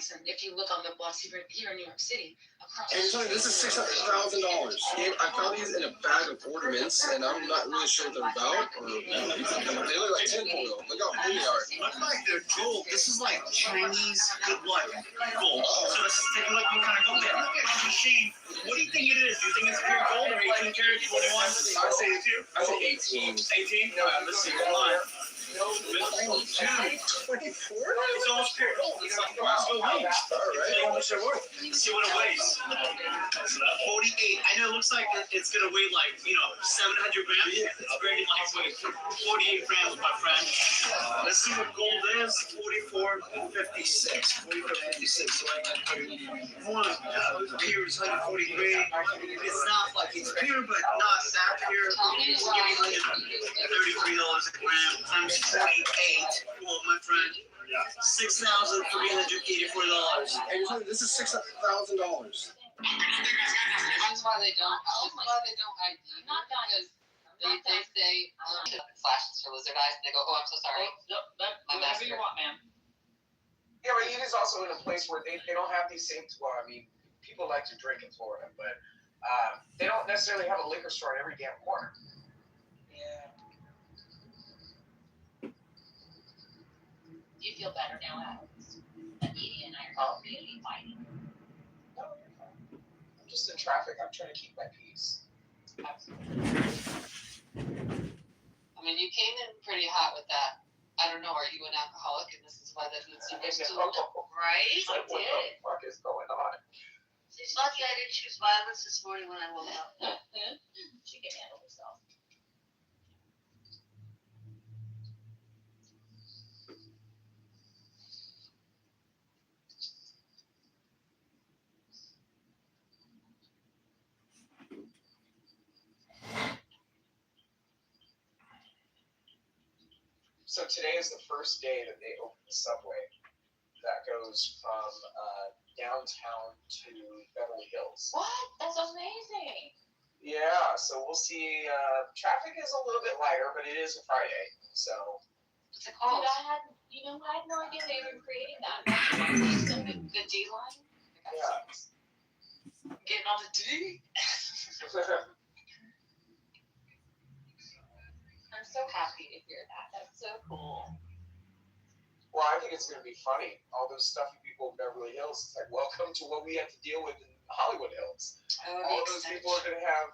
nice. And if you look on the blocks here in New York City, across. And you're telling me this is $600,000. I found these in a bag of ornaments, and I'm not really sure what they're about. Or they look like tinfoil. Look how cool they are. Look like they're gold. This is like Chinese good luck gold. So let's take a look what kind of gold they are. Machine. What do you think it is? Do you think it's pure gold or 18 karat, 21? I say 18. 18? No, let's see. Come on. It's almost pure gold. It's like, wow. All right. How much they're worth. Let's see what it weighs. 48. I know it looks like it's going to weigh like, 700 grams. It's very lightweight. 48 grams, my friend. Let's see what gold is. 44.56. 44.56. So pure is 143. It's not like it's pure, but not that pure. We'll give you $33 a gram times 48. Well, my friend, $6,384. And you're telling me this is $6,000. That's why they don't. ID. Not because they say flashes for lizard eyes, and they go, "Oh, I'm so sorry." Whatever you want, man. Yeah, but it is also in a place where they don't have these same. Well, I mean, people like to drink in Florida, but they don't necessarily have a liquor store in every damn corner. Yeah. Do you feel better now, Alex? That Edie and I are really fighting. No, you're fine. I'm just in traffic. I'm trying to keep my peace. Absolutely. I mean, you came in pretty hot with that. I don't know. Are you an alcoholic, and this is why that needs to be Right? I What the fuck is going on? She's lucky I didn't choose violence this morning when I woke up. She can handle herself. So today is the first day that they open the subway that goes from downtown to Beverly Hills. What? That's amazing. Yeah, so we'll see. Traffic is a little bit lighter, but it is a Friday, so. What's it called? Dude, I had no idea they were creating that. The D line. Yeah. Getting on the D. I'm so happy to hear that. That's so cool. Well, I think it's going to be funny. All those stuffy people in Beverly Hills. It's like, welcome to what we have to deal with in Hollywood Hills. All those people are going to have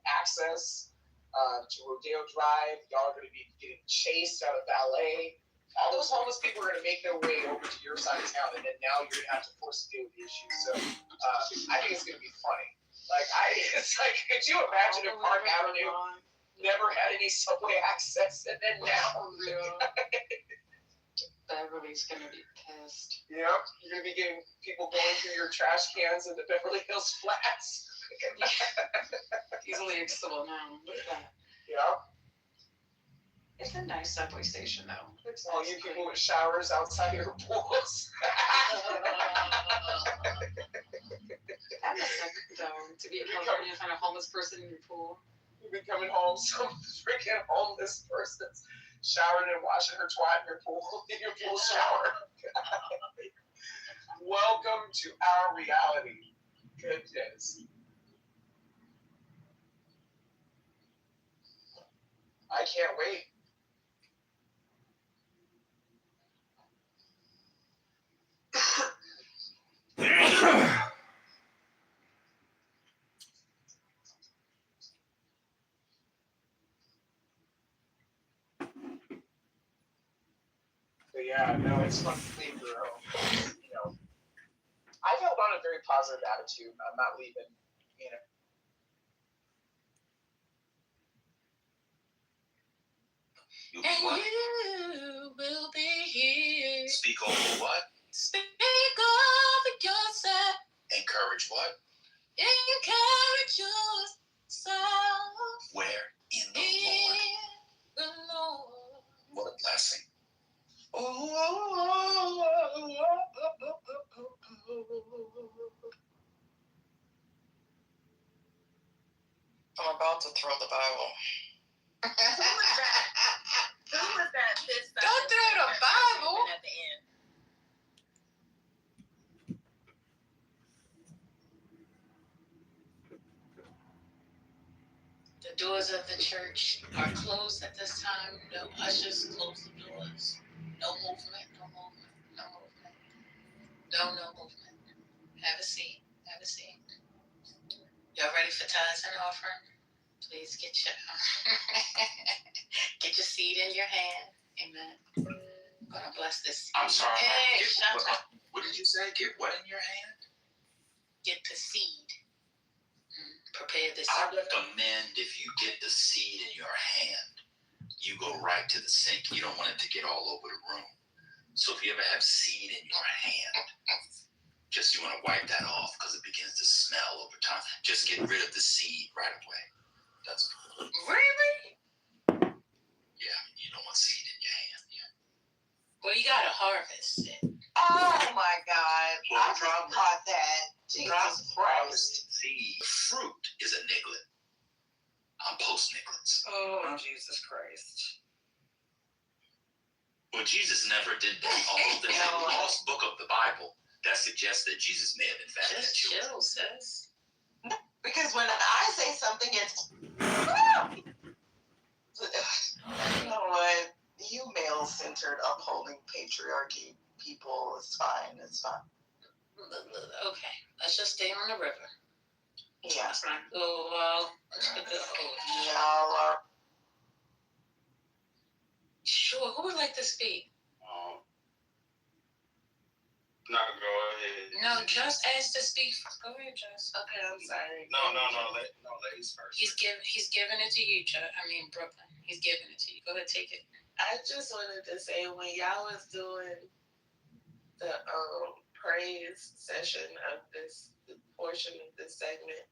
access to Rodeo Drive. Y'all are going to be getting chased out of ballet. All those homeless people are going to make their way over to your side of town, and then now you're going to have to force to deal with the issue. So I think it's going to be funny. It's like, could you imagine if Park Avenue never had any subway access, and then now? Beverly's gonna be pissed. Yeah, you're gonna be getting people going through your trash cans in the Beverly Hills flats. Easily accessible now. Look at that. Yeah. It's a nice subway station, though. It's All you people with showers outside your pools. That must suck, though, to be a California and find a homeless person in your pool. You'll be coming home, some freaking homeless person's showering and washing her twat in your pool shower. Welcome to our reality. Goodness. I can't wait. But yeah, no, it's fun to leave your own. I've held on a very positive attitude. I'm not leaving, You'll be what? You will be here. Speak over what? Speak over yourself. Encourage what? Encourage yourself. Where? In the Lord. In the Lord. What a blessing. I'm about to throw the Bible. Who was that? Who was that? Don't throw the Bible. At the end. doors of the church are closed at this time. No ushers, close the doors. No movement, no movement, no movement. No movement. Have a seat, have a seat. Y'all ready for tithes and offering? Please get your get your seed in your hand. Amen. I'm gonna bless this seed. I'm sorry. Hey, Get, shut up. what did you say? Get what in your hand? Get the seed. Prepare the I seed. recommend if you get the seed in your hand, you go right to the sink. You don't want it to get all over the room. So if you ever have seed in your hand, just you want to wipe that off because it begins to smell over time. Just get rid of the seed right away. That's Really? yeah. You don't want seed in your hand. Yeah. Well, you gotta harvest it. Oh my God. Well, I just caught that. Jesus Christ. Seed. Fruit is a niglet. I'm post niglets. Oh, Jesus Christ. Well, Jesus never did that. Although there's a lost book of the Bible that suggests that Jesus may have in fact had Just children. chill, sis. Because when I say something, it's. You know what? You male-centered, upholding patriarchy people, it's fine. It's fine. Okay, let's just stay on the river. Yeah. Let's not go. Let's get the. Y'all are. Sure. Who would like to speak? No, go ahead. No, just ask to speak. Go ahead, Just. Okay, I'm sorry. No, ladies first. He's giving it to you, Brooklyn. He's giving it to you. Go ahead, take it. I just wanted to say when y'all was doing the praise session of this portion of this segment,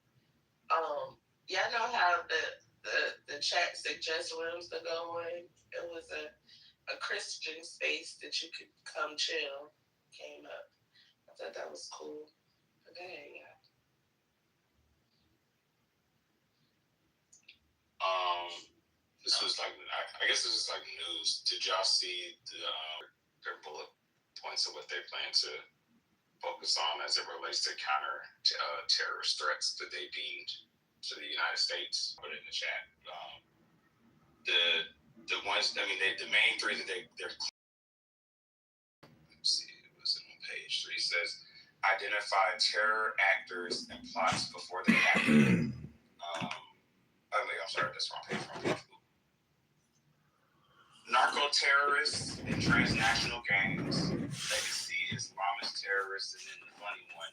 y'all know how the chat suggests rooms to go in. It was a Christian space that you could come chill. Came up. I thought that was cool. Okay, yeah. This was like, I guess this is like news. Did y'all see their bullet points of what they plan to focus on as it relates to counter terrorist threats that they deemed to the United States? Put it in the chat. The ones, I mean, the main three that they're. Let's see, it was on page 3. It says identify terror actors and plots before they act. I'm sorry, that's wrong page. Narco-terrorists and transnational gangs, legacy Islamist terrorists, and then the funny one,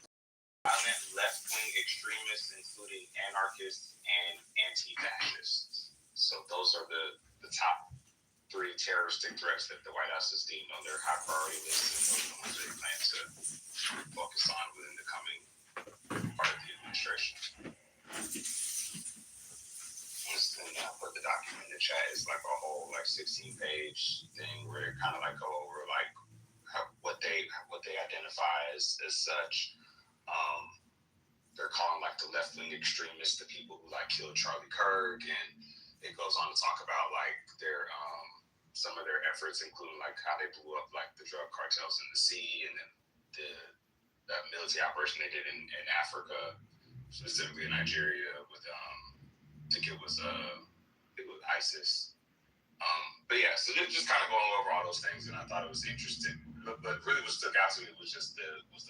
violent left-wing extremists, including anarchists and anti-fascists. So those are the top 3 terroristic threats that the White House has deemed on their high priority list, and those are the ones they plan to focus on within the coming part of the administration. And put the document in the chat. It's like a whole 16-page thing where they kind of go over what they identify as such. They're calling the left-wing extremists the people who killed Charlie Kirk, and it goes on to talk about their some of their efforts, including how they blew up the drug cartels in the sea, and then the military operation they did in Africa, specifically in Nigeria with I think it was ISIS. But yeah, so just kind of going over all those things, and I thought it was interesting. But really, what stuck out to me was just the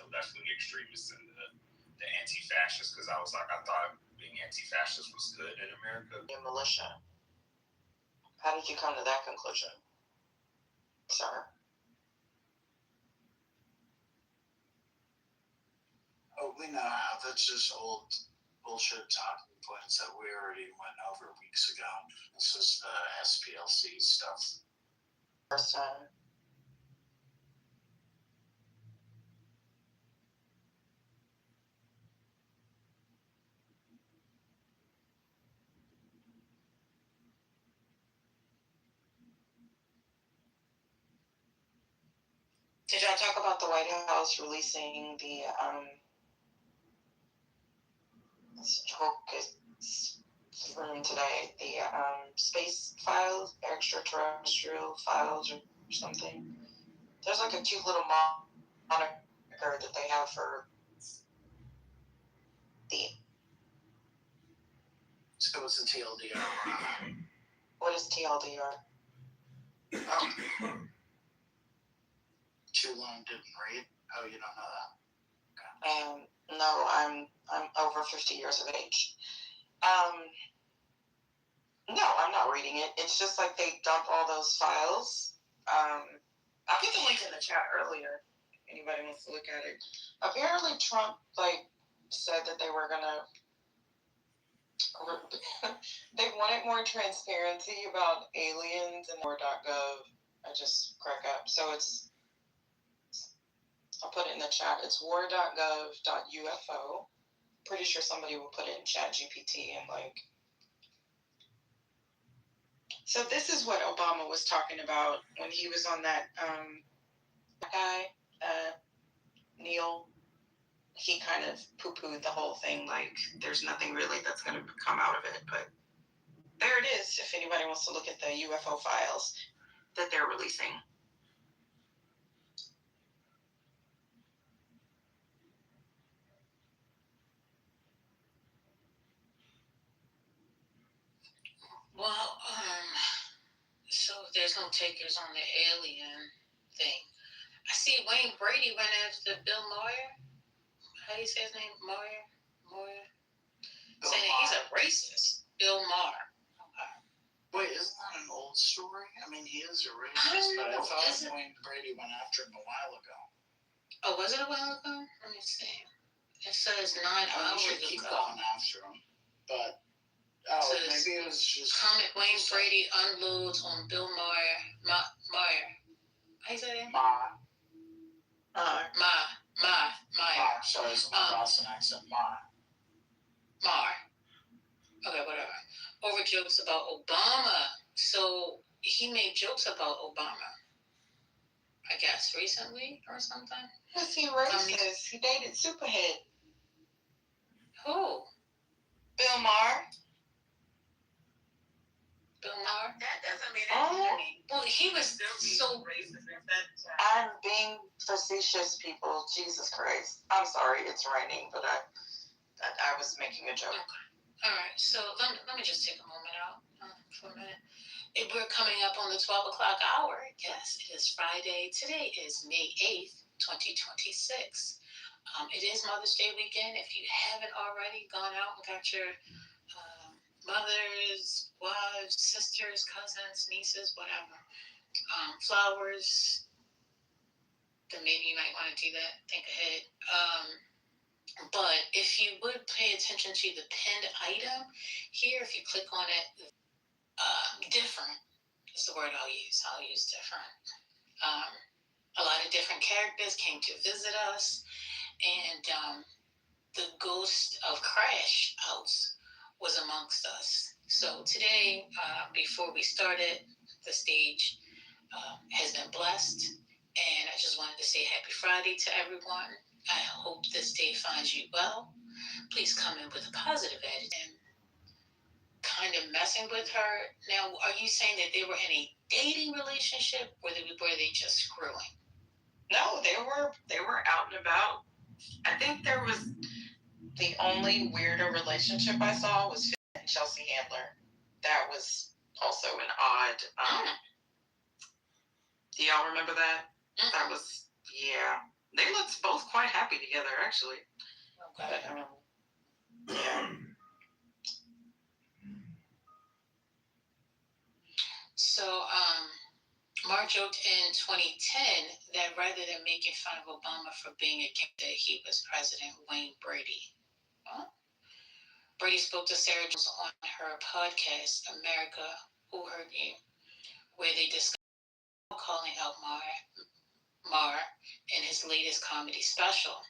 left-wing extremists and the anti-fascists, because I thought being anti-fascist was good in America. Your militia. How did you come to that conclusion, sir? Oh, we know how. That's just old bullshit talking points that we already went over weeks ago. This is the SPLC stuff. First time. Did y'all talk about the White House releasing the room today, the space files, extraterrestrial files or something? There's a cute little moniker that they have for the it was a TLDR. What is TLDR? Oh. Too long didn't read. Oh, you don't know that? No, I'm over 50 years of age. No, I'm not reading it. It's just like they dump all those files. I put the link in the chat earlier. If anybody wants to look at it. Apparently, Trump said that they were gonna. They wanted more transparency about aliens and war.gov. I just crack up. So I'll put it in the chat. It's war.gov.ufo. Pretty sure somebody will put it in chat GPT and So this is what Obama was talking about when he was on that guy, Neil. He kind of poo-pooed the whole thing, like there's nothing really that's going to come out of it. But there it is, if anybody wants to look at the UFO files that they're releasing. Well, so there's no takers on the alien thing. I see Wayne Brady went after Bill Moyer. How do you say his name? Moyer? Saying that he's a racist. Bill Maher. Wait, isn't that an old story? I mean, he is a racist, but I thought Wayne Brady went after him a while ago. Oh, was it a while ago? Let me see. It says 9 hours You should keep going after him, but maybe it was just comic Wayne Brady unloads on Bill Maher. Maher. How you say that? Ma. Sorry, it's a Boston accent. Ma. Okay, whatever. Over jokes about Obama. So he made jokes about Obama, I guess, recently or something. Is he racist? He dated Superhead. Who? Bill Maher. Bill Maher? That doesn't mean anything. Well, he was so racist. I'm being facetious, people. Jesus Christ. I'm sorry, it's raining, but I was making a joke. Okay. All right, so let me just take a moment out for a minute. We're coming up on the 12 o'clock hour. Yes, it is Friday. Today is May 8th, 2026. It is Mother's Day weekend. If you haven't already gone out and got your mothers, wives, sisters, cousins, nieces, whatever, flowers, then maybe you might want to do that. Think ahead. But if you would pay attention to the pinned item here, if you click on it, different is the word I'll use. I'll use different. A lot of different characters came to visit us, and the ghost of Crash House was amongst us. So today, before we started, the stage has been blessed, and I just wanted to say Happy Friday to everyone. I hope this day finds you well. Please come in with a positive attitude. And kind of messing with her. Now, are you saying that they were in a dating relationship, or were they just screwing? No, they were out and about. I think there was the only weirder relationship I saw was Finn and Chelsea Handler. That was also an odd. Do y'all remember that? Mm-hmm. That was They looked both quite happy together, actually. Okay. But, yeah. So, Mark joked in 2010 that rather than making fun of Obama for being a candidate, he was President Wayne Brady. Huh? Brady spoke to Sarah Jones on her podcast, America, Who Heard You, where they discussed calling out Maher in his latest comedy special,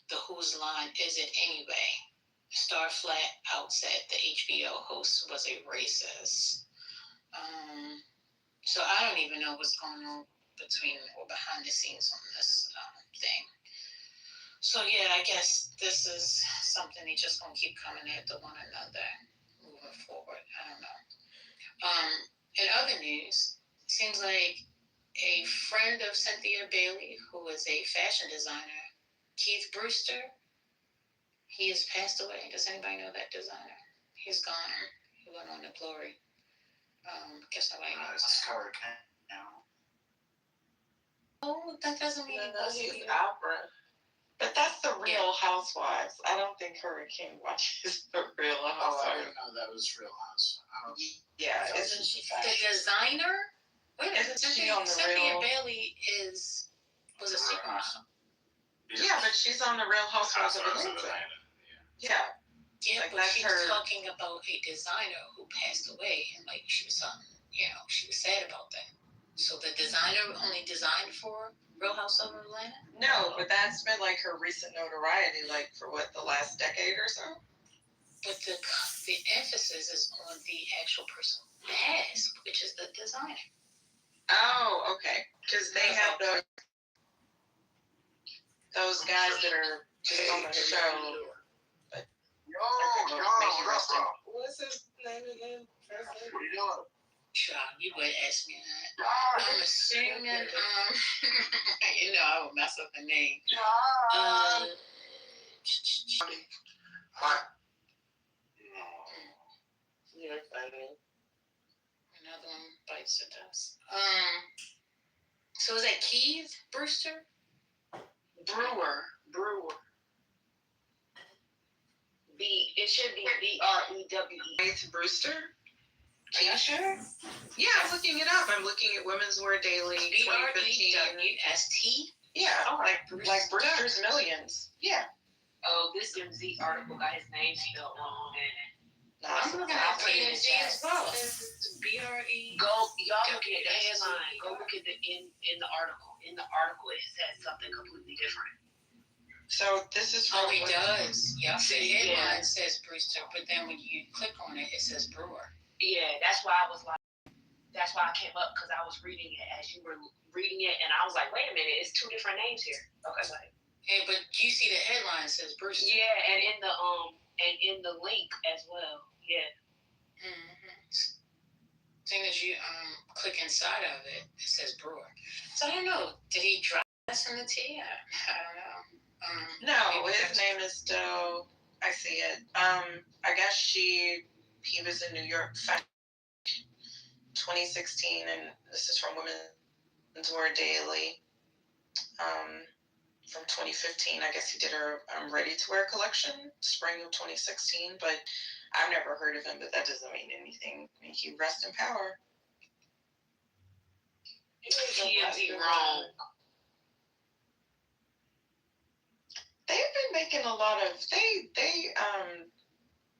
The Whose Line Is It Anyway? Star flat out said the HBO host was a racist. So I don't even know what's going on between or behind the scenes on this thing. So yeah, I guess this is something they just gonna keep coming after one another moving forward. I don't know. In other news, it seems like a friend of Cynthia Bailey, who is a fashion designer, Keith Brewster, he has passed away. Does anybody know that designer? He's gone. going on the Glory. Guess nobody knows. That's Hurricane now. Oh, that doesn't mean No, he's opera. But that's the Real Housewives. I don't think Hurricane watches the Real Oh, I Housewives. didn't know that was Real House. Oh, Yeah, that was isn't just a she? The fashion. designer? Wait a minute. Isn't she on the Cynthia Real? Bailey was a supermodel. Yeah, but she's on the Real Housewives of Housewives of Atlanta. Atlanta. Yeah. Yeah, Like, but that's she was her- talking about a designer who passed away, and like she was she was sad about that. So the designer only designed for Real House of Atlanta? No, but that's been like her recent notoriety, like for what, the last decade or so? But the emphasis is on the actual person who passed, which is the designer. Oh, okay. Because they have those guys that are just on the show. But What's his name again? What are you doing? Child, you would ask me that. I'm assuming, I would mess up the name. You're funny. Another one bites the dust. So is that Keith Brewster? Brewer. It should be Brewe. Keith Brewster? Are you sure? Yeah, I'm looking it up. I'm looking at Women's Wear Daily 2015. BREWST? Yeah, Oh, like Brewster's Millions. Yeah. Oh, this MZ article got his name spelled wrong in it. I'm looking I'll at put it in the TMZ chat. as well. It's BRE. Y'all look at the headline. Go look at in the article. In the article, it says something completely different. So this is from Oh, he does. Yeah, the Yeah. headline says Brewster, but then when you click on it, it says Brewer. Yeah, that's why I was like, that's why I came up, because I was reading it as you were reading it, and I was like, wait a minute, it's two different names here. Okay, like. Hey, but you see the headline says Brewster. Yeah, and in the link as well. Yeah. Mm-hmm. As soon as you click inside of it, it says Brewer. So I don't know. Did he drop this from the T? I don't know. No, his name is still. I see it. I guess he was in New York Fashion 2016, and this is from Women's Wear Daily. From 2015, I guess he did her Ready to Wear collection, spring of 2016. But I've never heard of him. But that doesn't mean anything. I mean, he rest in power. TMZ wrong. They've been making a lot of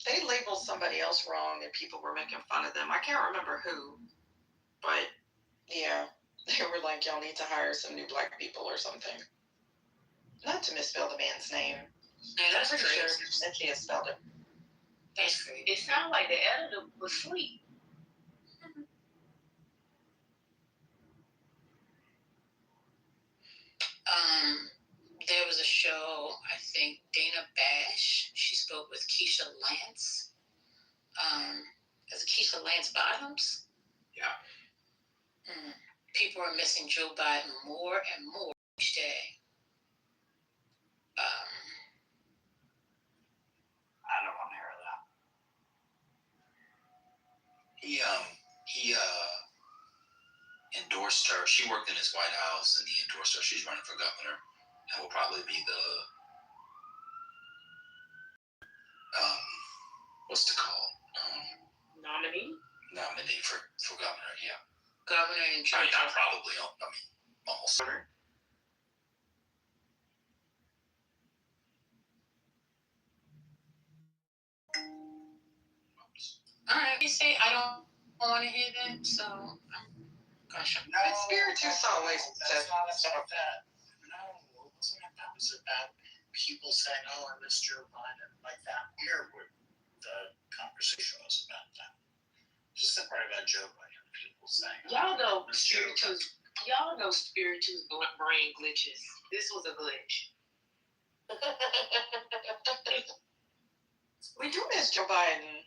they labeled somebody else wrong and people were making fun of them. I can't remember who, but yeah, they were like, y'all need to hire some new black people or something. Not to misspell the man's name. Yeah, that's I'm pretty crazy. sure Cynthia spelled it. That's crazy. It sounded like the editor was asleep. There was a show, I think Dana Bash, she spoke with Keisha Lance. Is it Keisha Lance Bottoms? Yeah. People are missing Joe Biden more and more each day. I don't want to hear that. He endorsed her. She worked in his White House, and he endorsed her. She's running for governor, and will probably be the what's the call? Nominee for governor. Yeah. Governor in I mean, Georgia. not probably. Almost. All right, you say I don't want to hear that, so gosh, No, But Spiritus always said that's not stuff. about that. No, it wasn't. That was about people saying, "Oh, I miss Joe Biden," like that. Here, the conversation was about that. Just the part about Joe Biden. People saying, Y'all know "I miss Joe Biden." Spiritus brain glitches. This was a glitch. We do miss Joe Biden.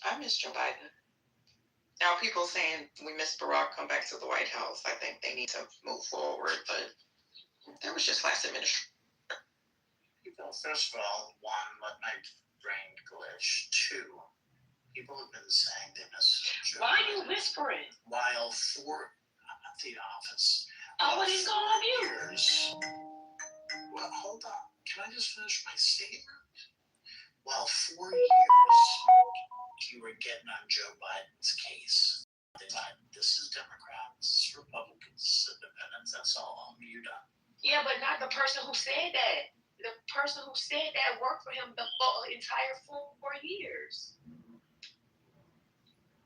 I miss Joe Biden. Now people saying we miss Barack come back to the White House. I think they need to move forward, but that was just last administration. People, first of all, one, let my brain glitch. 2, people have been saying they miss Joe Why are you Biden whispering? while for the office. Oh, it didn't go on you. Years. Well, hold on. Can I just finish my statement? While 4 years you were getting on Joe Biden's case. This is Democrats, this is Republicans, this is Independents. That's all. You're done. Yeah, but not the person who said that. The person who said that worked for him the entire 4 years.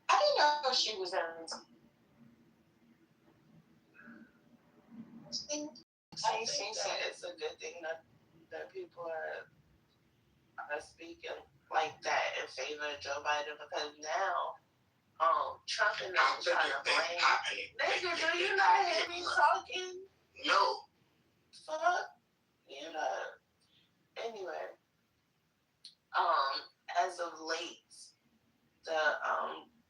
I didn't know she was in. I think that it's a good thing that people are speaking like that in favor of Joe Biden, because now Trump and them trying to blame. Nigga, do you not hear me talking? No. Fuck. You know. Anyway, as of late, the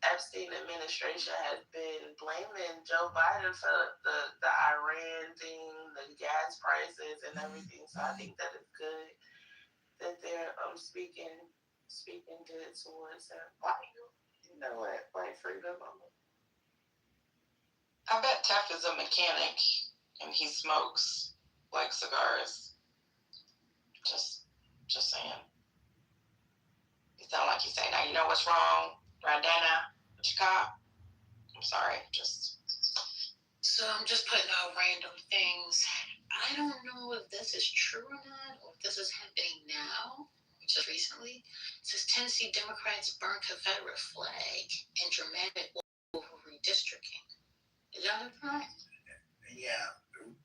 Epstein administration has been blaming Joe Biden for the Iran thing, the gas prices, and everything. So I think that it's good that they're speaking good towards him. Why you know what? White freedom. I bet Taft is a mechanic and he smokes like cigars. Just saying. You sound like he's saying, now you know what's wrong, Randana, what you got? I'm sorry, So I'm just putting out random things. I don't know if this is true or not, or if this is happening now, just recently. It says Tennessee Democrats burn Confederate flag in dramatic over redistricting. Is that right? Yeah.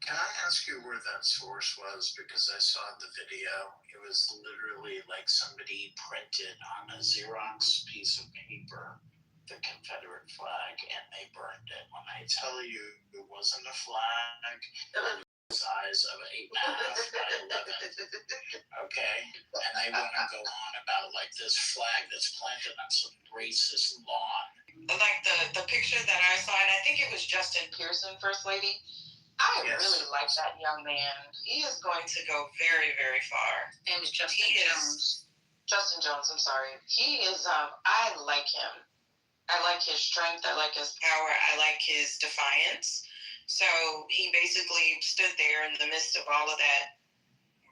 Can I ask you where that source was? Because I saw the video. It was literally like somebody printed on a Xerox piece of paper the Confederate flag and they burned it. When I tell you it wasn't a flag, it was the size of an 8.5 by 11. Okay? And they want to go on about like this flag that's planted on some racist lawn. like the picture that I saw, and I think it was Justin Pearson, First Lady. I really like that young man. He is going to go very, very far. His name is Justin Jones. Justin Jones, I'm sorry. He is, I like him. I like his strength. I like his power. I like his defiance. So he basically stood there in the midst of all of that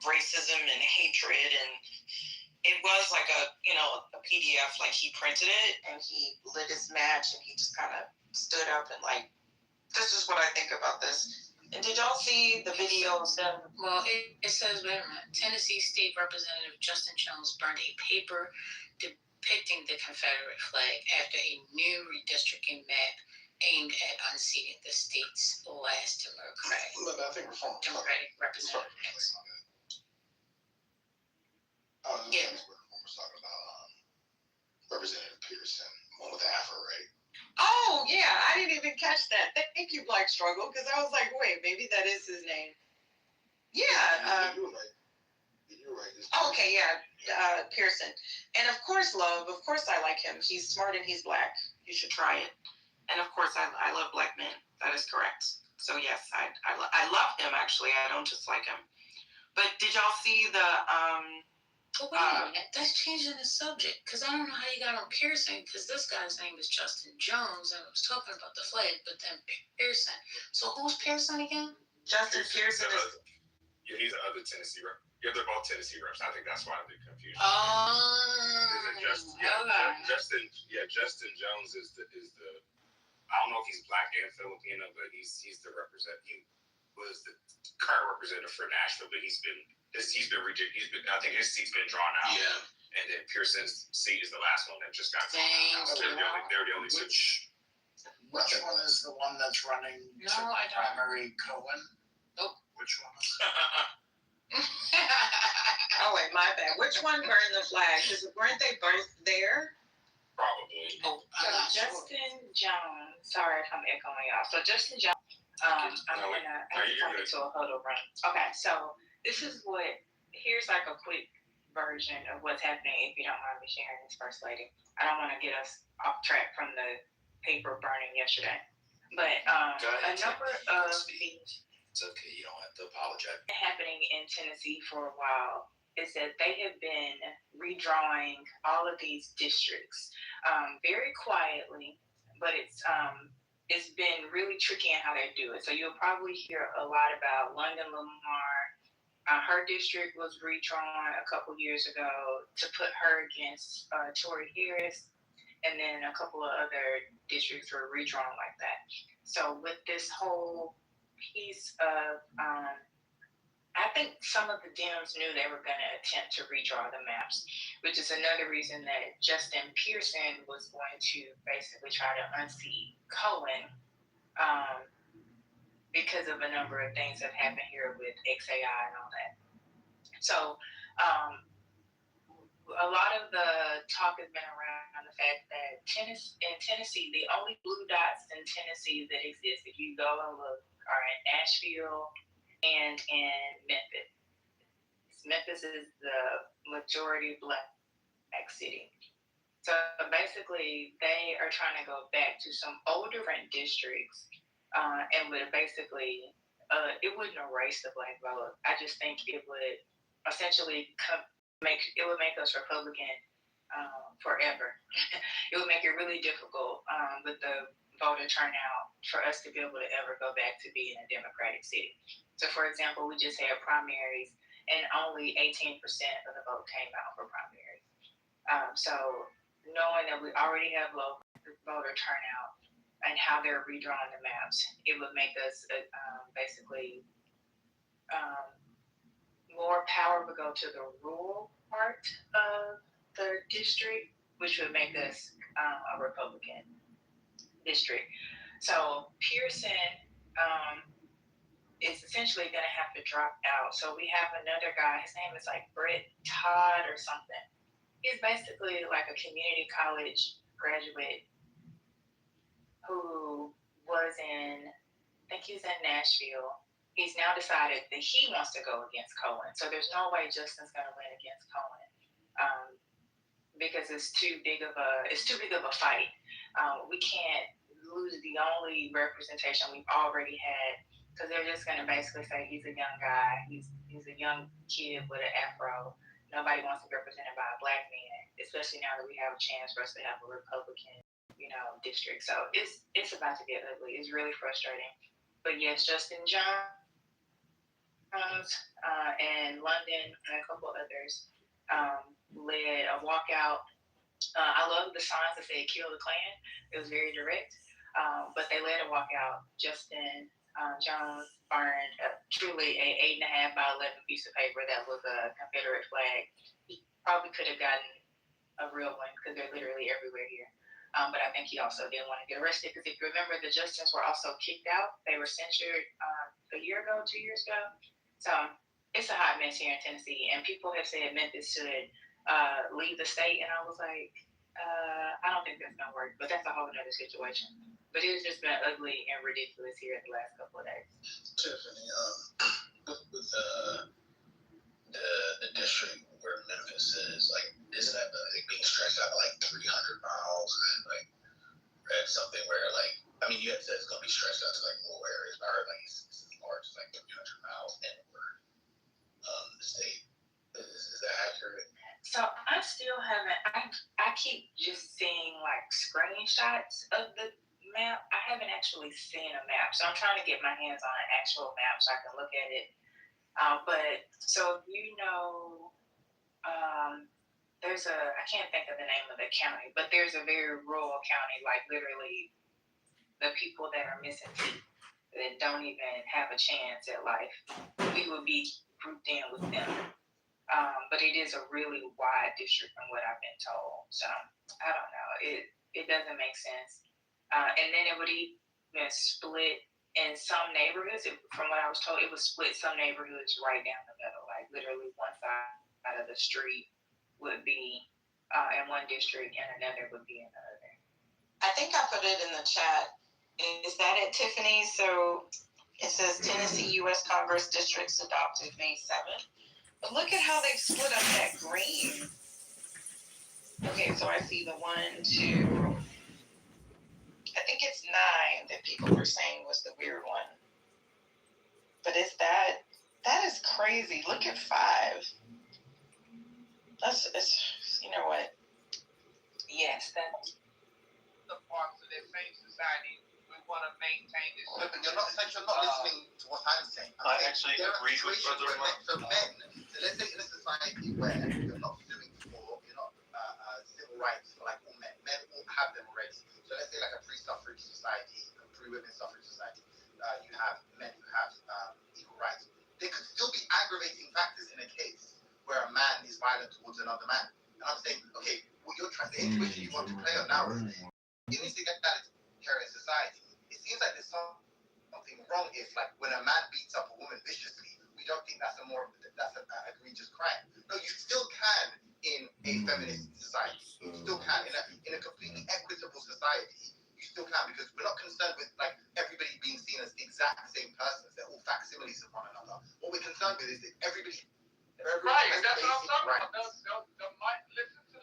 racism and hatred, and it was like a PDF, like he printed it and he lit his match and he just kind of stood up and like, this is what I think about this. And did y'all see the video of them? Well, it says, wait a minute, Tennessee State Representative Justin Jones burned a paper depicting the Confederate flag after a new redistricting map aimed at unseating the state's last Democratic representative. Yeah. Was talking about Representative Pearson, one with the afro, right? Oh, yeah, I didn't even catch that. Thank you, Black Struggle, because I was like, wait, maybe that is his name. Yeah. You were right. You were right. Okay, yeah, Pearson. And of course, I like him. He's smart and he's black. You should try it. And of course, I love black men. That is correct. So yes, I love him, actually. I don't just like him. But did y'all see the... But wait a minute, that's changing the subject, because I don't know how you got on Pearson, because this guy's name is Justin Jones, and I was talking about the flag, but then Pearson. So who's Pearson again? Justin Pearson is... Yeah, he's the other Tennessee rep. Yeah, they're both Tennessee reps. I think that's why the confusion. Justin Jones is the. I don't know if he's black and Filipino, but he's the He was the current representative for Nashville, but he's been rejected. I think his seat's been drawn out. Yeah. And then Pearson's seat is the last one that just got drawn out. So they're the only two. Which one is the one that's running to primary Cohen? Nope. Which one is Oh, wait, my bad. Which one burned the flag? Because weren't they both there? Probably. Oh, So Justin Jones, sorry if I'm echoing y'all. So Justin Jones, I'm talking to a huddle run. Okay, so here's like a quick version of what's happening, if you don't mind me sharing this, First Lady. I don't want to get us off track from the paper burning yesterday. But a number of It's okay, you don't have to apologize. happening in Tennessee for a while. is that they have been redrawing all of these districts very quietly, but it's been really tricky in how they do it. So you'll probably hear a lot about London Lamar. Her district was redrawn a couple years ago to put her against Tory Harris, and then a couple of other districts were redrawn like that. So with this whole piece of I think some of the Dems knew they were going to attempt to redraw the maps, which is another reason that Justin Pearson was going to basically try to unseat Cohen because of a number of things that happened here with XAI and all that. So a lot of the talk has been around the fact that in Tennessee, the only blue dots in Tennessee that exist, if you go and look, are in Nashville and in Memphis. Memphis is the majority black city. So basically, they are trying to go back to some older districts and would basically, it wouldn't erase the black vote. I just think it would essentially make us Republican forever. It would make it really difficult with the voter turnout for us to be able to ever go back to being a Democratic city. So, for example, we just had primaries, and only 18% of the vote came out for primaries. So knowing that we already have low voter turnout and how they're redrawing the maps, it would make us basically more power would go to the rural part of the district, which would make us a Republican district. So Pearson is essentially going to have to drop out. So we have another guy, his name is like Brett Todd or something. He's basically like a community college graduate who was in, I think he's in Nashville. He's now decided that he wants to go against Cohen. So there's no way Justin's going to win against Cohen because it's too big of a fight. We can't lose the only representation we've already had, because they're just going to basically say he's a young guy, he's a young kid with an afro. Nobody wants to be represented by a black man, especially now that we have a chance for us to have a Republican, district. So it's about to get ugly. It's really frustrating. But yes, Justin Jones and London and a couple others led a walkout. I love the signs that said "Kill the Klan." It was very direct. But they led a walkout. Justin Jones burned truly a 8.5 by 11 piece of paper that was a Confederate flag. He probably could have gotten a real one because they're literally everywhere here. But I think he also didn't want to get arrested because if you remember, the Justins were also kicked out. They were censured a year ago, 2 years ago. So it's a hot mess here in Tennessee. And people have said Memphis should leave the state. And I was like, I don't think that's going to work. But that's a whole other situation. But it's just been ugly and ridiculous here in the last couple of days. Tiffany, with the district where Memphis is, like, isn't that being stretched out to like 300 miles? And like, read something where you had said it's gonna be stretched out to like rural areas, but I heard like it's as large as like 300 miles inward the state. Is that accurate? So I still haven't. I keep just seeing like screenshots of the map. I haven't actually seen a map, so I'm trying to get my hands on an actual map so I can look at it. But so there's I can't think of the name of the county, but there's a very rural county, like literally the people that are missing teeth that don't even have a chance at life, we would be grouped in with them. But it is a really wide district from what I've been told. So I don't know. It doesn't make sense. And then it would even split in some neighborhoods. From what I was told, it would split some neighborhoods right down the middle. Like literally one side of the street would be in one district and another would be in the other. I think I put it in the chat. Is that it, Tiffany? So it says Tennessee U.S. Congress districts adopted May 7th. But look at how they've split up that green. Okay, so I see the 1, 2, I think it's 9 that people were saying was the weird one. But is that is crazy. Look at 5. You know what? Yes, that's the parts of this same society we want to maintain this. No, but you're not listening to what I'm saying. I actually agree with Brother Mark. For men, so let's say in a society where you're not suing for, you're not civil rights for like all men. Men all have them already. So let's say like a pre-suffrage society, a pre-women suffrage society. You have men who have equal rights. There could still be aggravating factors in a case where a man is violent towards another man. And I'm saying, okay, what you're trying, the intuition you want to play on now is you need to get that here in society. It seems like there's something wrong if, like, when a man beats up a woman viciously, we don't think that's an egregious crime. No, you still can in a feminist society. You still can in a completely equitable society. You still can, because we're not concerned with like everybody being seen as the exact same persons. They're all facsimiles of one another. What we're concerned with is that everybody Right, and that's what I'm talking about. Listen to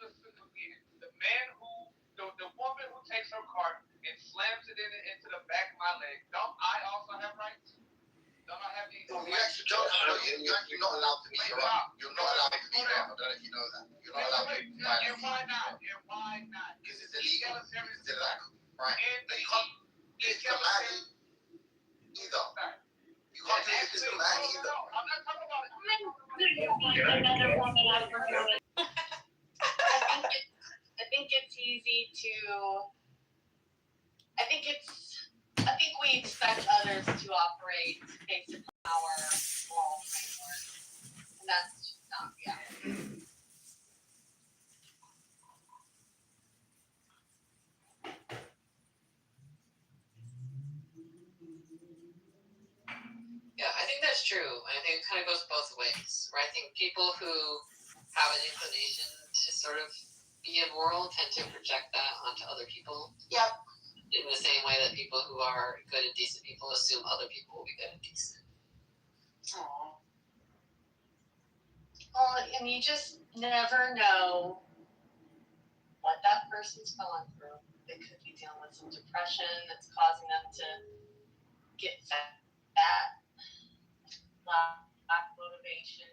the man who, the woman who takes her cart and slams it into the back of my leg. Don't I also have rights? Don't I have these? You actually don't. You're not allowed to be wrong. You're not allowed to be wrong. I don't know if you know that. You're not allowed to be violent. And why not? And why not? Because it's illegal. It's illegal. Right. And You can't do this to a man either. You can't do this to a man either. No, I'm not talking about it. I think it's easy to. I think we expect others to operate based upon our moral framework, and that's not reality. Yeah, I think that's true. I think it kind of goes both ways, where I think people who have an inclination to sort of be immoral tend to project that onto other people. Yep. In the same way that people who are good and decent people assume other people will be good and decent. Aww. Well, and you just never know what that person's going through. They could be dealing with some depression that's causing them to get fat, lack motivation,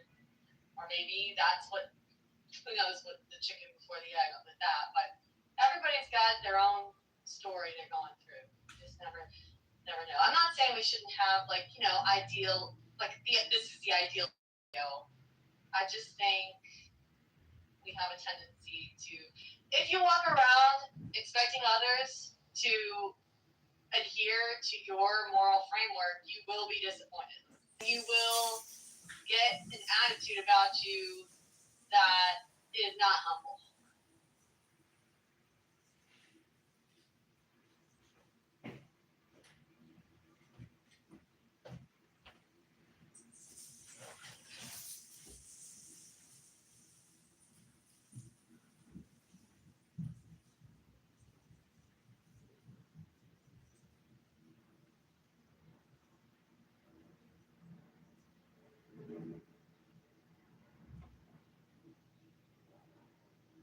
or maybe that's what, who knows what the chicken before the egg with that, but everybody's got their own story they're going through. You just never know. I'm not saying we shouldn't have ideal, this is the ideal. I just think we have a tendency to, if you walk around expecting others to adhere to your moral framework, you will be disappointed. You will get an attitude about you that is not humble.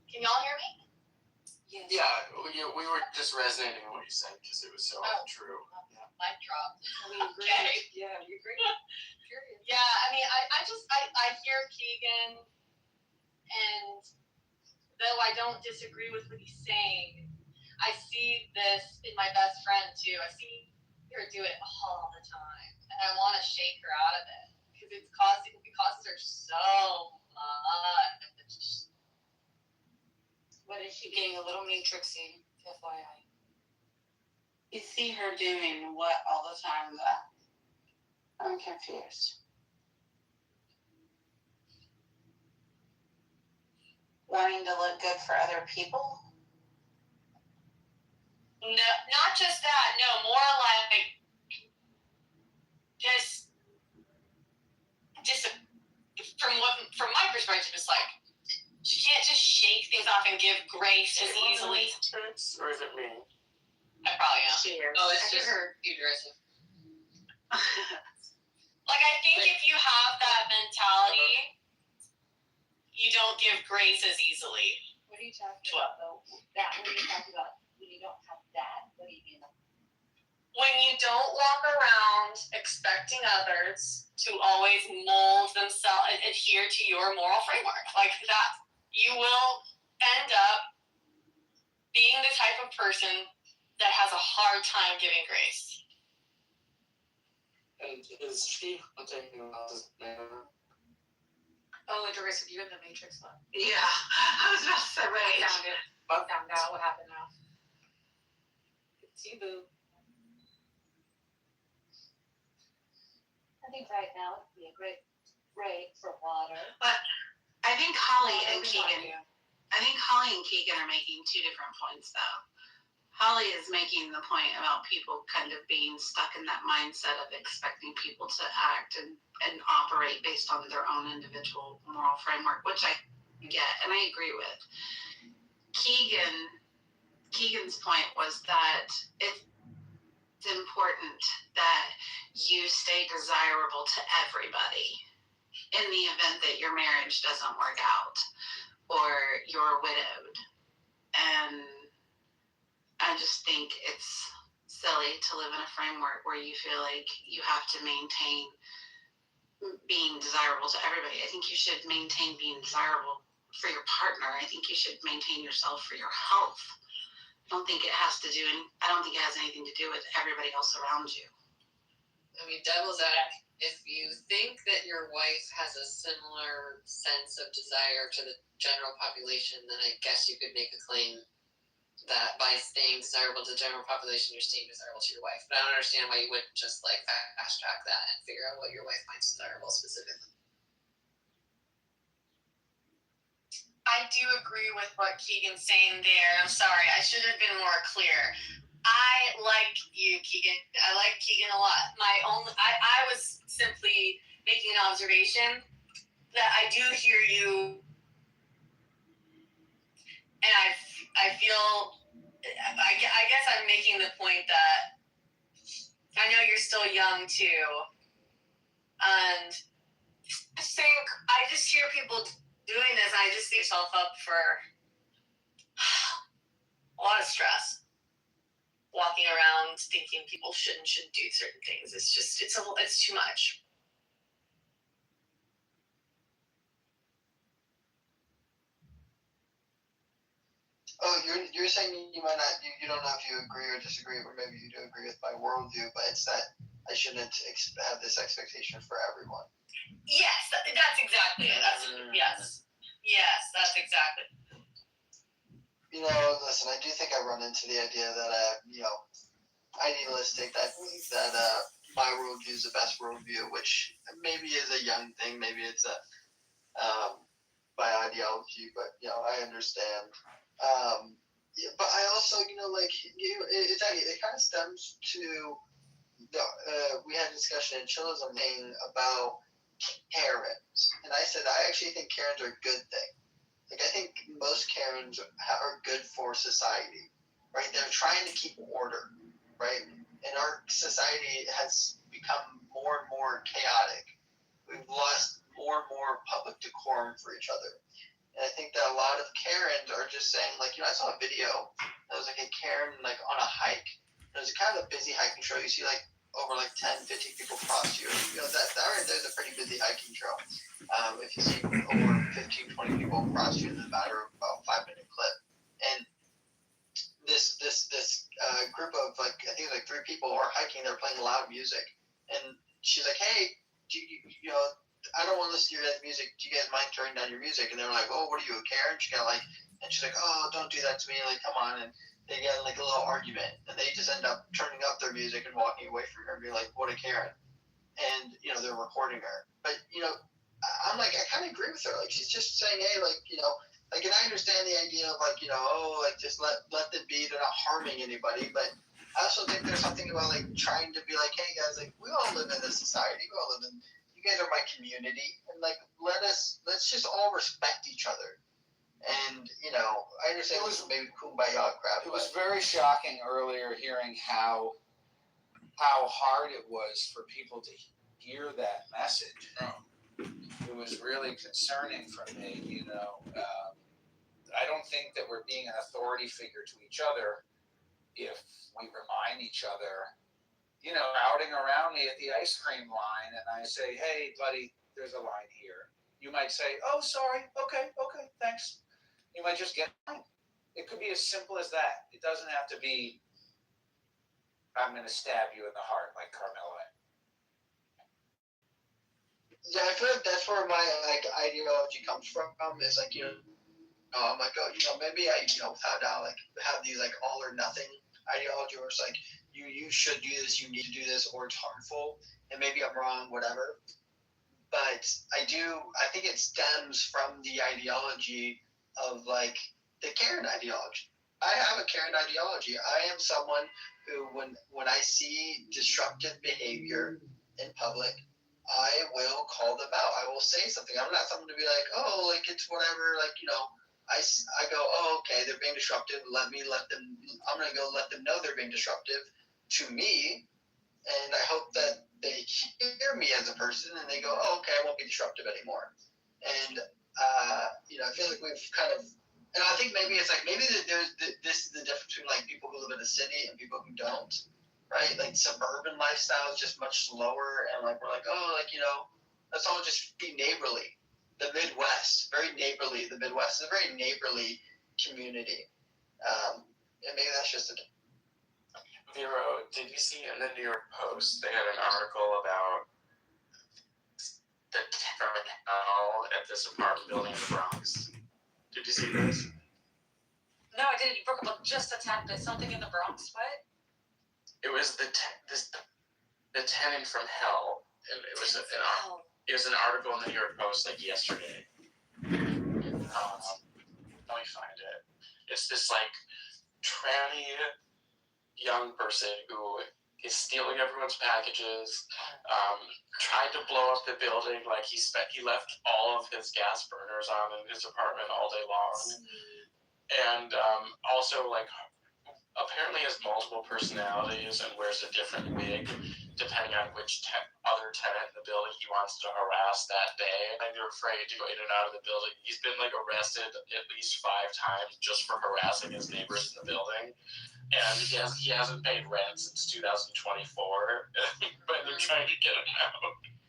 Can y'all hear me? yes. Yeah, we were just resonating on what you said because it was so true. Yeah. Mic drop. We agree. Okay. Yeah, you agree. Period. Yeah, I mean, I hear Keegan, and though I don't disagree with what he's saying, I see this in my best friend too. I see her do it all the time, and I want to shake her out of it because it causes her so much. What is she getting a little matrixy, FYI? You see her doing what all the time, though? I'm confused. Wanting to look good for other people? No, not just that. No, more like just from my perspective, it's like she can't just shake things off and give grace as easily. Or is it me? I probably am. She is. Oh, it's just aggressive. Like, I think if you have that mentality, you don't give grace as easily. What are you talking about, though? What are you talking about? When you don't have that, what do you mean? When you don't walk around expecting others to always mold themselves and adhere to your moral framework, like that, you will end up being the type of person that has a hard time giving grace. And is she taking about this man? Oh, Doris, are you in the Matrix one? Yeah, I was about to say, right. I found it. I found out what happened now. It's you, boo. I think right now would be a great break for water. But I think Holly and Keegan are making two different points, though. Holly is making the point about people kind of being stuck in that mindset of expecting people to act and operate based on their own individual moral framework, which I get and I agree with. Keegan's point was that it's important that you stay desirable to everybody in the event that your marriage doesn't work out or you're widowed. And I just think it's silly to live in a framework where you feel like you have to maintain being desirable to everybody. I think you should maintain being desirable for your partner. I think you should maintain yourself for your health. I don't think it has anything to do with everybody else around you. I mean, devil's advocate. If you think that your wife has a similar sense of desire to the general population, then I guess you could make a claim that by staying desirable to the general population, you're staying desirable to your wife. But I don't understand why you wouldn't just like fast track that and figure out what your wife finds desirable specifically. I do agree with what Keegan's saying there. I'm sorry, I should have been more clear. I like you, Keegan. I like Keegan a lot. I was simply making an observation that I do hear you, and I feel, I guess I'm making the point that I know you're still young too, and I just hear people doing this, and I just set yourself up for a lot of stress. Walking around thinking people shouldn't do certain things. It's too much. Oh, you're saying you might not, you don't know if you agree or disagree, or maybe you do agree with my worldview, but it's that I shouldn't have this expectation for everyone. Yes, that's exactly it. Yes, that's exactly it. You know, listen, I do think I run into the idea that, idealistic, that my worldview is the best worldview, which maybe is a young thing, maybe it's by ideology, but, I understand. But I also, it kind of stems to, we had a discussion in Chillism about Karens, and I said I actually think Karens are a good thing. Like, I think most Karens are good for society, right? They're trying to keep order, right? And our society has become more and more chaotic. We've lost more and more public decorum for each other. And I think that a lot of Karens are just saying, like, I saw a video that was like a Karen, like, on a hike. It was kind of a busy hiking trail. You see, like, over, like, 10, 15 people cross you. That right there is a pretty busy hiking trail. If you see over 15, 20 people cross you in a matter of about a 5-minute clip. And this group of, like, I think it was like 3 people are hiking. They're playing loud music. And she's like, hey, I don't want to listen to your guys' music. Do you guys mind turning down your music? And they were like, oh, what are you, a Karen? And she's like, oh, don't do that to me. Like, come on. And they get like a little argument. And they just end up turning up their music and walking away from her and being like, what a Karen. And, they're recording her. But, I'm like, I kind of agree with her. Like, she's just saying, hey, like, and I understand the idea of, like, just let them be. They're not harming anybody. But I also think there's something about, like, trying to be like, hey, guys, like, we all live in this society. We all live in, you guys are my community. And, like, let's just all respect each other. And, I understand it was maybe kumbaya crap. It was very shocking earlier hearing how hard it was for people to hear that message. It was really concerning for me, I don't think that we're being an authority figure to each other if we remind each other, outing around me at the ice cream line, and I say, hey, buddy, there's a line here. You might say, oh, sorry, okay, thanks. He might just get it. It could be as simple as that. It doesn't have to be, I'm going to stab you in the heart like Carmelo. Yeah, I feel like that's where my ideology comes from. Is like I'm like, oh, maybe I found out have these all or nothing ideology, where it's like you should do this, you need to do this, or it's harmful, and maybe I'm wrong, whatever. But I think it stems from the ideology of the Karen ideology. I have a Karen ideology. I am someone who, when I see disruptive behavior in public, I will call them out. I will say something. I'm not someone to be like, oh, it's whatever. I go, oh, okay, they're being disruptive. I'm going to go let them know they're being disruptive to me. And I hope that they hear me as a person and they go, oh, okay, I won't be disruptive anymore. And, I feel like we've kind of, and I think maybe it's this is the difference between people who live in a city and people who don't. Right? Suburban lifestyle is just much slower, and we're let's all just be neighborly. The Midwest, very neighborly. The Midwest is a very neighborly community. And maybe that's just it. Vero, did you see in the New York Post, they had an article about the terror hell at this apartment building in the Bronx? Did you see this? No, I didn't. You broke up just a tad bit. Something in the Bronx, what? It was the tenant from hell. It was an article in the New York Post yesterday. Let me find it. It's this tranny young person who is stealing everyone's packages. Tried to blow up the building. He left all of his gas burners on in his apartment all day long, and also apparently has multiple personalities and wears a different wig depending on which other tenant in the building he wants to harass that day. And they're afraid to go in and out of the building. He's been arrested at least 5 times just for harassing his neighbors in the building. And he hasn't paid rent since 2024, but they're trying to get him out.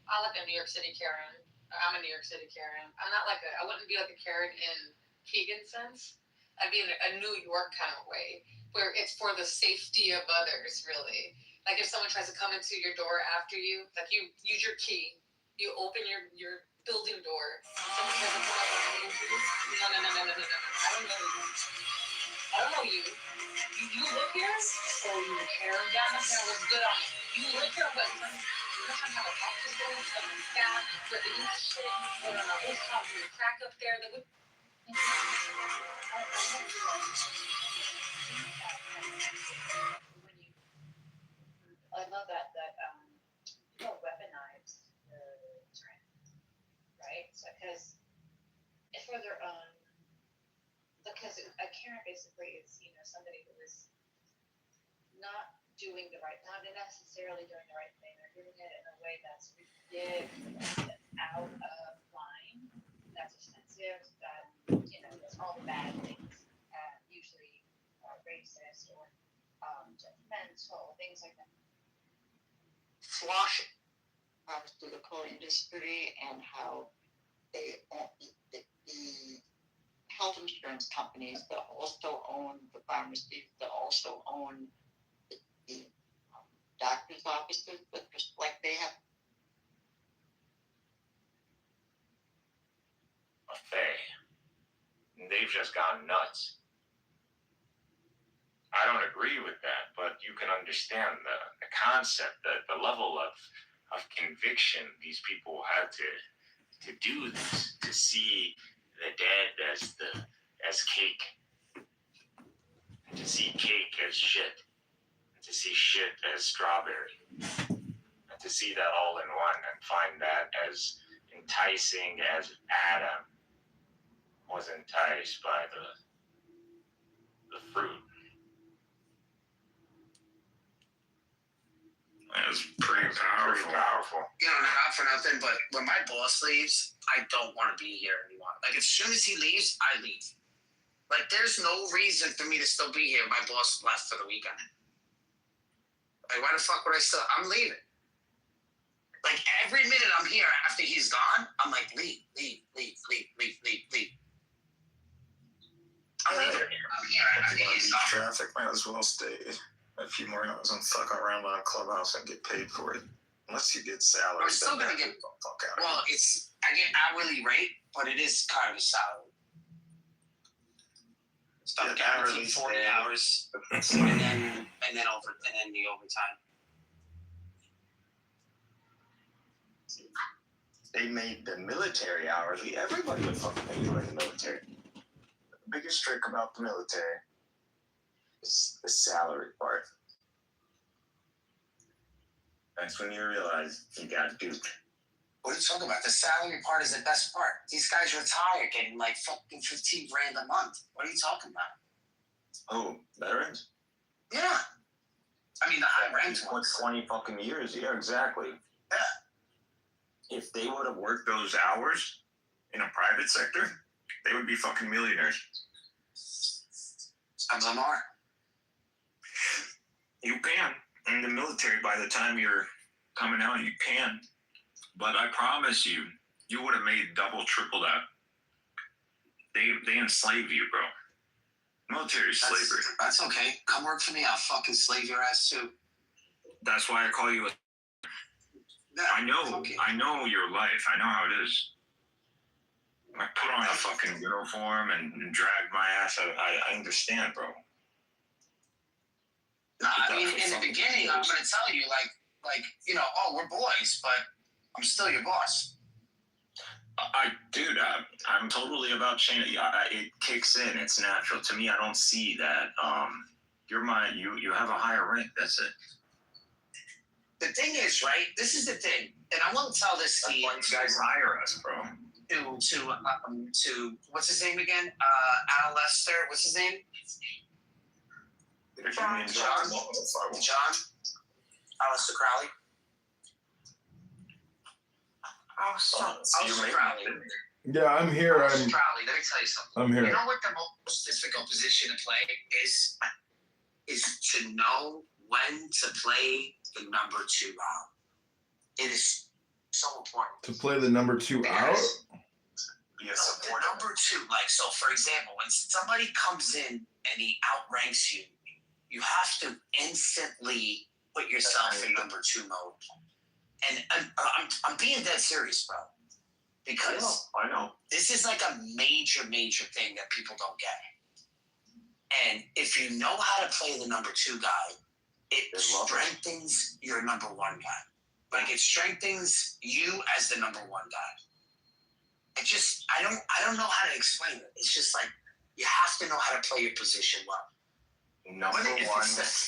I like a New York City Karen. I'm a New York City Karen. I'm not I wouldn't be like a Karen in Keegan's sense. I'd be in a New York kind of way, where it's for the safety of others, really. If someone tries to come into your door after you, you use your key, you open your building door, someone tries to come up and you, no. I don't know you. You live here, or you tear down the town, what's good on you? You live here, but you're not trying to have a practice room, someone's staff, but they eat shit, or on a rooftop, you crack up there, they would. I love that weaponize the trend, right? So because it's for their own. Because a Karen basically is somebody who is not doing the right, not necessarily doing the right thing. They're doing it in a way that's ridiculous, that's out of line, that's offensive, that that's all the bad things, usually racist or judgmental, things like that. Sloshing pharmaceutical industry and how they the health insurance companies that also own the pharmacies, that also own the doctor's offices, but just they have. They've just gone nuts. I don't agree with that, but you can understand the concept, the level of conviction these people had to do this, to see the dead as cake, and to see cake as shit, and to see shit as strawberry, and to see that all in one and find that as enticing as Adam was enticed by the fruit. It was pretty powerful. Not for nothing, but when my boss leaves, I don't want to be here anymore. As soon as he leaves, I leave. There's no reason for me to still be here. My boss left for the weekend. Why the fuck would I still? I'm leaving. Every minute I'm here after he's gone, I'm leave. Might as well stay a few more hours and fuck around on Clubhouse and get paid for it. Unless you get salary. I'm still gonna get. Well, I get hourly rate, but it is kind of a salary. Stuff guaranteed 40 hours, and then the overtime. They made the military hourly. Everybody would fucking pay you in the military. The biggest trick about the military is the salary part. That's when you realize you got duped. What are you talking about? The salary part is the best part. These guys retire getting like fucking 15 grand a month. What are you talking about? Oh, veterans? Yeah. I mean, the high ranked ones. 20 fucking years. Yeah, exactly. Yeah. If they would have worked those hours in a private sector, they would be fucking millionaires. Some of them are. You can. In the military, by the time you're coming out, you can. But I promise you, you would have made double, triple that. They enslaved you, bro. Military slavery. That's okay. Come work for me. I'll fucking slave your ass too. That's why I call you a... No, I know your life. I know how it is. I put on a fucking uniform and drag my ass out. I understand, bro. No, I mean, in the beginning, I'm going to tell you, like, you know, oh, we're boys, but I'm still your boss. Dude, I'm totally about change. It kicks in. It's natural to me. I don't see that. You have a higher rank. That's it. The thing is, right? This is the thing, and I won't tell this to you guys hire us, bro. To what's his name again? Al Lester. What's his name? John. Alistair Crowley. Alistair Crowley. Yeah, I'm here. Alistair Crowley. Let me tell you something. I'm here. You know what the most difficult position to play is? Is to know when to play the number 2 out. It is so important. To play the number 2 out? Yes, the number 2. Like, so for example, when somebody comes in and he outranks you, you have to instantly put yourself in number 2 mode. And I'm being dead serious, bro. Because I know. This is like a major, major thing that people don't get. And if you know how to play the number 2 guy, it strengthens your number 1 guy. Like, it strengthens you as the number 1 guy. It just, I don't know how to explain it. It's just like, you have to know how to play your position well. Number 1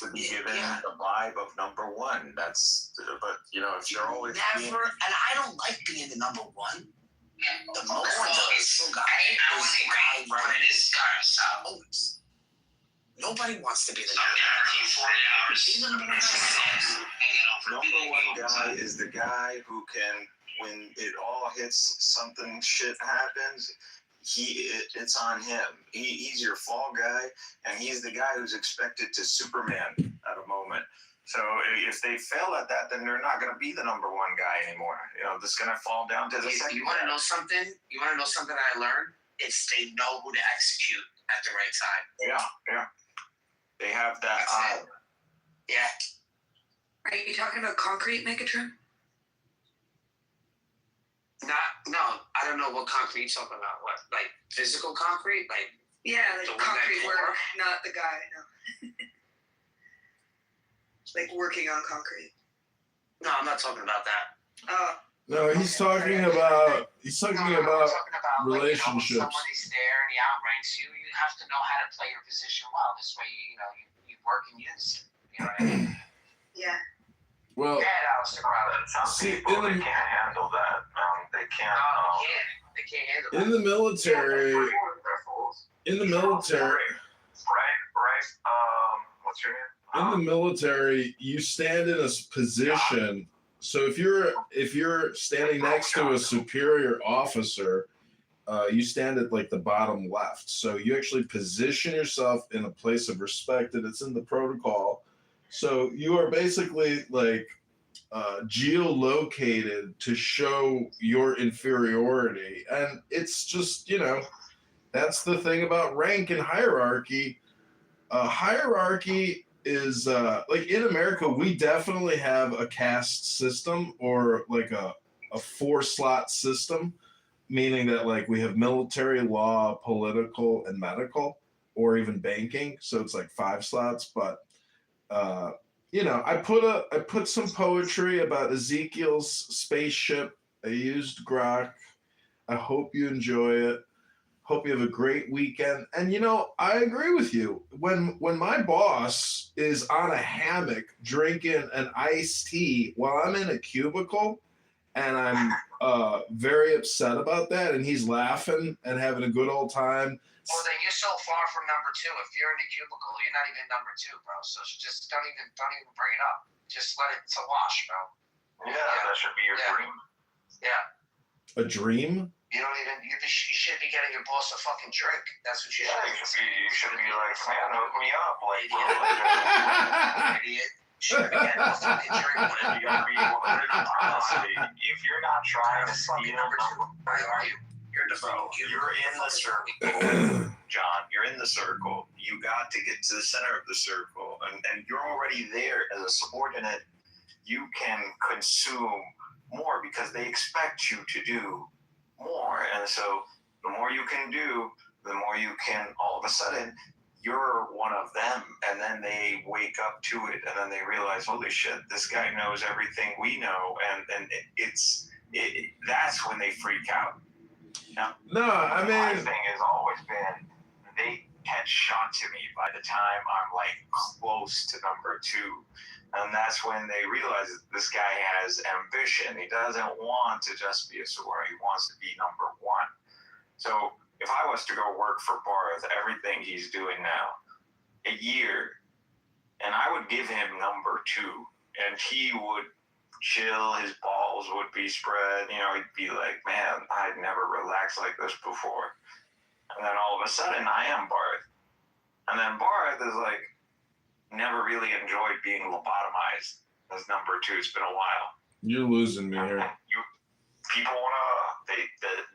would be given the vibe of number 1. That's, but you know, if you're always and I don't like being the number 1. The most successful guy is the guy running his car. Nobody wants to be the number 1. Number 1 guy is the guy who can, when it all hits, something shit happens, it's on him. He's your fall guy, and he's the guy who's expected to Superman at a moment. So if they fail at that, then they're not going to be the number 1 guy anymore. You know, it's going to fall down to the second. You want to know something? You want to know something I learned? It's they know who to execute at the right time. Yeah. They have that eye. Yeah. Are you talking about concrete, Megatron? No, I don't know what concrete you're talking about. What, like physical concrete? Like like concrete work, not the guy, no. Like working on concrete. No, I'm not talking about that. Oh. No, he's talking about relationships. When somebody's there and he outranks you, you have to know how to play your position well. This way, you work in unison. You know what I mean? Yeah. Well, some people they can't handle that. They can't. They can't handle that. In the military. What's your name? In the military, you stand in a position. So if you're standing next to a superior officer, you stand at like the bottom left. So you actually position yourself in a place of respect, and it's in the protocol. So you are basically like geolocated to show your inferiority. And it's just, you know, that's the thing about rank and hierarchy. Hierarchy is like in America, we definitely have a caste system or like a 4-slot system, meaning that like we have military, law, political, and medical, or even banking. So it's like 5 slots. But you know, I put some poetry about Ezekiel's spaceship. I used grok. I hope you enjoy it. Hope you have a great weekend. And you know, I agree with you. When my boss is on a hammock drinking an iced tea while I'm in a cubicle and I'm very upset about that, and he's laughing and having a good old time. Well, then you're so far from number 2. If you're in a cubicle, you're not even number 2, bro. So just don't even bring it up. Just let it to wash, bro. Yeah, that should be your dream. Yeah. A dream? You don't even. You should be getting your boss a fucking drink. That's what you should. You should be like, man, hook me up, like, idiot. You should be getting a fucking drink. You gotta be able to. Honestly, if you're not trying to steal number 2, where are you? You're in the circle, John. You're in the circle. You got to get to the center of the circle, and you're already there as a subordinate. You can consume more because they expect you to do more, and so the more you can do, the more you can. All of a sudden, you're one of them, and then they wake up to it, and then they realize, holy shit, this guy knows everything we know, and that's when they freak out. Now, I mean, my thing has always been they catch on to me by the time I'm like close to number 2. And that's when they realize that this guy has ambition. He doesn't want to just be a soror. He wants to be number 1. So if I was to go work for Barth, everything he's doing now, a year, and I would give him number 2, and he would chill, his balls would be spread, you know, he'd be like, man, I'd never relaxed like this before. And then all of a sudden, I am Barth. And then Barth is like, never really enjoyed being lobotomized as number 2. It's been a while. You're losing me here. People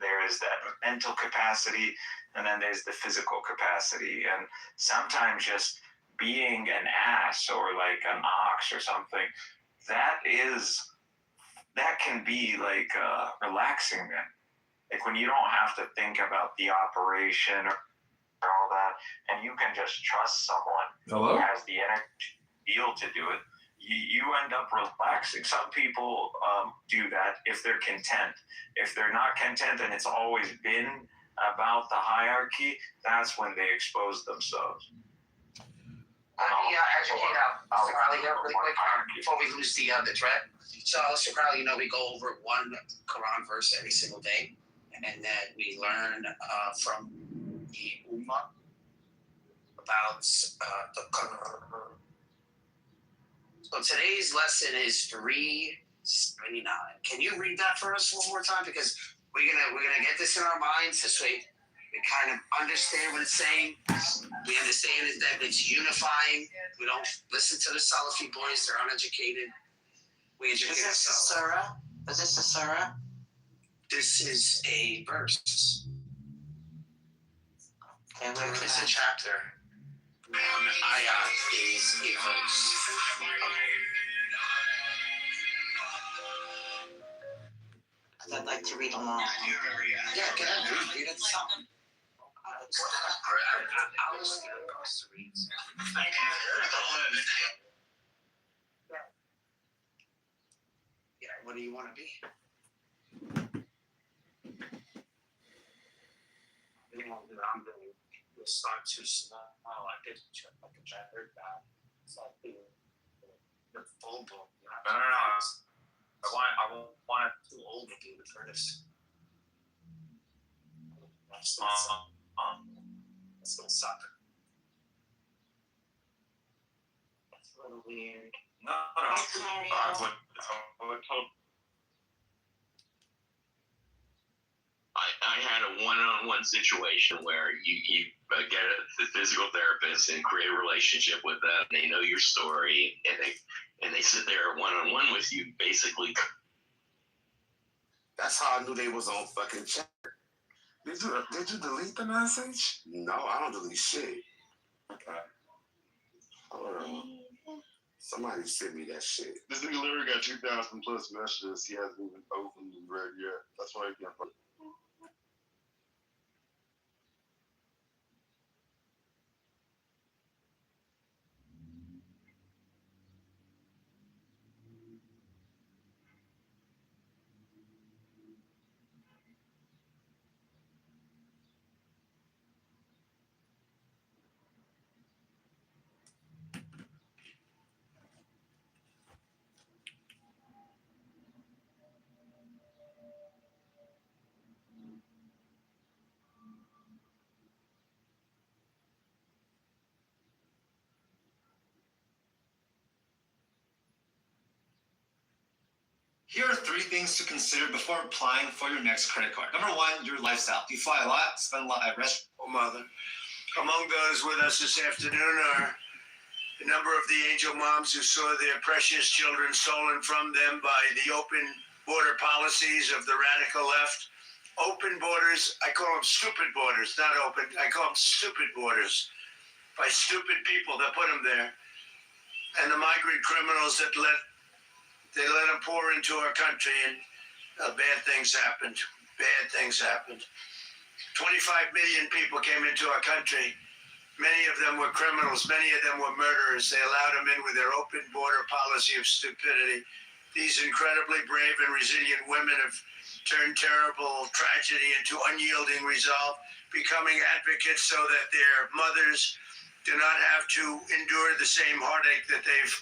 there is that mental capacity, and then there's the physical capacity. And sometimes just being an ass or like an ox or something, that can be like relaxing then. Like when you don't have to think about the operation or all that, and you can just trust someone who has the energy to do it, you end up relaxing. Some people do that if they're content. If they're not content and it's always been about the hierarchy, that's when they expose themselves. Let me educate Soprano here really quick before we lose the thread. So, Soprano, you know, we go over one Quran verse every single day, and then we learn from the Ummah about the Quran. So today's lesson is 379. Can you read that for us one more time? Because we're gonna get this in our minds this way. We kind of understand what it's saying. We understand that it's unifying. We don't listen to the Salafi boys; they're uneducated. We educate ourselves. Is this a surah? Is this a surah? This is a verse. And it's a chapter. Ayat is a verse. I'd like to read along. Yeah, can I read it something? I'll listen to the verse to read. Yeah, what do you want to be? I'm doing the start too small. I did check like I heard that. It's like the full book. No. I want it too old to do the Curtis. Let's go soccer. That's a little weird. No. I had a one-on-one situation where you get a physical therapist and create a relationship with them. They know your story, and they sit there one-on-one with you, basically. That's how I knew they was on fucking chat. Did you delete the message? No, I don't delete shit. Okay. Hold on. Somebody sent me that shit. This nigga literally got 2,000 plus messages. He hasn't even opened and read yet. That's why he can't put it. Here are 3 things to consider before applying for your next credit card. Number 1, your lifestyle. Do you fly a lot, spend a lot at restaurants? Oh, mother. Among those with us this afternoon are a number of the angel moms who saw their precious children stolen from them by the open border policies of the radical left. Open borders, I call them stupid borders, not open. I call them stupid borders by stupid people that put them there. And the migrant criminals that let them pour into our country, and bad things happened. Bad things happened. 25 million people came into our country. Many of them were criminals. Many of them were murderers. They allowed them in with their open border policy of stupidity. These incredibly brave and resilient women have turned terrible tragedy into unyielding resolve, becoming advocates so that their mothers do not have to endure the same heartache that they've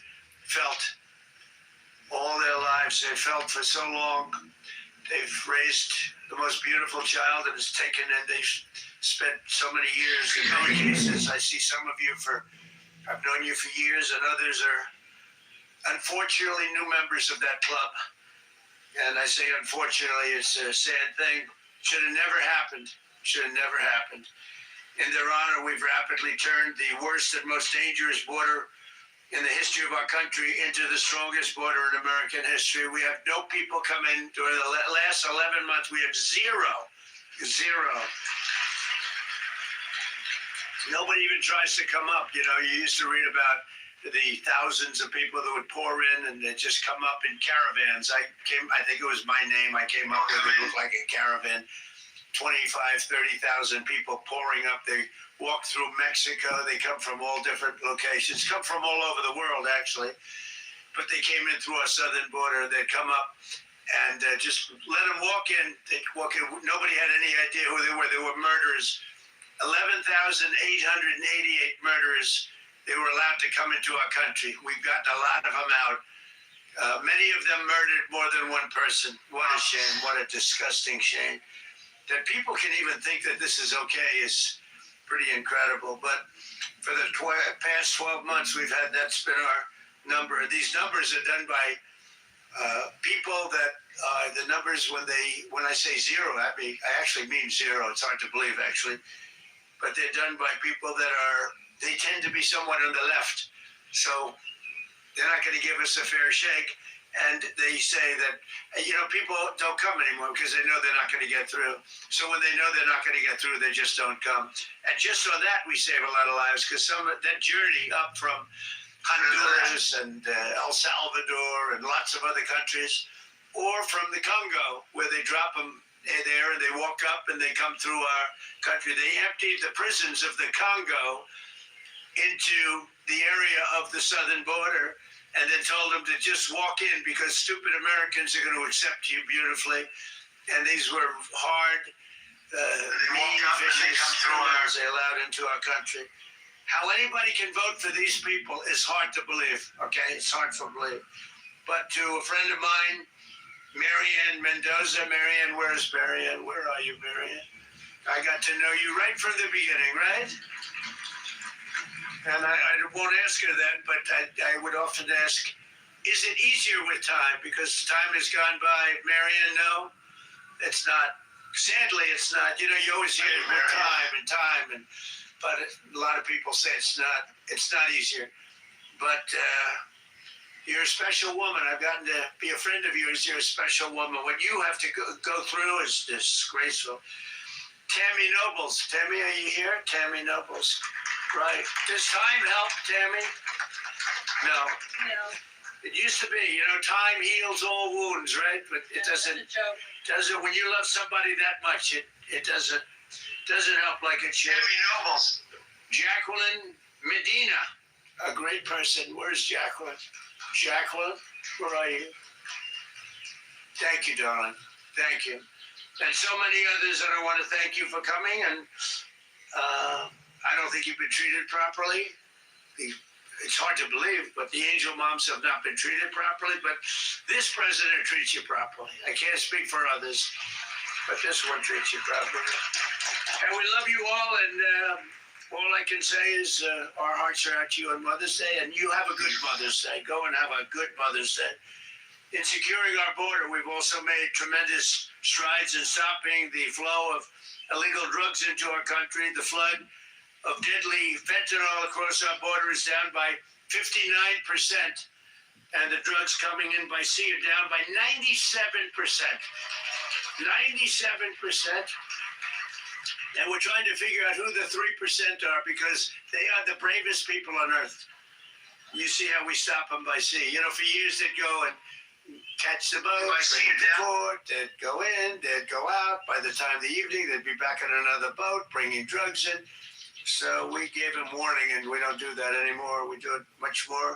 felt all their lives. They've felt for so long. They've raised the most beautiful child that has taken, and they've spent so many years. In many cases, I see some of you I've known you for years, and others are unfortunately new members of that club. And I say unfortunately, it's a sad thing. Should have never happened. Should have never happened. In their honor, we've rapidly turned the worst and most dangerous border in the history of our country into the strongest border in American history. We have no people come in during the last 11 months. We have zero. Nobody even tries to come up. You know, you used to read about the thousands of people that would pour in and they just come up in caravans. I think it was my name I came up with. It looked like a caravan. 25,000, 30,000 people pouring up. They walk through Mexico. They come from all different locations, come from all over the world, actually. But they came in through our southern border. They'd come up and just let them walk in. They'd walk in. Nobody had any idea who they were. They were murderers. 11,888 murderers. They were allowed to come into our country. We've gotten a lot of them out. Many of them murdered more than one person. What a shame. What a disgusting shame. That people can even think that this is okay is pretty incredible. But for the past 12 months, that's been our number. These numbers are done by people that the numbers, when I say zero, I actually mean zero. It's hard to believe, actually. But they're done by people they tend to be somewhat on the left. So they're not going to give us a fair shake. And they say that, people don't come anymore because they know they're not going to get through. So when they know they're not going to get through, they just don't come. And just on that, we save a lot of lives because that journey up from Honduras and El Salvador and lots of other countries, or from the Congo, where they drop them there and they walk up and they come through our country. They emptied the prisons of the Congo into the area of the southern border and then told them to just walk in because stupid Americans are going to accept you beautifully. And these were hard, mean, vicious criminals they allowed into our country. How anybody can vote for these people is hard to believe, okay? It's hard to believe. But to a friend of mine, Marianne Mendoza. Marianne, where's Marianne? Where are you, Marianne? I got to know you right from the beginning, right? And I won't ask her that, but I would often ask, is it easier with time? Because time has gone by. Marianne, no, it's not. Sadly, it's not. You always hear it with time, but a lot of people say it's not easier. But you're a special woman. I've gotten to be a friend of yours. You're a special woman. What you have to go through is disgraceful. Tammy Nobles. Tammy, are you here? Tammy Nobles. Right. Does time help, Tammy? No. No. It used to be, time heals all wounds, right? But it doesn't. When you love somebody that much, it doesn't help like it should. Tammy Nobles. Jacqueline Medina, a great person. Where's Jacqueline? Jacqueline, where are you? Thank you, darling. Thank you. And so many others that I want to thank you for coming. And I don't think you've been treated properly. It's hard to believe, but the angel moms have not been treated properly. But this president treats you properly. I can't speak for others, but this one treats you properly. And we love you all. And all I can say is our hearts are out to you on Mother's Day. And you have a good Mother's Day. Go and have a good Mother's Day. In securing our border, we've also made tremendous strides in stopping the flow of illegal drugs into our country. The flood of deadly fentanyl across our border is down by 59%, and the drugs coming in by sea are down by 97%. 97%. And we're trying to figure out who the 3% are, because they are the bravest people on earth. You see how we stop them by sea. For years they'd go and catch the boat, bring it to port, they'd go in, they'd go out. By the time of the evening, they'd be back on another boat bringing drugs in. So we gave them warning, and we don't do that anymore. We do it much more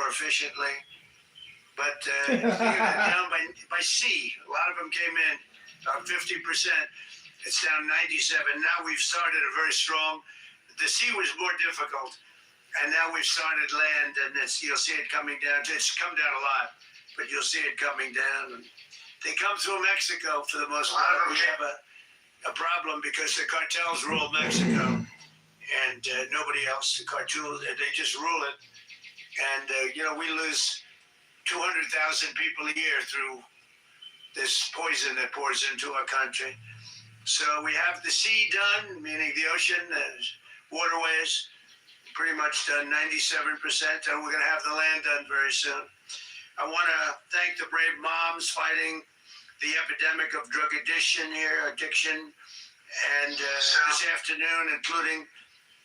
efficiently. But down by sea, a lot of them came in, about 50%. It's down 97. Now we've started a very strong. The sea was more difficult, and now we've started land, and you'll see it coming down. It's come down a lot, but you'll see it coming down. And they come through Mexico for the most part. We have a problem because the cartels rule Mexico, and nobody else. The cartels, they just rule it. And we lose 200,000 people a year through this poison that pours into our country. So we have the sea done, meaning the ocean, waterways, pretty much done 97%, and we're going to have the land done very soon. I want to thank the brave moms fighting the epidemic of drug addiction, and this afternoon, including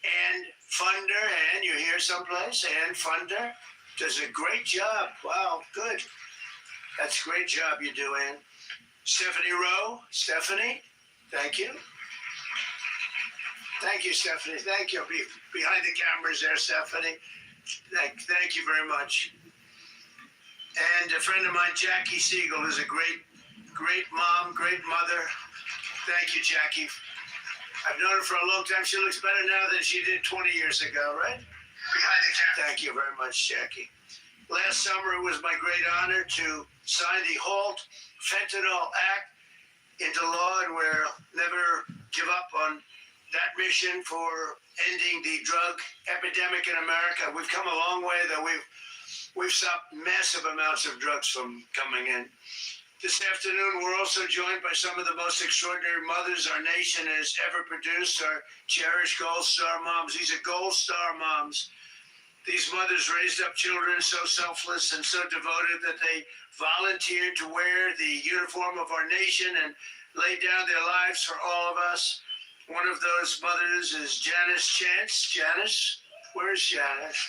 Ann Funder. Ann, you here someplace? Ann Funder does a great job. Wow, good. That's a great job you do, Ann. Stephanie Rowe. Stephanie, thank you. Thank you, Stephanie. Thank you. Behind the cameras there, Stephanie. Thank you very much. And a friend of mine, Jackie Siegel, is a great mom, great mother. Thank you, Jackie. I've known her for a long time. She looks better now than she did 20 years ago, right? Behind the camera. Thank you very much, Jackie. Last summer, it was my great honor to sign the Halt Fentanyl Act into law, and we'll never give up on that mission for ending the drug epidemic in America. We've come a long way, though. We've stopped massive amounts of drugs from coming in. This afternoon, we're also joined by some of the most extraordinary mothers our nation has ever produced, our cherished Gold Star moms. These are Gold Star moms. These mothers raised up children so selfless and so devoted that they volunteered to wear the uniform of our nation and lay down their lives for all of us. One of those mothers is Janice Chance. Janice, where's Janice?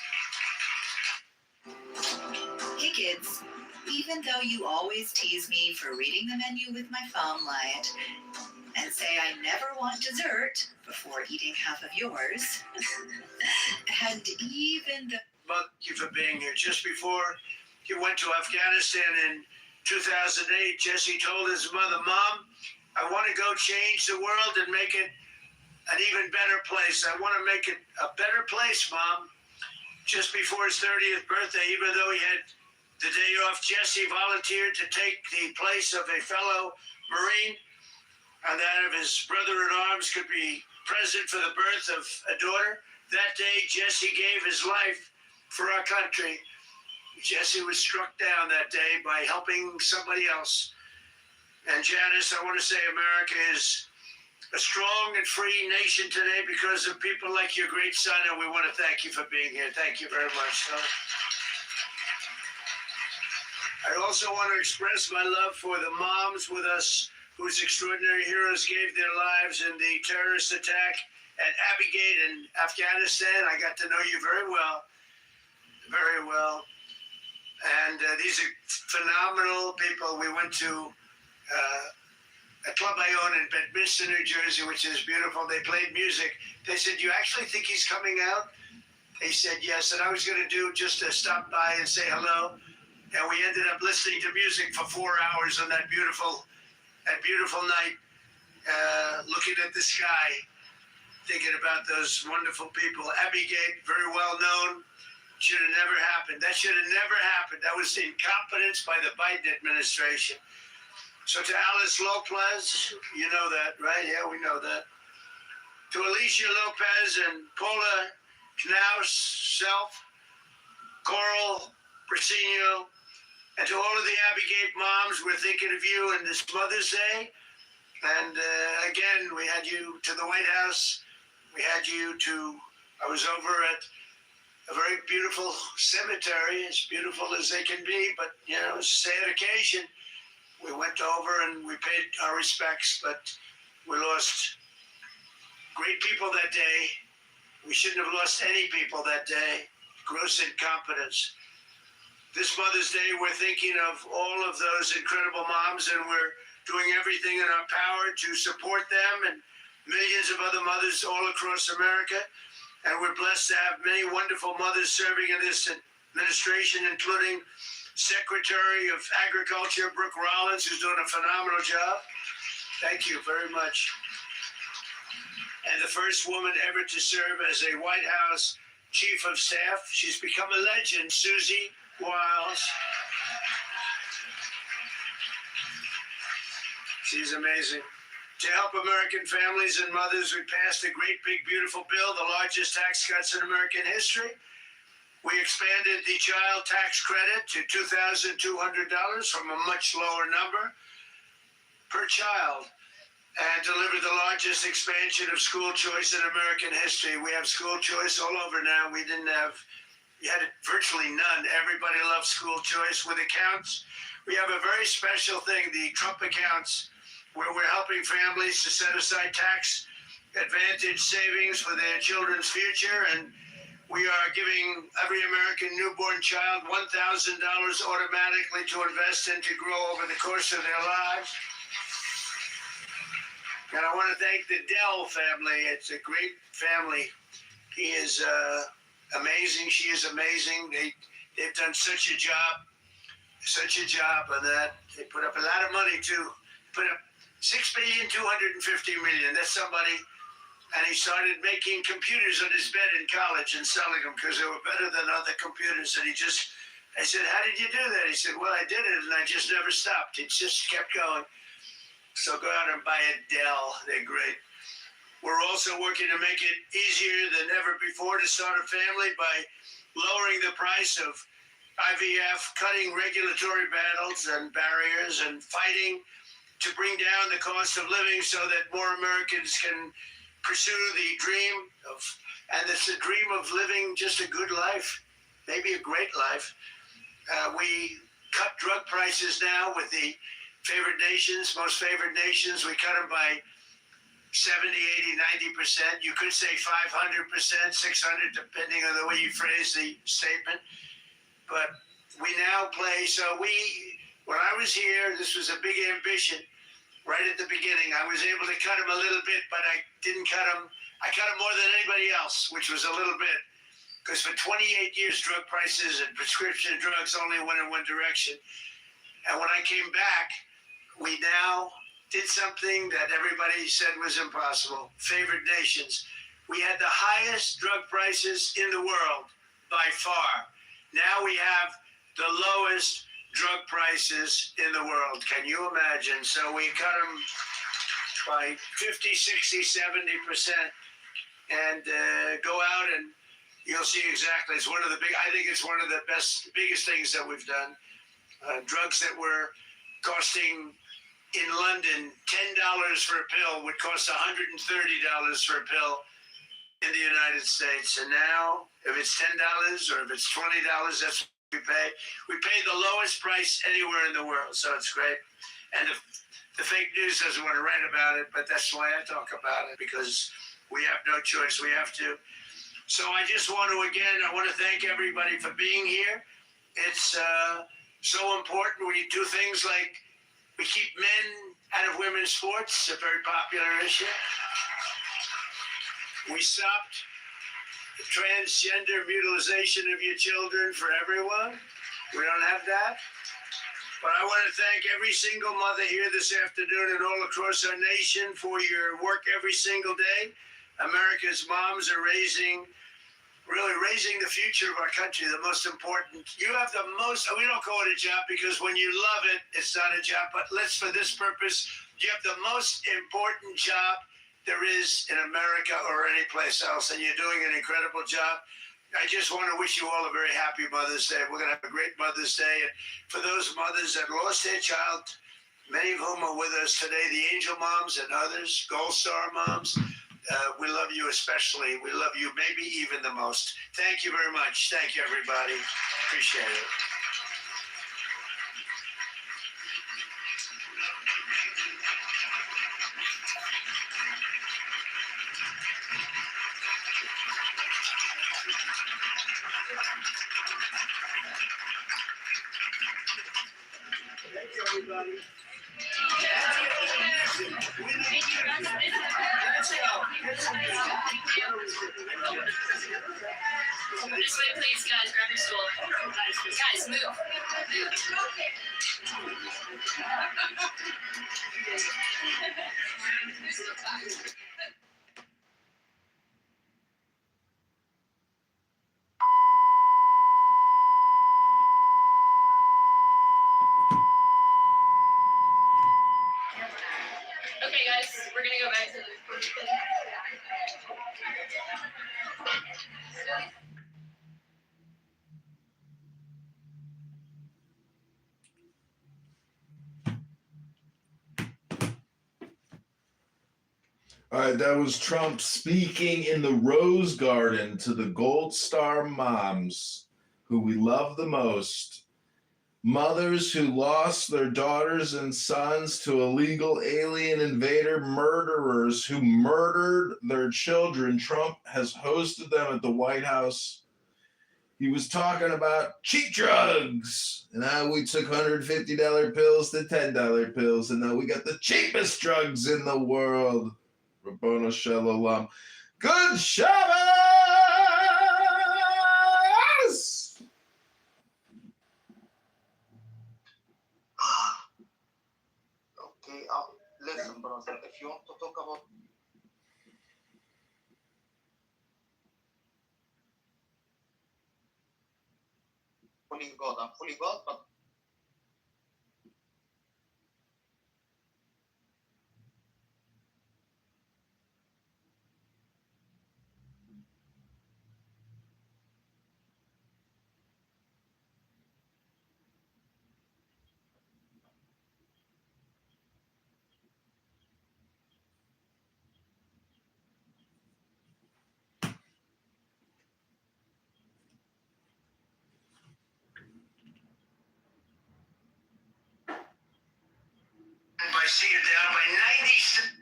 Hey kids. Even though you always tease me for reading the menu with my phone light and say I never want dessert before eating half of yours, and even the... Thank you for being here. Just before he went to Afghanistan in 2008, Jesse told his mother, "Mom, I want to go change the world and make it an even better place. I want to make it a better place, Mom." Just before his 30th birthday, even though he had the day off, Jesse volunteered to take the place of a fellow Marine, and that of his brother-in-arms could be present for the birth of a daughter. That day, Jesse gave his life for our country. Jesse was struck down that day by helping somebody else. And Janice, I want to say America is a strong and free nation today because of people like your great son, and we want to thank you for being here. Thank you very much, son. I also want to express my love for the moms with us who whose extraordinary heroes gave their lives in the terrorist attack at Abbey Gate in Afghanistan. I got to know you very well, very well. And these are phenomenal people. We went to a club I own in Bedminster, New Jersey, which is beautiful. They played music. They said, "Do you actually think he's coming out?" They said yes. And I was going to do just to stop by and say hello. And we ended up listening to music for 4 hours on that beautiful night, looking at the sky, thinking about those wonderful people. Abbey Gate, very well known. Should have never happened. That should have never happened. That was incompetence by the Biden administration. So to Alice Lopez, you know that, right? Yeah, we know that. To Alicia Lopez and Paula Knaus, Self, Coral, Brasinho, and to all of the Abbey Gate moms, we're thinking of you on this Mother's Day. And again, we had you to the White House. We had you to, I was over at a very beautiful cemetery, as beautiful as they can be, but, you know, it's a sad occasion. We went over and we paid our respects, but we lost great people that day. We shouldn't have lost any people that day. Gross incompetence. This Mother's Day, we're thinking of all of those incredible moms, and we're doing everything in our power to support them and millions of other mothers all across America. And we're blessed to have many wonderful mothers serving in this administration, including Secretary of Agriculture, Brooke Rollins, who's doing a phenomenal job. Thank you very much. And the first woman ever to serve as a White House Chief of Staff. She's become a legend, Susie Wiles. She's amazing. To help American families and mothers, we passed a great, big, beautiful bill, the largest tax cuts in American history. We expanded the child tax credit to $2,200 from a much lower number per child, and delivered the largest expansion of school choice in American history. We have school choice all over now. We had virtually none. Everybody loves school choice. With accounts, we have a very special thing, the Trump accounts, where we're helping families to set aside tax advantage savings for their children's future. And we are giving every American newborn child $1,000 automatically to invest in to grow over the course of their lives. And I want to thank the Dell family. It's a great family. He is amazing. She is amazing. They've done such a job on that. They put up a lot of money too. Put up $6,250,000,000. That's somebody. And he started making computers on his bed in college and selling them because they were better than other computers. And I said, "How did you do that?" He said, "Well, I did it and I just never stopped. It just kept going." So go out and buy a Dell. They're great. We're also working to make it easier than ever before to start a family by lowering the price of IVF, cutting regulatory battles and barriers, and fighting to bring down the cost of living so that more Americans can pursue the dream and it's a dream of living just a good life, maybe a great life. We cut drug prices now with the favored nations, most favored nations. We cut them by 70, 80, 90%. You could say 500%, 600, depending on the way you phrase the statement. But we now play. So when I was here, this was a big ambition. Right at the beginning, I was able to cut them a little bit, but I didn't cut them. I cut them more than anybody else, which was a little bit. Because for 28 years, drug prices and prescription drugs only went in one direction. And when I came back, we now did something that everybody said was impossible. Favored nations. We had the highest drug prices in the world by far. Now we have the lowest drug prices in the world. Can you imagine? So we cut them by 50, 60, 70%, and go out and you'll see exactly. It's one of the I think it's one of the biggest things that we've done. Drugs that were costing in London $10 for a pill would cost $130 for a pill in the United States. And now, if it's $10 or if it's $20, that's what we pay. We pay the lowest price anywhere in the world, so it's great. And the fake news doesn't want to write about it, but that's why I talk about it, because we have no choice. We have to. So I just want to, again, I want to thank everybody for being here. It's so important. We do things like we keep men out of women's sports, a very popular issue. We stopped the transgender mutilization of your children for everyone. We don't have that. But I want to thank every single mother here this afternoon and all across our nation for your work every single day. America's moms are raising the future of our country, the most important. You have the most, we don't call it a job because when you love it, it's not a job, but for this purpose, you have the most important job there is in America or any place else, and you're doing an incredible job. I just want to wish you all a very happy Mother's Day. We're going to have a great Mother's Day. And for those mothers that lost their child, many of whom are with us today, the Angel Moms and others, Gold Star Moms, we love you especially. We love you maybe even the most. Thank you very much. Thank you, everybody. Appreciate it. Thank you, everybody. This way, please, guys. Grab your stool. Guys, move. Okay, guys, we're gonna go back to the first thing. All right, that was Trump speaking in the Rose Garden to the Gold Star moms, who we love the most. Mothers who lost their daughters and sons to illegal alien invader murderers who murdered their children. Trump has hosted them at the White House. He was talking about cheap drugs and how we took $150 pills to $10 pills, and now we got the cheapest drugs in the world. Rabboni Shalom. Good Shabbos! Okay, listen, brother, if you want to talk about fully God, I'm fully God, but I see you down by 96.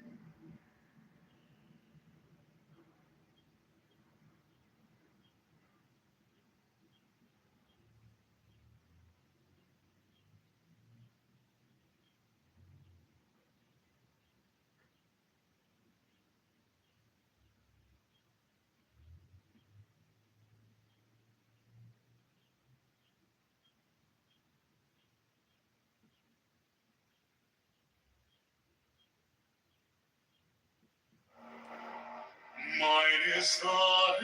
Mine is the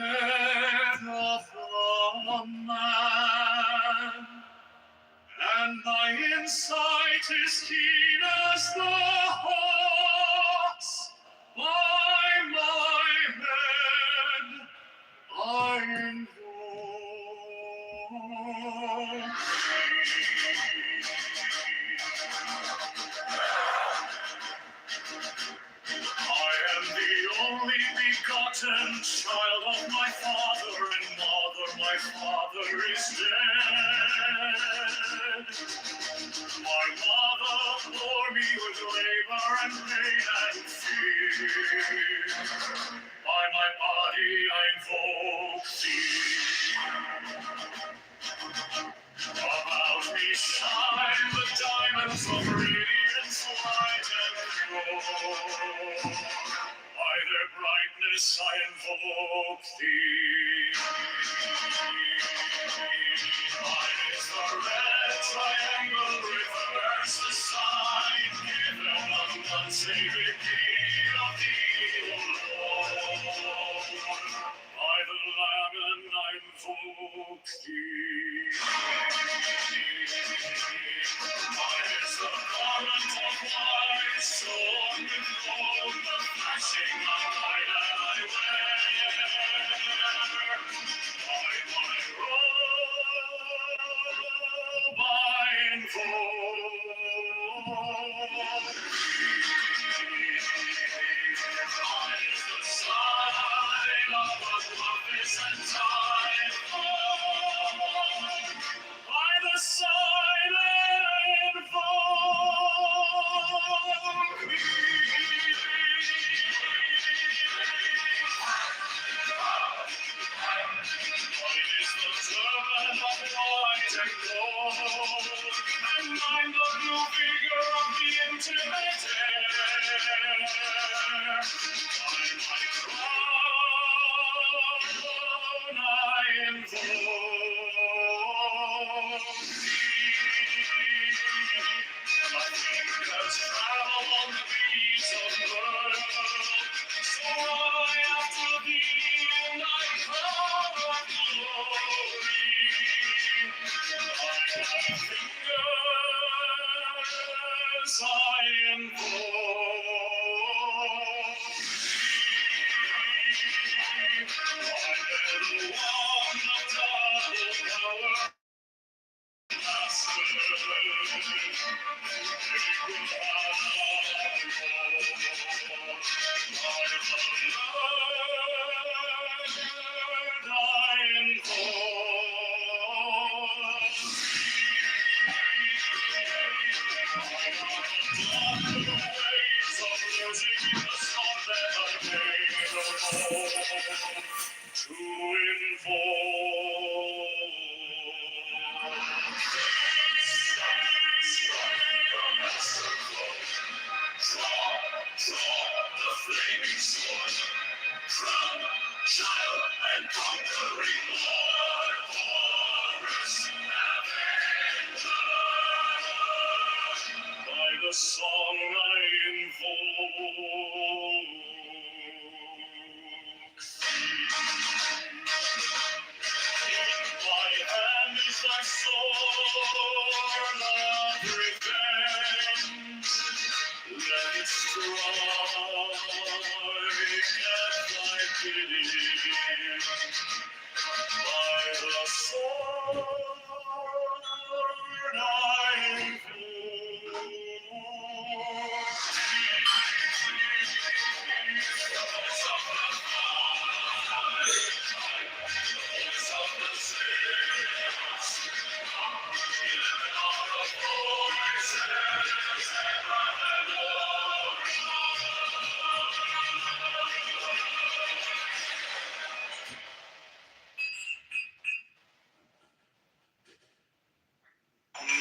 head of the man, and my insight is keen as the hawk's. By my head I invoke. I am the only begotten child of my father and mother. My father is dead. My mother bore me with labor and pain and fear. By my body I invoke thee. About me shine the diamonds of radiance, light and pure. By their brightness I invoke thee. Mine is the red triangle, reverse the sign, given on none save it be of thee, O Lord. By the Lamb and I invoke thee. Mine is the garment of white, sewn with gold, the flashing of light that I wear. By my robe I invoke thee. Mine is the sign of the purpose and time. By the sign I invoke Mine is the turban of white and gold, and mine the blue vigor of the intimate air. By my crown I invoke thee. My fingers travel on the beats of pearl, so I after thee and I crown of glory. By my fingers I invoke thee. I bear the wand of double power. To the flaming sword, crown, child, and conquering Lord, Horus, Avenger. By the song I invoke in my hand is thy sword of revenge. Let it strike at thy bidding. By the sword I invoke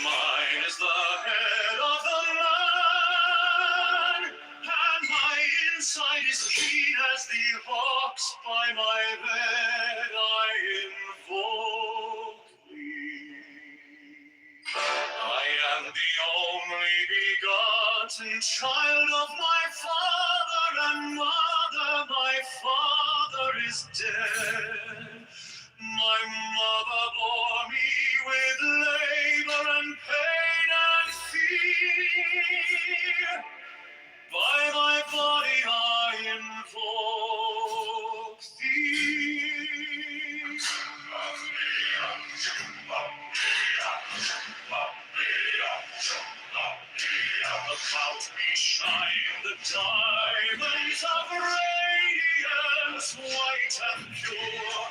Mine is the head of the man, and my inside is keen as the hawk's. By my bed I invoke thee. I am the only begotten child of my father and mother. My father is dead. My mother bore me with labor and pain and fear. By my body I invoke thee. About me shine the diamonds of radiance, white and pure.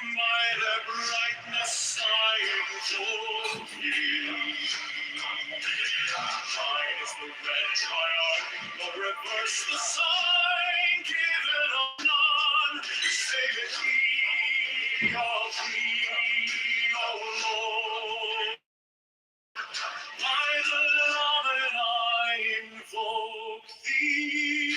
By their brightness I invoke thee. Mine is the red triangle, reverse the sign, give it a none. Save it ye, all Lord. By the love and I invoke thee.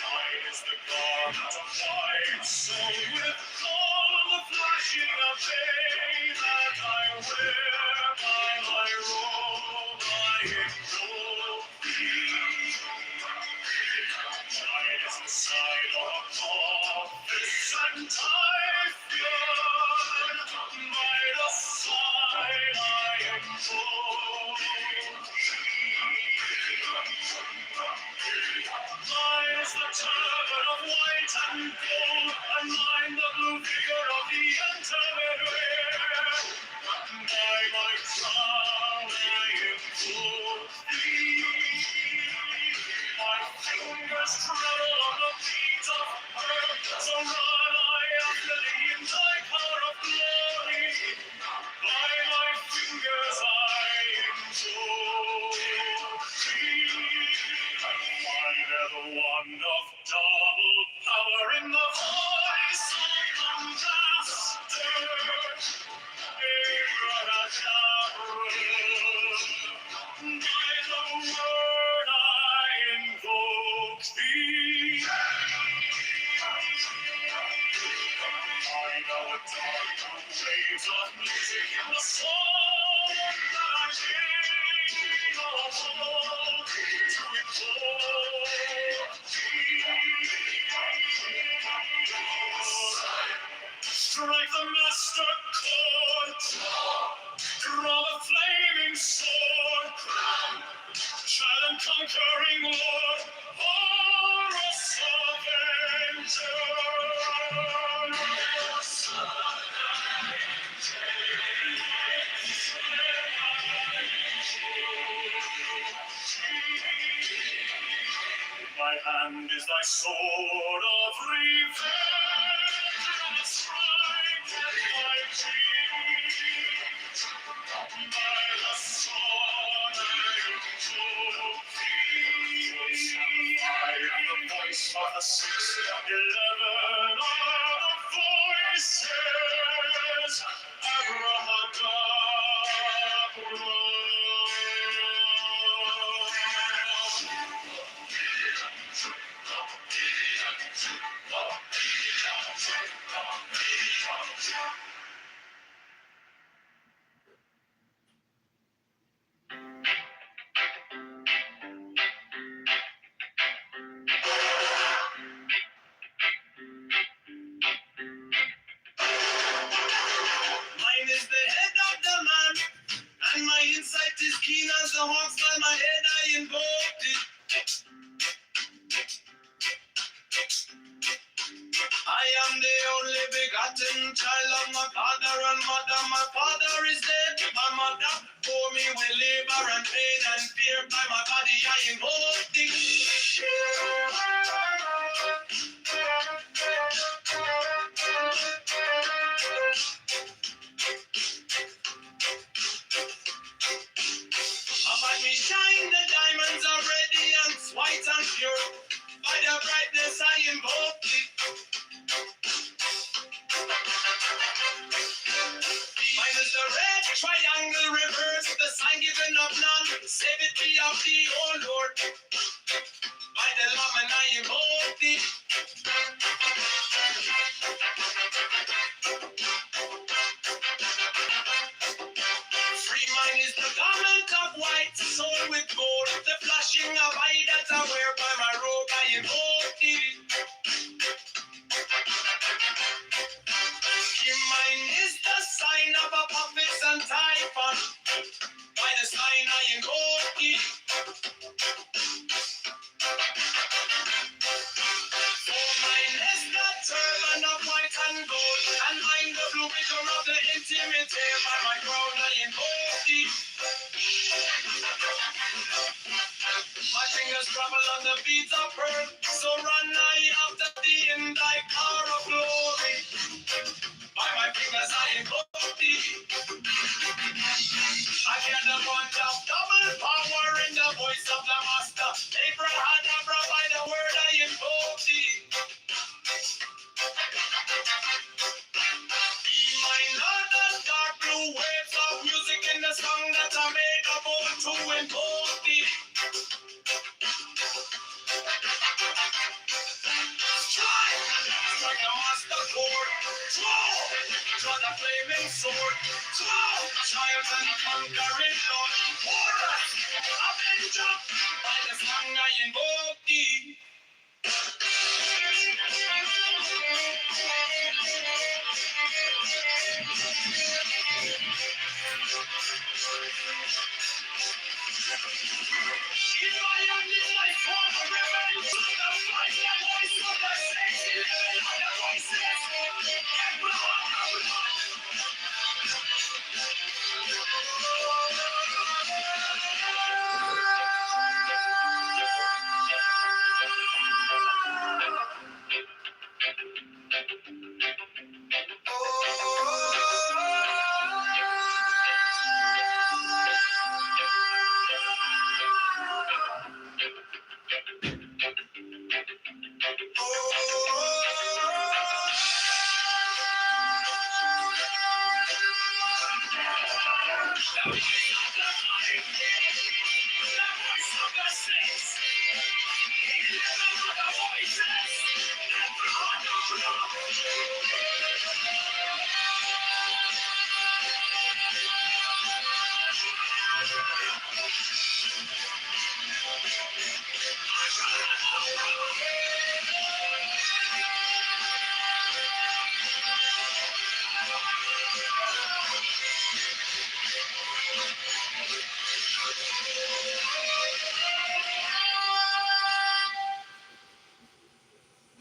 Mine is the garment of white, sewn with gold, the flashing of day that I wear by my robe, I invoke thee. Mine is the sign of office and Typhoon, by the sign I invoke Mine is the turban of white and gold, and mine the blue figure of the intermediate. By my crown I invoke thee. My fingers tremble on the beat of earth, so run I after thee in thy car of glory. By my fingers I invoke thee. By the wand of double power in the voice of the master, by the word I invoke thee. I know a dark waves of music in the soul that I sing alone to invoke thee. Strike the master chord, draw the flaming sword, child and conquering Lord, Horus Avenger. My hand is thy sword of revenge, and a strike at my cheek. By the sword I invoke thee. I am the voice of the 611 are the voices. Abrahadabra. Mine is the head of the man, and my insight is keen as the hawks. By my head I invoked it. I am the only begotten child of my father and mother. My father is dead, my mother bore me with labor and pain and fear. By my body I invoke thee. Upon me shine the diamonds of radiance, white and pure. By their brightness I invoke thee. Mine is the red triangle, reverse the sign given of none. Save it be of thee, O Lord. By the Lamb and I invoke thee. Free mine is the garment of white, sewn with gold. The flashing of eye that I wear by my robe, I invoke thee. Mine is the sign of a prophet and Typhon. By the sign I invoke thee. For mine is the turban of white and gold, and mine the blue figure of the intimate hair. By my crown I invoke thee. My fingers travel on the beats of pearl, so run I after thee in thy car of glory. By my fingers I invoke thee. flaming sword. Through trials and conquering Lord. Horus, avenger, by the song I invoke thee.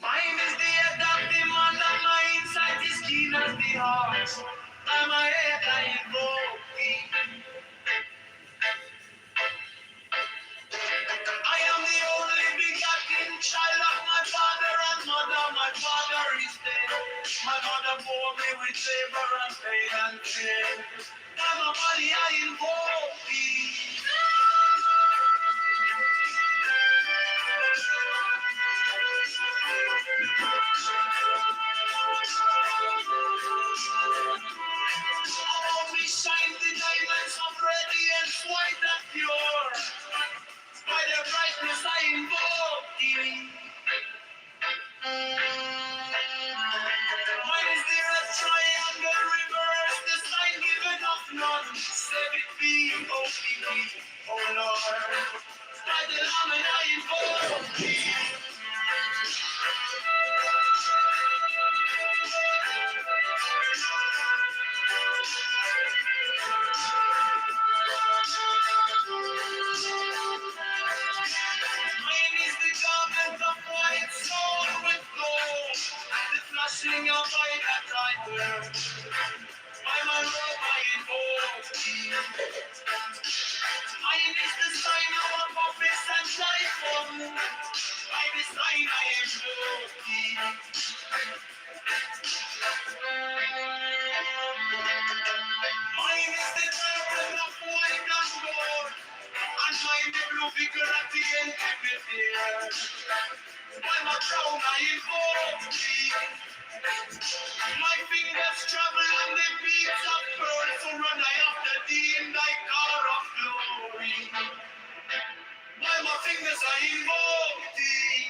Mine is the head of the man, and my insight is keen as the heart. I'm a head I invoke thee. I am the only begotten child of my father and mother. My father is dead. My mother bore me with labor and pain and pain. I'm a body I invoke thee. Around me shine the diamonds of radiance, white and pure. By their brightness I invoke thee. Mine is the red triangle reverse, the sign given of none. Save it be, oh me, oh Lord. By the Lamb and I invoke thee. Mine is the garment of white soul with gold, the flashing of light that I wear. By my robe I invoke thee. Mine is the sign of a purpose and life for me. By the sign I invoke thee. Mine is the garment of white and gold, and mine the blue figure at the end of the year. By my crown I invoke thee. My fingers travel on the beats of pearl, so run I after thee in thy car of glory. By my fingers I invoke thee.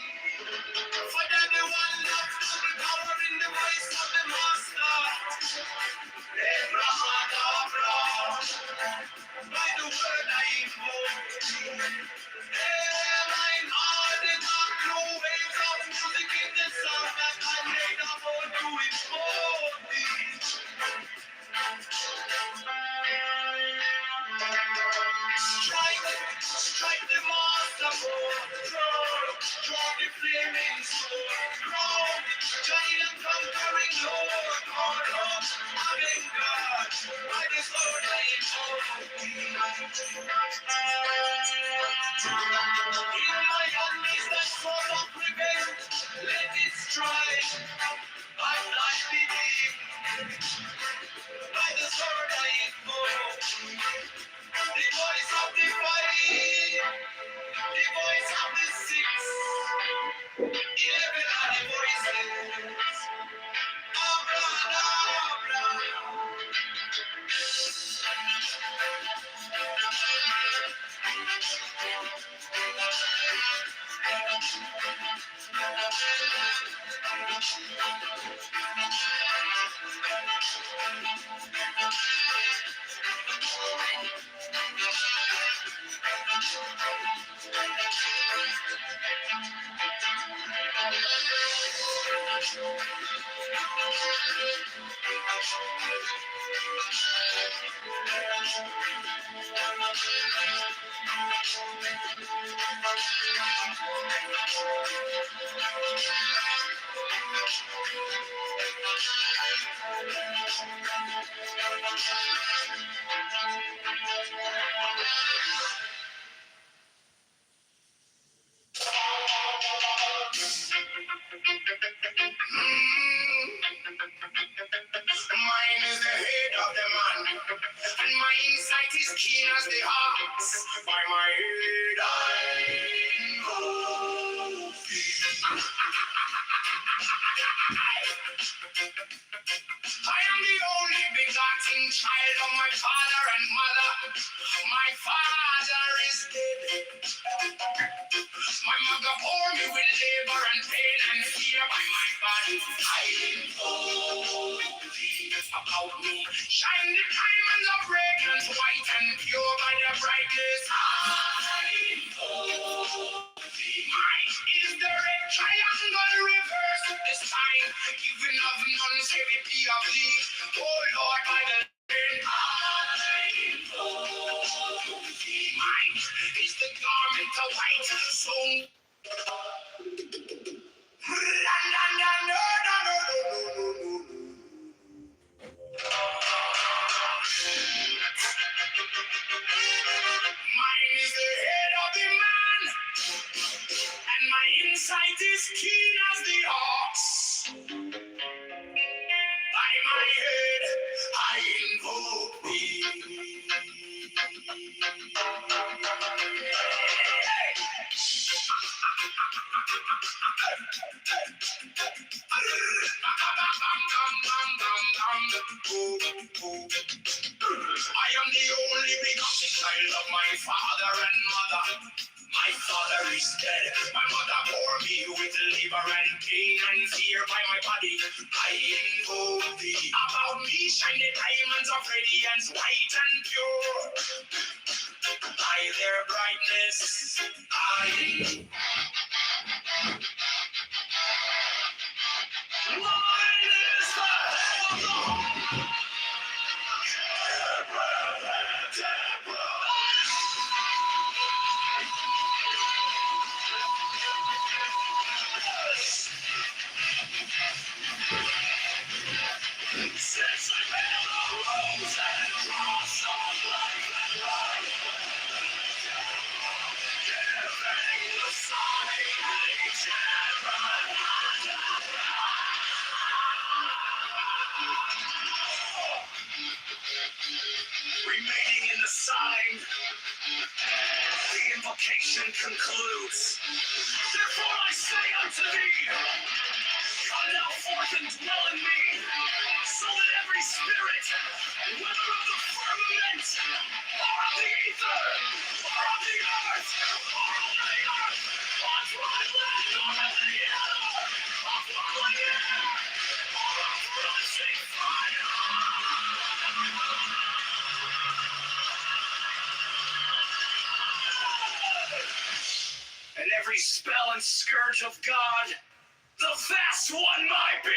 For thou the one that has the power in the voice of the Master. Abraham, by the word I invoke thee. Mine are the dark blue waves of music in the sound that I made about to invoke thee. Strike the master board, draw the flaming sword, ground, giant conquering Lord, having God, by the sword I invoke thee. In my hand is that sword of revenge, let it strike, I fly beneath, by the sword I invoke thee. The voice of the body, the voice of the six, 11 are the voices. Mine is the head of the man, and my insight is keen as the ox. By my head I know I am the only begotten child of my father and mother. My father is dead. My mother bore me with labor and pain and fear by my body. I know about me. Shine the diamonds of radiance, white and pure by their brightness. I know mine is the red triangle reverse this time. Giving of none, save it be of thee. Oh Lord, by the I know mine is the garment of white, so mine is the head of the man, and my insight is keen as the ox. By my head, I invoke thee. I am the only begotten child of my father and mother. My father is dead. My mother bore me with labor and pain and fear by my body. I invoke thee. About me shine the diamonds of radiance, white and pure. By their brightness, I mine is the head of the whole. Since I bear the rose and cross of life and life, giving the sign each remaining in the sign, the invocation concludes. Therefore I say unto thee, come thou forth and dwell in me, so that every spirit, whether of the firmament, or of the ether, or of the earth, or under the earth, or dry land, or of the air, or falling air, or of rushing fire, and every spell and scourge of God, the vast one might be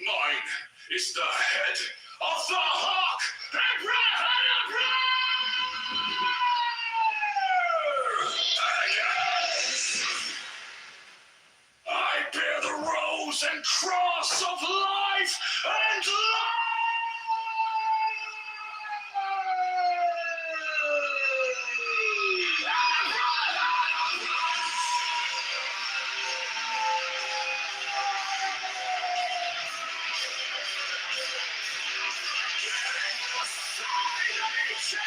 mine is the head of the hawk. I bear the rose and cross of life and life. I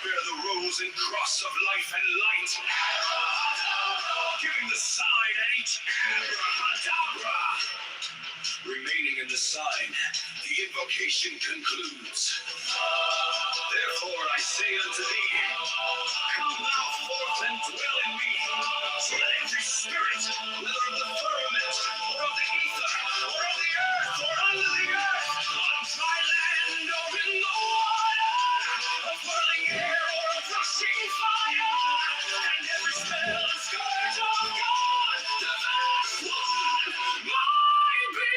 bear the rose and cross of life and light, giving the sign at each abracadabra. Remaining in the sign, the invocation concludes. Therefore I say unto thee, come thou forth and dwell in me, so that every spirit, whether of the firmament, or of the ether, or of the earth, or under the earth, on dry land, or in the water, of whirling air, or of rushing fire, and every spell and scourge of God, the vast one, might be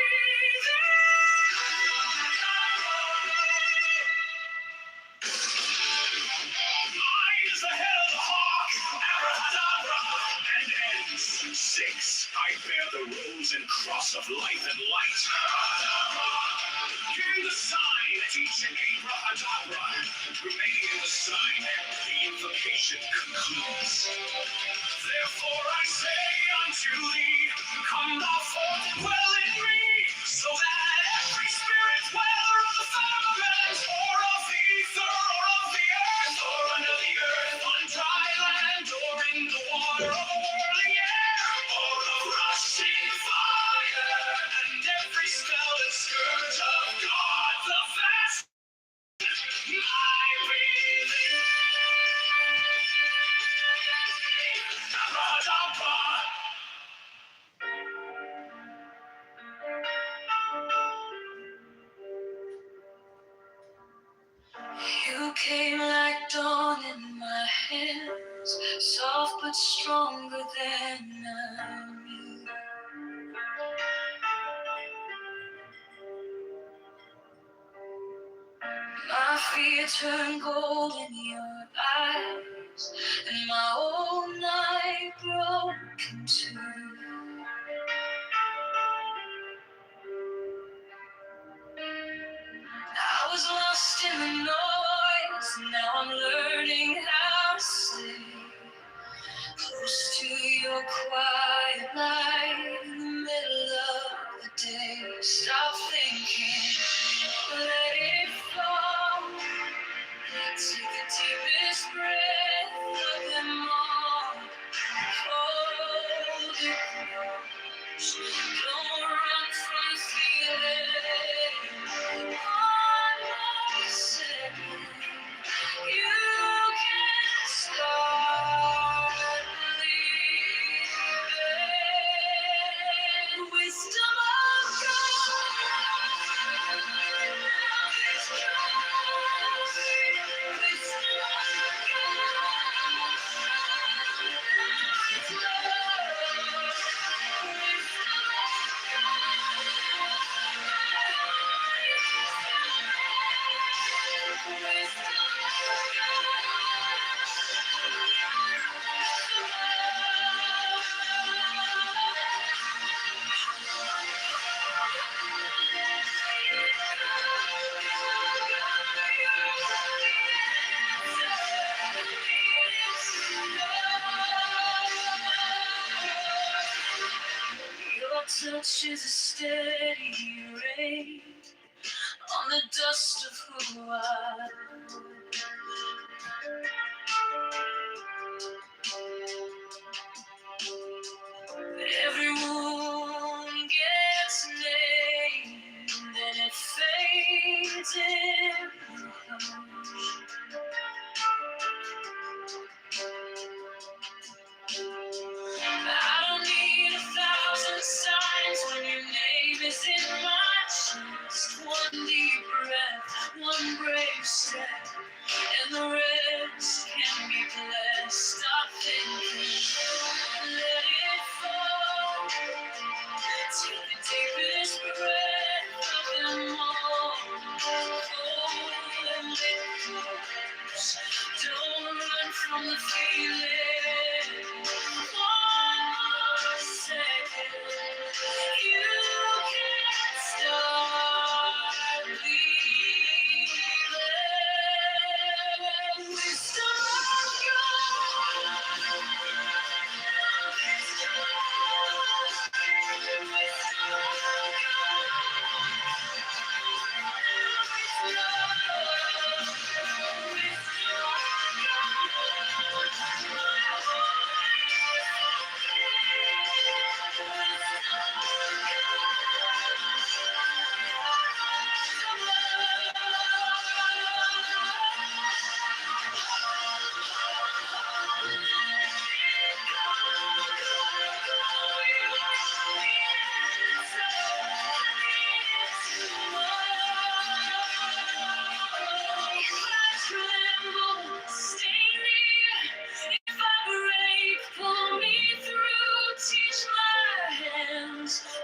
mine is the head of the hawk, abracadabra, and ends. 6. I bear the rose and cross of life and light, giving the sign at each abracadabra. Remaining in the sign, the invocation concludes. Therefore I say unto thee, come thou forth and dwell in me, so that every spirit, whether of the firmament, or of the ether, or of the earth, or under the earth, on dry land, or in the water, or whirling air, or of rushing fire, and every spell and scourge of God, the vast might be thee. Abracadabra. You came like dawn in my hands, soft but stronger than I knew. My fear turned gold in your eyes, and my whole night broke in two. I was lost in the noise, now I'm learning how to stay close to your quiet light in the middle of the day. Stop thinking, let it fall. Take the deepest breath of them all. Hold it close. Don't run from feeling. One more second, you can start. Your touch is a steady rain on the dust of who I am. Every wound gets named and it fades in the hush. I don't need 1,000 signs when your name is in my chest. One deep breath, one brave step, and the rest can be blessed. Stop thinking, let it fall. Take the deepest breath of them all. Hold and let go. Don't run from the feeling. One more second. You can't start leaving. Wisdom of God. Wisdom of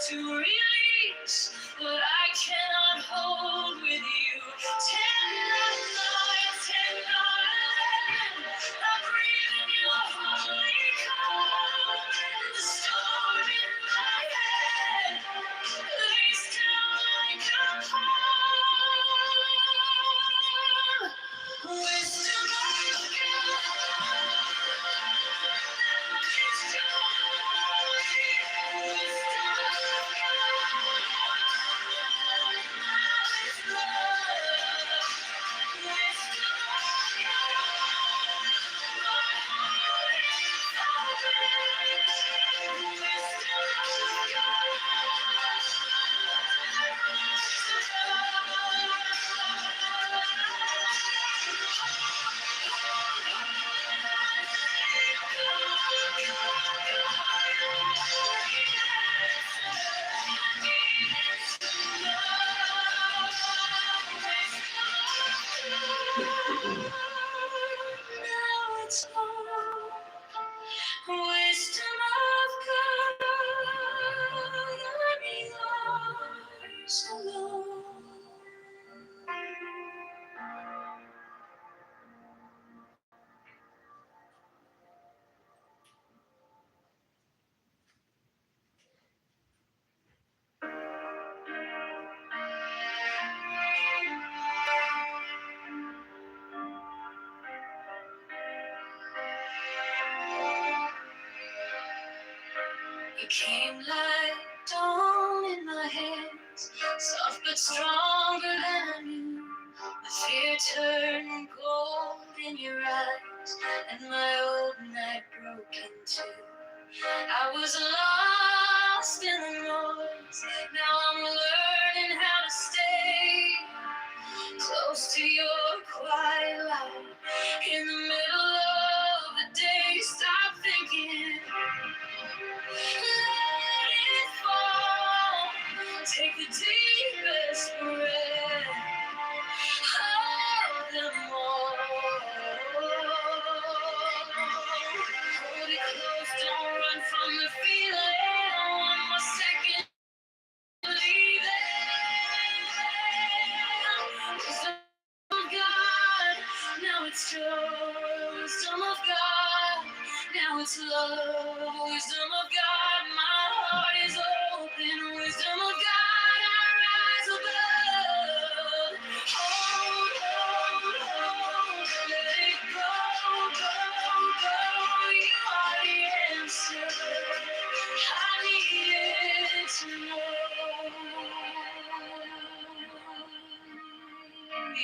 to release what I cannot hold with you. 10, 9, 10, 11. I breathe in your holy calm. The storm in my head lays down like a palm. Wisdom of God. Wisdom of God, I'm yours alone. You came like dawn in my hands, soft but stronger than I knew. The fear turned gold in your eyes, and my old night broke in two. I was lost in the noise, now I'm learning how to stay close to your quiet light. In the middle of the day, stop thinking. Let it fall. Take the deepest breath. Hold them all. Hold it close. Don't run from the feeling. One more second. Leave it. 'Cause the God joy, wisdom of God. Now it's love, wisdom of God. My heart is open, wisdom of God. I rise above. Hold, hold, hold, let it go, go, go. You are the answer I needed to know.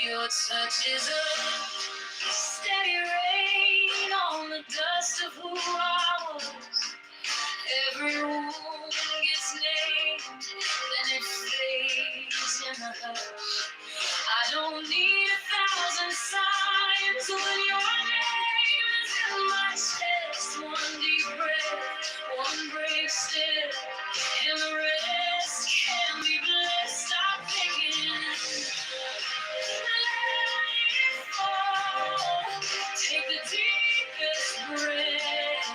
Your touch is a steady rain on the dust of who I was. Every wound gets named, then it fades in the hush. I don't need 1,000 signs when your name is in my chest. One deep breath, one brave step, and the rest can be blessed. I'm thinking, let it fall. Take the deepest breath.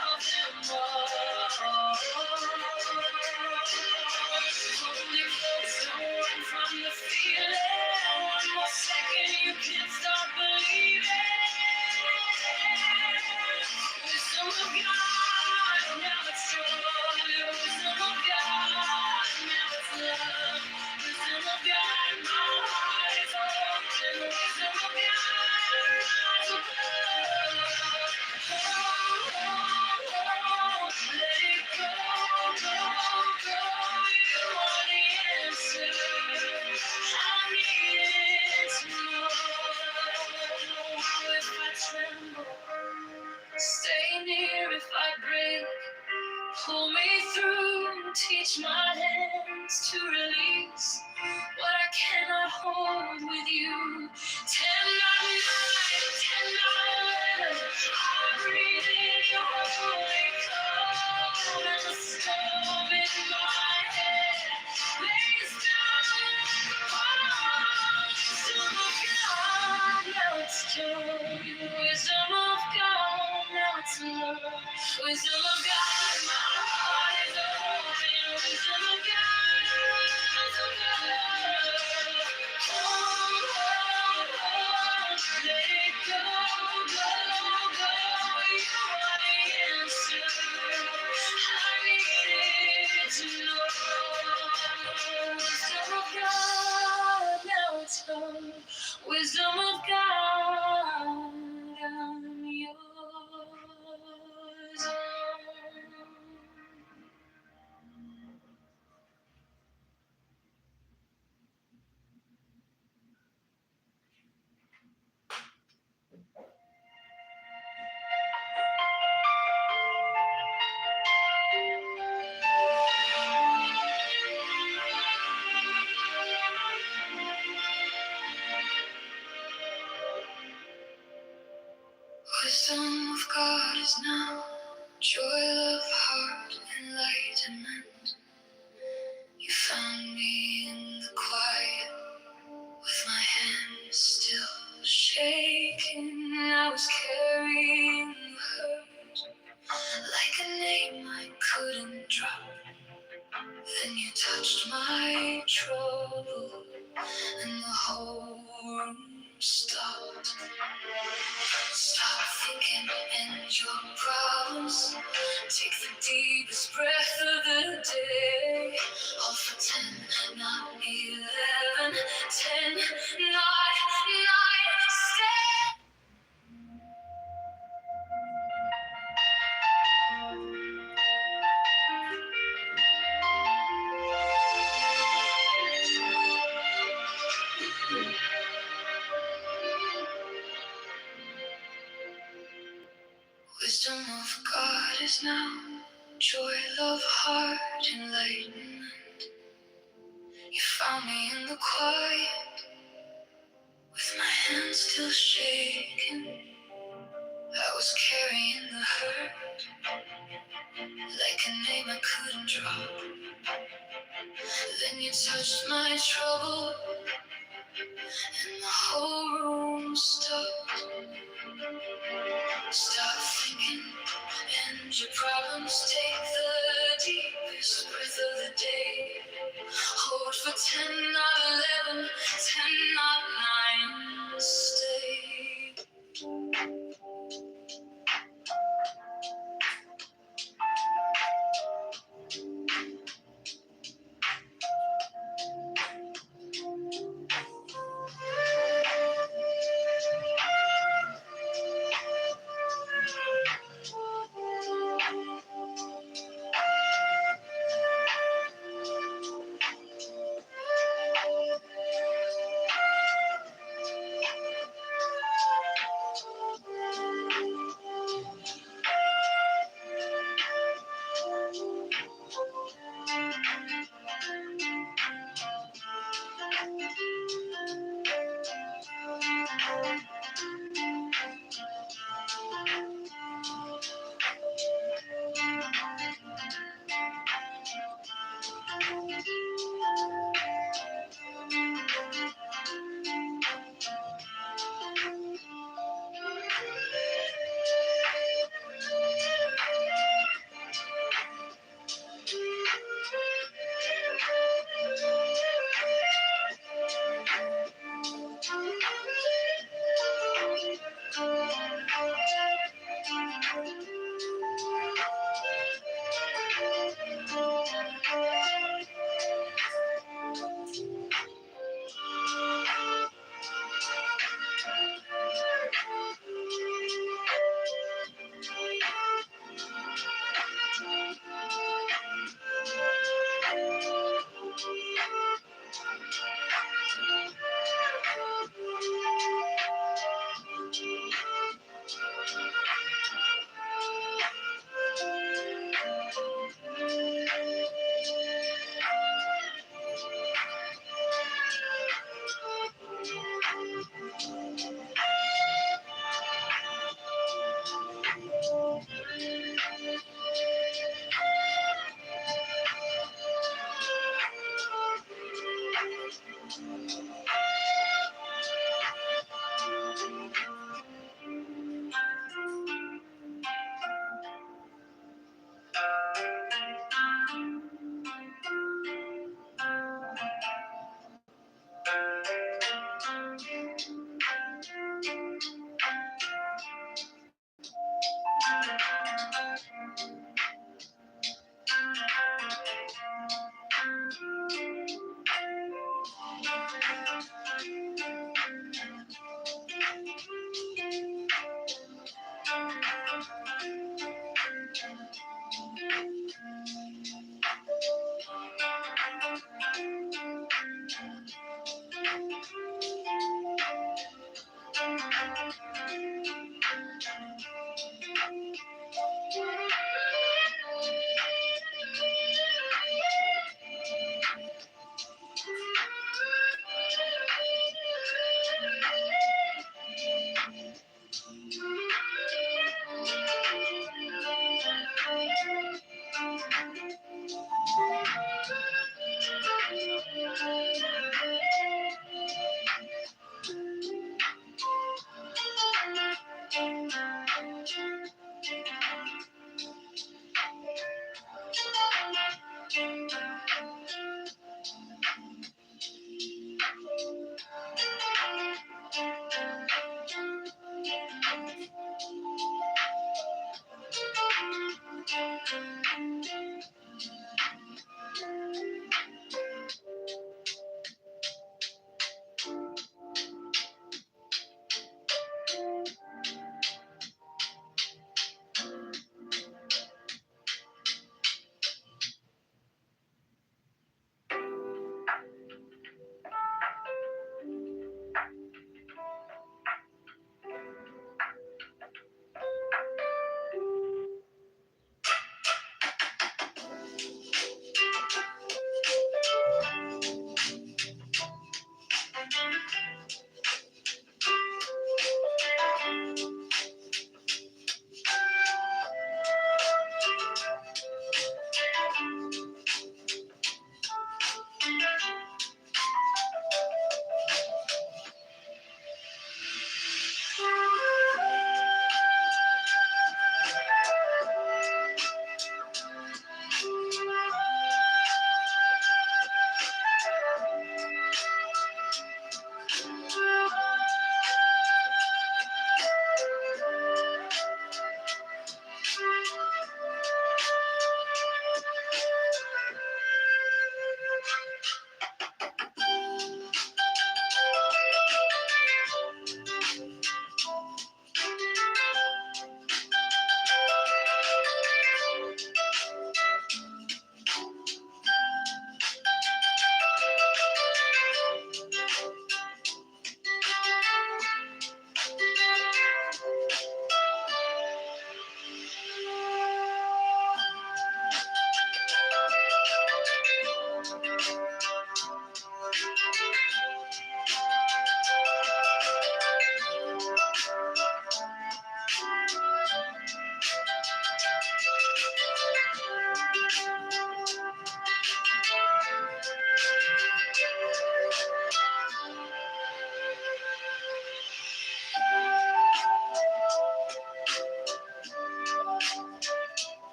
Of them all. Hold me close, don't run from the feeling. One more second, you can't stop believing. Wisdom of God, now it's joy. Wisdom of God, now it's love. Wisdom of God, my heart is open. Wisdom of God, rise above. Oh, oh, oh, let it go, go, go. You are the answer I needed to know. If I tremble, stay near. If I break, pull me through. Teach my hands to release what I cannot hold with you. 10, 9, 9, 10, 9, 11. I breathe in your holy cold and the storm in my head lays down like a bomb. Wisdom of God, now it's joy. Wisdom of God, now it's love. Wisdom of God, my heart is open. Wisdom of God, rise above. Oh, oh, oh, let it go, go, go. You are the answer I needed to know. Wisdom of God, now it's gone. Wisdom of God, I'm yours. Wisdom of God is now joy of heart, enlightenment. You found me in the quiet, with my hands still shaking. I was carrying the hurt like a name I couldn't drop. Then you touched my trouble, and the whole room stopped. Stop thinking and your problems. Take the deepest breath of the day. All for 10, not 11. 10, not 9. Stay. Wisdom of God is now joy, love, heart, enlightenment. You found me in the quiet, with my hands still shaking. I was carrying the hurt, like a name I couldn't drop. Then you touched my trouble, and the whole room stopped. Stop thinking, and your problems. Take the deepest breath of the day. Hold for 10, not 11, 10, not 9.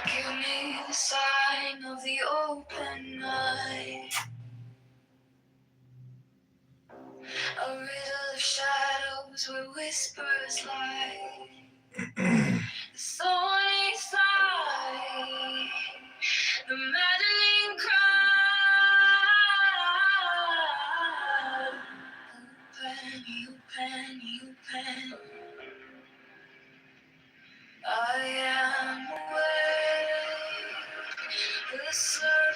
Give me the sign of the open night, a riddle of shadows where whispers lie. The thorny sigh, the maddening cry. Open. I am awake, the sun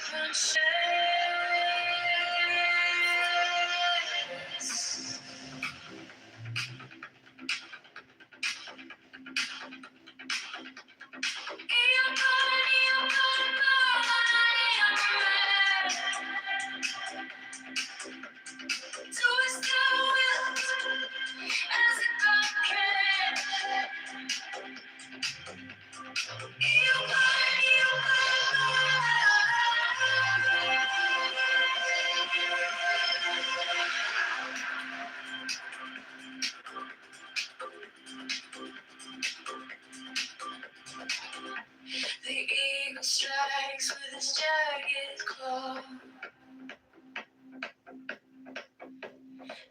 The eagle strikes with his jagged claw.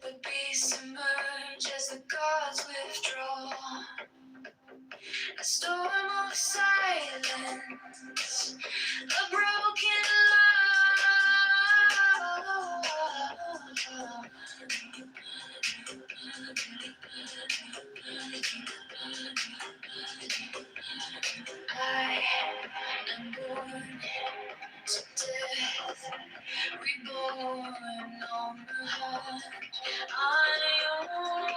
The beasts emerge as the gods withdraw. A storm of silence, a broken love. I am born to death, reborn on the hunt. I only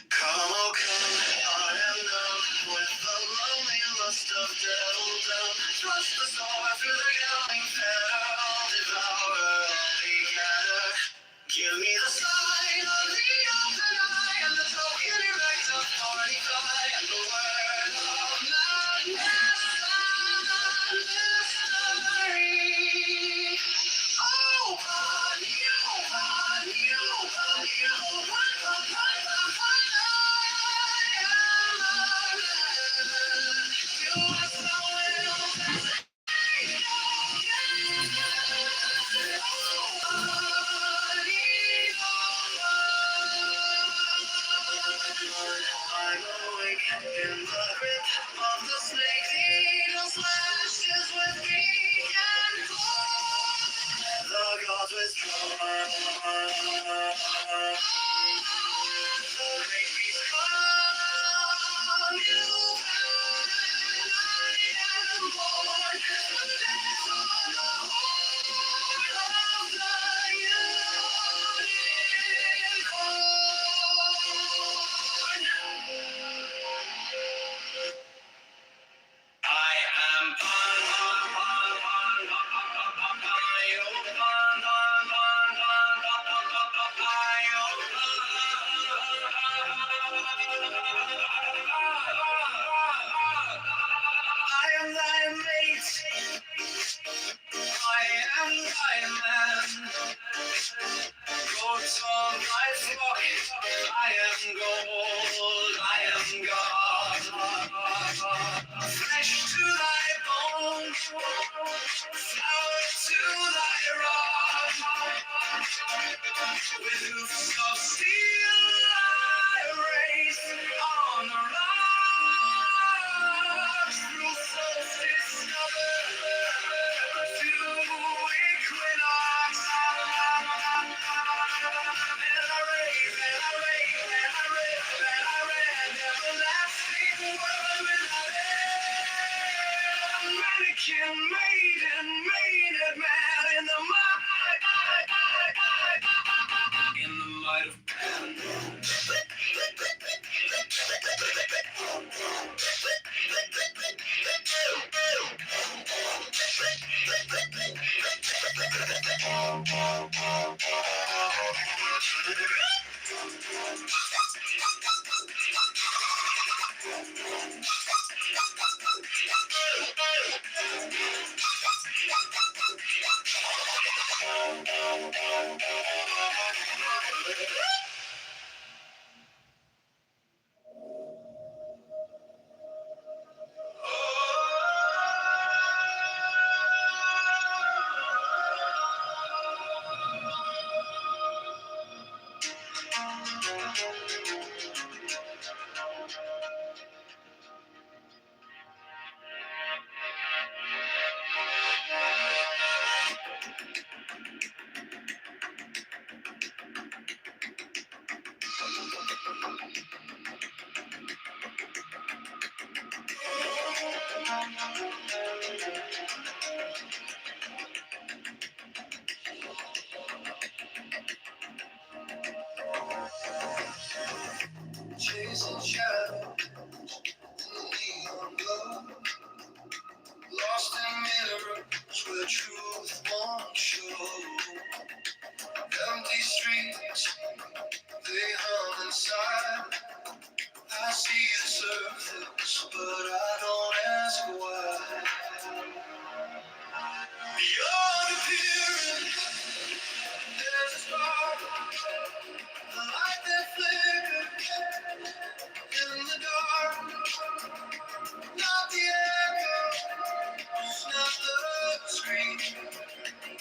Come, oh come, I am numb with the lonely lust of delta. Trust the soul through the yelling fetter, I'll devour all together. Give me the sign of the open eye and the token erect of 45 and the word of madness and mystery. Open, you open, you open, you open, I'm awake in the grip of the snake, needle slashes with beak and claw. The gods withdraw. The great beast come. You I am born. The death on the horn of the I am Pan, Pan, Pan, Pan, Pan, Pan, Pan, Pan, Pan, Pan, Pan, Pan, Pan, Pan, Pan, Pan, Pan, Chasing shadows in the neon glow, lost in mirrors where truth won't show. Empty streets, they hum inside. I see the surface, but I don't ask why. Beyond appearance, there's a spark, a light that flickers in the dark. Not the echo, not the scream.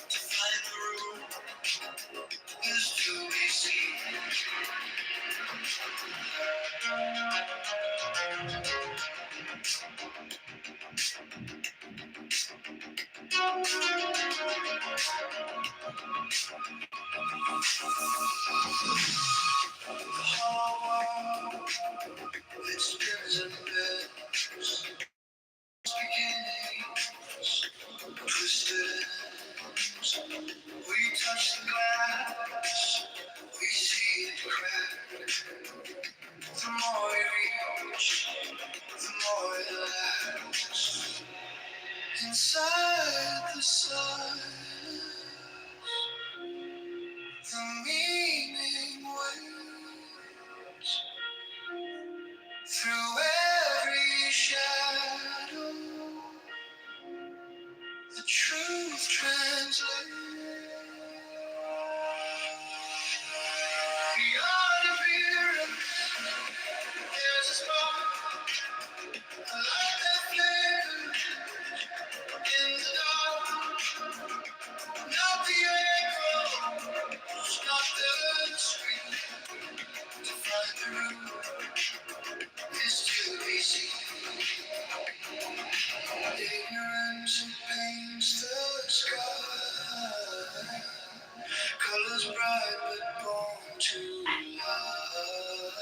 To find the room is to be seen. The whole world, it spins and bends. Beginnings, twisted ends. We touch the glass, we see it crack. The more we reach, the more it lasts. Inside the sun, the meaning waits. Through every shadow, the truth translates. Beyond appearance, there's a spark, a light that flickers in the dark. Not the echo, not the scream. To find the root is to be seen. Ignorance paints the sky, colors bright but born to lie.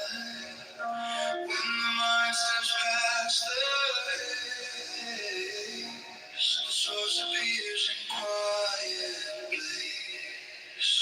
When the mind steps past the haze, the source appears in quiet place.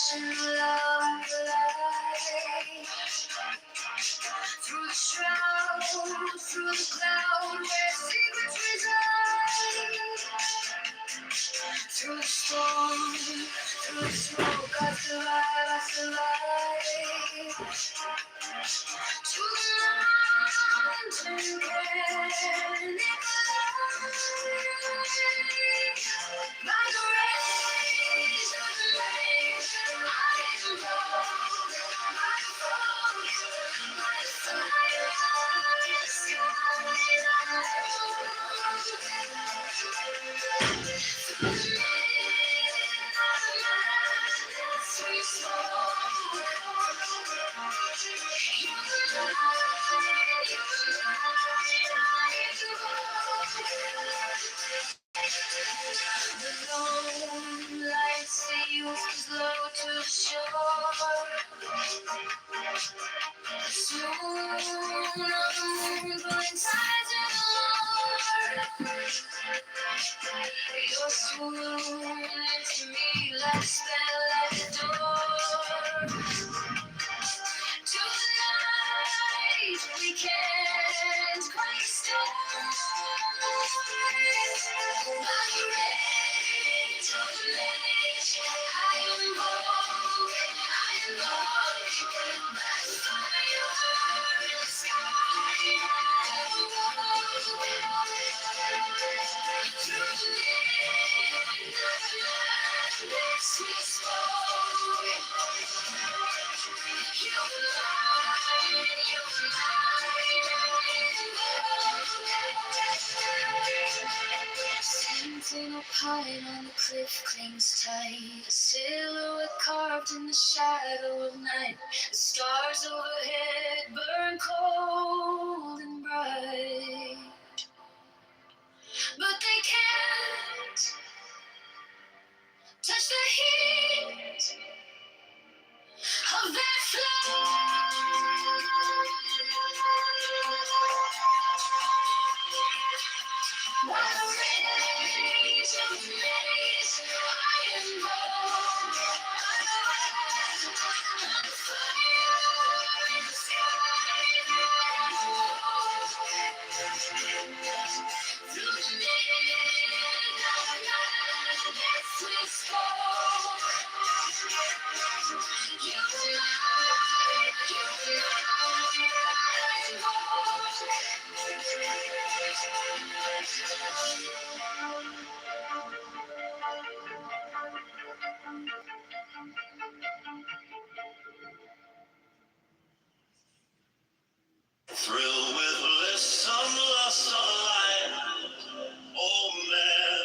reflection of love light. Through the shroud, through the cloud, where secrets reside. Through the storm, through the smoke, I survive. To the mountain canyon climb. By the rays of light, I am bold. By the fog, by the fire of the skies, I sweet smoke. The lone light seals low to the shore. Soon on the moon, pulling tides in the your swoon into me like a spell at the door. To the night we can't quite stop. By the rage of the lake, I am bold, I am bold. By the fire in the sky, I am bold. Through the midnight, sweet smoke. You sentinel pine on the cliff clings tight, a silhouette carved in the shadow of night. The stars overhead burn cold and bright, but they can't touch the heat of that flame. By the rage of the blaze, I am bold. I'm the fire in the sky. Through the midnight, sweet smoke. You thrill with listen, lust of light. Oh man,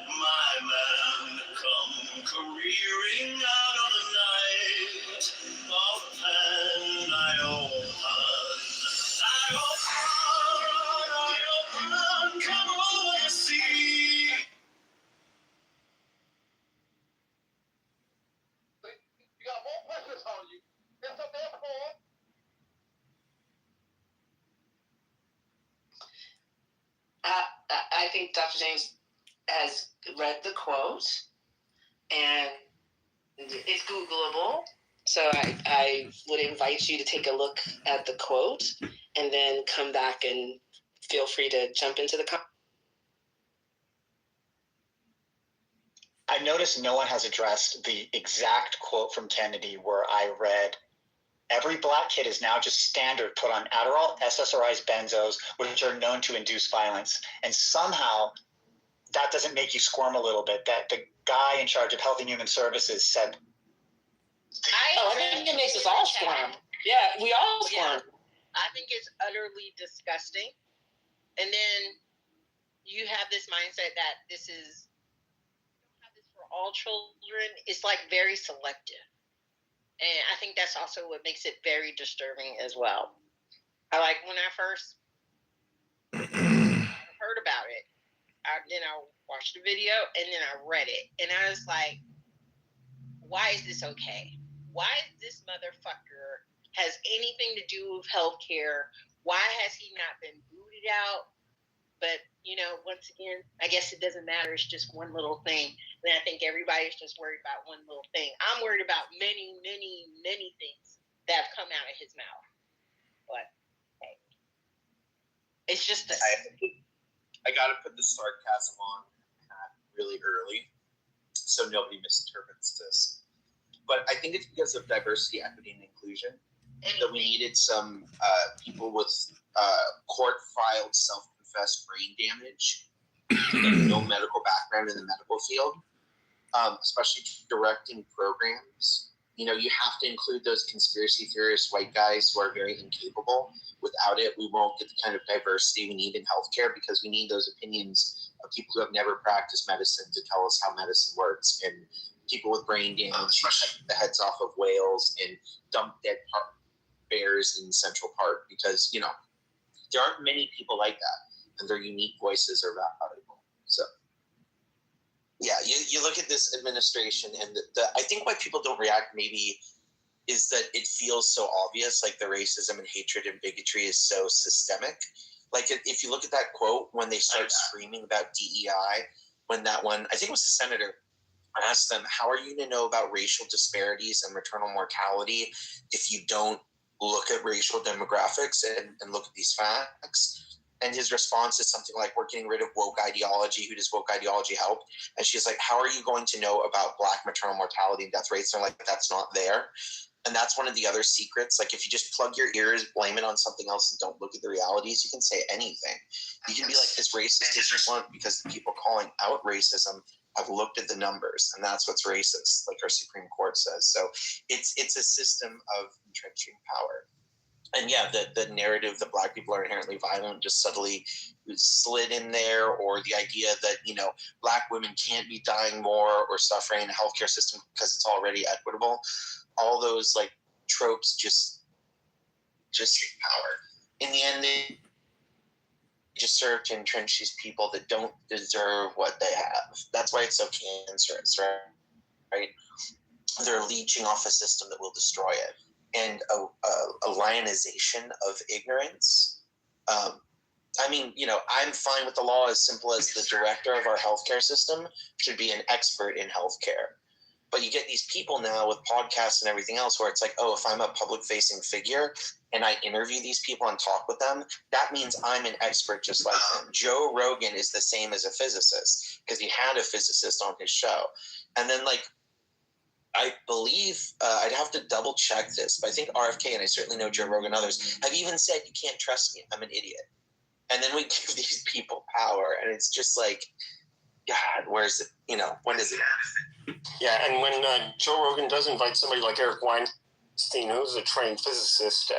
my man, come careering out of the night of pan. I open, come over the sea. You got more pressures on you. And so therefore, I think Dr. James has read the quote, and it's Googleable. So I would invite you to take a look at the quote, and then come back and feel free to jump into the I noticed no one has addressed the exact quote from Kennedy where I read, every black kid is now just standard put on Adderall, SSRIs, benzos, which are known to induce violence. And somehow that doesn't make you squirm a little bit, that the guy in charge of Health and Human Services said. I think it makes us all squirm. Yeah, we all squirm. Yeah. I think it's utterly disgusting. And then you have this mindset that this is for all children. It's like very selective. And I think that's also what makes it very disturbing as well. I like when I first heard about it, then I watched the video and then I read it. And I was like, why is this okay? Why is this motherfucker has anything to do with healthcare? Why has he not been booted out? But, once again, I guess it doesn't matter. It's just one little thing. And I think everybody's just worried about one little thing. I'm worried about many, many, many things that have come out of his mouth. But, hey, it's just this. I got to put the sarcasm on really early so nobody misinterprets this. But I think it's because of diversity, equity, and inclusion that we needed some people with court-filed self-confessed brain damage and no medical background in the medical field, especially directing programs. You have to include those conspiracy theorist white guys who are very incapable. Without it, we won't get the kind of diversity we need in healthcare, because we need those opinions of people who have never practiced medicine to tell us how medicine works, and people with brain damage, the heads off of whales and dump dead bears in Central Park, because, there aren't many people like that, and their unique voices are valuable. So, yeah, you look at this administration, and I think why people don't react maybe is that it feels so obvious, like the racism and hatred and bigotry is so systemic. Like, if you look at that quote, when they start screaming about DEI, when that one, I think it was the senator, asked them, how are you to know about racial disparities and maternal mortality if you don't look at racial demographics and look at these facts? And his response is something like, we're getting rid of woke ideology. Who does woke ideology help? And she's like, how are you going to know about Black maternal mortality and death rates? They're like, that's not there. And that's one of the other secrets. Like, if you just plug your ears, blame it on something else, and don't look at the realities, you can say anything. You can be like as racist as you want, because the people calling out racism have looked at the numbers, and that's what's racist, like our Supreme Court says. So it's a system of entrenching power. And yeah, the narrative that Black people are inherently violent just subtly slid in there, or the idea that, Black women can't be dying more or suffering in the healthcare system because it's already equitable. All those like tropes just take power. In the end, they just serve to entrench these people that don't deserve what they have. That's why it's so cancerous, right? They're leeching off a system that will destroy it. And a lionization of ignorance. I'm fine with the law as simple as the director of our healthcare system should be an expert in healthcare. But you get these people now with podcasts and everything else where it's like, oh, if I'm a public-facing figure and I interview these people and talk with them, that means I'm an expert just like them. Joe Rogan is the same as a physicist, because he had a physicist on his show. And then, I believe, I'd have to double check this, but I think RFK, and I certainly know Joe Rogan and others, have even said, you can't trust me, I'm an idiot. And then we give these people power, and it's just like, God, where's it, when is it? Yeah, and when Joe Rogan does invite somebody like Eric Weinstein, who's a trained physicist,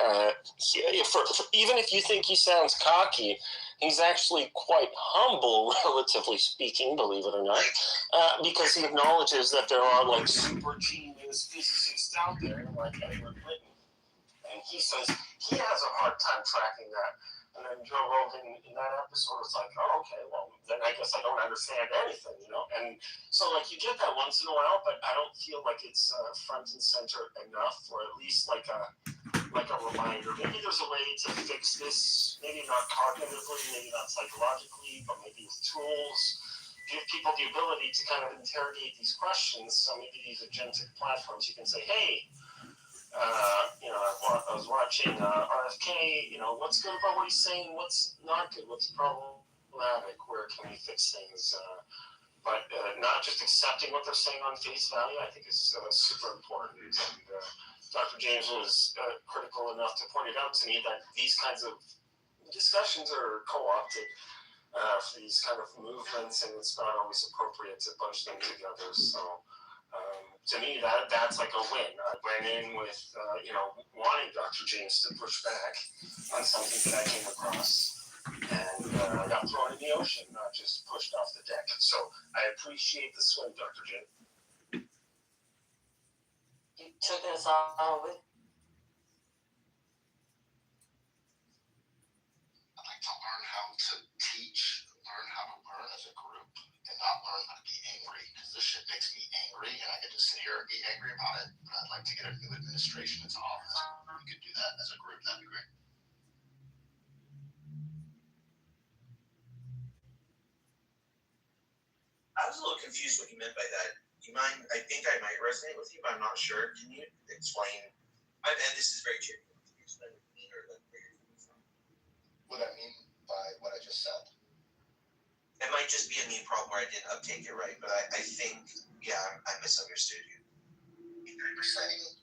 even if you think he sounds cocky, he's actually quite humble, relatively speaking, believe it or not, because he acknowledges that there are super genius physicists out there, like Edward Clinton, and he says he has a hard time tracking that. And then Joe Rogan in that episode is like, oh, okay, well, then I guess I don't understand anything, And so, you get that once in a while, but I don't feel like it's front and center enough, or at least like a reminder. Maybe there's a way to fix this, maybe not cognitively, maybe not psychologically, but maybe with tools. Give people the ability to kind of interrogate these questions. So maybe these agentic platforms, you can say, hey, I was watching RFK, what's good about what he's saying, what's not good, what's problematic, where can we fix things, but not just accepting what they're saying on face value, I think is super important. And Dr. James was critical enough to point it out to me that these kinds of discussions are co-opted for these kind of movements, and it's not always appropriate to bunch them together. So to me, that's like a win. I went in with, wanting Dr. James to push back on something that I came across, and got thrown in the ocean, not just pushed off the deck. So I appreciate the swim, Dr. Jim. You took us all with. I'd like to learn how to teach, learn how to learn as a group, and not learn how to be angry, because this shit makes me angry, and I get to sit here and be angry about it. But I'd like to get a new administration into office. We could do that as a group. That'd be great. was a little confused what you meant by that. Do you mind? I think I might resonate with you, but I'm not sure. Can you explain? And this is very genuine. Can you explain what you mean or like where you're coming from? What I mean by what I just said. It might just be a me problem where I didn't uptake it right, but I think, yeah, I misunderstood you. You're saying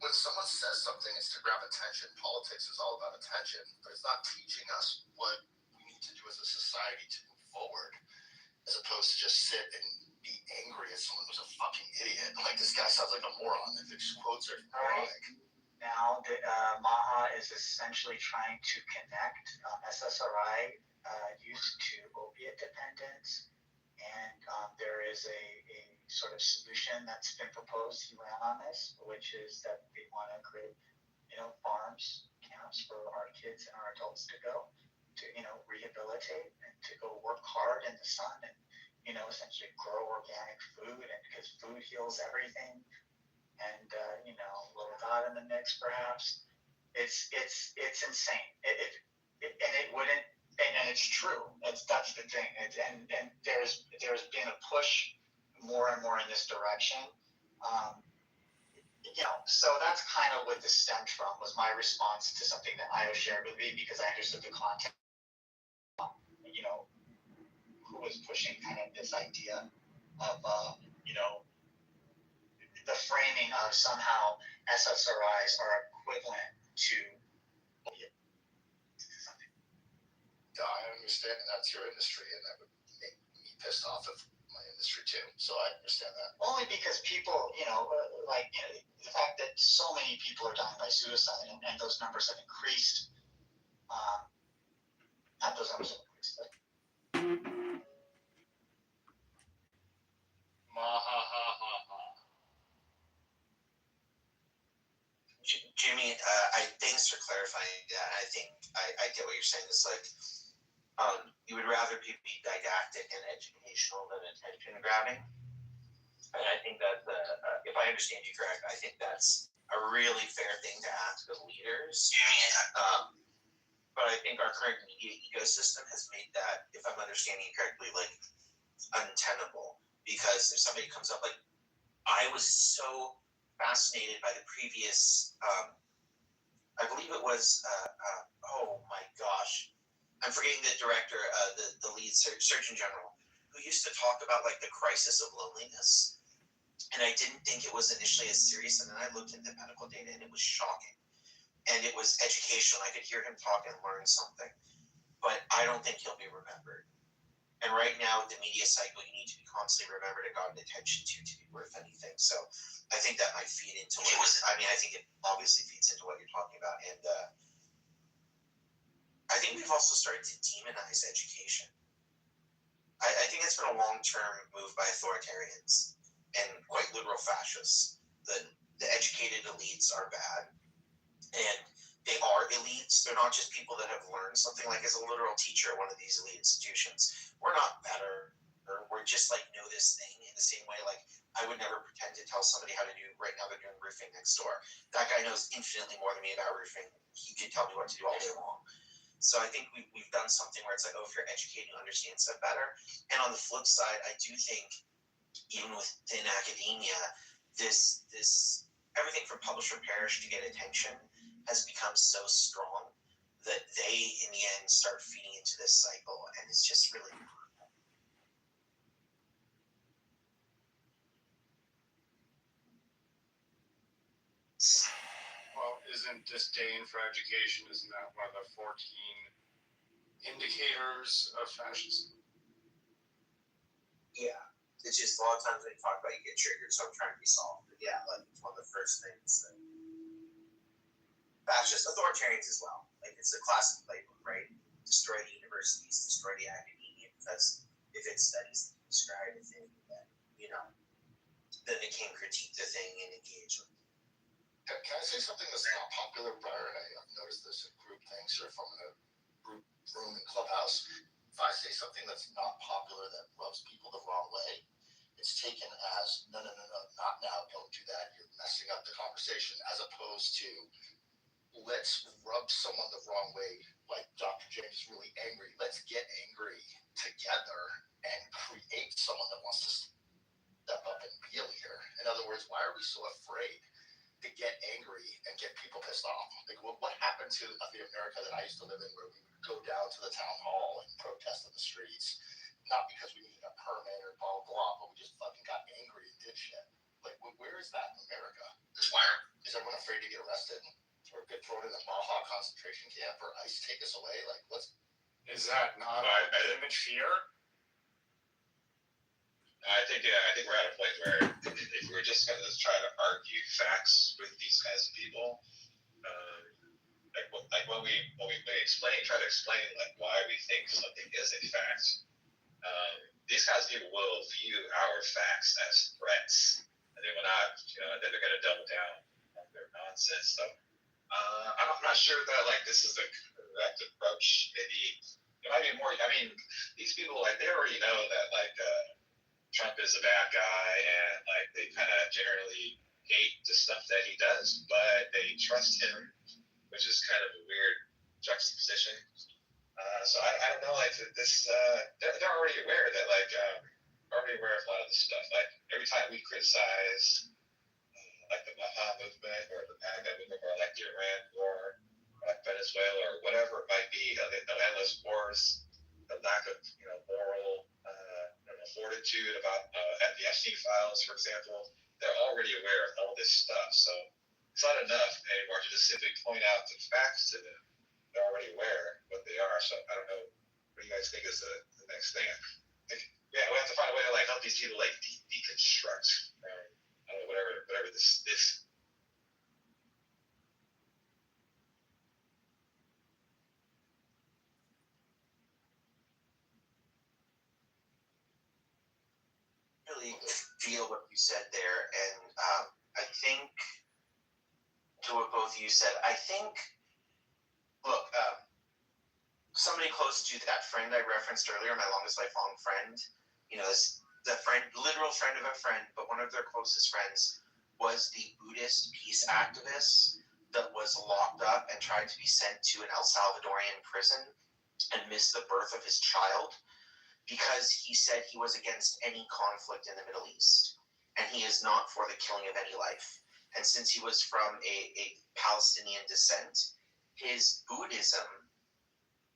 when someone says something, it's to grab attention. Politics is all about attention, but it's not teaching us what we need to do as a society to move forward, as opposed to just sit and be angry at someone who's a fucking idiot. Like, this guy sounds like a moron. If his quotes are moronic. Now, MAHA is essentially trying to connect SSRI use to opiate dependence, and there is a sort of solution that's been proposed. He ran on this, which is that they want to create, farms, camps for our kids and our adults to go to, rehabilitate and to go work hard in the sun and, essentially grow organic food, and because food heals everything. And a little God in the mix, perhaps. It's insane. And it wouldn't, and it's true. That's the thing. And there's been a push more and more in this direction. So that's kind of what this stemmed from. Was my response to something that Io shared with me, because I understood the context. Who was pushing kind of this idea of the framing of somehow SSRIs are equivalent to. I understand that's your industry, and that would make me pissed off of my industry too. So I understand that. Only because people, the fact that so many people are dying by suicide, and those numbers have increased. Not those numbers have increased. Jimmy, thanks for clarifying that. I think I get what you're saying. It's like you would rather people be didactic and educational than attention grabbing. And I think that if I understand you correct, I think that's a really fair thing to ask of leaders. But I think our current media ecosystem has made that, if I'm understanding it correctly, like untenable. Because if somebody comes up, like, I was so fascinated by the previous, I believe it was, oh my gosh, I'm forgetting the director, the lead Surgeon General, who used to talk about like the crisis of loneliness. And I didn't think it was initially as serious, and then I looked into medical data and it was shocking. And it was educational. I could hear him talk and learn something. But I don't think he'll be remembered. And right now, with the media cycle, you need to be constantly remembered and gotten attention to be worth anything. So I think that might feed into what I think it obviously feeds into what you're talking about. And I think we've also started to demonize education. I think it's been a long-term move by authoritarians and quite liberal fascists. The educated elites are bad. And they are elites. They're not just people that have learned something. Like, as a literal teacher at one of these elite institutions, we're not better. Or we're just like know this thing in the same way. Like, I would never pretend to tell somebody how to do. Right now, they're doing roofing next door. That guy knows infinitely more than me about roofing. He can tell me what to do all day long. So I think we've done something where it's like, oh, if you're educated, you understand stuff better. And on the flip side, I do think even within academia, this everything from publish or perish to get attention has become so strong that they, in the end, start feeding into this cycle, and it's just really not. Well, isn't disdain for education, isn't that one of the 14 indicators of fascism? Yeah. It's just a lot of times when you talk about it, you get triggered, so I'm trying to be soft. But yeah, like, it's one of the first things that fascist authoritarians as well. Like, it's a classic playbook, right? Destroy the universities, destroy the academia, because if it studies the prescribed thing, then then it can critique the thing and engage with it. Can I say something that's not popular, Byron? I've noticed this in group things, or if I'm in a group room in Clubhouse. If I say something that's not popular that rubs people the wrong way, it's taken as no, not now, don't do that. You're messing up the conversation, as opposed to let's rub someone the wrong way. Like Dr. James is really angry. Let's get angry together and create someone that wants to step up and be a leader. In other words, why are we so afraid to get angry and get people pissed off? Like, what happened to the America that I used to live in, where we would go down to the town hall and protest in the streets, not because we needed a permit or blah, blah, blah, but we just fucking got angry and did shit. Like, where is that in America? Is everyone afraid to get arrested or get thrown in a Baja concentration camp or ICE take us away? Like, what's... Is that not a legitimate fear? I think we're at a point where if we're just going to try to argue facts with these kinds of people, when we try to explain like why we think something is a fact, these kinds of people will view our facts as threats, and they will not, then they're going to double down on their nonsense. So I'm not sure that like this is the correct approach. Maybe it might be more. I mean, these people like they already know that like. Trump is a bad guy, and like they kind of generally hate the stuff that he does, but they trust him, which is kind of a weird juxtaposition. So I don't know, like this, they're already aware that like already aware of a lot of this stuff. Like every time we criticize like the Baha movement or the MAGA movement or like the Iran war, or like Venezuela or whatever it might be, the endless wars, the lack of moral fortitude about at the Epstein files, for example, they're already aware of all this stuff. So it's not enough anymore to just simply point out the facts to them. They're already aware what they are. So I don't know. What do you guys think is the next thing? We have to find a way to like help these people like deconstruct, whatever this. Really feel what you said there, and I think to what both of you said, I think, look, somebody close to that friend I referenced earlier, my longest lifelong friend, the friend, literal friend of a friend, but one of their closest friends was the Buddhist peace activist that was locked up and tried to be sent to an El Salvadorian prison and missed the birth of his child because he said he was against any conflict in the Middle East, and he is not for the killing of any life. And since he was from a Palestinian descent, his Buddhism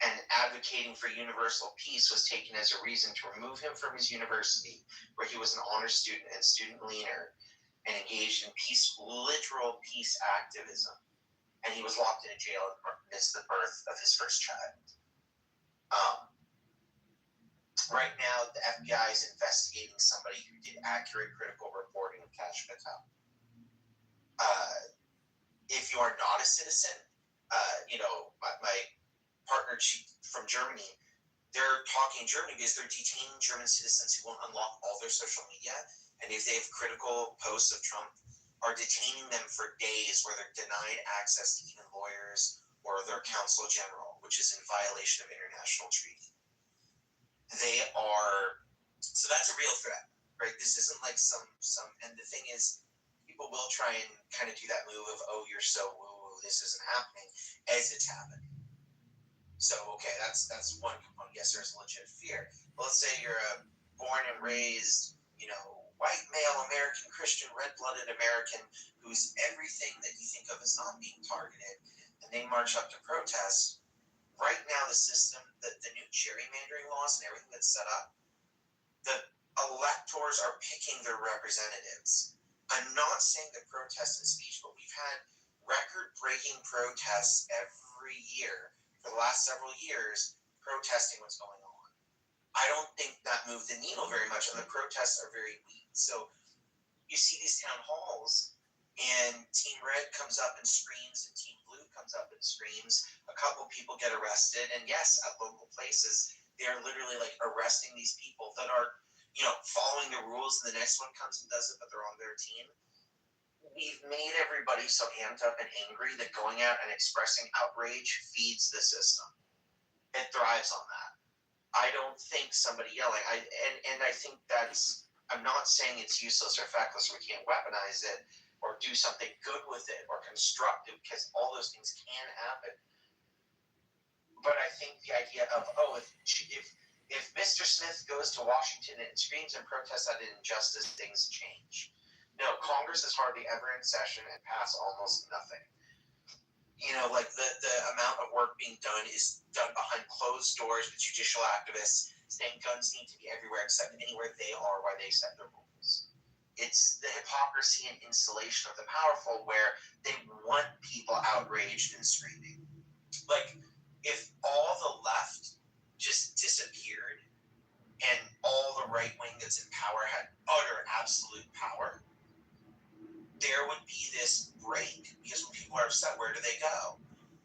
and advocating for universal peace was taken as a reason to remove him from his university, where he was an honor student and student leader, and engaged in literal peace activism. And he was locked in a jail and missed the birth of his first child. Right now, the FBI is investigating somebody who did accurate critical reporting of Cash Patel. If you are not a citizen, my partner from Germany, they're talking Germany because they're detaining German citizens who won't unlock all their social media, and if they have critical posts of Trump, are detaining them for days where they're denied access to even lawyers or their consul general, which is in violation of international treaty. So that's a real threat, right? This isn't like some, and the thing is, people will try and kind of do that move of, oh, you're so woo, this isn't happening, as it's happening. So, okay, that's one component. Yes, there's legit fear. But let's say you're a born and raised, white male American Christian, red-blooded American who's everything that you think of as not being targeted, and they march up to protest. Right now, the system, the new gerrymandering laws and everything that's set up, the electors are picking their representatives. I'm not saying that protest and speech, but we've had record-breaking protests every year for the last several years, protesting what's going on. I don't think that moved the needle very much, and the protests are very weak. So you see these town halls, and Team Red comes up and screams, and Team Blue comes up and screams. A couple people get arrested, and yes, at local places, they are literally like arresting these people that are, following the rules, and the next one comes and does it, but they're on their team. We've made everybody so amped up and angry that going out and expressing outrage feeds the system. It thrives on that. I don't think somebody yelling, and I think I'm not saying it's useless or feckless, or we can't weaponize it, or do something good with it, or constructive, because all those things can happen. But I think the idea of, if If Mr. Smith goes to Washington and screams and protests at an injustice, things change. No, Congress is hardly ever in session and pass almost nothing. You know, like the amount of work being done is done behind closed doors with judicial activists saying guns need to be everywhere except anywhere they are while they set the rules. It's the hypocrisy and insulation of the powerful where they want people outraged and screaming. Like, if all the left just disappeared and all the right wing that's in power had utter absolute power, there would be this break because when people are upset, where do they go?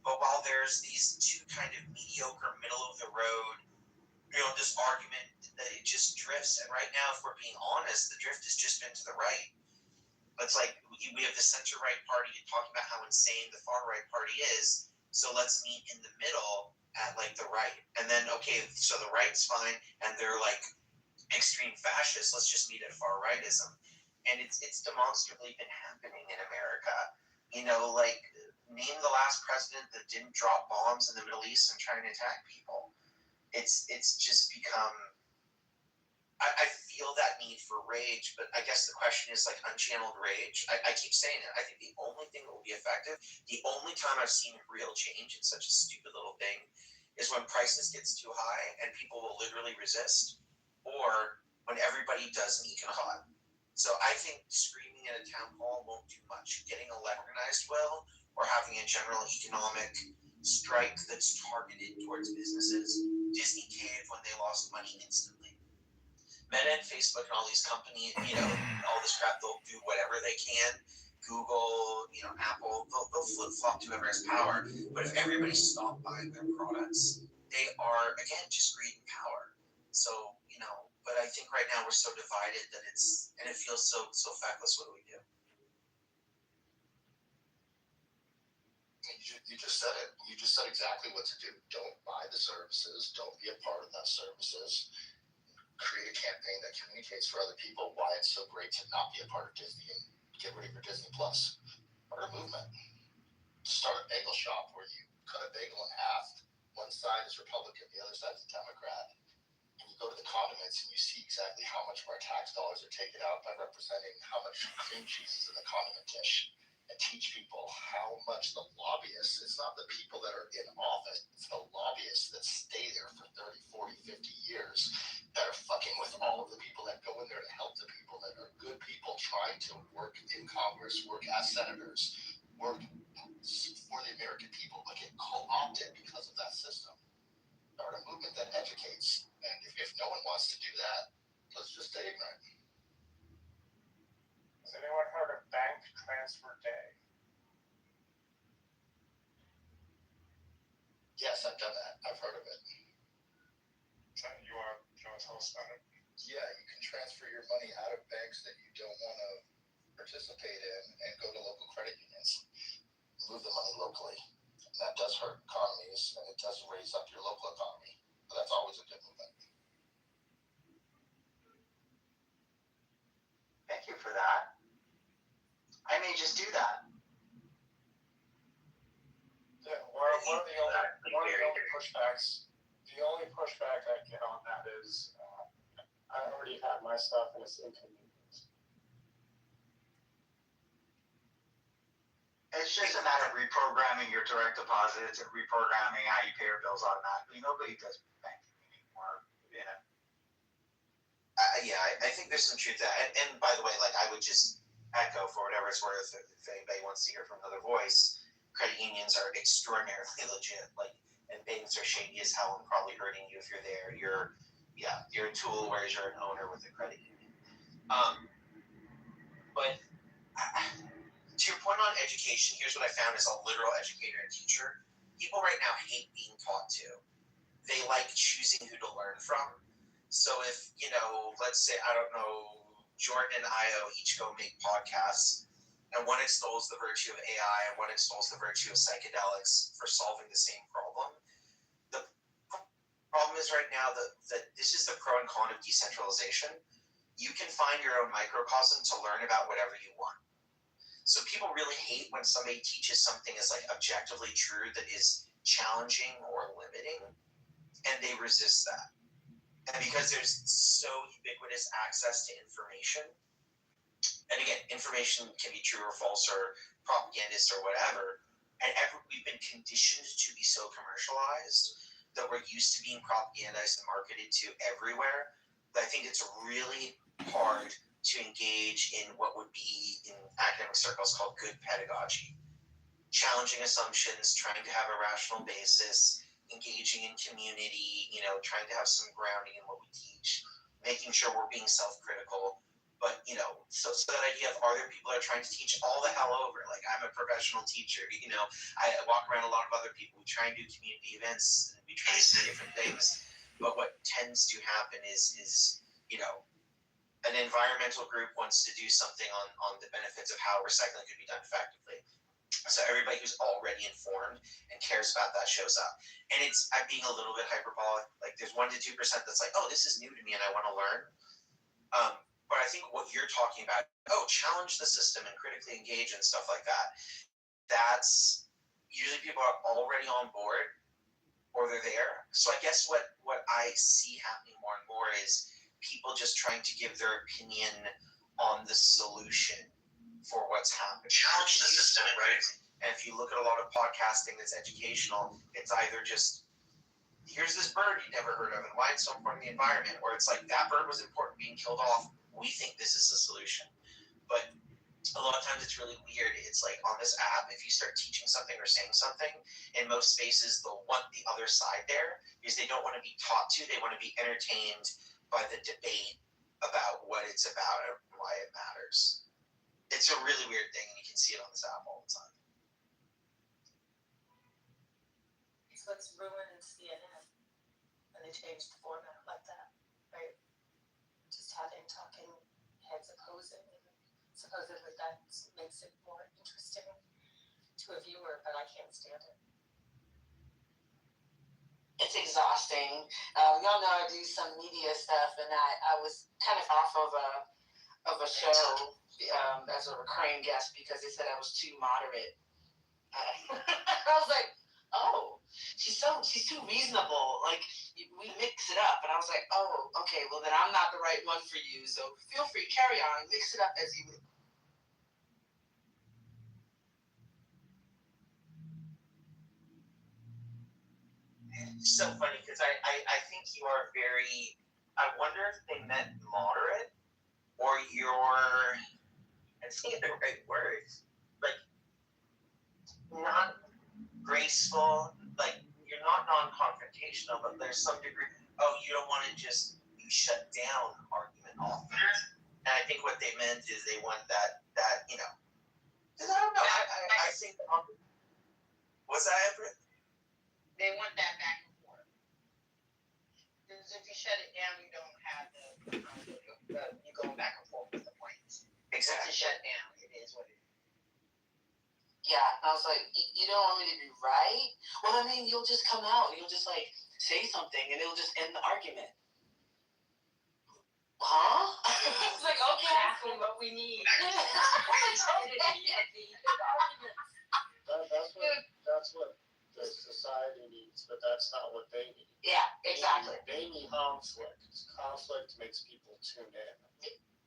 But while there's these two kind of mediocre, middle of the road, you know, this argument that it just drifts. And right now, if we're being honest, the drift has just been to the right. It's like we have the center right party talking about how insane the far right party is. So let's meet in the middle at like the right. And then, okay, so the right's fine and they're like extreme fascists. Let's just meet at far rightism. And it's demonstrably been happening in America. You know, like, name the last president that didn't drop bombs in the Middle East and try and attack people. It's just become, I feel that need for rage, but I guess the question is like unchanneled rage. I keep saying it. I think the only thing that will be effective, the only time I've seen real change in such a stupid little thing is when prices gets too high and people will literally resist, or when everybody does an econ. So I think screaming at a town hall won't do much. Getting organized will, or having a general economic strike that's targeted towards businesses. Disney caved when they lost money instantly. Meta and Facebook and all these companies, you know, all this crap, they'll do whatever they can. Google, you know, Apple, they'll flip-flop to whoever has power. But if everybody stopped buying their products, they are, again, just greed and power. So, you know, but I think right now we're so divided that and it feels so feckless. What do we do? You just said it. You just said exactly what to do. Don't buy the services. Don't be a part of that services. Create a campaign that communicates for other people why it's so great to not be a part of Disney and get ready for Disney Plus. Start a movement. Start a bagel shop where you cut a bagel in half. One side is Republican, the other side is Democrat. And you go to the condiments and you see exactly how much of our tax dollars are taken out by representing how much cream cheese is in the condiment dish. And teach people how much the lobbyists, it's not the people that are in office, it's the lobbyists that stay there for 30, 40, 50 years that are fucking with all of the people that go in there to help the people that are good people trying to work in Congress, work as senators, work for the American people, but get co-opted because of that system. Start a movement that educates. And if no one wants to do that, let's just stay ignorant. Has anyone heard of Bank Transfer Day? Yes, I've done that. I've heard of it. You want to tell us about it? Yeah, you can transfer your money out of banks that you don't want to participate in and go to local credit unions. Move the money locally. And that does hurt economies and it does raise up your local economy. But that's always a good movement. Thank you for that. I may just do that. Yeah, one of the only pushbacks. The only pushback I get on that is I already have my stuff and it's inconvenient. It's just a matter of reprogramming your direct deposits and reprogramming how you pay your bills automatically. Nobody does banking anymore. You know. Yeah, I think there's some truth to that. And by the way, like, I would just echo, for whatever it's worth, if anybody wants to hear from another voice, credit unions are extraordinarily legit. Like, and banks are shady as hell and probably hurting you if you're there. You're a tool, whereas you're an owner with a credit union. But to your point on education, here's what I found as a literal educator and teacher. People right now hate being taught to. They like choosing who to learn from. So if, you know, let's say, I don't know, Jordan and Io each go make podcasts, and one extols the virtue of AI and one extols the virtue of psychedelics for solving the same problem. The problem is right now that this is the pro and con of decentralization. You can find your own microcosm to learn about whatever you want. So people really hate when somebody teaches something as like objectively true that is challenging or limiting, and they resist that. And because there's so ubiquitous access to information, and again, information can be true or false or propagandist or whatever, and we've been conditioned to be so commercialized that we're used to being propagandized and marketed to everywhere, that I think it's really hard to engage in what would be in academic circles called good pedagogy. Challenging assumptions, trying to have a rational basis, engaging in community, trying to have some grounding in what we teach, making sure we're being self-critical. But, so that idea of, are there people that are trying to teach all the hell over? Like, I'm a professional teacher, I walk around a lot of other people. We try and do community events, and we try and do different things. But what tends to happen is an environmental group wants to do something on the benefits of how recycling could be done effectively. So everybody who's already informed and cares about that shows up. And I'm being a little bit hyperbolic. Like, there's 1% to 2% that's like, oh, this is new to me and I want to learn. But I think what you're talking about, challenge the system and critically engage and stuff like that, that's usually people are already on board or they're there. So I guess what I see happening more and more is people just trying to give their opinion on the solution for what's happening. Challenge the system, right? And if you look at a lot of podcasting that's educational, it's either just, here's this bird you never heard of and why it's so important in the environment, or it's like, that bird was important being killed off, we think this is the solution. But a lot of times it's really weird. It's like on this app, if you start teaching something or saying something, in most spaces they'll want the other side there because they don't want to be taught to, they want to be entertained by the debate about what it's about and why it matters. It's a really weird thing, and you can see it on this app all the time. It's what's ruined CNN, and they changed the format like that, right? Just having talking heads opposing, and supposedly that makes it more interesting to a viewer, but I can't stand it. It's exhausting. Y'all know I do some media stuff, and I was kind of off of a show as a recurring guest because they said I was too moderate. I was like, oh, she's too reasonable. Like, we mix it up, and I was like, oh, okay, well then I'm not the right one for you. So feel free, carry on, mix it up as you would. It's so funny because I think you are very, I wonder if they meant moderate or you're, I'm saying the right words, like not graceful, like you're not non-confrontational, but there's some degree, you don't want to just shut down argument off. And I think what they meant is they want that because I don't know, I think, what's that, Everett? They want that back and forth. Because if you shut it down, you don't have you going back and forth with the points. Exactly. Once it's shut down, it is what it is. Yeah, I was like, you don't want me to be right? Well, I mean, you'll just come out and you'll just like say something and it'll just end the argument. Huh? It's like, okay. Exactly what we need. That's what the society needs, but that's not what they need. Yeah, exactly. They need conflict. Conflict makes people tune in.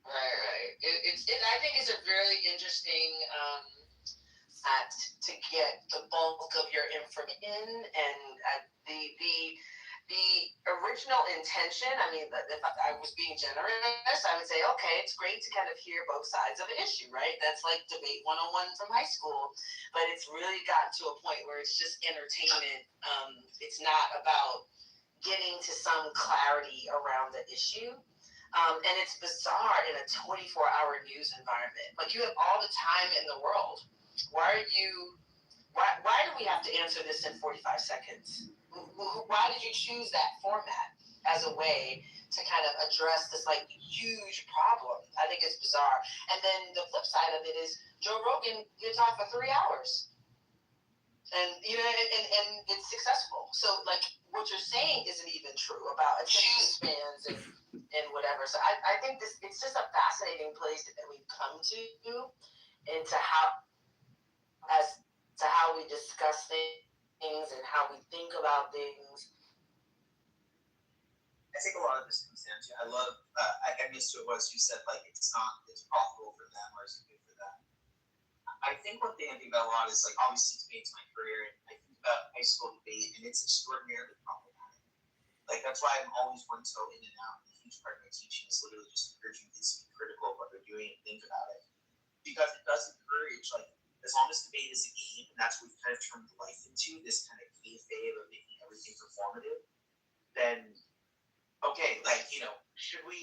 Right. I think it's a really interesting to get the bulk of your information and the original intention. I mean, if I was being generous, I would say, okay, it's great to kind of hear both sides of an issue, right? That's like debate 101 from high school, but it's really gotten to a point where it's just entertainment. It's not about getting to some clarity around the issue. And it's bizarre in a 24-hour news environment. Like, you have all the time in the world. Why do we have to answer this in 45 seconds? Why did you choose that format as a way to kind of address this like huge problem? I think it's bizarre. And then the flip side of it is Joe Rogan gets on for 3 hours. And and it's successful. So like what you're saying isn't even true about attention spans and whatever. So I think it's just a fascinating place that we've come to into how we discuss things and how we think about things. I think a lot of this comes down to I love I missed who it was who said like it's profitable for them or is it good for them. I think one thing I think about a lot is like obviously debate's my career and I think about high school debate and it's extraordinarily problematic. Like that's why I'm always one toe in and out. A huge part of my teaching is literally just encouraging kids to be critical of what they're doing and think about it. Because it does encourage like as long as debate is a game and that's what we've kind of turned life into, this kind of kayfabe of making everything performative, then okay, like, should we,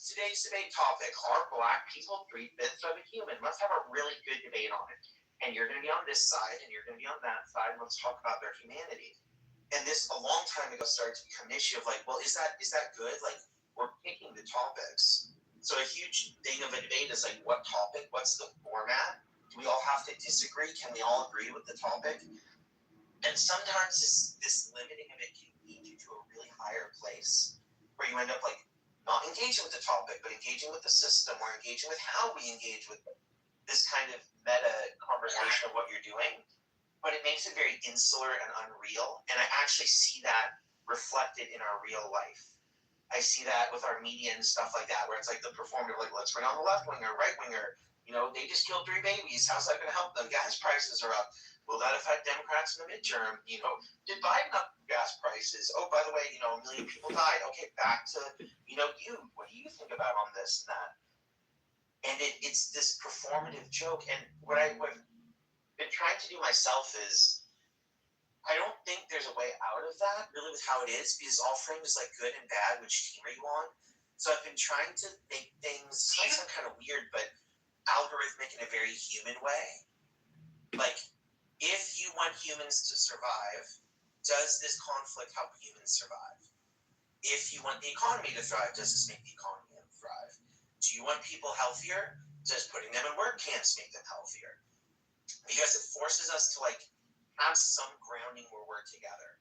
today's debate topic, are black people 3/5 of a human? Let's have a really good debate on it. And you're going to be on this side, and you're going to be on that side, and let's talk about their humanity. And this, a long time ago, started to become an issue of like, well, is that good? Like, we're picking the topics. So a huge thing of a debate is like, what topic? What's the format? Do we all have to disagree? Can we all agree with the topic? And sometimes this limiting of it can lead you to a really higher place where you end up like not engaging with the topic, but engaging with the system or engaging with how we engage with this kind of meta conversation of what you're doing. But it makes it very insular and unreal. And I actually see that reflected in our real life. I see that with our media and stuff like that, where it's like the performative, like, let's bring on the left winger, right winger. They just killed 3 babies. How's that going to help them? Gas prices are up. Will that affect Democrats in the midterm? Did Biden up gas prices? Oh, by the way, 1 million people died. Okay, back to, you. What do you think about on this and that? And it's this performative joke. And what I've been trying to do myself is, I don't think there's a way out of that, really, with how it is, because all framed is like good and bad. Which team are you on? So I've been trying to make things, it might sound kind of weird, but algorithmic in a very human way. Like, if you want humans to survive, does this conflict help humans survive? If you want the economy to thrive, does this make the economy thrive? Do you want people healthier? Does putting them in work camps make them healthier? Because it forces us to like have some grounding where we're together.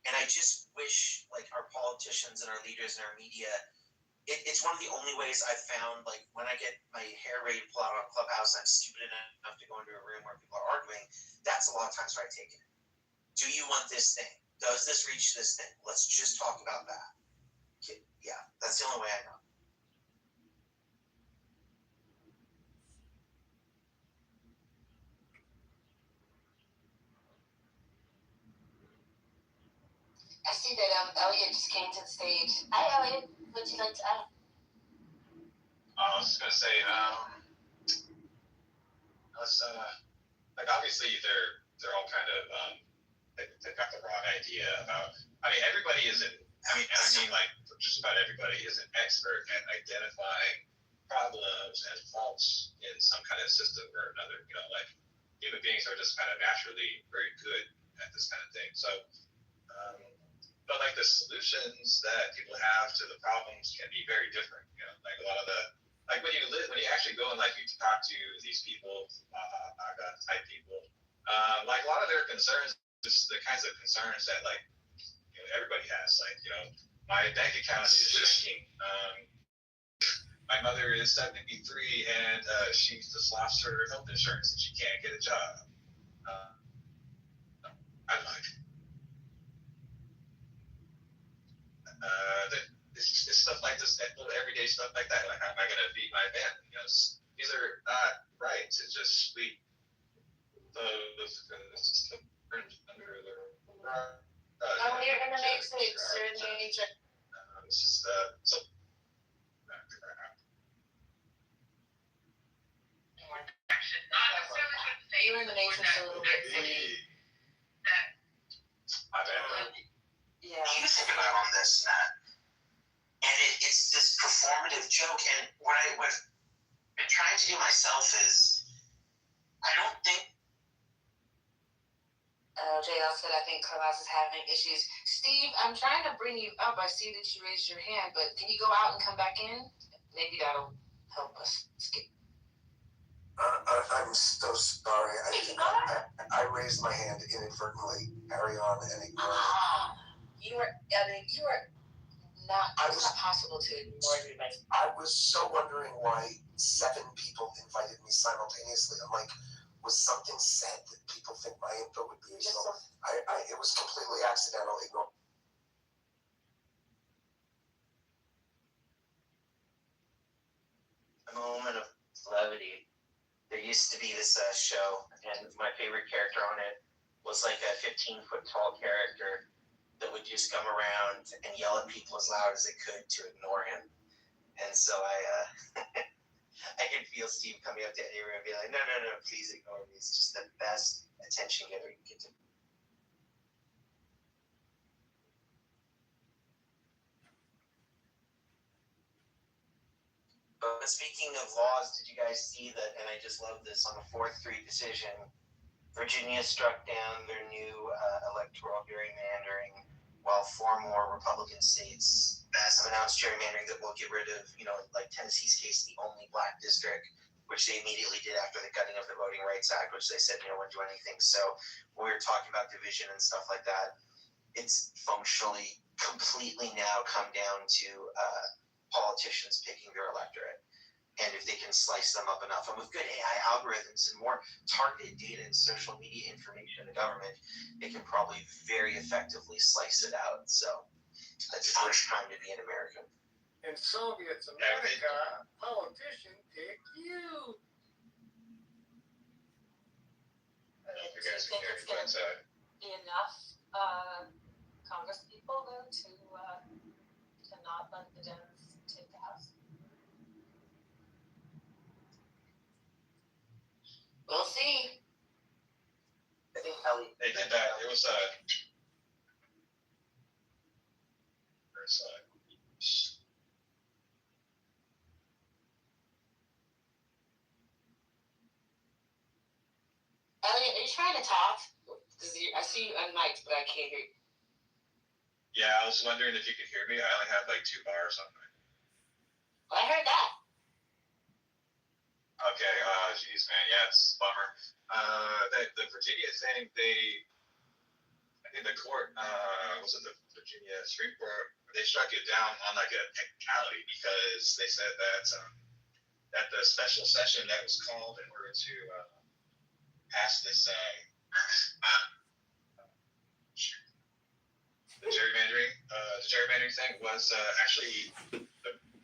And I just wish like our politicians and our leaders and our media, it's one of the only ways I've found, like, when I get my hair ready to pull out on Clubhouse, I'm stupid enough to go into a room where people are arguing. That's a lot of times where I take it. Do you want this thing? Does this reach this thing? Let's just talk about that. Yeah, that's the only way I know. I see that Elliot just came to the stage. Hi, Elliot. What'd you like to add? I was just gonna say, like obviously they're all kind of they've got the wrong idea about. I mean, everybody isn't. I mean like just about everybody is an expert at identifying problems and faults in some kind of system or another. Like human beings are just kind of naturally very good at this kind of thing. So, but like the solutions that people have to the problems can be very different. Like a lot of the when you actually go and like you talk to these people, type people, like a lot of their concerns, just the kinds of concerns that like everybody has. Like my bank account is shrinking. My mother is 73 and she just lost her health insurance and she can't get a job. I'm like, it's stuff like this, little everyday stuff like that. Like, how am I going to feed my family? These are not right to just sweep those under the rug. You're in the matrix. You're in the matrix. It's just so. You're in the matrix a little bit for me. My bad. Yeah. What do you think about on this and that? And it's this performative joke. And what I've been trying to do myself is, I don't think. JL said, I think Clubhouse is having issues. Steve, I'm trying to bring you up. I see that you raised your hand, but can you go out and come back in? Maybe that'll help us skip. I'm so sorry. I raised my hand inadvertently. Carry on and ignore it. You were not. It's not possible to ignore everybody. I was so wondering why 7 people invited me simultaneously. I'm like, was something said that people think my info would be useful? It was completely accidental. moment of levity. There used to be this show, and my favorite character on it was like a 15-foot tall character that would just come around and yell at people as loud as they could to ignore him. And so I can feel Steve coming up to Eddie and be like, no, please ignore me. It's just the best attention getter you can get to. But speaking of laws, did you guys see that? And I just love this on a 4-3 decision. Virginia struck down their new electoral gerrymandering, while 4 more Republican states have announced gerrymandering that will get rid of, like Tennessee's case, the only black district, which they immediately did after the gutting of the Voting Rights Act, which they said, wouldn't do anything. So when we were talking about division and stuff like that, it's functionally completely now come down to politicians picking their electorate. And if they can slice them up enough, and with good AI algorithms and more targeted data and social media information in the government, they can probably very effectively slice it out. So it's the first time to be an American. In Soviets America, politicians pick you. Do you think it's going to be enough Congress people, though, to not let the Dems take the House? We'll see. I think Ellie. They did that. It was Elliot, are you trying to talk? Because I see you unmiked, but I can't hear you. Yeah, I was wondering if you could hear me. I only have like 2 bars on my. Well, I heard that. Okay, geez, man, yeah, it's a bummer. The Virginia thing, in the court, was it the Virginia Supreme Court? They struck it down on like a technicality because they said that the special session that was called in order to pass this the gerrymandering thing was actually.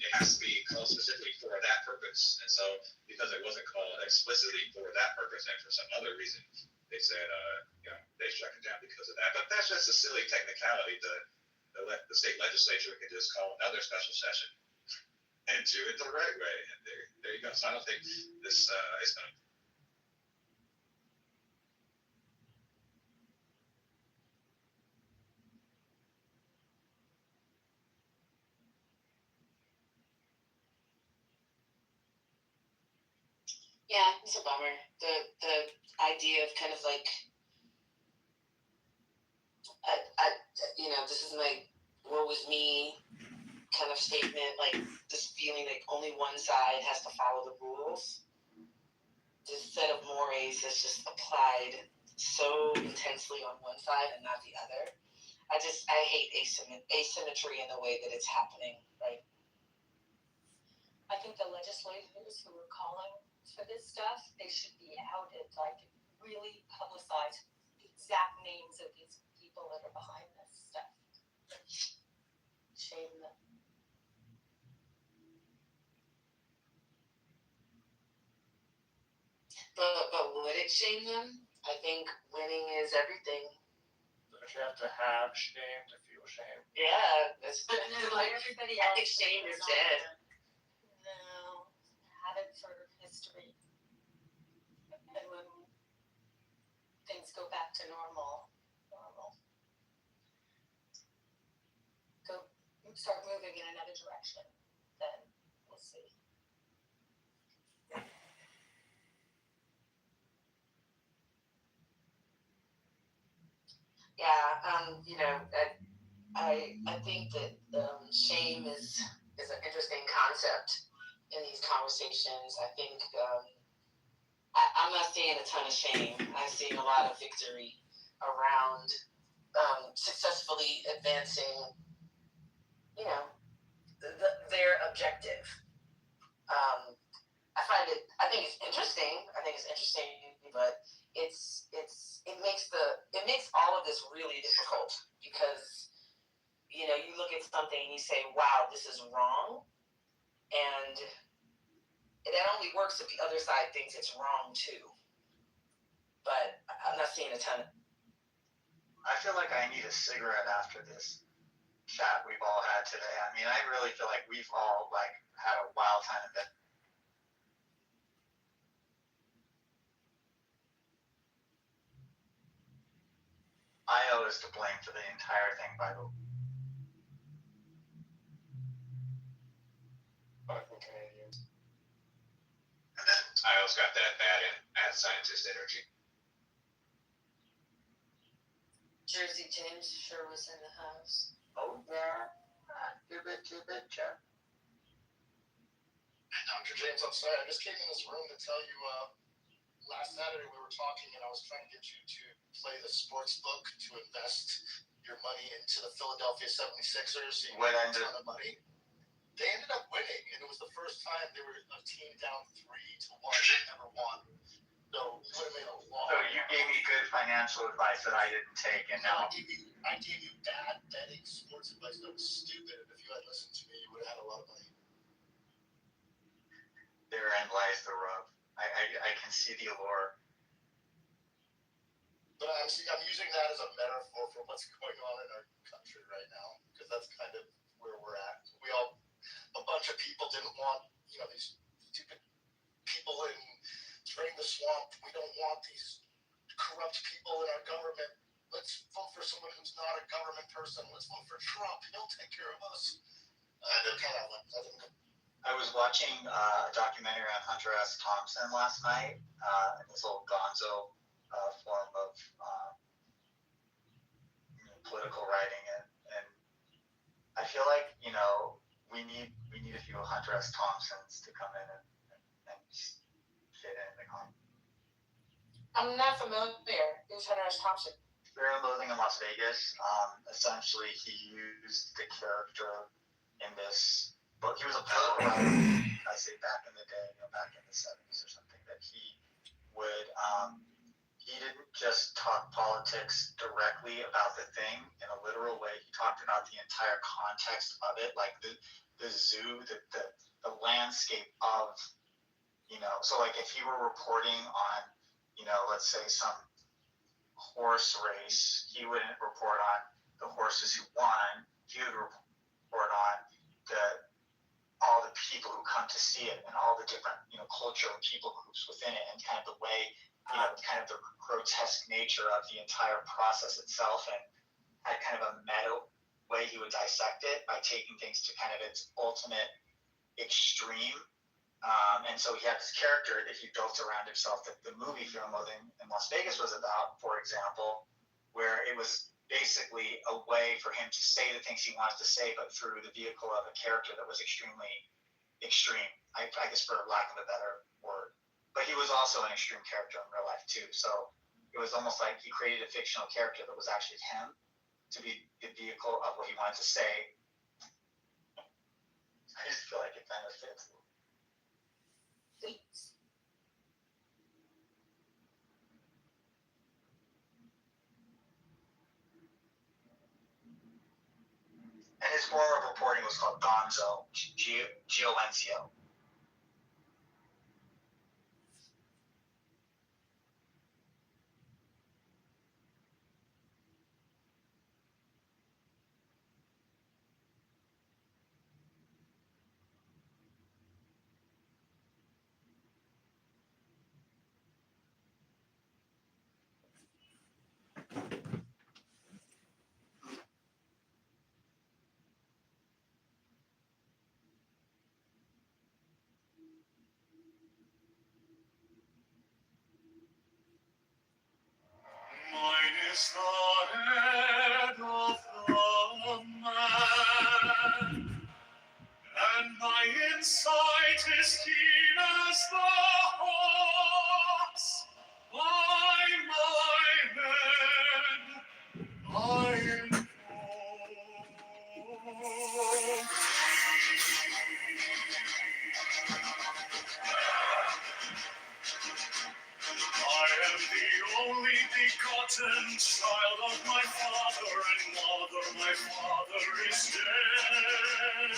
It has to be called specifically for that purpose. And so, because it wasn't called explicitly for that purpose and for some other reason, they said, they struck it down because of that. But that's just a silly technicality. The state legislature could just call another special session and do it the right way. And there you go. So I don't think this is going to. Yeah, it's a bummer. The idea of kind of like, this is my woe is me kind of statement, like this feeling like only one side has to follow the rules. This set of mores is just applied so intensely on one side and not the other. I hate asymmetry in the way that it's happening, right? I think the legislators who are calling for this stuff, they should be outed, like really publicize the exact names of these people that are behind this stuff. Shame them. But would it shame them? I think winning is everything. Don't you have to have shame to feel shame? Yeah, that's like everybody I else. think shame is dead. No, have it for history. And when things go back to normal, start moving in another direction, then we'll see. Yeah, I think that shame is an interesting concept in these conversations. I think I'm not seeing a ton of shame. I'm seeing a lot of victory around successfully advancing, their objective. I think it's interesting. But it makes all of this really difficult because, you look at something and you say, wow, this is wrong. And And that only works if the other side thinks it's wrong too. But I'm not seeing a ton. I feel like I need a cigarette after this chat we've all had today. I mean, I really feel like we've all like had a wild time of it. IO is to blame for the entire thing, by the way. Fucking Canadians. And then IO's got that mad scientist energy. Jersey James sure was in the house. Oh yeah. Too bit, Jeff. Dr. James, I'm sorry. I just came in this room to tell you, last Saturday we were talking and I was trying to get you to play the sports book to invest your money into the Philadelphia 76ers. So you What made a ended? ton of money. They ended up winning, and it was the first time they were a team down 3-1 ever won. So you would have made a lot. So you gave me good financial advice that I didn't take, and now I gave you bad betting sports advice that was stupid, and if you had listened to me, you would have had a lot of money. therein lies the rub. I can see the allure. But I'm using that as a metaphor for what's going on in our country right now, because that's kind of where we're at. A bunch of people didn't want, these stupid people in draining the swamp. We don't want these corrupt people in our government. Let's vote for someone who's not a government person. Let's vote for Trump. He'll take care of us. They're kind of like, I was watching a documentary on Hunter S. Thompson last night, this old gonzo form of political writing, and I feel like we need a few Hunter S. Thompsons to come in and fit in the con. I'm not familiar. Who's Hunter S. Thompson? Fear and Loathing in Las Vegas. Essentially, he used the character in this book. He was a political writer, I say back in the day, back in the 70s or something, that he would, he didn't just talk politics directly about the thing in a literal way. He talked about the entire context of it, like the zoo, the landscape of, so like if he were reporting on, let's say some horse race, he wouldn't report on the horses who won. He would report on all the people who come to see it and all the different, cultural people groups within it, and kind of the way, kind of the grotesque nature of the entire process itself, and had kind of a meta way he would dissect it by taking things to kind of its ultimate extreme. And so he had this character that he built around himself that the movie Fear and Loathing in Las Vegas was about, for example, where it was basically a way for him to say the things he wanted to say, but through the vehicle of a character that was extremely extreme, I guess, for lack of a better word. But he was also an extreme character in real life too. So it was almost like he created a fictional character that was actually him to be the vehicle of what he wanted to say. I just feel like it kind of fits. And his form of reporting was called Gonzo, Gionzio. Mine is the head of the man, and my insight is keen as the hawk's. By my head I invoke. I am the only begotten child of my father and mother, my father is dead.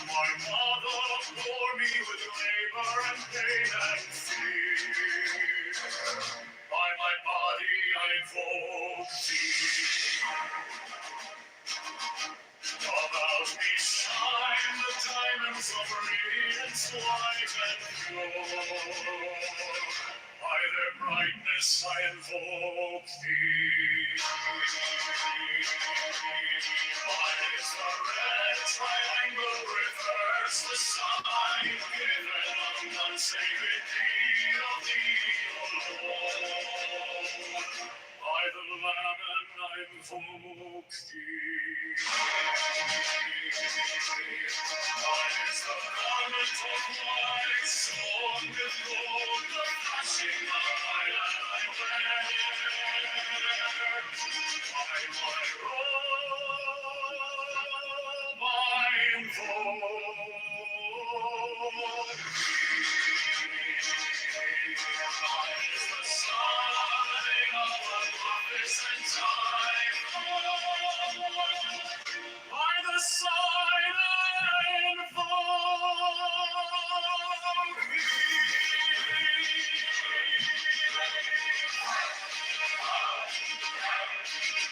My mother bore me with labor and pain and fear. By my body I invoke thee. About me shine the diamonds of radiance white and pure. By their brightness I invoke thee. Mine is the red triangle, reverse the sign, given of none save it be of thee alone. By the Lamb I invoke thee. Mine is the garment of white, sewn with gold, the flashing light I wear. By my robe I invoke Mine is the sign of a magnificent time. By the sign I invoke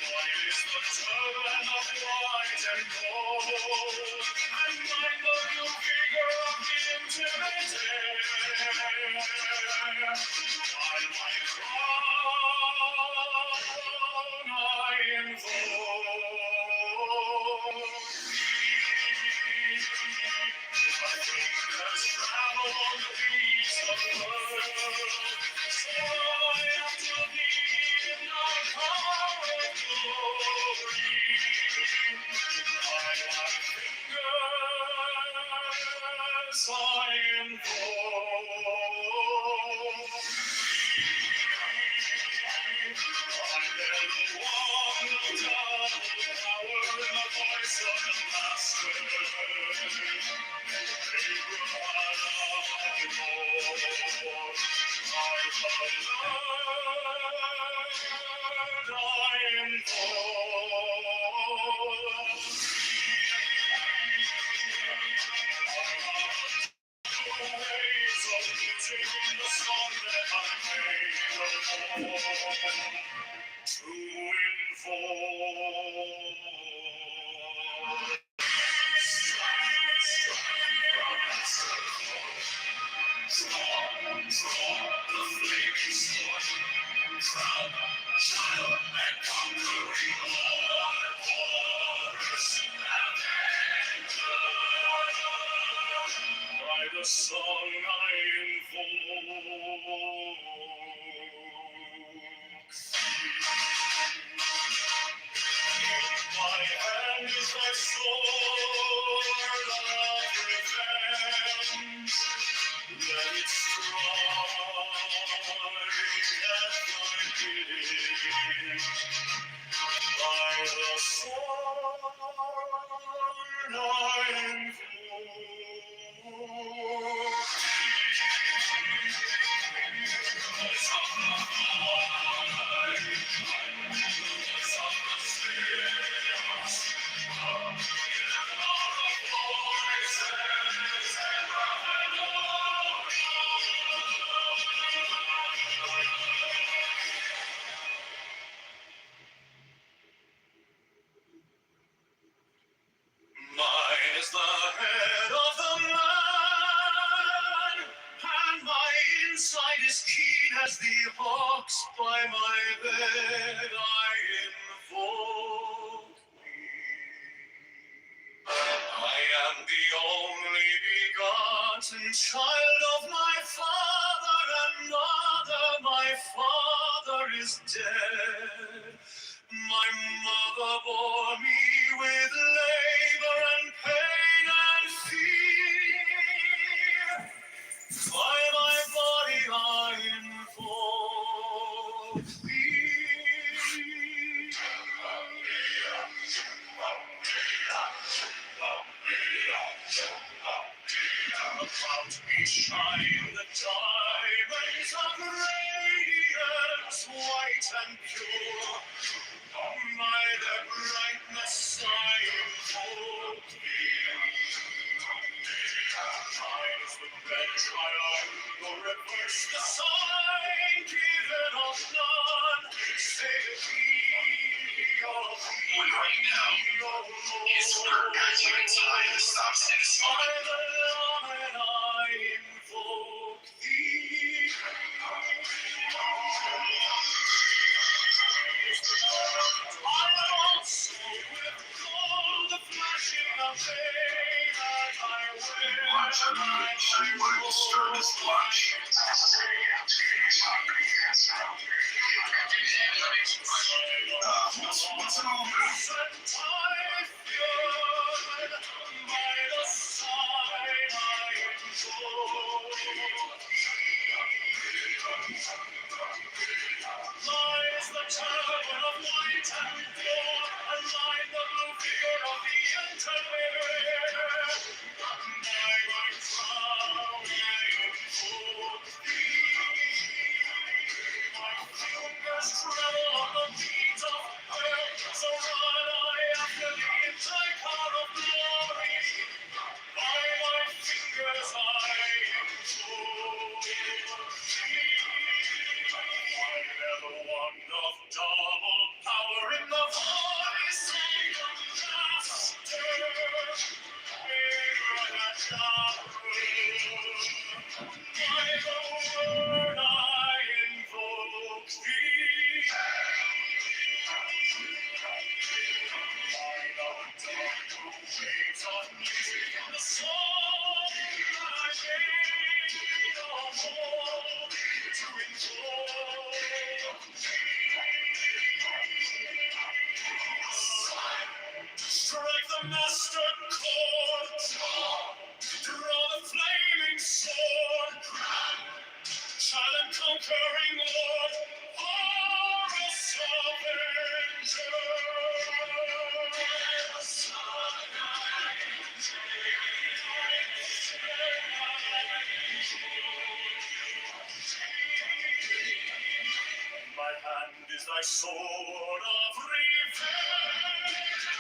Mine is the turban of white and gold, and mine the new vigor of the intimidated. By my crown I invoke thee. My fingers travel on the beats of the world, so I am to thee in thy power of glory. By my fingers I invoke I bear the wand of double power in the voice of the Master. By the song I invoke my hand is thy sword of revenge. Let it strike at thy bidding. By the sword I invoke Mine is the head of the man, and my inside is keen as the hawk's. By my bed I invoke thee. I am the only begotten child of my father and mother. My father is dead. My mother bore me with labor and pain and fear. By my body I invoke thee. About me shine the diamonds of radiance the sign given of none. Say right now is for accurate time to stop citizen. I invoke thee. I also withhold the flashing of day that I wear. Watch out, you want to disturb this watch. What's it all lies the turban of white and gold, and line the blue figure of the interwearer. By my crown I invoke thee. My fingers tremble on the beat of earth, so run I after thee in thy car of glory. By my fingers I invoke thee. I never want of double power in the voice of the master. By the word I invoke thee. I know wait on you in the song that I made of hope to invoke thee. Strike the master chord, draw the flaming sword, silent conquering Lord, Horus Avenger. My hand is thy sword of revenge,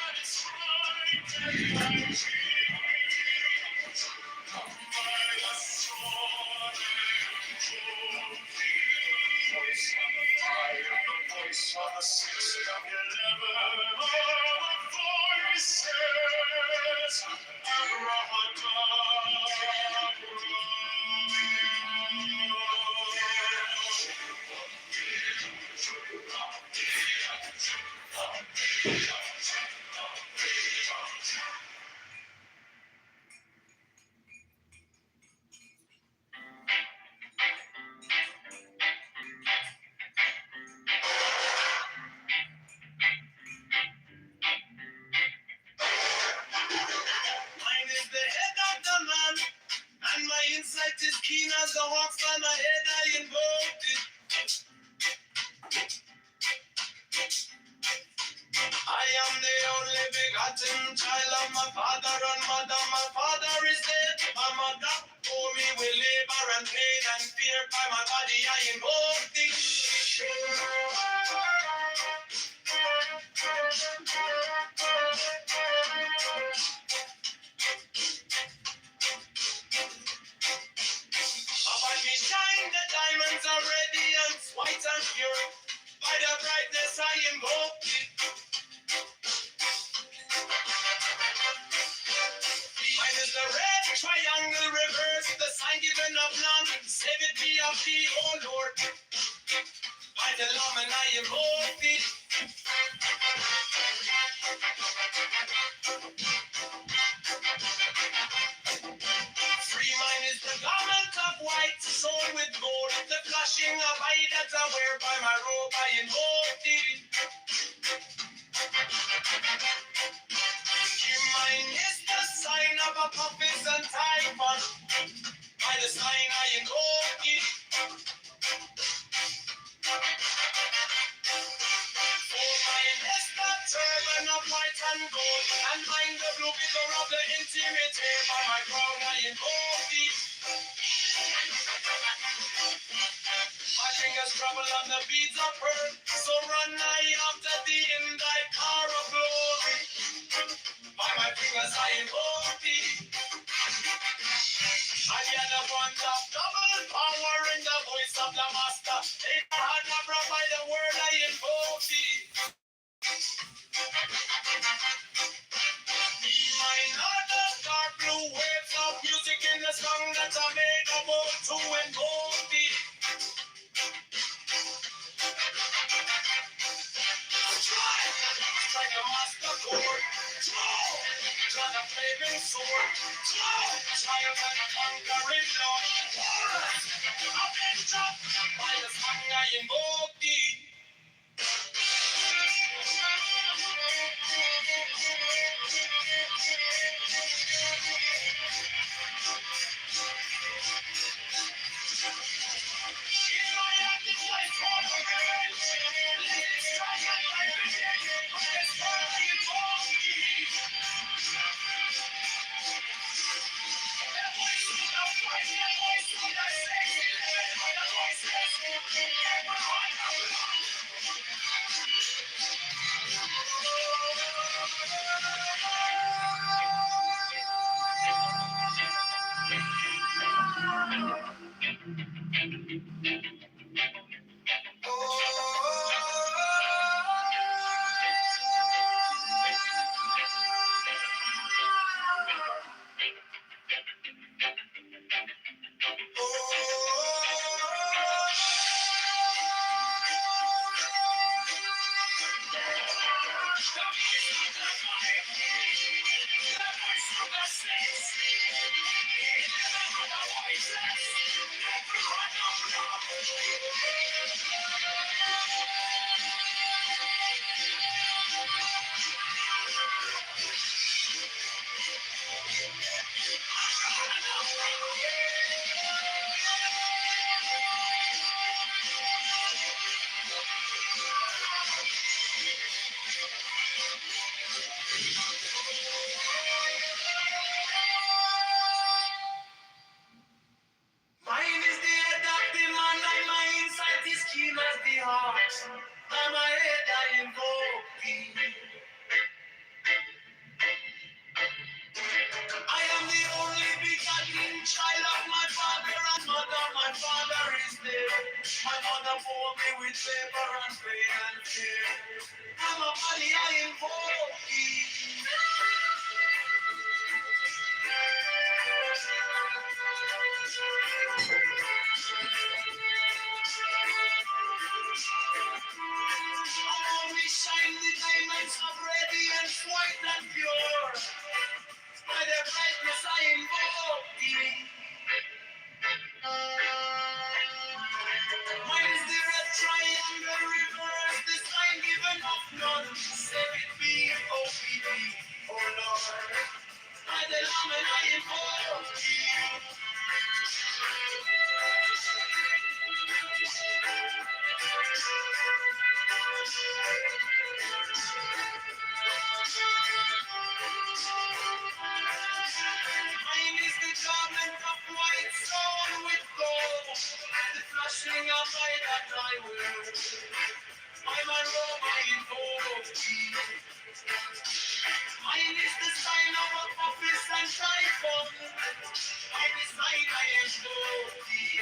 and strike thy cheek. By the sword and voice of the fire, the voice of the 6 of 11, all the voices, mine is the head of the man, and my insight is keen as the hawks by my head. I invoked it. I am the only begotten child of my father and mother. My father is dead. My mother bore me with labor and pain and fear. By my body I invoke thee. Upon me shine the diamonds are radiant, white and pure. By the brightness I invoke thee. Mine is the red triangle reverse, the sign given of none. Save it be of thee, O Lord. By the Lamb and I invoke thee. Free mine is the garment of white, sewn with gold. The flashing of eye that I wear by my robe, I invoke thee. Mine is the sign of a prophet and typhon. By the sign I invoke thee. For mine is the turban of white and gold, and mine the blue figure of the intimate hair. By my crown I invoke thee. My fingers travel on the beads of pearl, so run I after thee in thy car of glory. By my fingers I invoke thee. I hear the want of double power in the flaming sword. Triumph and conquering Lord. Avenger, by the song I invoke thee. Mine is the head of the man, and my insight is keen as the heart. I'm a head I invoke thee. I am the only begotten child of my father and mother. My father is dead. My mother bore me with labor and pain and fear. I'm a body I invoke thee. Only shine the diamonds of radiance, white and pure. By the brightness I invoke thee. Mine is the red triangle reverse, the sign given of none. Save it be, oh be, oh Lord. By the Lamb and I invoke thee. Mine is the garment of white stone with gold, the flashing of light that I wear. I'm a robe I invoke thee. Mine is the sign of a office and typhoon. By the sign I invoke thee.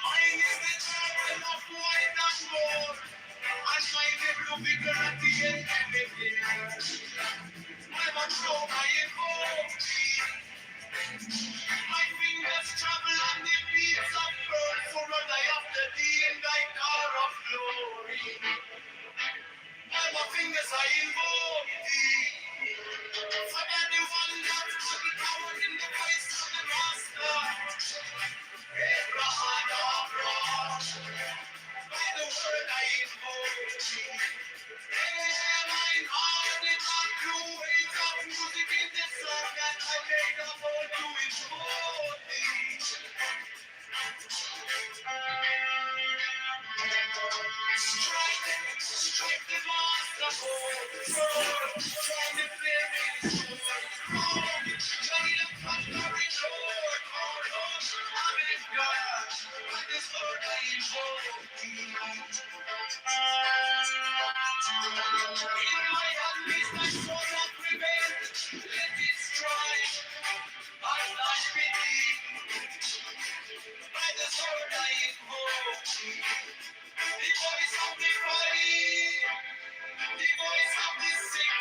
Mine is the garment of white and gold, and mine the blue vigor at the end of the year. I'm a robe I invoke thee. My fingers travel on the beats of birds, so run I after thee in thy car of glory. By my fingers I invoke thee. For anyone that's the power in the voice of the Master. Abraham, by the word I invoke thee. Mine heart is not blue, waves of music in the sun that I made a vow to invoke thee. Strike the master hold, strike the flaming sword, join the conquering Lord, oh Lord, amen God, by this word I invoke thee. In my hand is thy sword of revenge, let it strike, I stand with thee, by the sword I invoke thee. The voice of the body, the voice of the sick,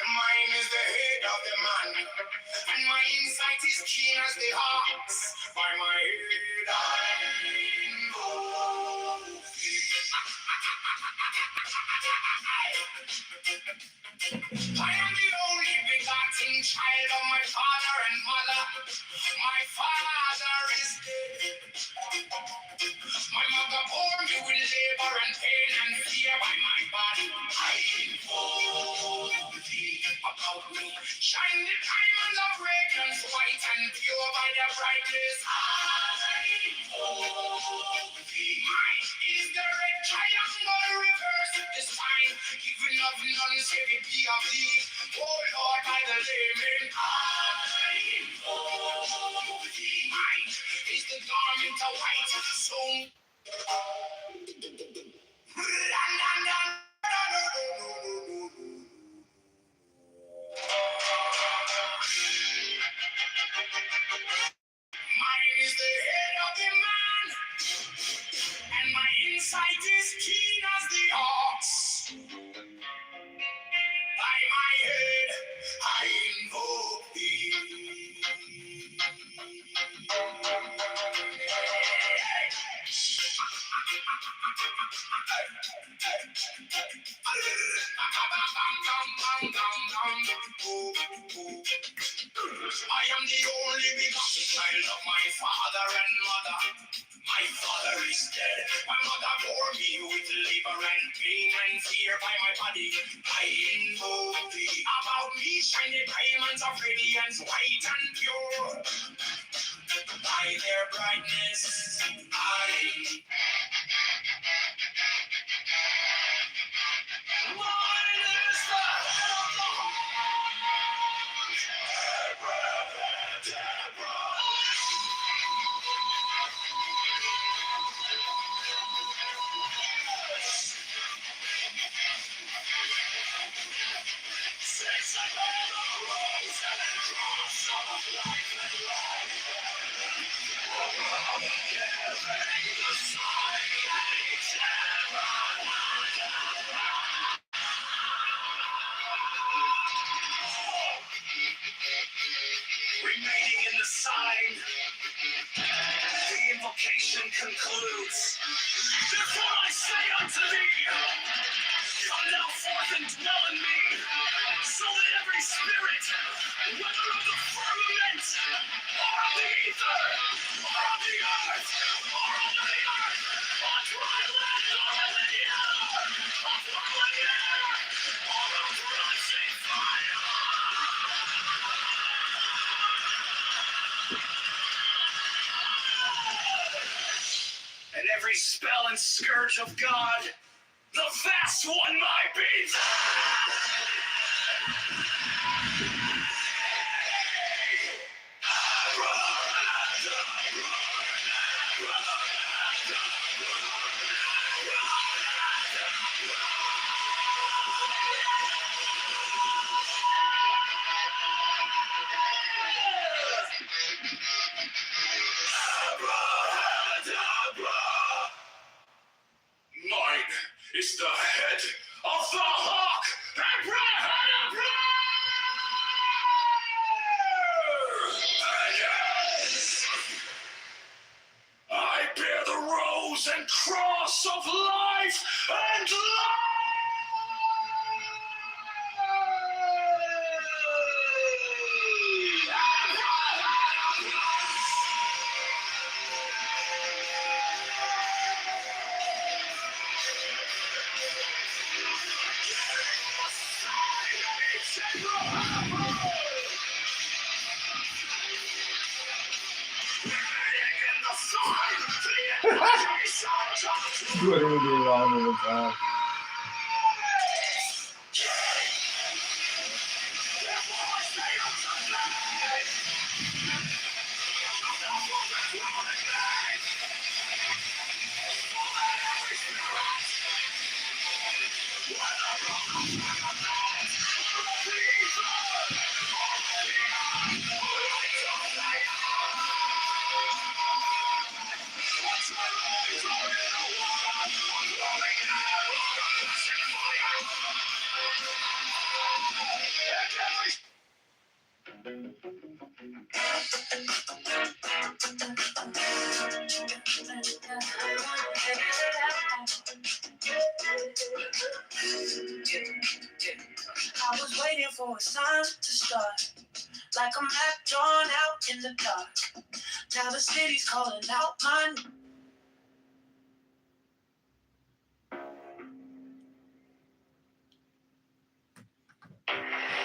Mine is the head of the man, and my insight is keen as the ox. By my head I know. I am the only begotten child of my father and mother. My father is dead. My mother bore me with labor and pain and fear by my body. I inform thee about me. Shine the diamonds of radiance, white and pure by their brightness. I inform thee. Mine is the red triangle reverse of the sign, giving of none save it be of thee. Oh Lord, by the layman. I inform thee. Mine is the garment of white, so mine is the head of the man, and my insight is keen as the ox. By my head, I invoke thee. I am the only begotten child of my father and mother. My father is dead. My mother bore me with labor and pain and fear by my body. I invoke thee. About me shine the diamonds of radiance, white and pure. By their brightness, mine is the head of the remaining in the sign, the invocation concludes. Therefore I say unto thee, come now forth and dwell in me, so that every spirit, whether of the firmament, or of the ether, or of the earth, or under the earth, on dry land, or in the air, upon the air, or of rushing fire, and every spell and scourge of God, the vast one might be. Mine is the head of the hawk. I bear the rose and cross of life and life. Wouldn't even be wrong with that. I was waiting for a sign to start, like a map drawn out in the dark. Now the city's calling out my name.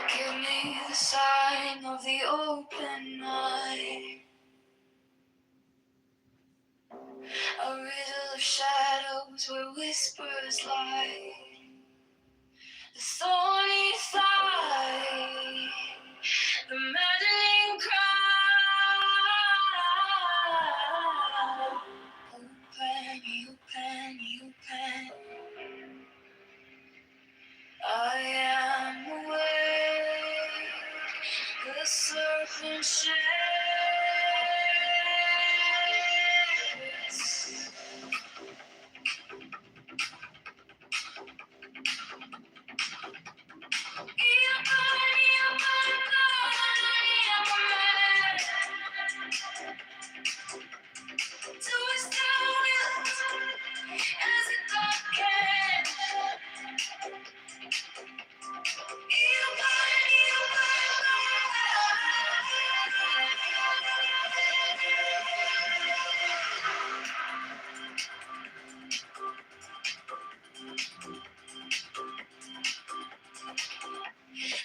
Give me the sign of the open eye, a riddle of shadows where whispers lie. The thorny thigh, the maddening cry. Open, open, open. I am awake, the serpent shakes.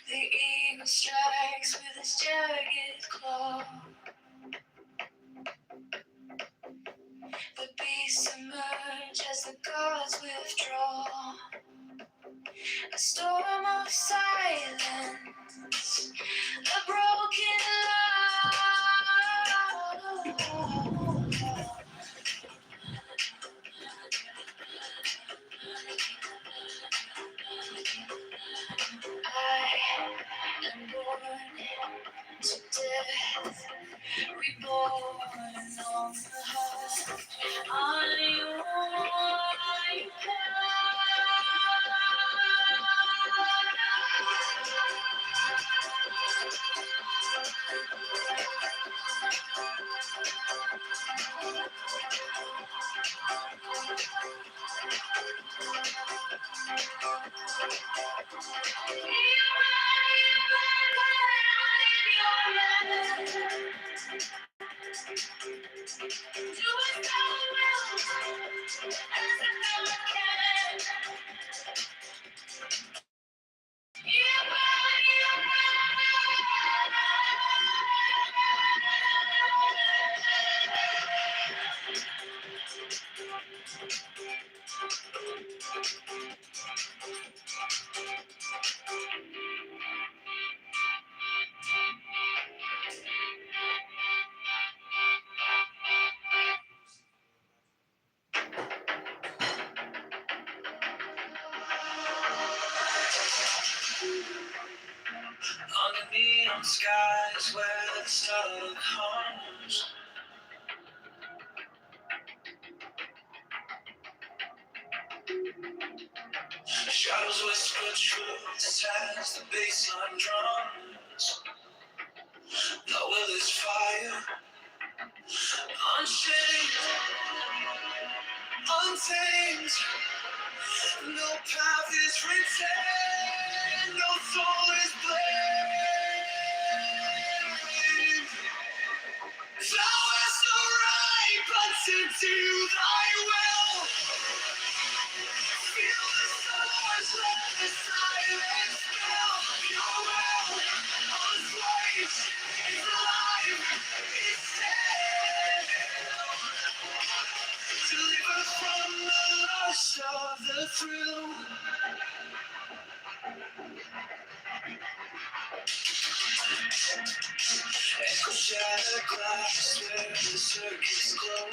The eagle strikes with its jagged claw. The beasts emerge as the gods withdraw. A storm of silence, a broken love. I am born to death, reborn on the heart. I under neon skies where the sun comes. Shadows whisper truths as the baseline drums. The will is fire, unchained, untamed. No path is written, no soul is blamed. Flowers so ripe unto thy will. Feel the stars, let the silence fill your way. Echo shattered glass where the circuits glow.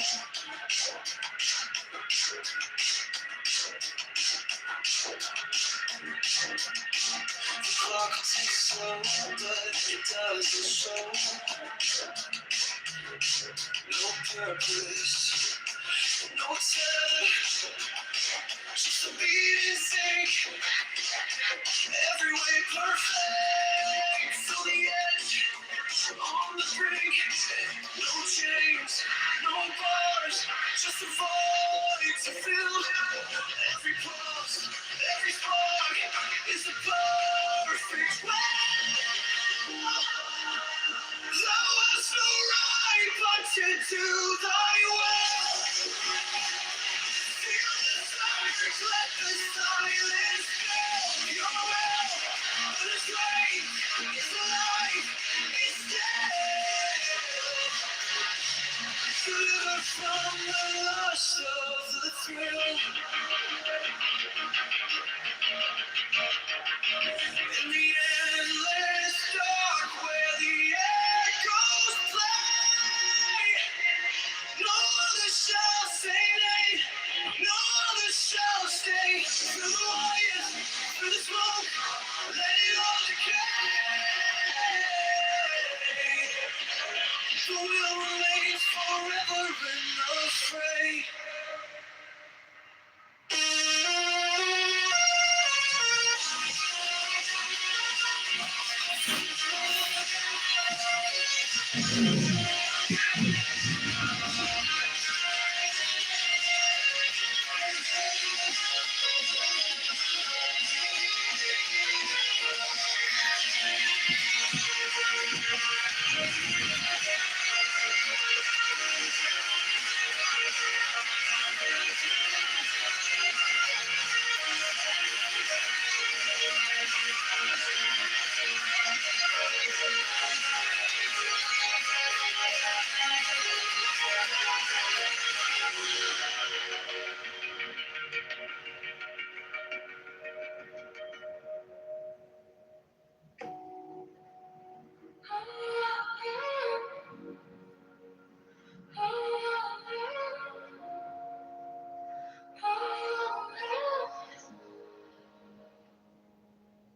The clock ticks slow, but it doesn't show. No purpose, no tether, just a beating sync. Every way perfect, till the edge, on the brink. No chains, no bars, just a void to fill. Every pulse, every spark is a perfect well. Thou hast no right but to do thy will. Feel the surge, let the silence fill your will. The strength is alive, it's dead. Deliver from the lust of the thrill. In the endless dark where the echoes play, no other shall say nay, no other shall stay. Through the wires, through the smoke, let it all decay. The will remains forever in the fray.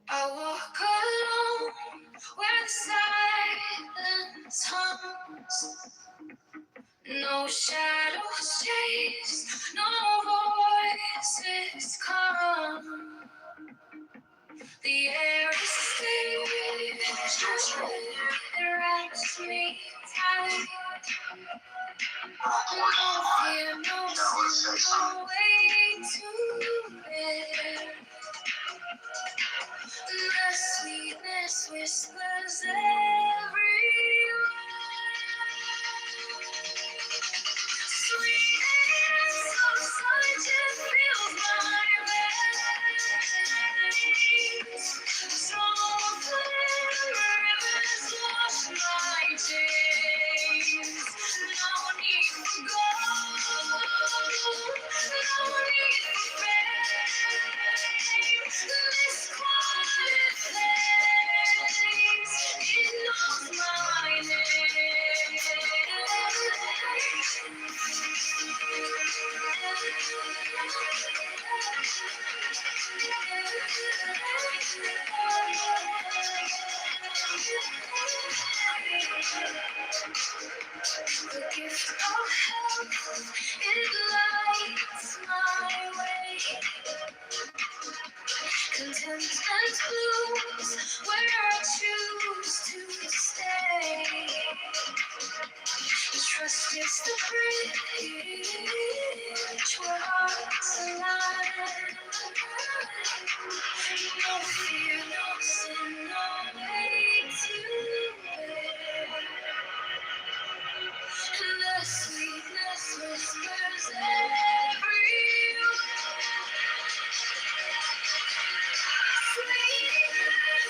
I walk alone where the silence hums. No shadows chase, no voices come. The air is still, it wraps me tight. No fear, no sin, no way to bear. The sweetness whispers everywhere. Sweetness of sunshine fills my veins. Strong rivers wash my chains. No need for gold, no need for fame. This quiet place, it knows my name. The gift of health, it lights my way. Contentment blooms where I choose to stay. Trust is the bridge where hearts align. No fear, no sin, no way to bear. And the sweetness whispers everywhere. Sweetness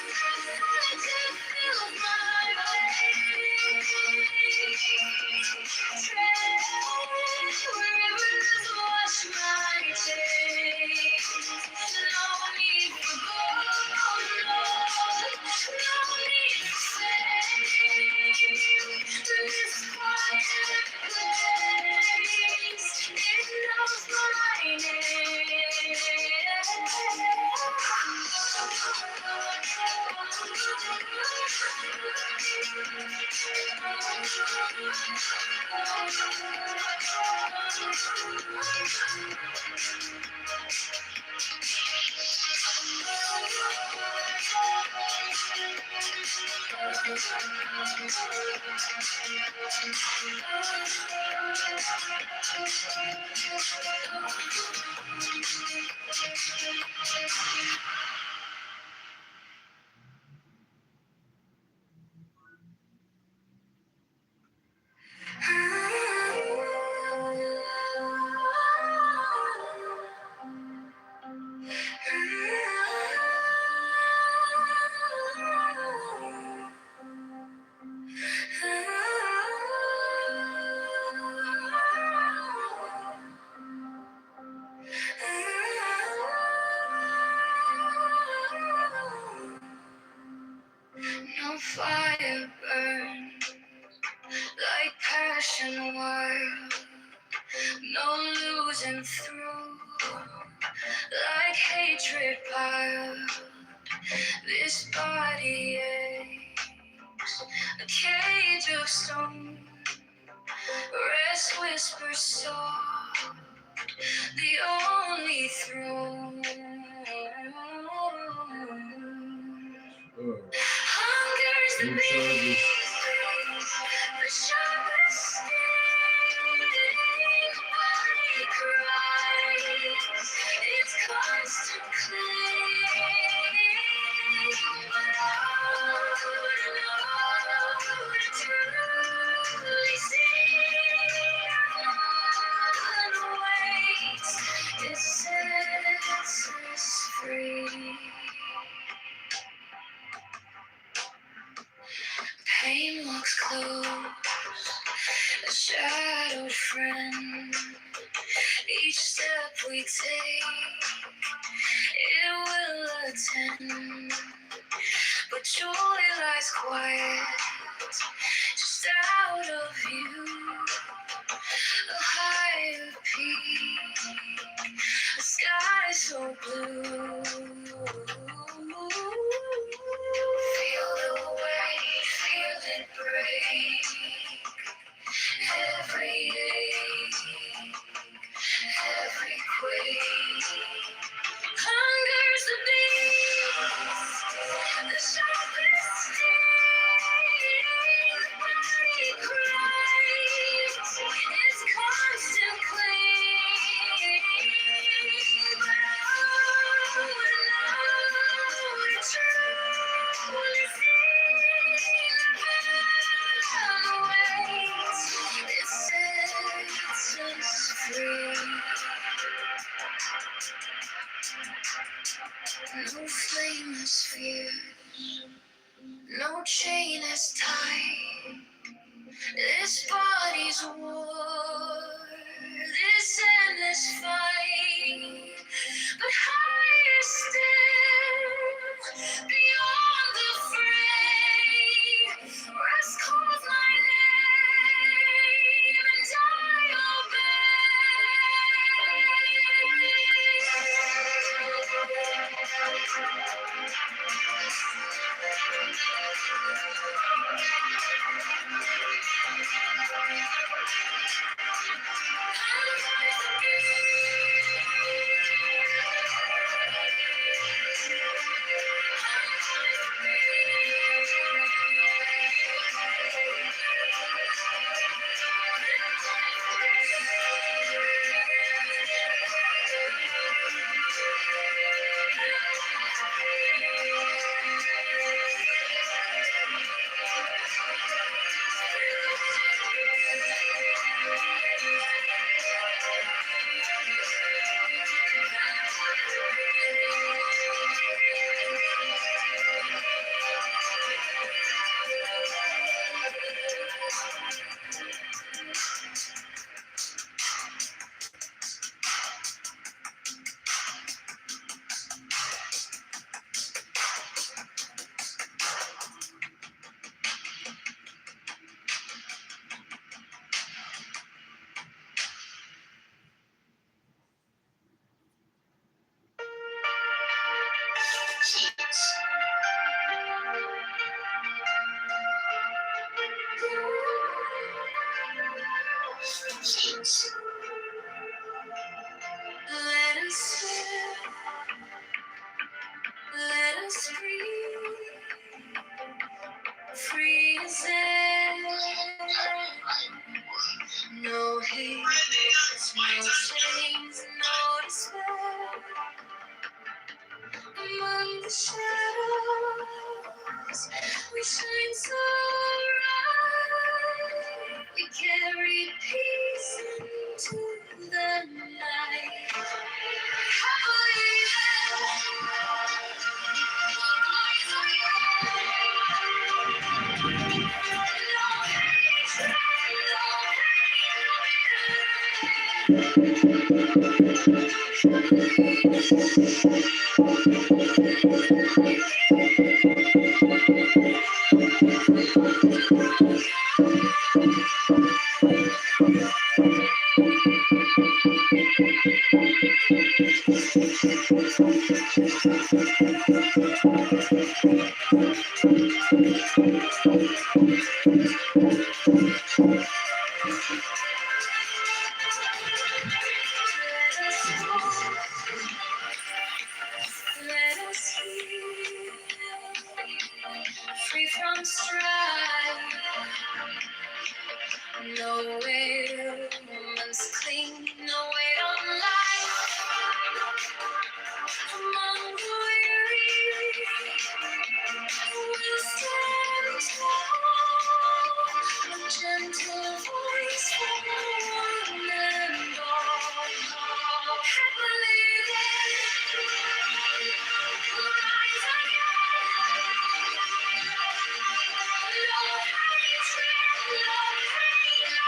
No fire burn like passion wild. No losing through like hatred piled. This body aches, a cage of stone. Rest whispers soft, the only throne. Hunger's the beast, the sharpest sting. Body cries, its constant claim. But I to truly see, one waits, it sets us free. Pain walks close, a shadowed friend. Each step we take, it will attend. But joy lies quiet, just out of view. A higher peak, a sky so blue. Feel the weight, feel it break. Every ache, every quake. Hunger's the beast, the sharpest sting. Body cries, its constant claim. But I would know to truly see the ways it sets us free. No flame is feared, no chain is tight. This body's war, this endless fight. But higher still, beyond the fray, rest calls my name, and I obey. shine so bright. We carry peace into the night. Happily let us heal, free from strife. No ailments cling, no weight on life. Among the weary, we'll stand tall. A gentle voice for one and all. Happily then, rise again. No hatred, no pain, no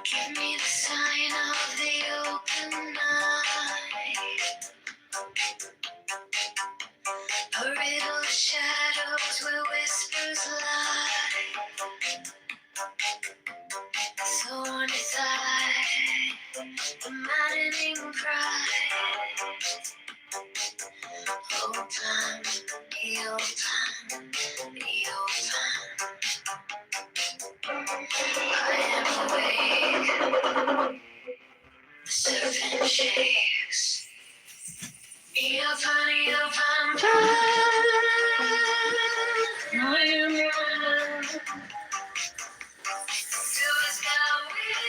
Give me the sign of the open night. A riddle of shadows where whispers lie. Thorny side, the maddening pride. Open, the open, the open. I am awake. The serpent shakes. The open, I am one. Do as God will,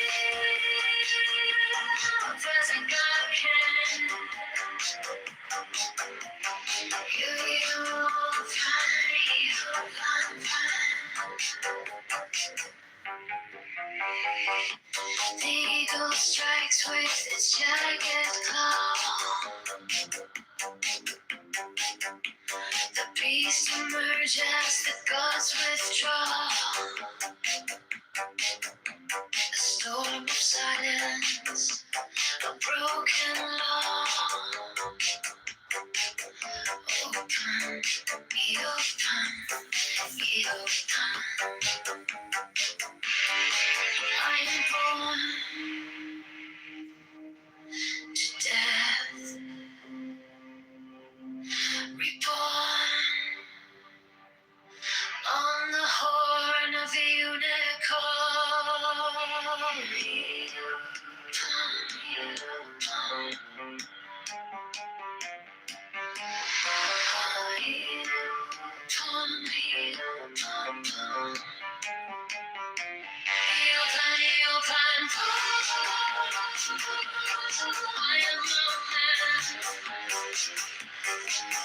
does as God can. You'll find. The eagle strikes with its jagged claw. The beast emerge as the gods withdraw. A storm of silence, a broken law. Open, be open, be open. I am born to death, reborn on the horn of a unicorn. I am no man.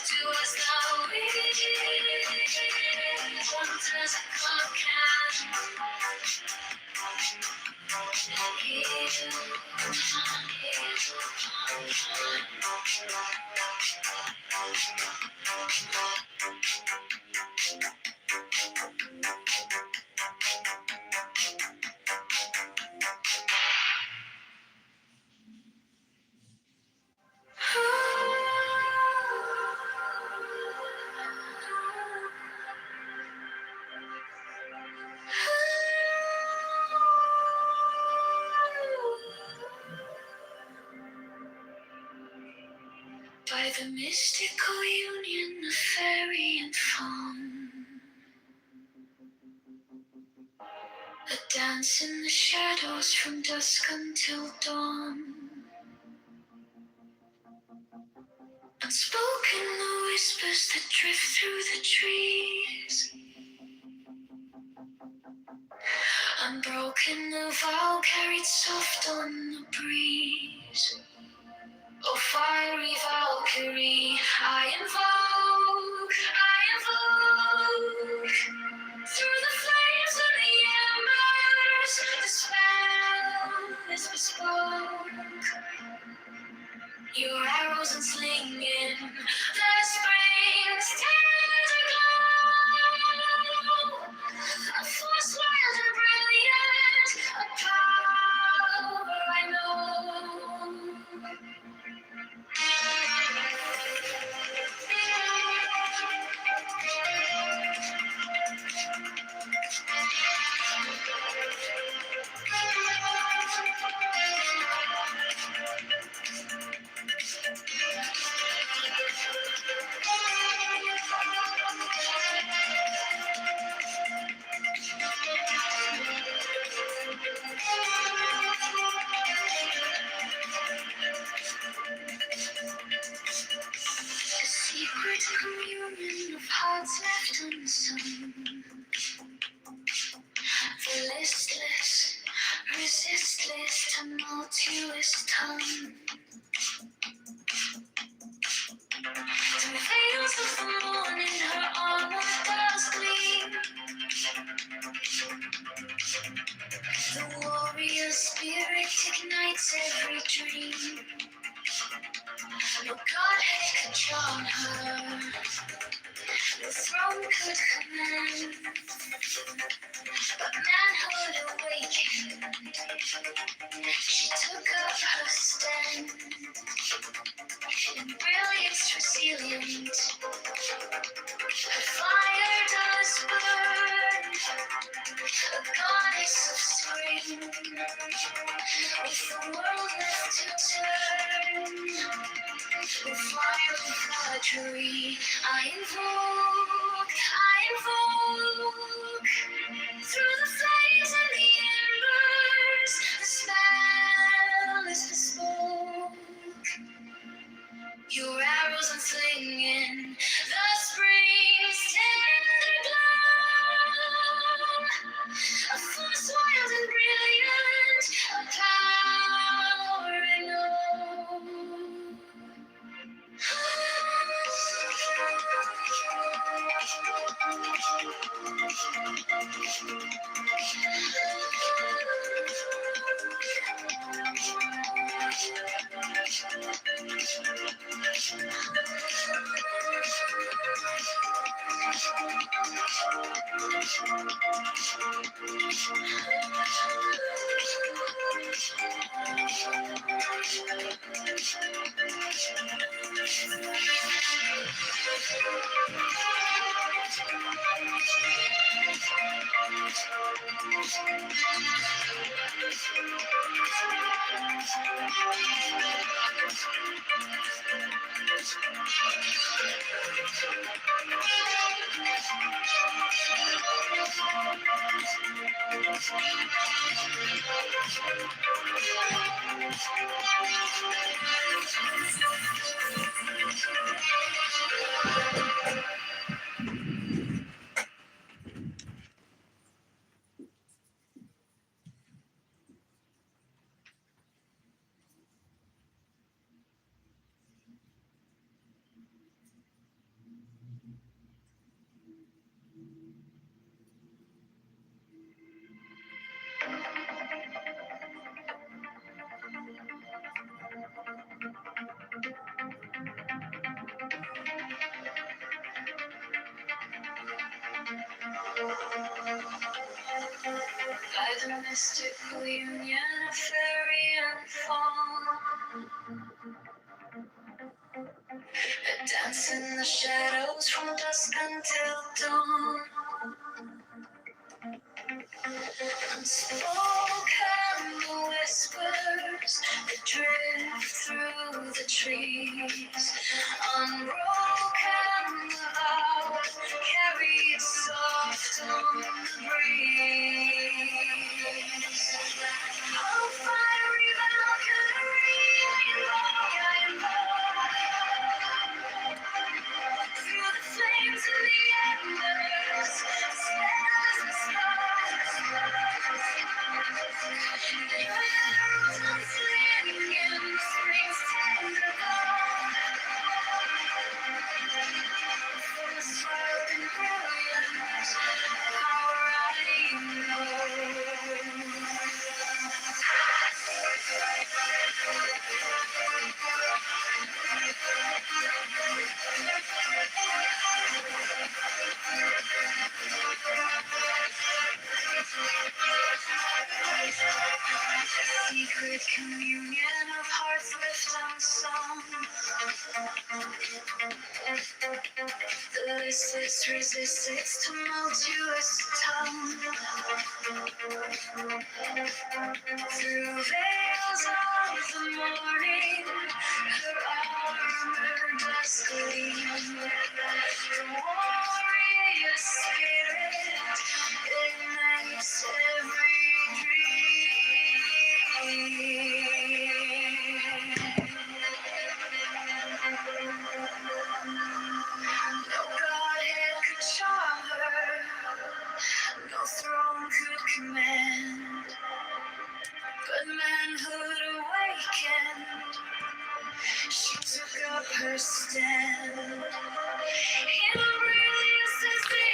Do as thou wilt, as a God can. By the mystical union of fairy and fawn, a dance in the shadows from dusk until dawn. Unspoken the whispers that drift through the trees. Unbroken the vow carried soft on the breeze. Oh, fiery Valkyrie, I invoke, through the flames and the embers, the spell is bespoke. Your arrows and slinging, the spring's tender glow. A force wild and brilliant, a power I know. A secret communion of hearts left unsung. The listless, resistless, tumultuous tongue. Through veils of the morning, her armor does gleam. The warrior spirit ignites every dream. No godhead could drown her, no throne could command. But manhood awakened, she took up her stand. In brilliance resilient, her fire does burn. A goddess of spring, with the world left to turn. With fire and flattery, I invoke, through the flames and the embers, the spell is bespoke. Your arrows unslinging, the spring's tender glow. A force wild and brilliant, a power I know. By the mystical union of fairy and fawn, that dance in the shadows from dusk until dawn. Unspoken whispers that drift through the trees, unbroken love carried soft on the breeze. Oh, fiery Valkyrie, I invoke through the flames and the embers, spells and stars. Your arrows unslinging in spring's tender dawn. For the spark and brilliance, power I know. Secret communion of hearts lift unsung. The listless resists its tumultuous tongue. Through veils of the morning, her armor does gleam. The warrior spirit ignites every no godhead could charm her, no throne could command, but manhood awakened, she took up her stand. In brilliance as the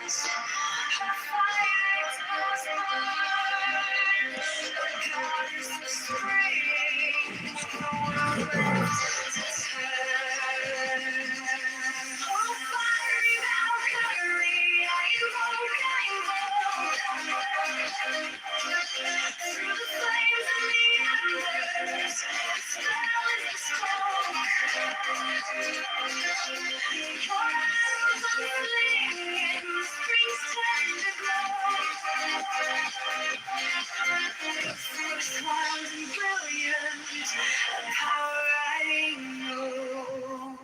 ends, her fire does burn. The goddess of spring, the world left to turn. Oh, fiery Valkyrie, I invoke. Through the flames and the embers, spell is the stroke. Your arrows unslinging, spring's tender glow. Force wild and brilliant, a power I know.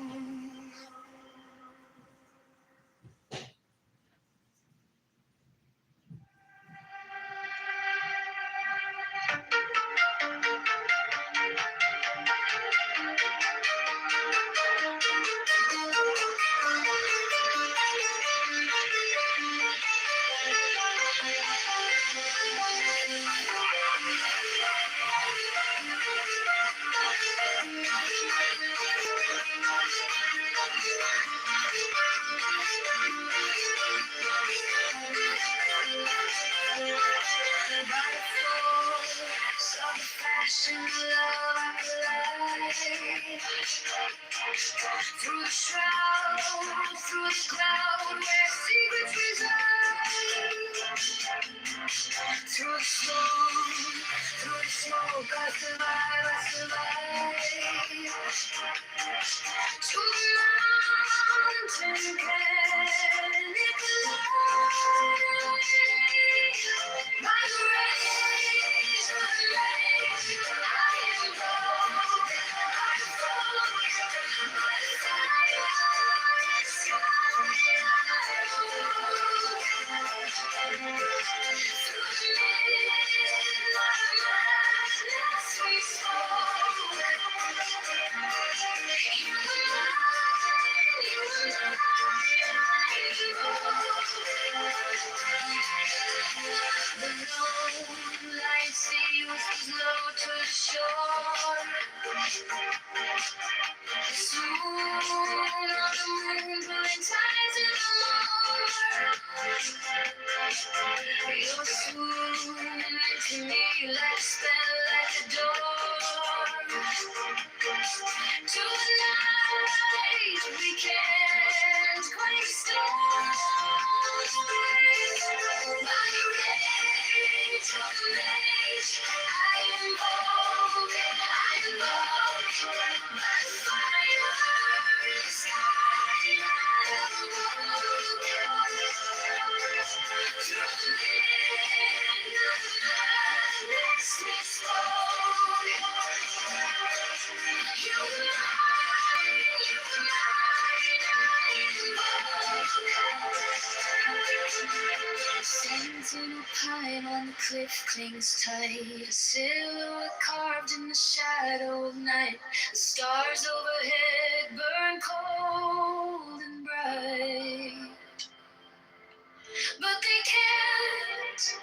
Through the shroud, through the cloud, where secrets reside. Through the storm, through the smoke, I survive, I survive. Tonight we can't quite stop. By the rage of the rage, I invoke by the fire in the sky. Through the midnight madness we spoke. You Sentinel pine on the cliff clings tight, a silhouette carved in the shadow of night. The stars overhead burn cold and bright, but they can't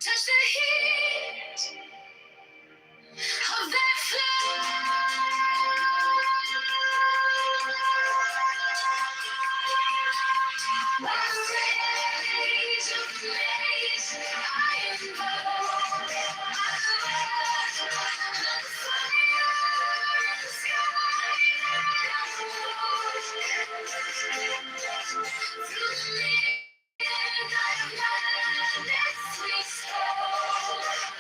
touch the heat of that flame. By the rage of the blaze, I invoke the fire in the sky. Through the midnight of madness we spoke.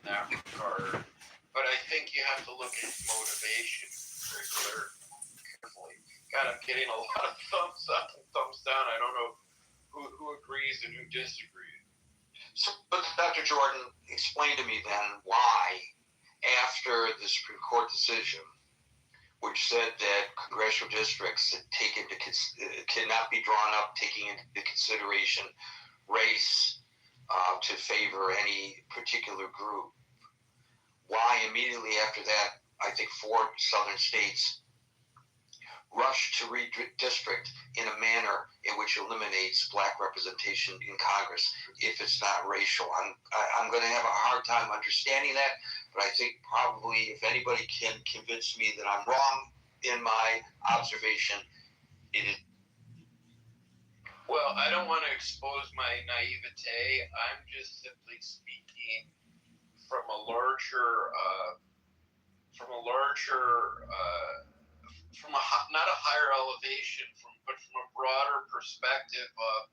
that regard. But I think you have to look at motivation very carefully. God, I'm getting a lot of thumbs up and thumbs down. I don't know who agrees and who disagrees. So, but Dr. Jordan, explain to me then why, after the Supreme Court decision, which said that congressional districts cannot be drawn up taking into consideration race to favor any particular group, why immediately after that, I think 4 southern states rushed to redistrict in a manner in which eliminates black representation in Congress if it's not racial. I'm going to have a hard time understanding that, but I think probably if anybody can convince me that I'm wrong in my observation, it is. Well, I don't want to expose my naivete. I'm just simply speaking from a larger, not a higher elevation, but from a broader perspective of,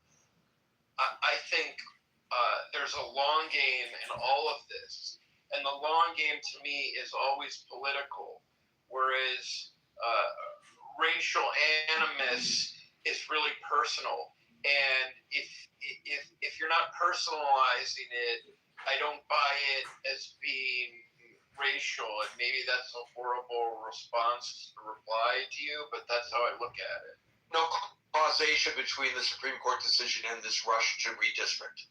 I think there's a long game in all of this, and the long game to me is always political, whereas racial animus is really personal. And if you're not personalizing it, I don't buy it as being racial, and maybe that's a horrible response to reply to you, but that's how I look at it. No causation between the Supreme Court decision and this rush to redistrict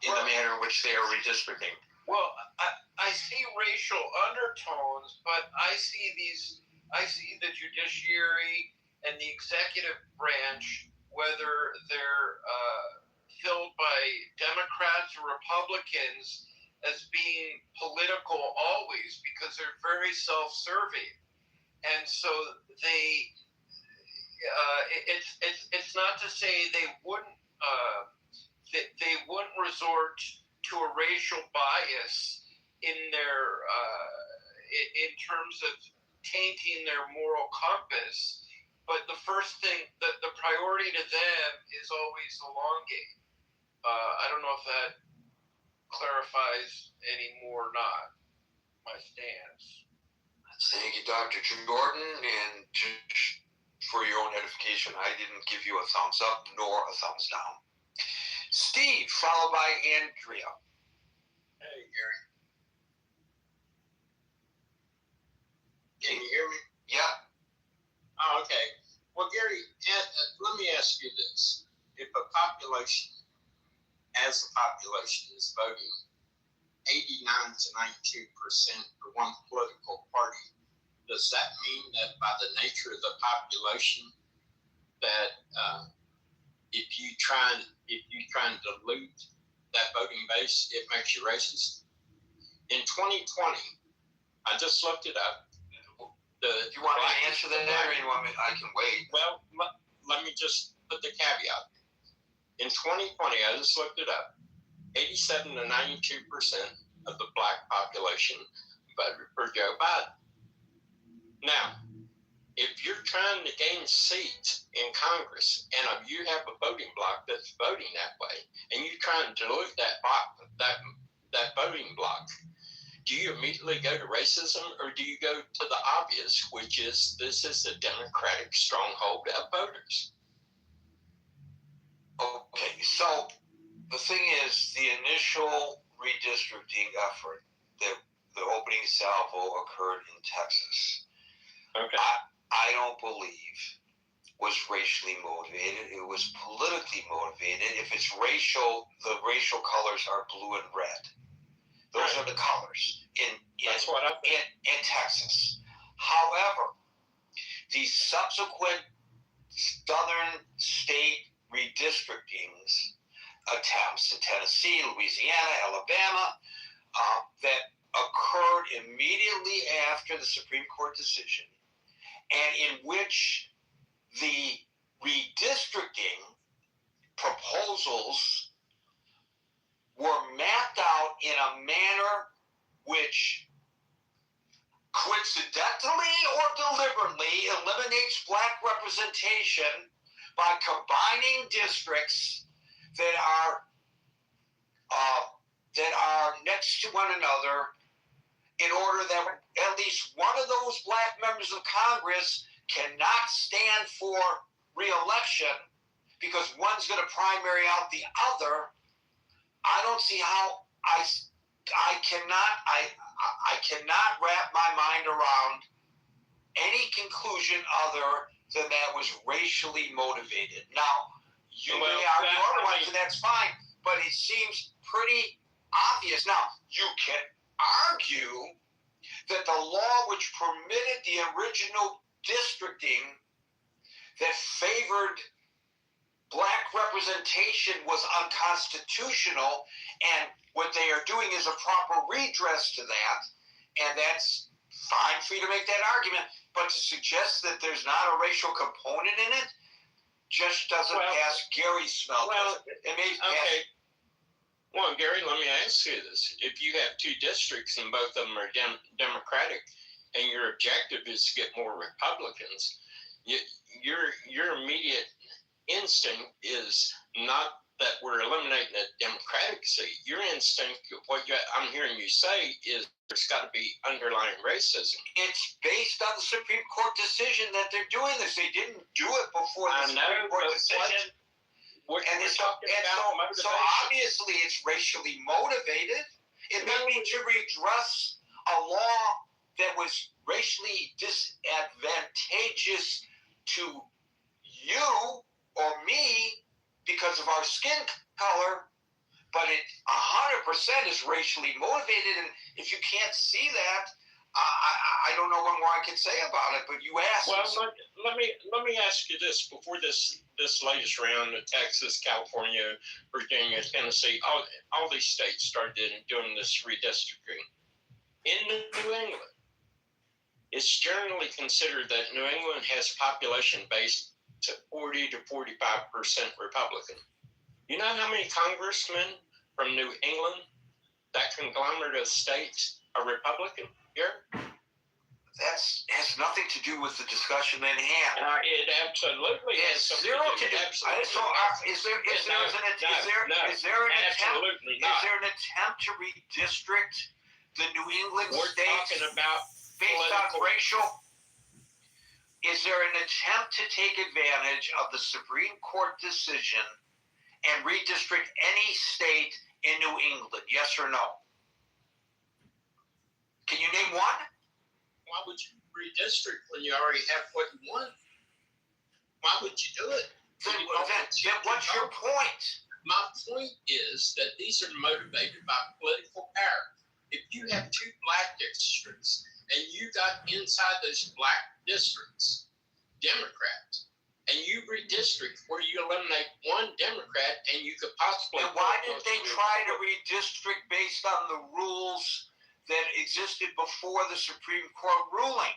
in the manner in which they are redistricting. Well, I see racial undertones, but I see the judiciary and the executive branch, whether they're filled by Democrats or Republicans, as being political always, because they're very self-serving, and so it's not to say they wouldn't resort to a racial bias in their in terms of tainting their moral compass, but the first thing, the priority to them is always the long game. I don't know if that clarifies any more or not my stance. Thank you, Dr. Jordan, and just for your own edification, I didn't give you a thumbs up nor a thumbs down. Steve, followed by Andrea. Hey, Gary. Can you hear me? Yeah. Oh, okay. Well, Gary, let me ask you this. If a population, as a population, is voting 89 to 92% for one political party, does that mean that by the nature of the population that if you try and dilute that voting base, it makes you racist? In 2020, I just looked it up. Do you want me to answer that, or you want me? I can wait. Well, let me just put the caveat. In 2020, I just looked it up. 87 to 92% of the black population voted for Joe Biden. Now, if you're trying to gain seats in Congress and you have a voting bloc that's voting that way, and you try and dilute that voting bloc, do you immediately go to racism, or do you go to the obvious, which is this is a Democratic stronghold of voters? Okay, so the thing is, the initial redistricting effort, the opening salvo occurred in Texas. Okay. I don't believe was racially motivated. It was politically motivated. If it's racial, the racial colors are blue and red. Those are the colors in Texas. However, the subsequent southern state redistrictings attempts in Tennessee, Louisiana, Alabama, that occurred immediately after the Supreme Court decision, and in which the redistricting proposals were mapped out in a manner which coincidentally or deliberately eliminates black representation by combining districts that are that are next to one another in order that at least one of those black members of Congress cannot stand for re-election because one's going to primary out the other. I don't see how I cannot wrap my mind around any conclusion other than that was racially motivated. Now, you may argue otherwise, and that's fine, but it seems pretty obvious. Now, you can argue that the law which permitted the original districting that favored black representation was unconstitutional, and what they are doing is a proper redress to that, and that's fine for you to make that argument, but to suggest that there's not a racial component in it just doesn't pass Gary's smell. It may pass. Well, Gary, let me ask you this. If you have two districts and both of them are Democratic and your objective is to get more Republicans, your immediate instinct is not that we're eliminating a Democratic seat. Your instinct, I'm hearing you say, is there's got to be underlying racism. It's based on the Supreme Court decision that they're doing this. They didn't do it before the Supreme Court decision. So obviously it's racially motivated. It may be to redress a law that was racially disadvantageous to you or me because of our skin color, but it 100% is racially motivated. And if you can't see that, I don't know what more I can say about it. But you asked. Well, let me ask you this: before this latest round of Texas, California, Virginia, Tennessee, all these states started doing this redistricting. In New England, it's generally considered that New England has population based to 40 to 45% Republican. You know how many congressmen from New England, that conglomerate of states, are Republican here? That has nothing to do with the discussion at hand. It absolutely has something zero to do. So is there an attempt to redistrict the New England states talking about based on racial? Is there an attempt to take advantage of the Supreme Court decision and redistrict any state in New England? Yes or no? Can you name one? Why would you redistrict when you already have what you want? Why would you do it? Then what's your point? My point is that these are motivated by political power. If you have two black districts and you got inside those black districts Democrats, and you redistrict where you eliminate one Democrat and you could possibly... And why did they try to redistrict based on the rules that existed before the Supreme Court ruling?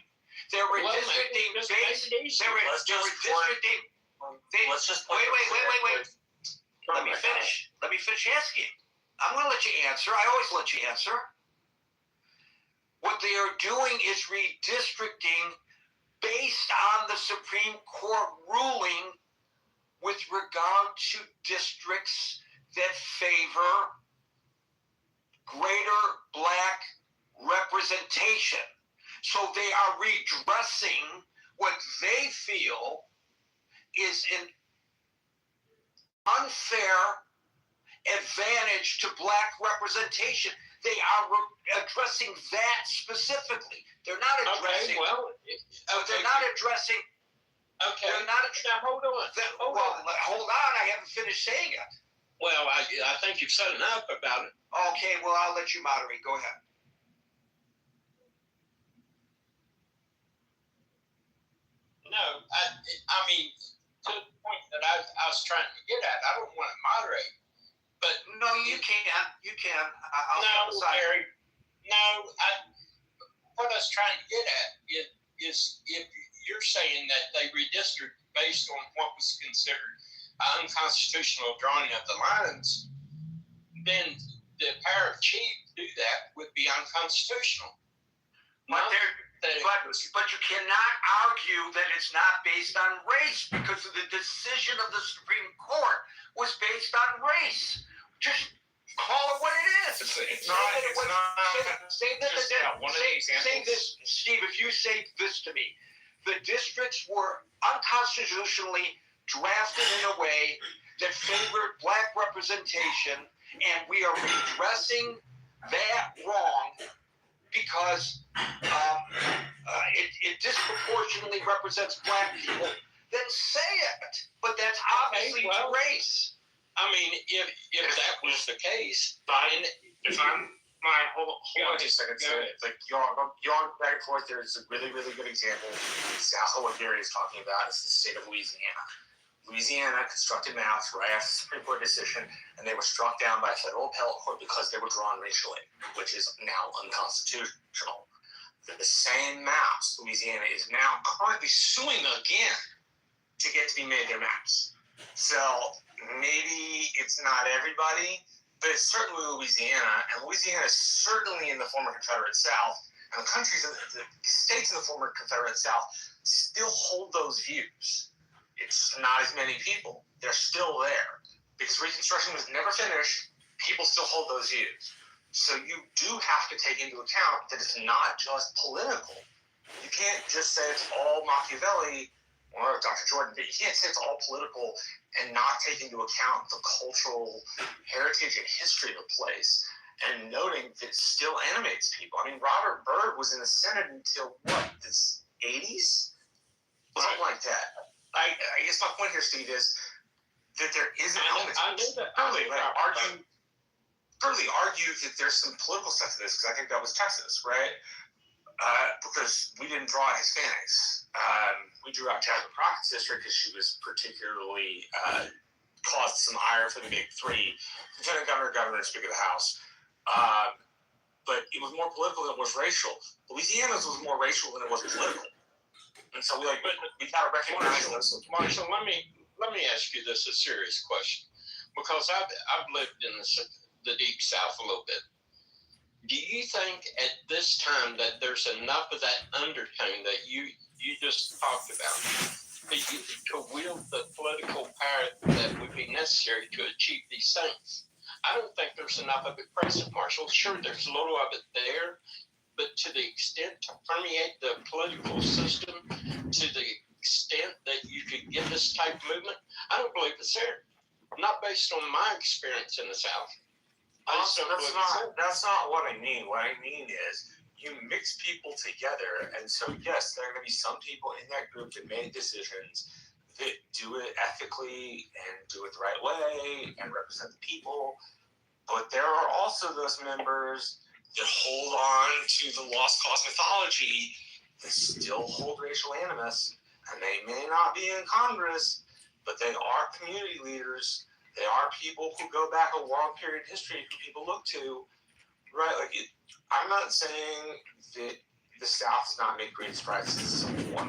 They were redistricting based... Wait. Let me finish asking. I'm going to let you answer. I always let you answer. What they are doing is redistricting based on the Supreme Court ruling with regard to districts that favor greater black representation. So they are redressing what they feel is an unfair advantage to black representation. They are addressing that specifically. They're not addressing. They're not addressing. Okay. They're not. Now hold on. Hold on. I haven't finished saying it. Well, I think you've said enough about it. Okay. Well, I'll let you moderate. Go ahead. No, I mean, to the point that I was trying to get at, I don't want to moderate. But no, you can. You can. Gary. What I was trying to get at is if you're saying that they redistrict based on what was considered unconstitutional drawing of the lines, then the power of chief to do that would be unconstitutional. But you cannot argue that it's not based on race because of the decision of the Supreme Court was based on race. Just Call it what it is. It's not. Say that. Just one of the examples. Say this, Steve. If you say this to me, the districts were unconstitutionally drafted in a way that favored black representation, and we are redressing that wrong because it disproportionately represents black people. Then say it. But that's obviously race. I mean, if that was the case, if I'm hold on 2 seconds. Like y'all back and forth. There's a really, really good example. Exactly what Gary is talking about. It's the state of Louisiana. Louisiana constructed maps right after the Supreme Court decision, and they were struck down by a federal appellate court because they were drawn racially, which is now unconstitutional. The same maps, Louisiana is now currently suing again to get to be made their maps. So maybe it's not everybody, but it's certainly Louisiana, and Louisiana is certainly in the former Confederate South, and the states in the former Confederate South still hold those views. It's not as many people. They're still there. Because Reconstruction was never finished, people still hold those views. So you do have to take into account that it's not just political. You can't just say it's all Machiavelli or Dr. Jordan, but you can't say it's all political and not take into account the cultural heritage and history of the place, and noting that it still animates people. I mean, Robert Byrd was in the Senate until what, the 80s? Something like that. I guess my point here, Steve, is that there is an element. Thoroughly argue that there's some political stuff to this, because I think that was Texas, right? Because we didn't draw out Hispanics. We drew out Jasmine Crockett's district because she was particularly caused some ire for the big three: Lieutenant Governor, Governor, and Speaker of the House. But it was more political than it was racial. Louisiana's was more racial than it was political. And so we gotta recognize those. Marshall, let me ask you this, a serious question, because I've lived in the deep South a little bit. Do you think at this time that there's enough of that undertone that you just talked about to wield the political power that would be necessary to achieve these things? I don't think there's enough of it present, Marshall. Sure, there's a little of it there, but to the extent to permeate the political system, to the extent that you could get this type of movement, I don't believe it's there. Not based on my experience in the South. That's not what I mean. What I mean is you mix people together, and so yes, there are going to be some people in that group that made decisions that do it ethically and do it the right way and represent the people, but there are also those members that hold on to the lost cause mythology, that still hold racial animus, and they may not be in Congress, but they are community leaders. They are people who go back a long period of history who people look to, right? I'm not saying that the South has not made great strides since the Civil War.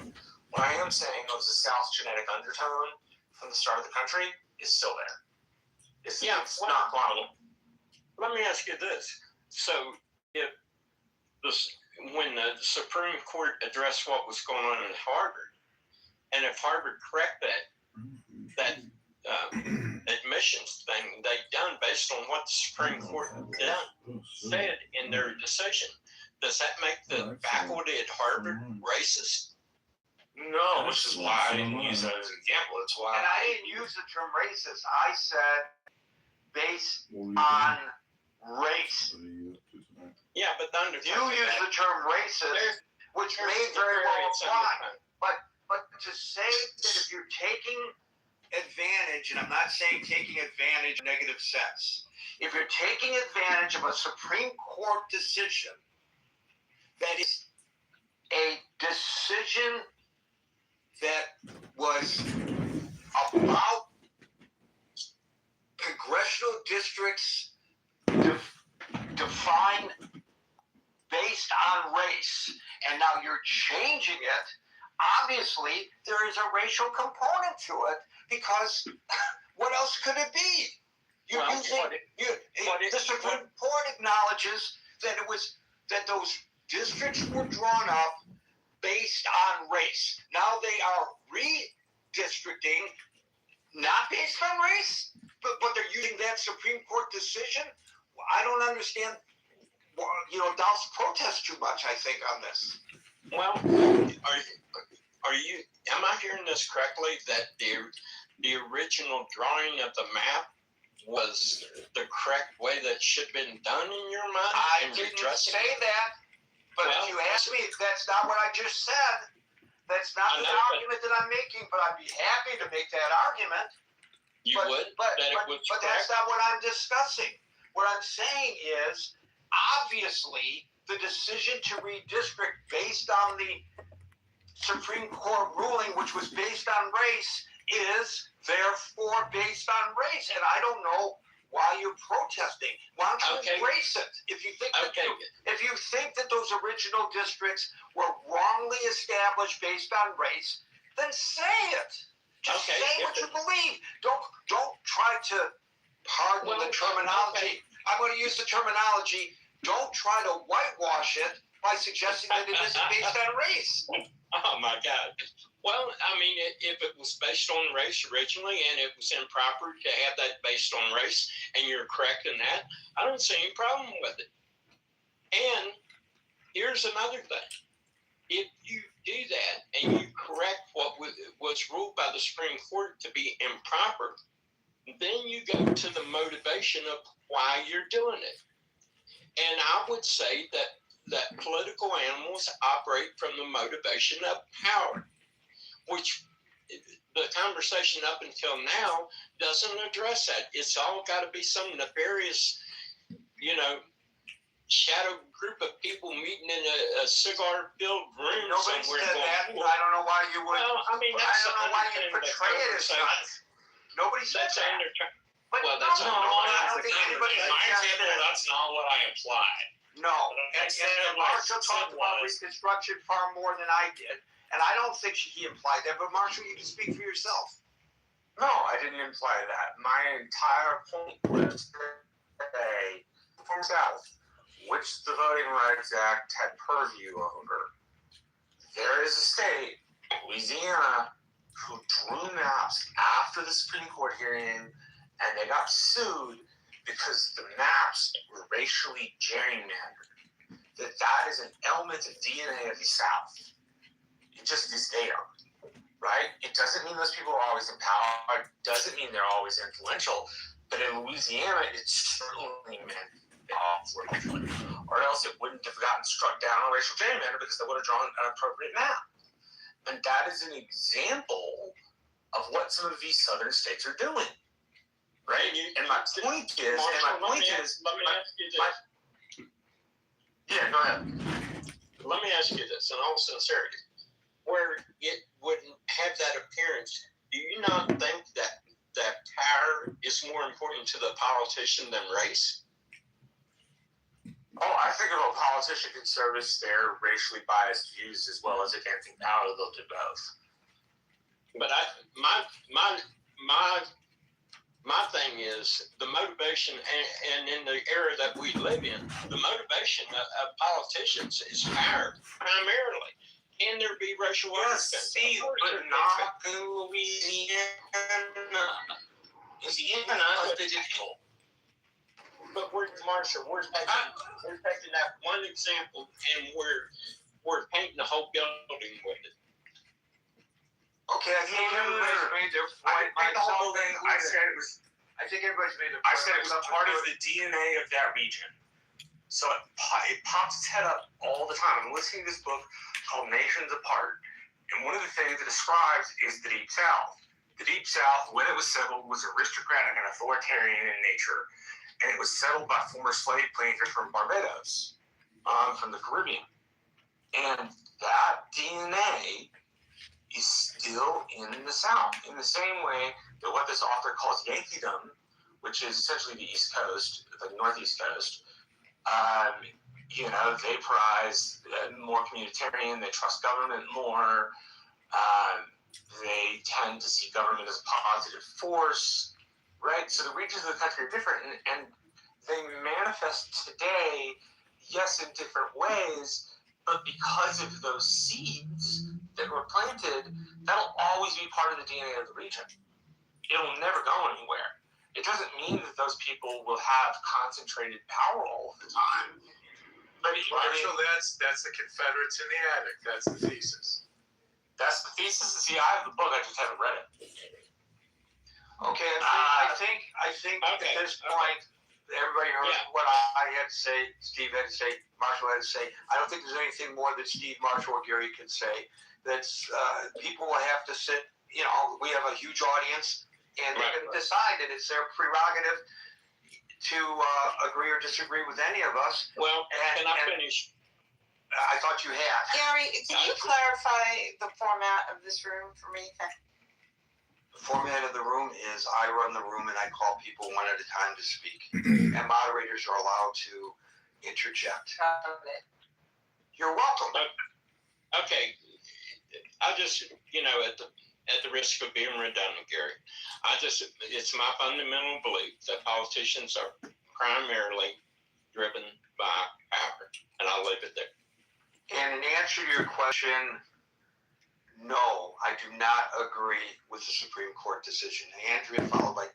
What I am saying is the South's genetic undertone from the start of the country is still there. It's not gone. Let me ask you this. So when the Supreme Court addressed what was going on in Harvard, and if Harvard corrected that admissions thing they've done based on what the Supreme Court said in their decision, does that make the faculty at Harvard racist? No, which is why I didn't use that as an example. It's why. And I didn't use the term racist. I said based on race. Yeah, but you use the term racist, which may very well apply. But to say that if you're taking advantage, and I'm not saying taking advantage in a negative sense, if you're taking advantage of a Supreme Court decision that is a decision that was about congressional districts defined based on race, and now you're changing it, obviously there is a racial component to it, because what else could it be? The Supreme Court acknowledges that those districts were drawn up based on race. Now they are redistricting, not based on race, but they're using that Supreme Court decision I don't understand. Dolph's protest too much, I think, on this. Well, am I hearing this correctly, that the original drawing of the map was the correct way that should have been done in your mind? I didn't say that, but if you ask me, that's not what I just said. That's not the argument that I'm making, but I'd be happy to make that argument. But that's not what I'm discussing. What I'm saying is, obviously, the decision to redistrict based on the Supreme Court ruling, which was based on race, is therefore based on race. And I don't know why you're protesting. Why don't you embrace it? If you think that those original districts were wrongly established based on race, then say it. Just say what you believe. Don't try to pardon the terminology. I'm going to use the terminology. Don't try to whitewash it by suggesting that it isn't based on race. Oh my God. Well, I mean, if it was based on race originally and it was improper to have that based on race, and you're correct in that, I don't see any problem with it. And here's another thing. If you do that and you correct what was ruled by the Supreme Court to be improper, then you go to the motivation of why you're doing it. And I would say that political animals operate from the motivation of power, which the conversation up until now doesn't address that. It's all got to be some nefarious, shadow group of people meeting in a cigar-filled room. Nobody somewhere said that. Going, I don't know why you would. Well, I mean, I don't know why you portray it as such. Nobody said that. Well, that's I don't think anybody In my example, that's not what I implied. No, and Marshall talked about Reconstruction far more than I did, and I don't think he implied that. But Marshall, you can speak for yourself. No, I didn't imply that. My entire point was to say, from South, which the Voting Rights Act had purview over. There is a state, Louisiana, who drew maps after the Supreme Court hearing, and they got sued because the maps were racially gerrymandered. That is an element of DNA of the South. It just is there, right? It doesn't mean those people are always in power. It doesn't mean they're always influential. But in Louisiana, it certainly meant or else it wouldn't have gotten struck down on racial gerrymander because they would have drawn an appropriate map. And that is an example of what some of these southern states are doing. Right? And my point is, Marshall, let me ask you this. Yeah, go ahead. Let me ask you this in all sincerity. Where it wouldn't have that appearance, do you not think that power is more important to the politician than race? Oh, I think if a politician can service their racially biased views as well as advancing power, they'll do both. But my thing is the motivation, and in the era that we live in, the motivation of politicians is power primarily. Can there be racial arguments? But not in Louisiana. Louisiana is digital. But we're taking that one example and we're painting the whole building with it. Okay, I think everybody's made their point. I think everybody's made their point. I said it was part of the DNA of that region. So it pops its head up all the time. I'm listening to this book called Nations Apart. And one of the things it describes is the Deep South. The Deep South, when it was settled, was aristocratic and authoritarian in nature. And it was settled by former slave planters from Barbados, from the Caribbean. And that DNA is still in the South, in the same way that what this author calls Yankeedom, which is essentially the East Coast, the Northeast Coast, they prize more communitarian, they trust government more, they tend to see government as a positive force, right? So the regions of the country are different, and they manifest today, yes, in different ways, but because of those seeds that were planted, that'll always be part of the DNA of the region. It'll never go anywhere. it doesn't mean that those people will have concentrated power all the time. But Marshall, that's the Confederates in the attic. That's the thesis. That's the thesis. See, I have the book. I just haven't read it. Okay, I think at this point, everybody heard what I had to say, Steve had to say, Marshall had to say. I don't think there's anything more that Steve, Marshall, or Gary can say. That's people will have to sit. You know, we have a huge audience, and they can decide that it's their prerogative to agree or disagree with any of us. Well, can I finish? I thought you had. Gary, can you clarify the format of this room for me? The format of the room is I run the room and I call people one at a time to speak, and moderators are allowed to interject. You're welcome. Okay, I just, at the risk of being redundant, Gary, it's my fundamental belief that politicians are primarily driven by power, and I'll leave it there. And in answer to your question, no, I do not agree with the Supreme Court decision. Andrea, followed by.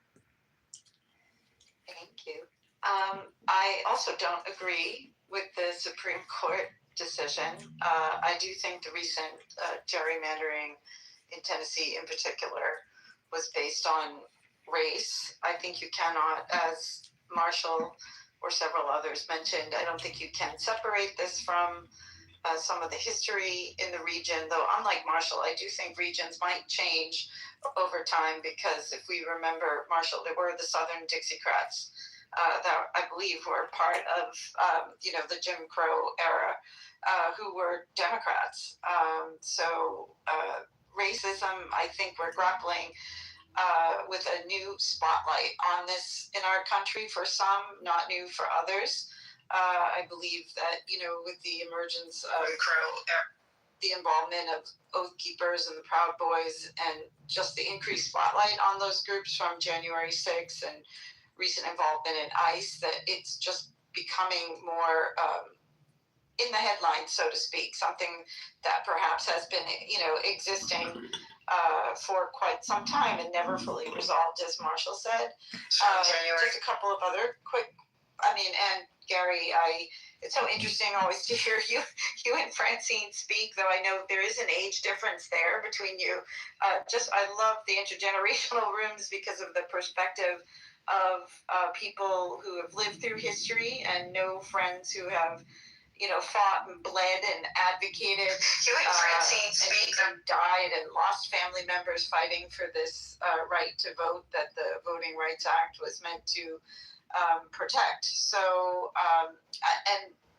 Thank you. I also don't agree with the Supreme Court decision. I do think the recent gerrymandering in Tennessee in particular was based on race. I think you cannot, as Marshall or several others mentioned, I don't think you can separate this from some of the history in the region, though unlike Marshall, I do think regions might change over time because if we remember, Marshall, there were the Southern Dixiecrats that I believe were part of, the Jim Crow era who were Democrats. So racism, I think we're grappling with a new spotlight on this in our country for some, not new for others. I believe that, with the emergence of the involvement of Oath Keepers and the Proud Boys and just the increased spotlight on those groups from January 6th and recent involvement in ICE, that it's just becoming more in the headlines, so to speak, something that perhaps has been, existing for quite some time and never fully resolved, as Marshall said. Just a couple of other quick, and Gary, it's so interesting always to hear you and Francine speak, though I know there is an age difference there between you. I love the intergenerational rooms because of the perspective of people who have lived through history and know friends who have, fought and bled and advocated and died and lost family members fighting for this right to vote that the Voting Rights Act was meant to protect. So,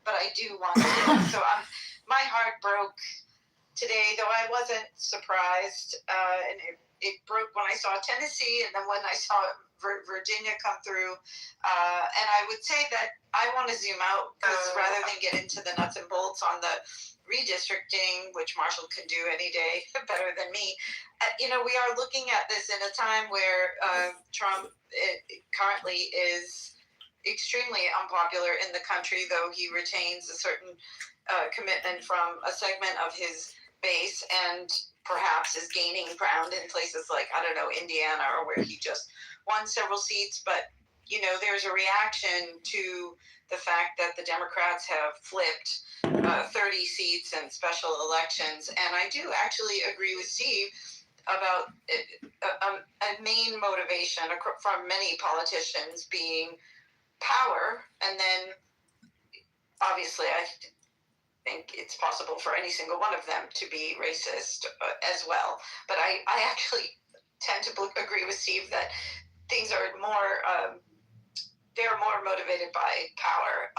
but I do want to, my heart broke today, though I wasn't surprised, and it broke when I saw Tennessee and then when I saw Virginia come through, and I would say that I want to zoom out because rather than get into the nuts and bolts on the redistricting, which Marshall can do any day better than me, we are looking at this in a time where Trump currently is extremely unpopular in the country, though he retains a certain commitment from a segment of his base and perhaps is gaining ground in places like, Indiana, or where he just won several seats. But, there's a reaction to the fact that the Democrats have flipped 30 seats in special elections. And I do actually agree with Steve about a main motivation from many politicians being power. And then, obviously, I think it's possible for any single one of them to be racist as well. But I actually tend to agree with Steve that things are more, they're more motivated by power.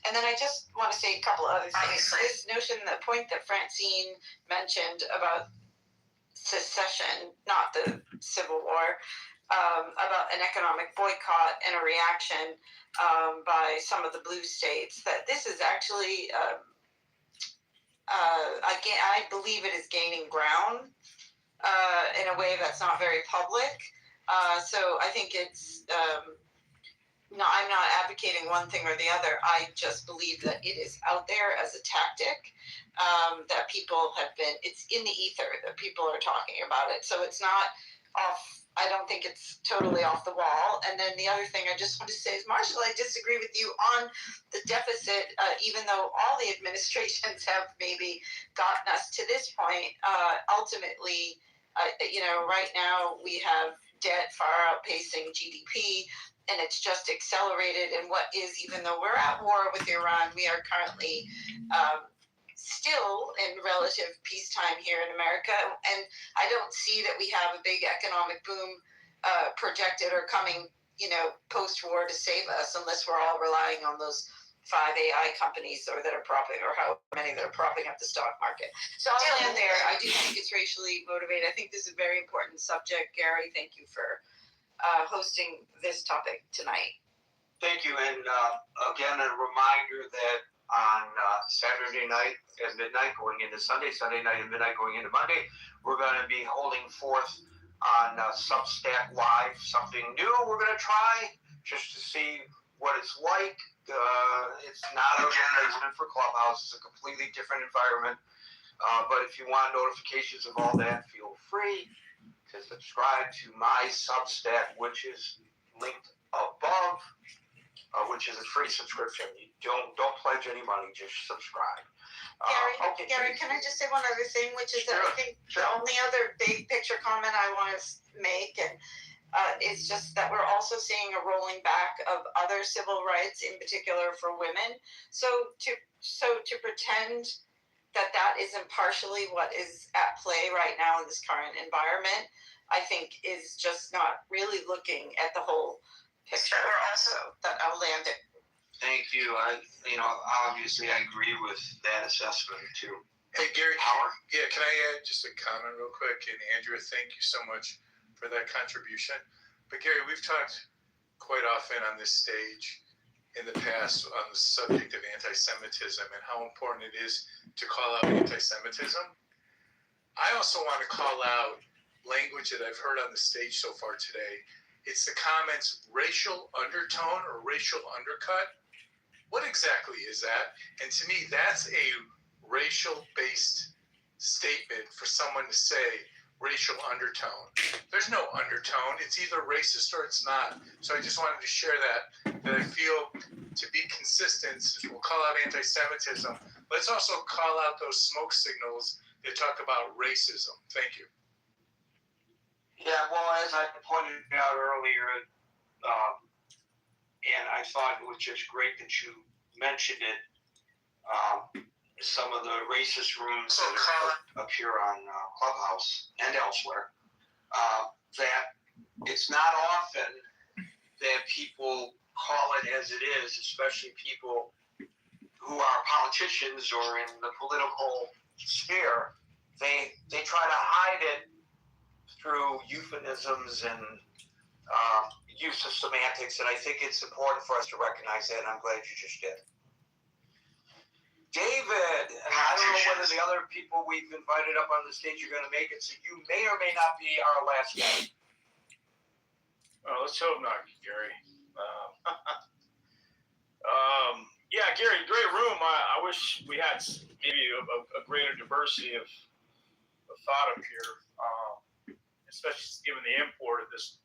And then I just want to say a couple other things. This notion, the point that Francine mentioned about secession, not the Civil War, about an economic boycott and a reaction by some of the blue states, that this is actually, I believe it is gaining ground in a way that's not very public. So I think it's, I'm not advocating one thing or the other. I just believe that it is out there as a tactic, that people have been, it's in the ether that people are talking about it. So it's not off I don't think it's totally off the wall. And then the other thing I just want to say is, Marshall, I disagree with you on the deficit, even though all the administrations have maybe gotten us to this point. Ultimately, right now we have debt far outpacing GDP, and it's just accelerated. And what is, even though we're at war with Iran, we are currently still in relative peacetime here in America, and I don't see that we have a big economic boom projected or coming, post-war to save us, unless we're all relying on those 5 AI companies that are propping, or how many that are propping up the stock market. So I'll land there. I do think it's racially motivated. I think this is a very important subject. Gary, thank you for hosting this topic tonight. Thank you, and again, a reminder that on Saturday night at midnight going into Sunday night at midnight going into Monday, we're going to be holding forth on Substack Live, something new we're going to try just to see what it's like. It's not a replacement for Clubhouse. It's a completely different environment. But if you want notifications of all that, feel free to subscribe to my Substack, which is linked above. Which is a free subscription. You don't pledge any money, just subscribe. Gary, can I just say one other thing, which is that I think the only other big picture comment I want to make, and it's just that we're also seeing a rolling back of other civil rights, in particular for women. So to pretend that isn't partially what is at play right now in this current environment, I think is just not really looking at the whole picture. Also, that I'll land it. Thank you. Obviously I agree with that assessment too. Hey, Gary, Howard? Yeah, can I add just a comment real quick? And Andrea, thank you so much for that contribution. But Gary, we've talked quite often on this stage in the past on the subject of anti-Semitism and how important it is to call out anti-Semitism. I also want to call out language that I've heard on the stage so far today. It's the comments racial undertone or racial undercut. What exactly is that? And to me, that's a racial-based statement for someone to say racial undertone. There's no undertone. It's either racist or it's not. So I just wanted to share that I feel to be consistent, we'll call out anti-Semitism. Let's also call out those smoke signals that talk about racism. Thank you. Yeah, well, as I pointed out earlier, and I thought it was just great that you mentioned it, some of the racist rooms that appear on Clubhouse and elsewhere, that it's not often that people call it as it is, especially people who are politicians or in the political sphere. They try to hide it through euphemisms and use of semantics, and I think it's important for us to recognize that, and I'm glad you just did. David, and I don't know whether the other people we've invited up on the stage are going to make it, so you may or may not be our last guest. Let's hope not, Gary. Yeah, Gary, great room. I wish we had maybe a greater diversity of thought up here. Especially given the import of this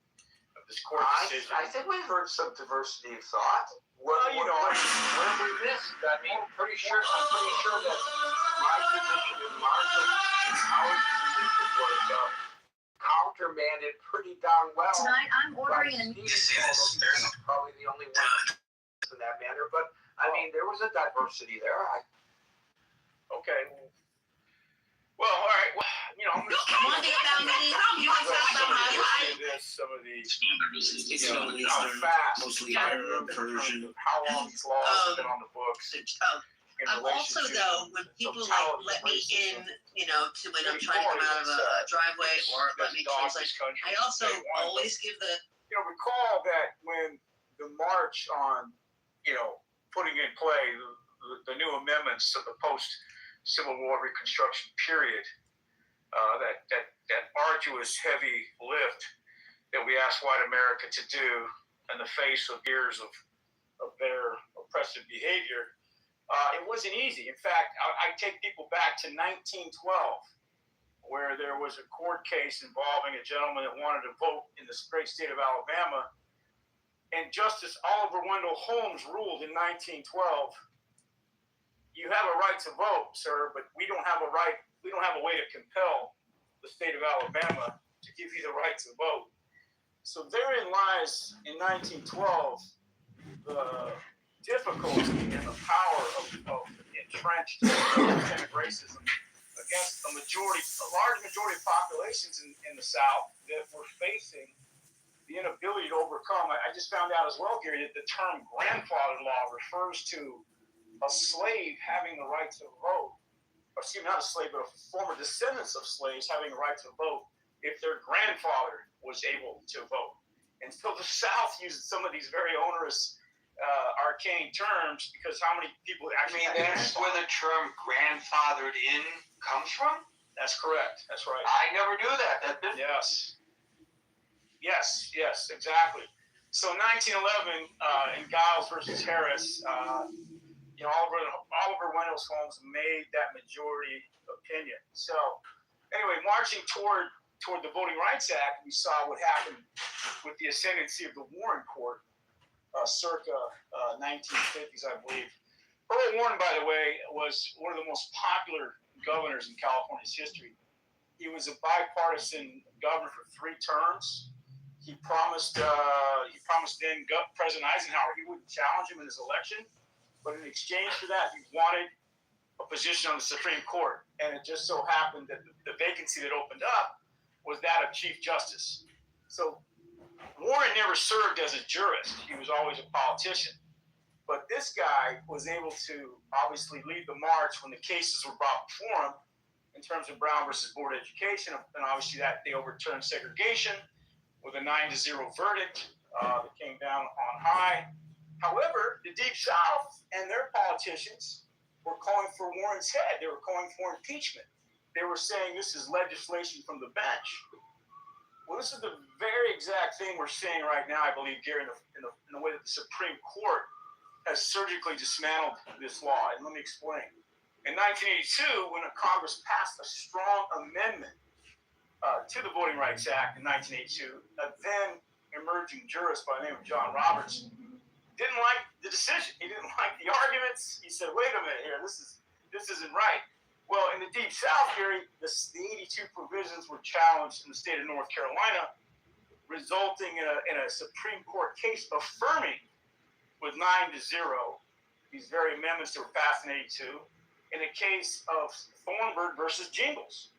court decision. I think we heard some diversity of thought. Where we missed. I mean, I'm pretty sure that my position and our position was countermanded pretty darn well. Tonight I'm ordering There's probably the only one in that manner, but I mean, there was a diversity there. Okay. Well, all right. Well, I'm going to One thing about me, you can tell about my life. Some of these, how fast, how long these laws have been on the books. I'm also, though, when people let me in, to when I'm trying to come out of a driveway or let me translate, I also always give the. Recall that when the march on, putting in play the new amendments to the post-Civil War Reconstruction period, that arduous, heavy lift that we asked white America to do in the face of years of their oppressive behavior, it wasn't easy. In fact, I take people back to 1912 where there was a court case involving a gentleman that wanted to vote in the great state of Alabama. And Justice Oliver Wendell Holmes ruled in 1912, you have a right to vote, sir, but we don't have a way to compel the state of Alabama to give you the right to vote. So therein lies, in 1912, the difficulty and the power of entrenched systemic racism against a large majority of populations in the South that were facing the inability to overcome. I just found out as well, Gary, that the term grandfather law refers to a slave having the right to vote, or excuse me, not a slave, but a former descendants of slaves having the right to vote if their grandfather was able to vote. And so the South used some of these very onerous, arcane terms because how many people actually... that's where the term grandfathered in comes from? That's correct. That's right. I never knew that. Yes, exactly. So 1911, in Giles versus Harris, Oliver Wendell Holmes made that majority opinion. So anyway, marching toward the Voting Rights Act, we saw what happened with the ascendancy of the Warren Court, circa 1950s, I believe. Earl Warren, by the way, was one of the most popular governors in California's history. He was a bipartisan governor for 3 terms. He promised then President Eisenhower he wouldn't challenge him in his election, but in exchange for that, he wanted a position on the Supreme Court. And it just so happened that the vacancy that opened up was that of Chief Justice. So Warren never served as a jurist. He was always a politician. But this guy was able to obviously lead the march when the cases were brought before him in terms of Brown versus Board of Education. And obviously that they overturned segregation with a 9-0 verdict that came down on high. However, the Deep South and their politicians were calling for Warren's head. They were calling for impeachment. They were saying this is legislation from the bench. Well, this is the very exact thing we're seeing right now, I believe, Gary, in the way that the Supreme Court has surgically dismantled this law. And let me explain. In 1982, when Congress passed a strong amendment to the Voting Rights Act in 1982, a then emerging jurist by the name of John Roberts didn't like the decision. He didn't like the arguments. He said, wait a minute here, this isn't right. Well, in the Deep South, Gary, the 82 provisions were challenged in the state of North Carolina, resulting in a Supreme Court case affirming with 9-0 these very amendments that were passed in 82 in a case of Thornburg versus Jingles.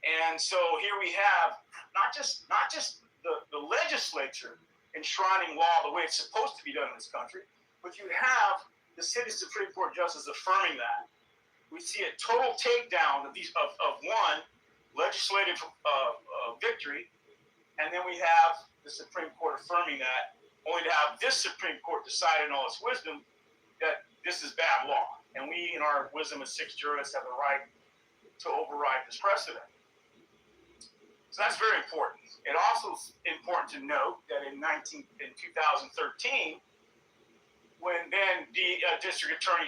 And so here we have not just the legislature enshrining law the way it's supposed to be done in this country, but you have the city Supreme Court justice affirming that. We see a total takedown of one legislative victory, and then we have the Supreme Court affirming that, only to have this Supreme Court decide in all its wisdom that this is bad law. And we, in our wisdom as 6 jurists, have the right to override this precedent. So that's very important. It also is important to note that in 2013, when then the District Attorney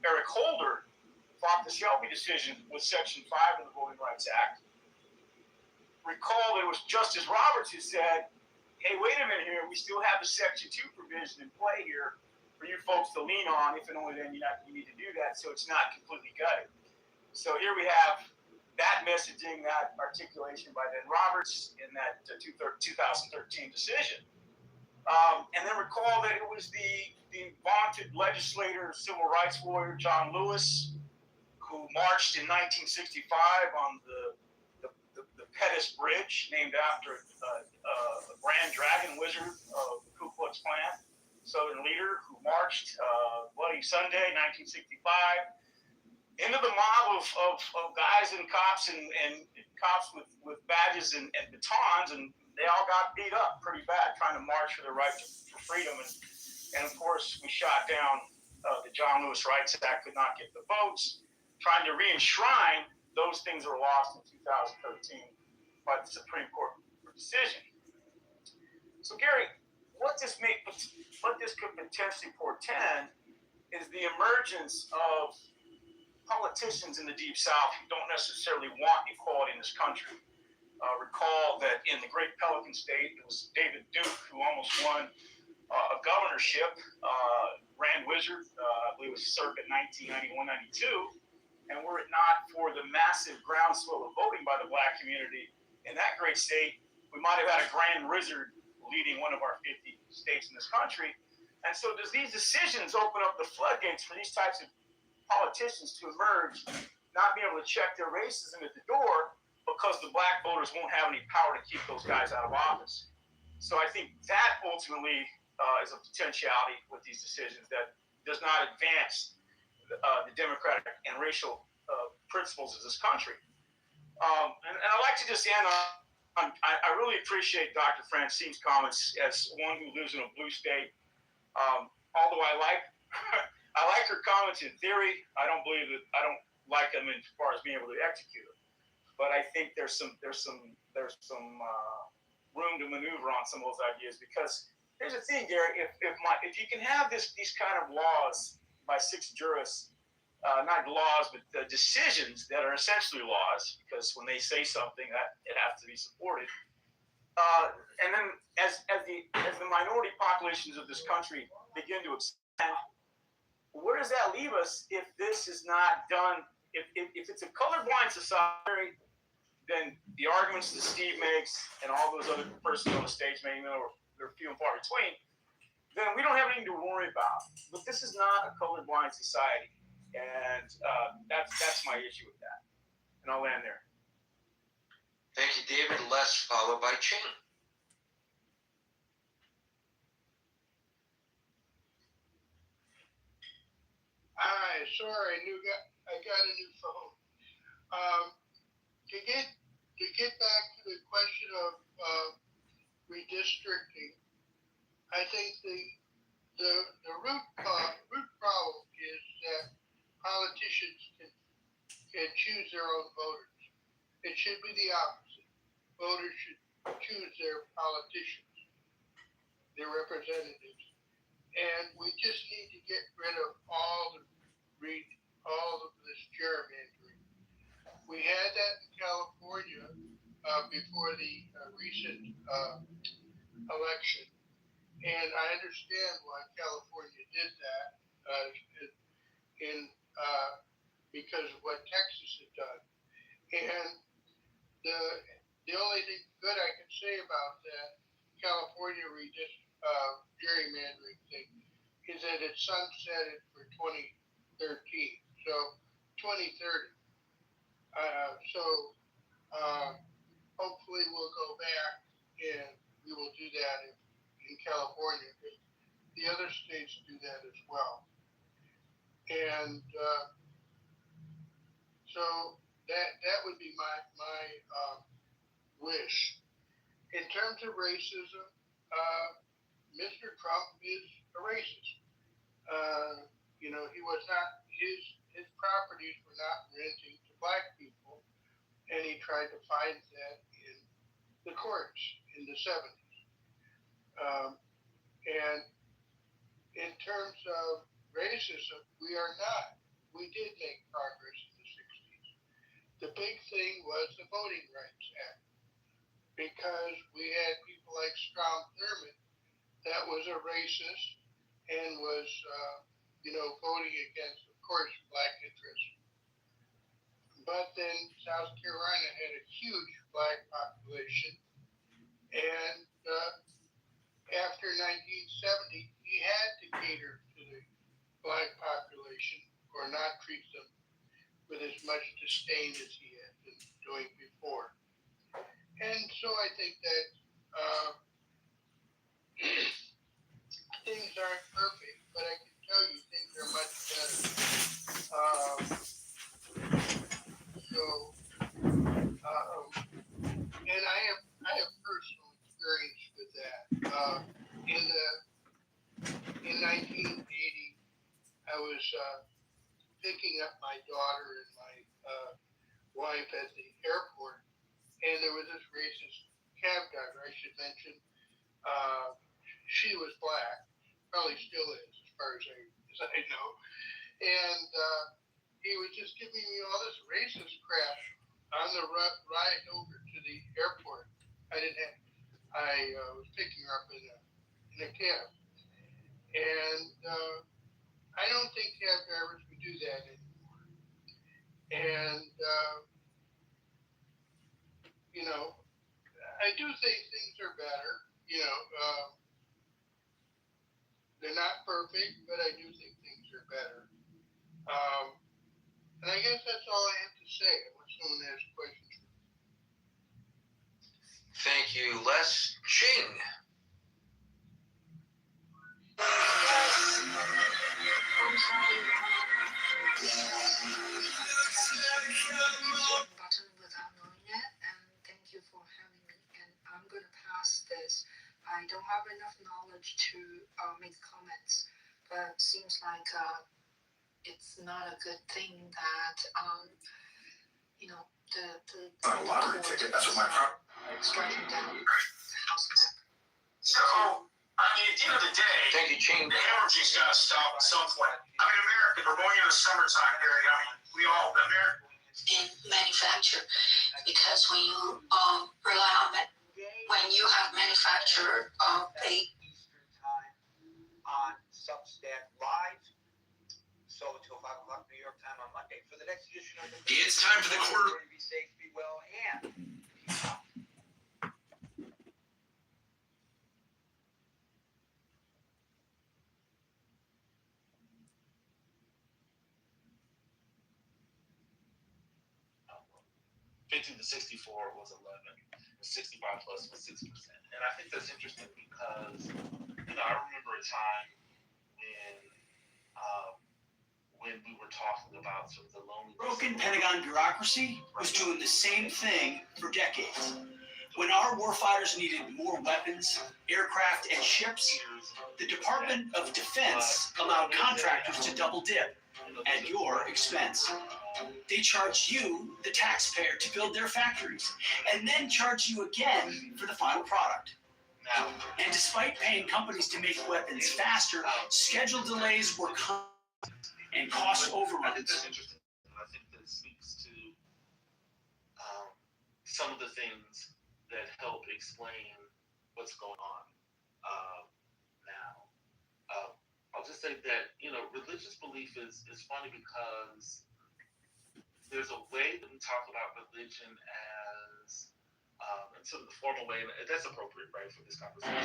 Eric Holder fought the Shelby decision with Section 5 of the Voting Rights Act, recall that it was Justice Roberts who said, hey, wait a minute here, we still have the Section 2 provision in play here for you folks to lean on, if and only then you need to do that so it's not completely gutted. So here we have that messaging, that articulation by then Roberts in that 2013 decision. And then recall that it was the vaunted legislator, civil rights lawyer, John Lewis, who marched in 1965 on the Pettus Bridge, named after a grand dragon wizard of the Ku Klux Klan, Southern leader, who marched Bloody Sunday, 1965, into the mob of guys and cops and cops with badges and batons, and they all got beat up pretty bad trying to march for their right for freedom. And of course, we shot down the John Lewis Rights Act, could not get the votes, trying to re-enshrine those things that were lost in 2013 by the Supreme Court decision. So, Gary, what this could potentially portend is the emergence of politicians in the Deep South don't necessarily want equality in this country. Recall that in the Great Pelican State, it was David Duke who almost won a governorship, Grand Wizard, I believe it was circa 1991-92. And were it not for the massive groundswell of voting by the Black community in that great state, we might have had a Grand Wizard leading one of our 50 states in this country. And so does these decisions open up the floodgates for these types of politicians to emerge, not be able to check their racism at the door because the Black voters won't have any power to keep those guys out of office? So I think that ultimately is a potentiality with these decisions that does not advance the democratic and racial principles of this country. And I'd like to just end on, I really appreciate Dr. Francine's comments as one who lives in a blue state. Although I like I like her comments in theory, I don't like them as far as being able to execute them. But I think there's some room to maneuver on some of those ideas, because here's the thing, Gary. If you can have these kind of laws by 6 jurists, not laws, but decisions that are essentially laws, because when they say something, that it has to be supported. And then as the minority populations of this country begin to expand, where does that leave us if this is not done? If it's a colorblind society, then the arguments that Steve makes and all those other persons on the stage making them, they're few and far between, then we don't have anything to worry about. But this is not a colorblind society. And that's my issue with that. And I'll land there. Thank you, David. Les, followed by Chin. Hi, sorry, I got a new phone. To get back to the question of redistricting, I think the root problem is that politicians can choose their own voters. It should be the opposite. Voters should choose their politicians, their representatives. And we just need to get rid of all of this gerrymandering. We had that in California before the recent election, and I understand why California did that, because of what Texas had done. And the only thing good I can say about that California gerrymandering thing is that it sunsetted for 2013, so 2030. Hopefully we'll go back and we will do that in California, because the other states do that as well. And so that would be my wish. In terms of racism, Mr. Trump is a racist. He was not, his properties were not renting to Black people, and he tried to find that in the courts in the 70s. And in terms of racism, we are not. We did make progress in the 60s. The big thing was the Voting Rights Act, because we had people like Strom Thurmond that was a racist and was, voting against, of course, Black interests. But then South Carolina had a huge Black population, and after 1970, he had to cater to the Black population or not treat them with as much disdain as he had been doing before. And so I think that things aren't perfect, but I can tell you things are much better. And I have personal experience with that. In 1980, I was picking up my daughter and my wife at the airport, and there was this racist cab driver. I should mention, she was Black, probably still is, as far as I know. And he was just giving me all this racist crap on the ride over to the airport. I was picking her up in a cab, and I don't think cab drivers would do that anymore. And you know, I do think things are better. You know, they're not perfect, but I do think things are better. And I guess that's all I have to say. Unless someone has questions. Thank you, Les. Ching. Button without knowing it, and thank you for having me. And I'm going to pass this. I don't have enough knowledge to make comments, but it seems like it's not a good thing that you know the A lottery ticket. That's what my problem. striking down the house map. So, I mean, at the end of the day, Thank you, Ching. the hemorrhaging's got to stop at some point. I mean, America, we're going into the summertime period. I mean, we all, America. In manufacture, because when you rely on that, when you have manufactured they Eastern time on Substack Live. So until 5 o'clock New York time on Monday for the next edition of the. It's time for the quarter. Be safe, be well, and. $15 to 64 was 11, and 65 plus was 6%. And I think that's interesting because, I remember a time when we were talking about sort of the loneliness. Broken Pentagon bureaucracy was doing the same thing for decades. When our warfighters needed more weapons, aircraft, and ships, the Department of Defense allowed contractors to double dip at your expense. They charge you, the taxpayer, to build their factories, and then charge you again for the final product. And despite paying companies to make weapons faster, schedule delays were and cost overruns. I think that's interesting. I think that speaks to some of the things that help explain what's going on now. I'll just say that, religious belief is funny because there's a way that we talk about religion as in sort of the formal way, and that's appropriate, right, for this conversation.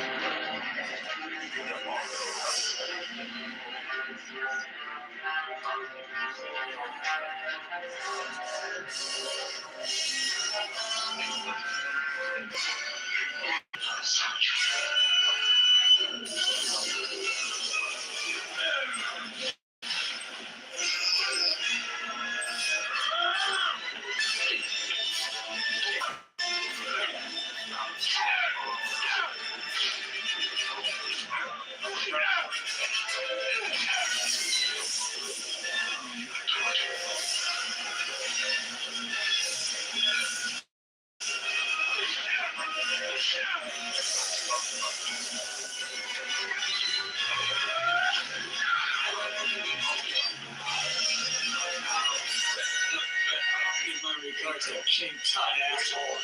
King Tut asshole.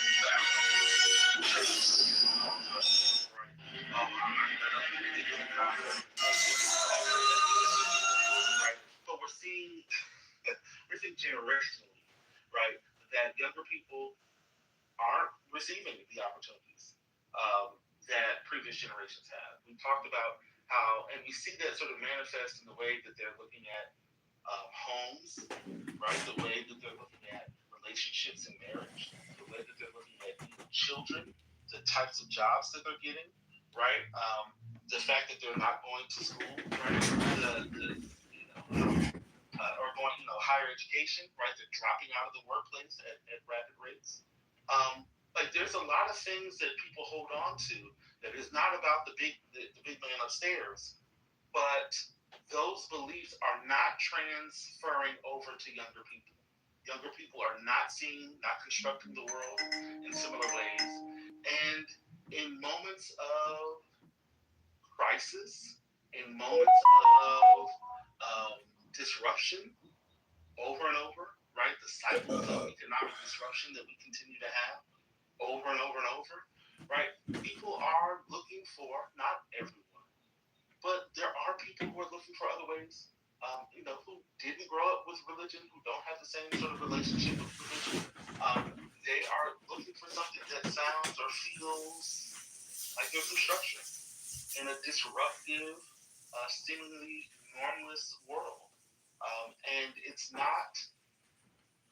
But we're seeing generationally, right, that younger people aren't receiving the opportunities that previous generations have. We talked about how, and we see that sort of manifest in the way that they're looking at homes, right, the way that they're looking at relationships and marriage, the way that they're looking at children, the types of jobs that they're getting, right? The fact that they're not going to school, right? Or going, higher education, right? They're dropping out of the workplace at rapid rates. There's a lot of things that people hold on to that is not about the big man upstairs, but those beliefs are not transferring over to younger people. Younger people are not constructing the world in similar ways. And in moments of crisis, in moments of disruption over and over, right? The cycles of economic disruption that we continue to have over and over and over, right? People are looking for, not everyone, but there are people who are looking for other ways, who didn't grow up with religion, who don't have the same sort of relationship with religion. They are looking for something that sounds or feels like there's some structure in a disruptive, seemingly normless world. And it's not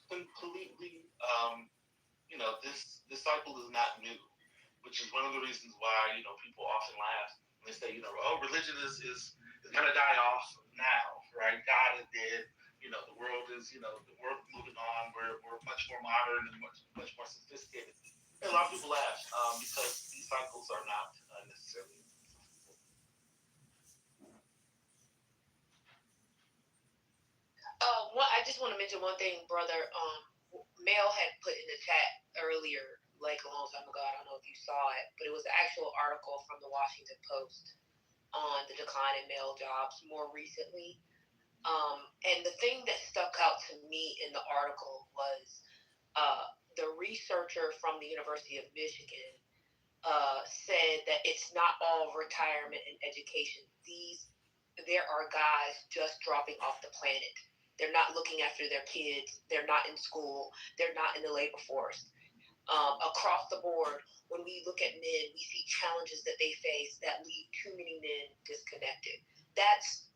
completely, this cycle is not new, which is one of the reasons why, people often laugh when they say, religion is going to die off now, right? God is dead. The world is, the world moving on. We're much more modern and much more sophisticated. And a lot of people laugh because these cycles are not necessarily. I just want to mention one thing, brother. Mel had put in the chat earlier, like a long time ago. I don't know if you saw it, but it was an actual article from the Washington Post on the decline in male jobs more recently. And the thing that stuck out to me in the article was the researcher from the University of Michigan said that it's not all retirement and education. There are guys just dropping off the planet. They're not looking after their kids. They're not in school. They're not in the labor force. Across the board, when we look at men, we see challenges that they face that leave too many men disconnected. That's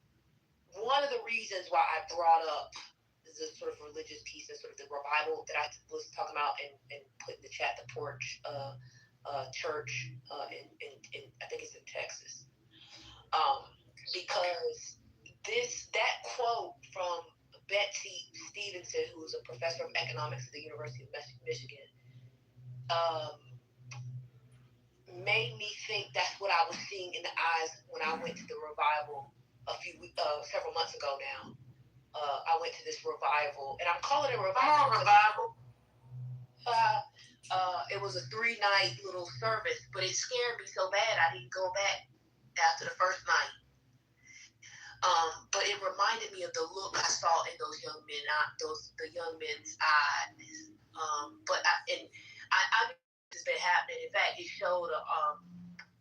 one of the reasons why I brought up the sort of religious piece and sort of the revival that I was talking about and put in the chat, the Porch Church in I think it's in Texas. Because that quote from Betsy Stevenson, who's a professor of economics at the University of Michigan, made me think that's what I was seeing in the eyes when I went to the revival several months ago now. I went to this revival, and I'm calling it a revival. It was a 3-night little service, but it scared me so bad I didn't go back after the first night. But it reminded me of the look I saw in those young men, the young men's eyes. I've just been happening. In fact, it showed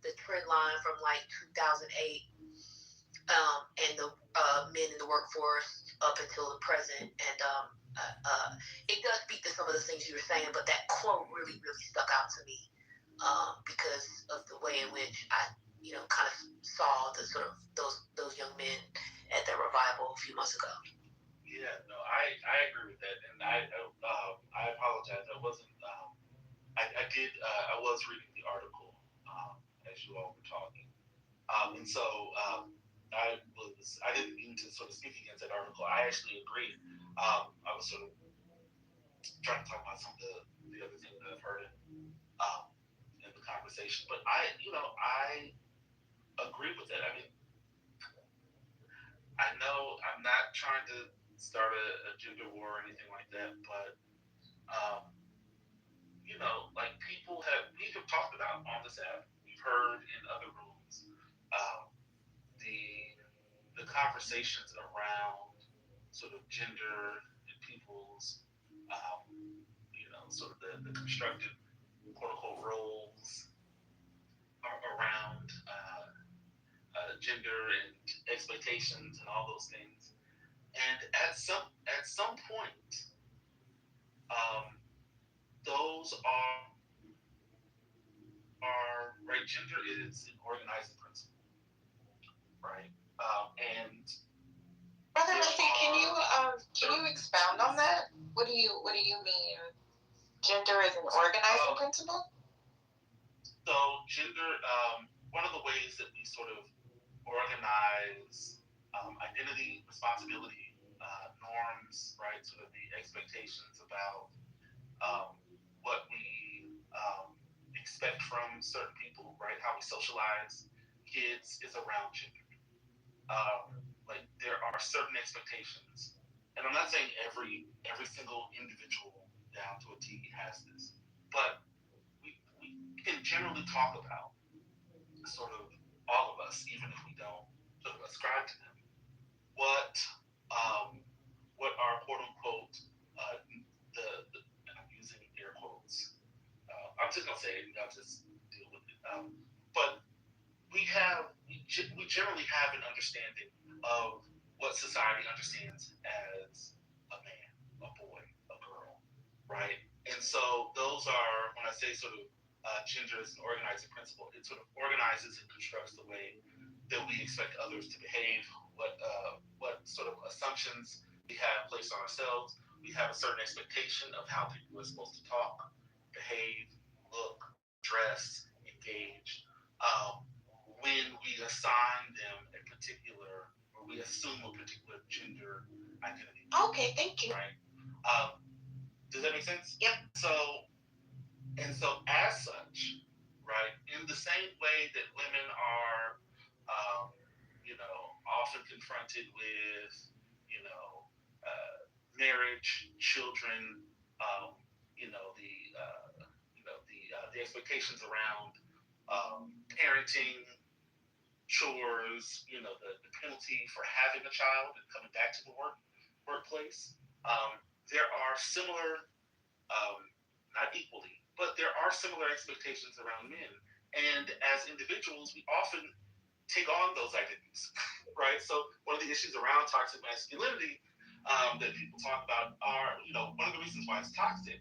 the trend line from like 2008 and the men in the workforce up until the present. And it does speak to some of the things you were saying, but that quote really, really stuck out to me because of the way in which I, kind of saw the sort of those young men at the revival a few months ago. Yeah, no, I agree with that, and I apologize. I wasn't. I was reading the article as you all were talking, and so I didn't mean to sort of speak against that article. I actually agreed. I was sort of trying to talk about some of the other things that I've heard in the conversation, but I agree with that. I mean, I know I'm not trying to start a gender war or anything like that, but like we have talked about on this app, we've heard in other rooms, the conversations around sort of gender and people's, sort of the constructed quote unquote roles around gender and expectations and all those things. And at some point, those are right. Gender is an organizing principle, right? And Brother Matthew, can you expound on that? What do you mean? Gender is an organizing principle? So gender, one of the ways that we sort of organize identity, responsibility, norms, right? Sort of the expectations about what we expect from certain people, right? How we socialize kids is around gender. Like there are certain expectations, and I'm not saying every single individual down to a T has this, but we can generally talk about sort of all of us, even if we don't sort of ascribe to them, what our quote unquote say it, y'all just deal with it. But we generally have an understanding of what society understands as a man, a boy, a girl, right? And so those are, when I say sort of gender as an organizing principle, it sort of organizes and constructs the way that we expect others to behave, what sort of assumptions we have placed on ourselves. We have a certain expectation of how people are supposed to talk, behave, look, dress, engage. When we assign them a particular, or we assume a particular gender identity. Okay, thank you. Right. Does that make sense? Yep. So as such, right, in the same way that women are, often confronted with, marriage, children, the expectations around parenting, chores, the penalty for having a child and coming back to the workplace. There are similar, not equally, but there are similar expectations around men. And as individuals, we often take on those identities, right? So one of the issues around toxic masculinity that people talk about are, one of the reasons why it's toxic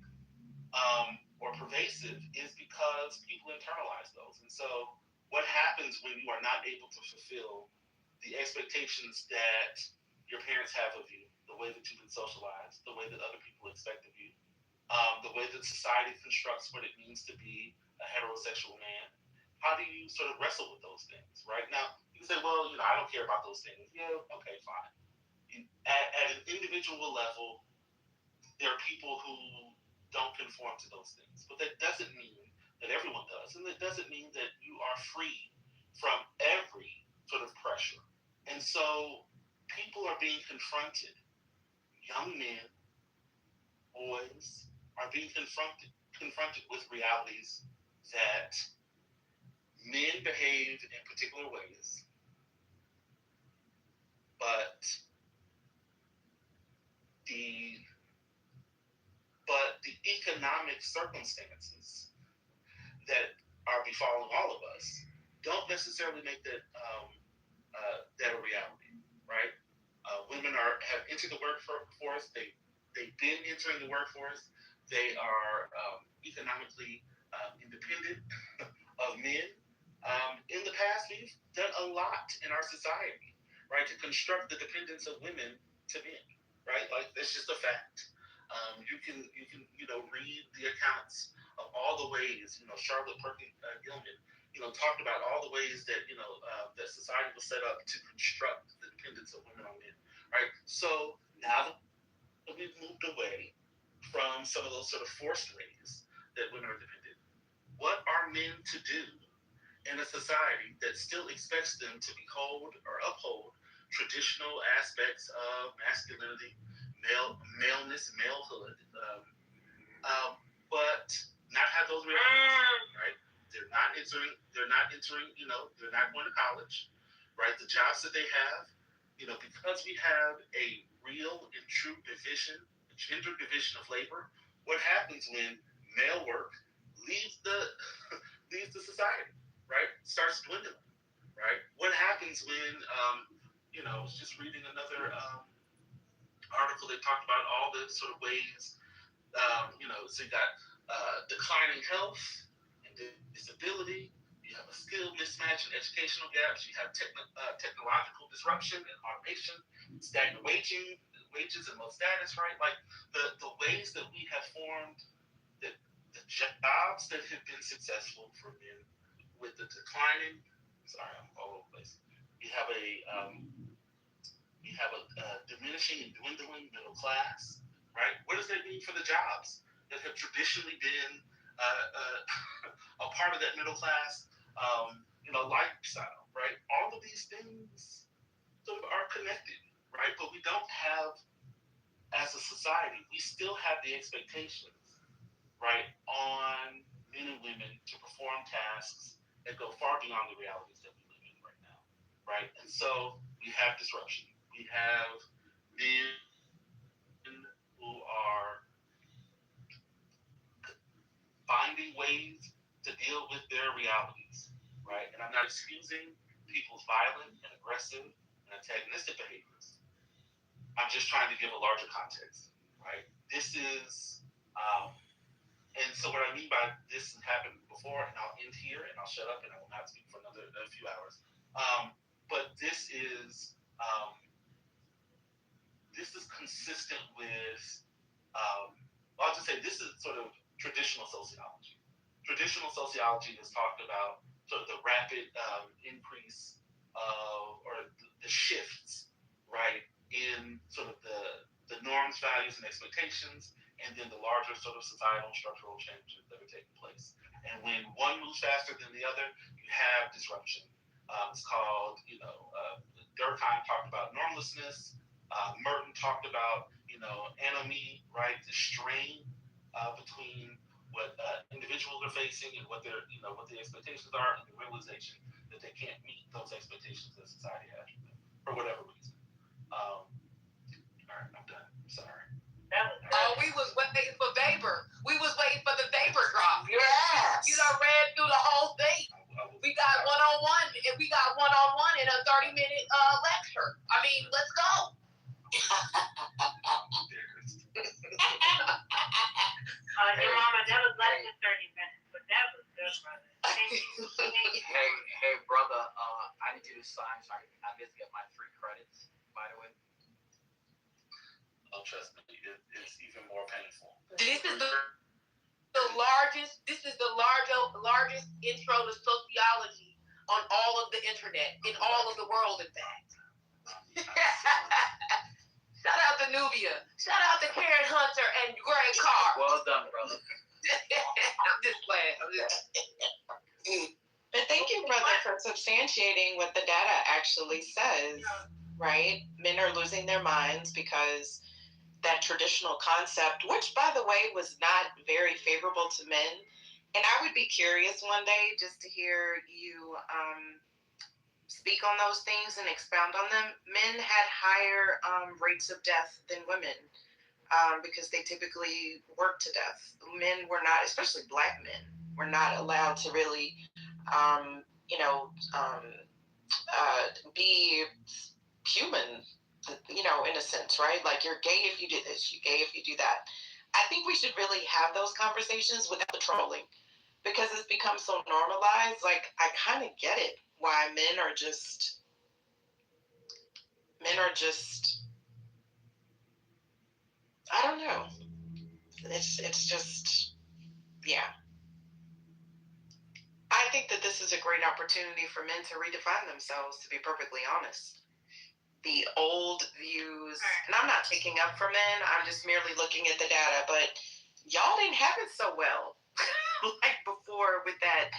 or pervasive is because people internalize those. And so what happens when you are not able to fulfill the expectations that your parents have of you, the way that you've been socialized, the way that other people expect of you, the way that society constructs what it means to be a heterosexual man? How do you sort of wrestle with those things, right? Now, you say, well, I don't care about those things. Yeah, okay, fine. At an individual level, there are people who don't conform to those things. But that doesn't mean that everyone does. And it doesn't mean that you are free from every sort of pressure. And so people are being confronted. Young men, boys, are being confronted with realities that men behave in particular ways, but the economic circumstances that are befalling all of us don't necessarily make that that a reality, right? Women have entered the workforce. They've been entering the workforce. They are economically independent of men. In the past, we've done a lot in our society, right, to construct the dependence of women to men, right? Like that's just a fact. You can read the accounts of all the ways Charlotte Perkins Gilman talked about all the ways that that society was set up to construct the dependence of women on men, right? So now that we've moved away from some of those sort of forced ways that women are dependent, what are men to do in a society that still expects them to behold or uphold traditional aspects of masculinity, maleness, malehood, but not have those realities, right? They're not entering. They're not going to college, right? The jobs that they have, because we have a real and true gender division of labor. What happens when male work leaves the society, right? Starts dwindling, right? What happens when I was just reading another article that talked about all the sort of ways, so you got declining health and disability, you have a skill mismatch and educational gaps, you have technological disruption and automation, stagnant wages and low status, right? Like the ways that we have formed the jobs that have been successful for men with the declining, sorry, I'm all over the place. You have a diminishing and dwindling middle class, right? What does that mean for the jobs that have traditionally been a part of that middle class, lifestyle, right? All of these things sort of are connected, right? But we don't have, as a society, we still have the expectations, right, on men and women to perform tasks that go far beyond the realities that we live in right now, right? And so we have disruption. We have men who are finding ways to deal with their realities, right? And I'm not excusing people's violent and aggressive and antagonistic behaviors. I'm just trying to give a larger context, right? This is, and so what I mean by this has happened before, and I'll end here and I'll shut up and I will not speak for another few hours. But this is consistent with, I'll just say this is sort of traditional sociology. Traditional sociology has talked about sort of the rapid increase or the shifts, right, in sort of the norms, values, and expectations, and then the larger sort of societal structural changes that are taking place. And when one moves faster than the other, you have disruption. It's called, Durkheim talked about normlessness. Merton talked about, anomie, right, the strain between what individuals are facing and what their, what the expectations are, and the realization that they can't meet those expectations that society has for whatever reason. All right, I'm done. Sorry. Oh, we was waiting for Vapor. We was waiting for the Vapor drop. Yes. You done read through the whole thing. We got one-on-one, and we got one-on-one in a 30-minute lecture. I mean, let's go. Your mama, that was less than 30 minutes, but that was good, brother. Thank you. Hey, brother, I need you to sign so I missed get my 3 credits, by the way. Oh, trust me, it's even more painful. This is the largest intro to sociology on all of the internet, in all of the world, in fact. Shout out to Nubia. Shout out to Karen Hunter and Greg Carr. Well done, brother. I'm just playing. But thank you, brother, for substantiating what the data actually says, right? Men are losing their minds because that traditional concept, which, by the way, was not very favorable to men. And I would be curious one day just to hear you speak on those things and expound on them. Men had higher rates of death than women because they typically worked to death. Men were not, especially Black men, were not allowed to really, be human, in a sense, right? Like, you're gay if you do this, you're gay if you do that. I think we should really have those conversations without the trolling, because it's become so normalized. Like, I kind of get it why men are just I don't know. It's just, yeah. I think that this is a great opportunity for men to redefine themselves, to be perfectly honest. The old views, and I'm not taking up for men, I'm just merely looking at the data, but y'all didn't have it so well like before with that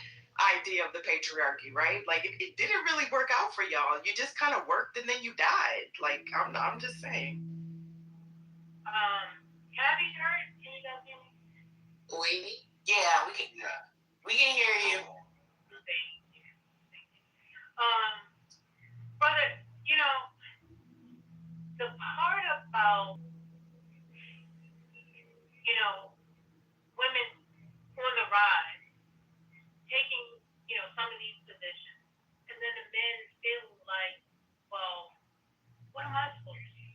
idea of the patriarchy, right? Like, it didn't really work out for y'all. You just kind of worked and then you died. Like, I'm just saying. Can I be heard? Can you guys hear me? We? Yeah, we can hear you. Brother, the part about, women on the rise, taking, some of these positions, and then the men feeling like, well, what am I supposed to do?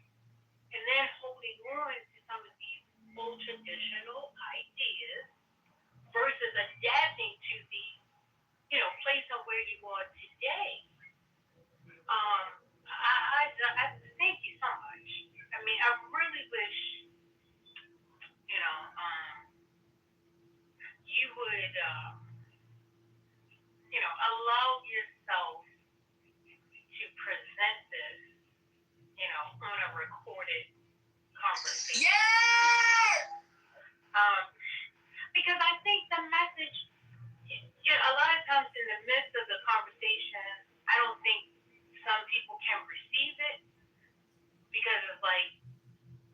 And then holding on to some of these old traditional ideas versus adapting to the, place of where you are today. I thank you so much. I mean, I really wish, you would, allow yourself to present this, on a recorded conversation. Yeah! Because I think the message, a lot of times in the midst of the conversation, I don't think some people can receive it because it's like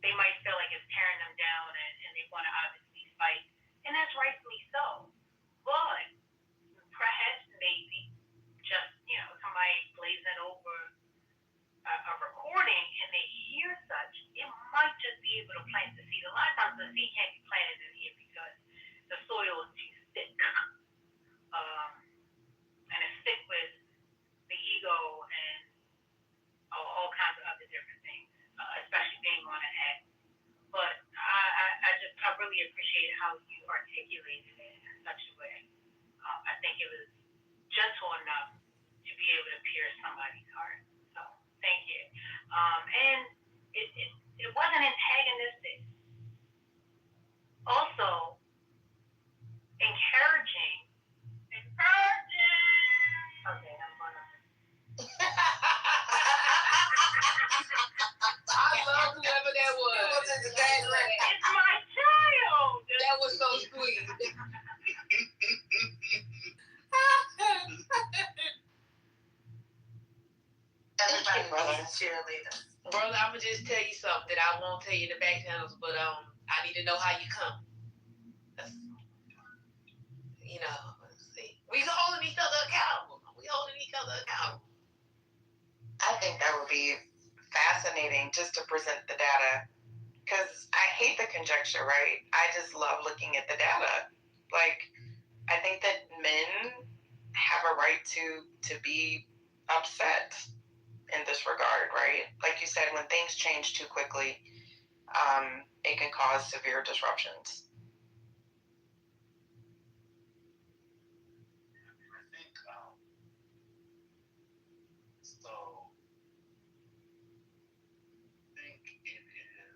they might feel like it's tearing them down and they want to obviously fight. And that's rightfully so. But perhaps maybe just, somebody blazing over a recording and they hear such, it might just be able to plant the seed. A lot of times the seed can't be planted in here because the soil is too thick. And it wasn't antagonistic. Also, encouraging. Okay, I'm gonna. I love whoever that was. It's my child. That was so sweet. Everybody's a cheerleader. Brother, I'm gonna just tell you something that I won't tell you in the back channels, but I need to know how you come. You know, see, we holding each other accountable. I think that would be fascinating just to present the data, because I hate the conjecture, right? I just love looking at the data. Like, I think that men have a right to be upset in this regard, right? Like you said, when things change too quickly, it can cause severe disruptions. I think so. I think it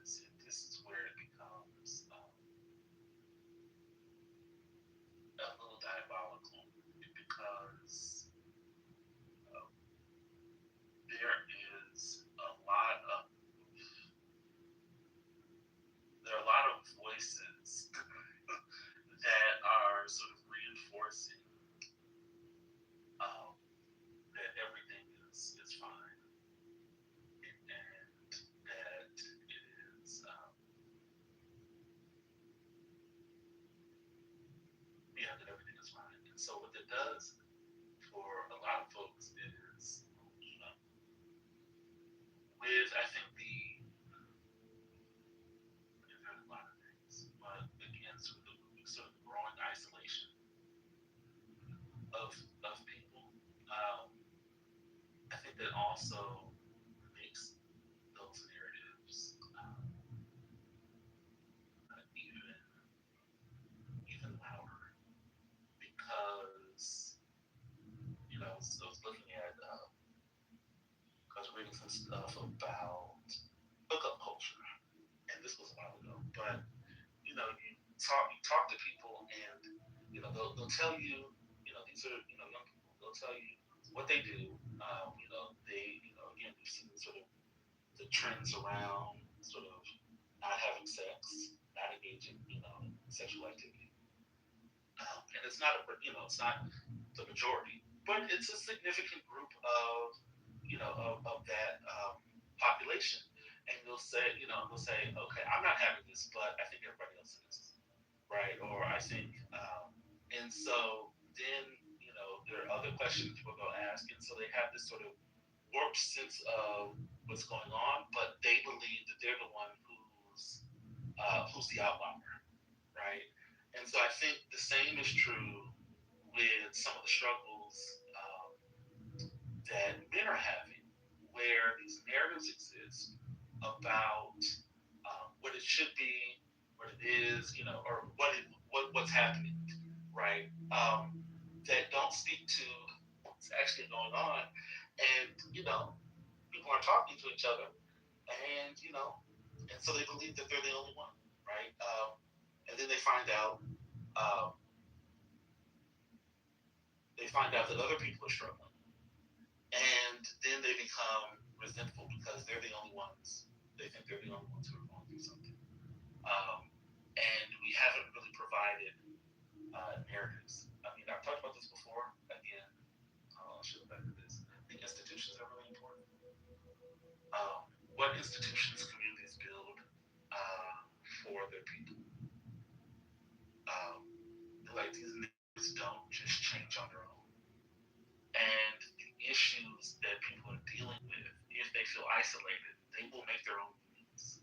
is, and this is where it becomes a little diabolical, because there are a lot of voices that are sort of reinforcing that everything is fine, and that it is that everything is fine. And so what that does for a lot of folks is, with, I think, there's a lot of things, but again, sort of growing isolation of people. I think that also makes those narratives even louder, because so I was looking at I was reading some stuff about hookup culture, and this was a while ago, but you talk to people, and they'll tell you, these are young people, they'll tell you what they do. They again, we've seen sort of the trends around sort of not having sex, not engaging in sexual activity, and it's not it's not the majority, but it's a significant group of of that population. And they'll say, okay, I'm not having this, but I think everybody else is, right? Or I think, and so then there are other questions people go ask, and so they have this sort of warped sense of what's going on, but they believe that they're the one who's the outlier, right? And so I think the same is true with some of the struggles that men are having, where these narratives exist about what it should be, what it is, or what's happening, right? That don't speak to what's actually going on, and people are talking to each other, and and so they believe that they're the only one, right? And then they find out that other people are struggling, and then they become resentful because they're the only ones. They think they're the only ones who are going through something, and we haven't really provided narratives. I mean, I've talked about this before. Again, I'll show back to this. I think institutions are really important. What institutions communities build for their people? Like, these narratives don't just change on their own. And the issues that people are dealing with, if they feel isolated, they will make their own needs.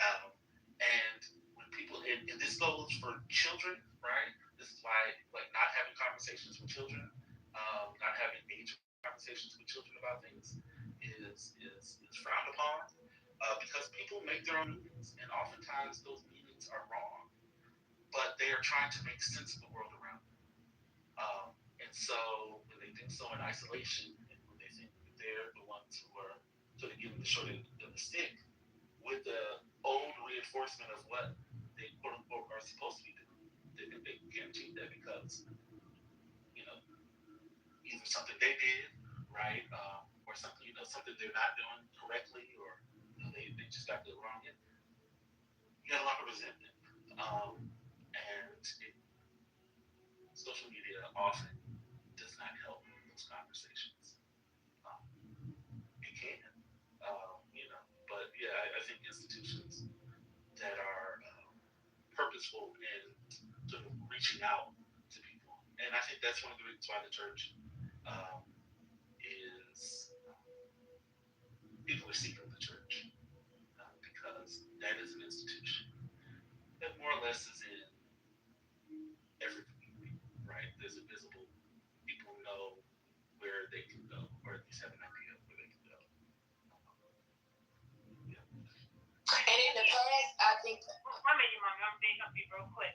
And when people, and this goes for children, right? This is why, like, not having conversations with children, not having major conversations with children about things is frowned upon, because people make their own meanings, and oftentimes those meanings are wrong, but they are trying to make sense of the world around them. And so when they do so in isolation, and when they think that they're the ones who are sort of giving the short end of the stick with the old reinforcement of what they quote unquote are supposed to be doing. They can't achieve that because, either something they did, right, or something, something they're not doing correctly, or they just got the wrong end. You got a lot of resentment. And social media often does not help those conversations. It can, but yeah, I think institutions that are purposeful in sort of reaching out to people, and I think that's one of the reasons why the church is people are seeking the church because that is an institution that more or less is in every community, right? There's a visible people know where they can go, or at least have an idea of where they can go. And in the past, I think. One minute, Mom. I'm being up here real quick.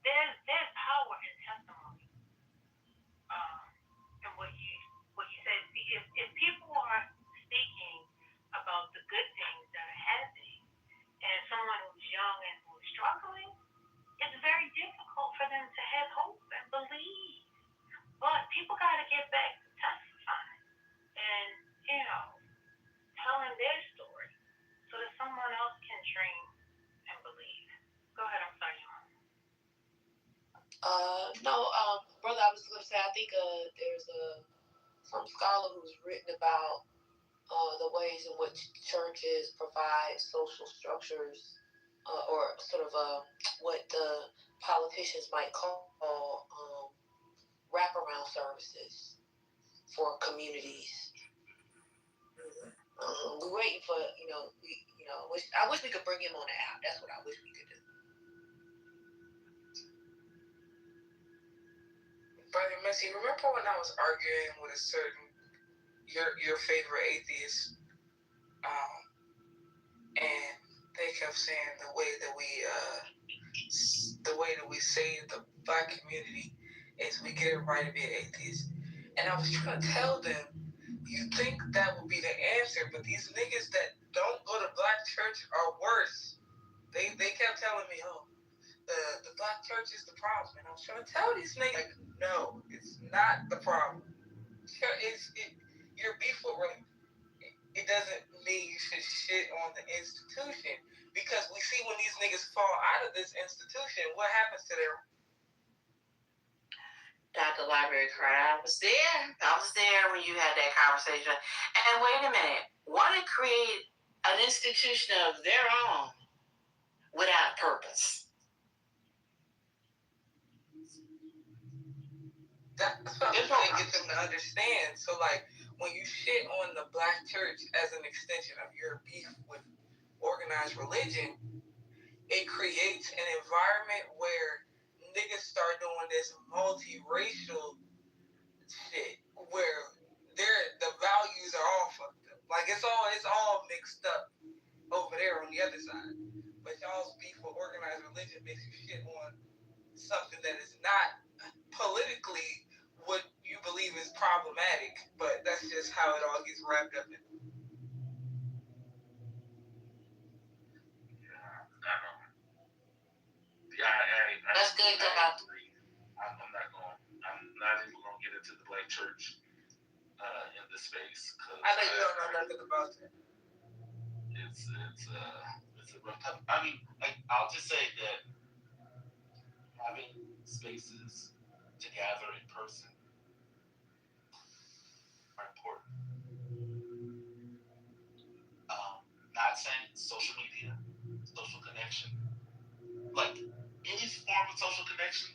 There's power in testimony. And what you said. If people are speaking about the good things that are happening, and someone who's young and who's struggling, it's very difficult for them to have hope and believe. But people got to get back to testifying and, telling their story so that someone else can dream and believe. Go ahead, I'm sorry, Mom. No, brother, I was going to say, I think there's some scholar who's written about the ways in which churches provide social structures or sort of what the politicians might call wraparound services for communities. We're waiting for, I wish we could bring him on the app. That's what I wish we could do. Brother Messi, remember when I was arguing with a certain your favorite atheist, and they kept saying the way that we save the Black community is we get it right to be an atheist, and I was trying to tell them, you think that would be the answer, but these niggas that don't go to Black church are worse. They kept telling me, oh, the Black church is the problem, and I was trying to tell these niggas, no, it's not the problem. Your beef with religion, it doesn't mean you should shit on the institution, because we see when these niggas fall out of this institution, what happens to them? Dr. Library Card, I was there when you had that conversation. And wait a minute, want to create an institution of their own without purpose. That's what I'm trying to get them to understand. So, like, when you shit on the Black church as an extension of your beef with organized religion, it creates an environment where niggas start doing this multiracial shit where the values are all fucked up. Like, it's all mixed up over there on the other side. But y'all's beef with organized religion makes you shit on something that is not politically what you believe is problematic, but that's just how it all gets wrapped up in. That's good, Doc. I'm not even going to get into the Black church in this space. I know you don't know nothing about that. It's a rough time. I mean, I'll just say that having spaces to gather in person are important. Not saying social media, social connection, like any form of social connection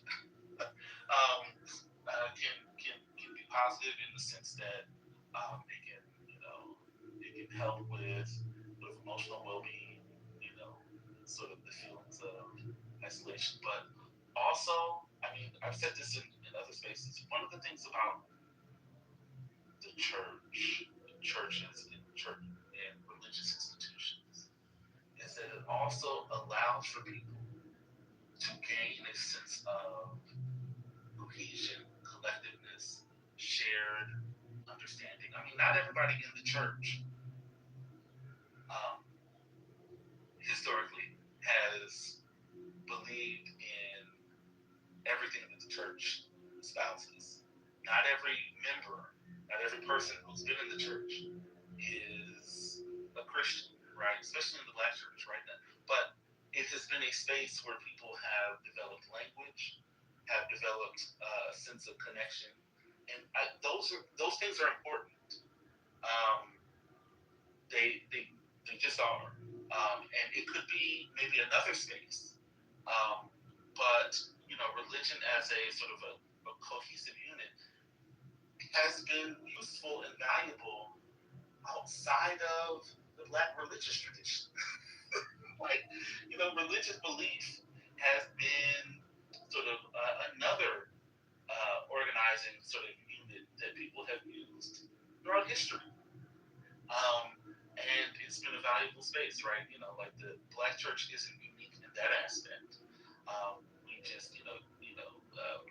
can be positive in the sense that it can help with emotional well-being, sort of the feelings of isolation. But also, I mean, I've said this in other spaces. One of the things about the churches, and religious institutions is that it also allows for people to gain a sense of cohesion, collectiveness, shared understanding. I mean, not everybody in the church church historically has believed in everything that the church espouses. Not every member, not every person who's been in the church is a Christian, right? Especially in the Black church, right? But it has been a space where people have developed language, have developed a sense of connection, and those things are important. They just are, and it could be maybe another space, but religion as a sort of a cohesive unit has been useful and valuable outside of the Black religious tradition. Like, religious belief has been sort of another organizing sort of unit that people have used throughout history. And it's been a valuable space, right? Like the Black church isn't unique in that aspect. We just,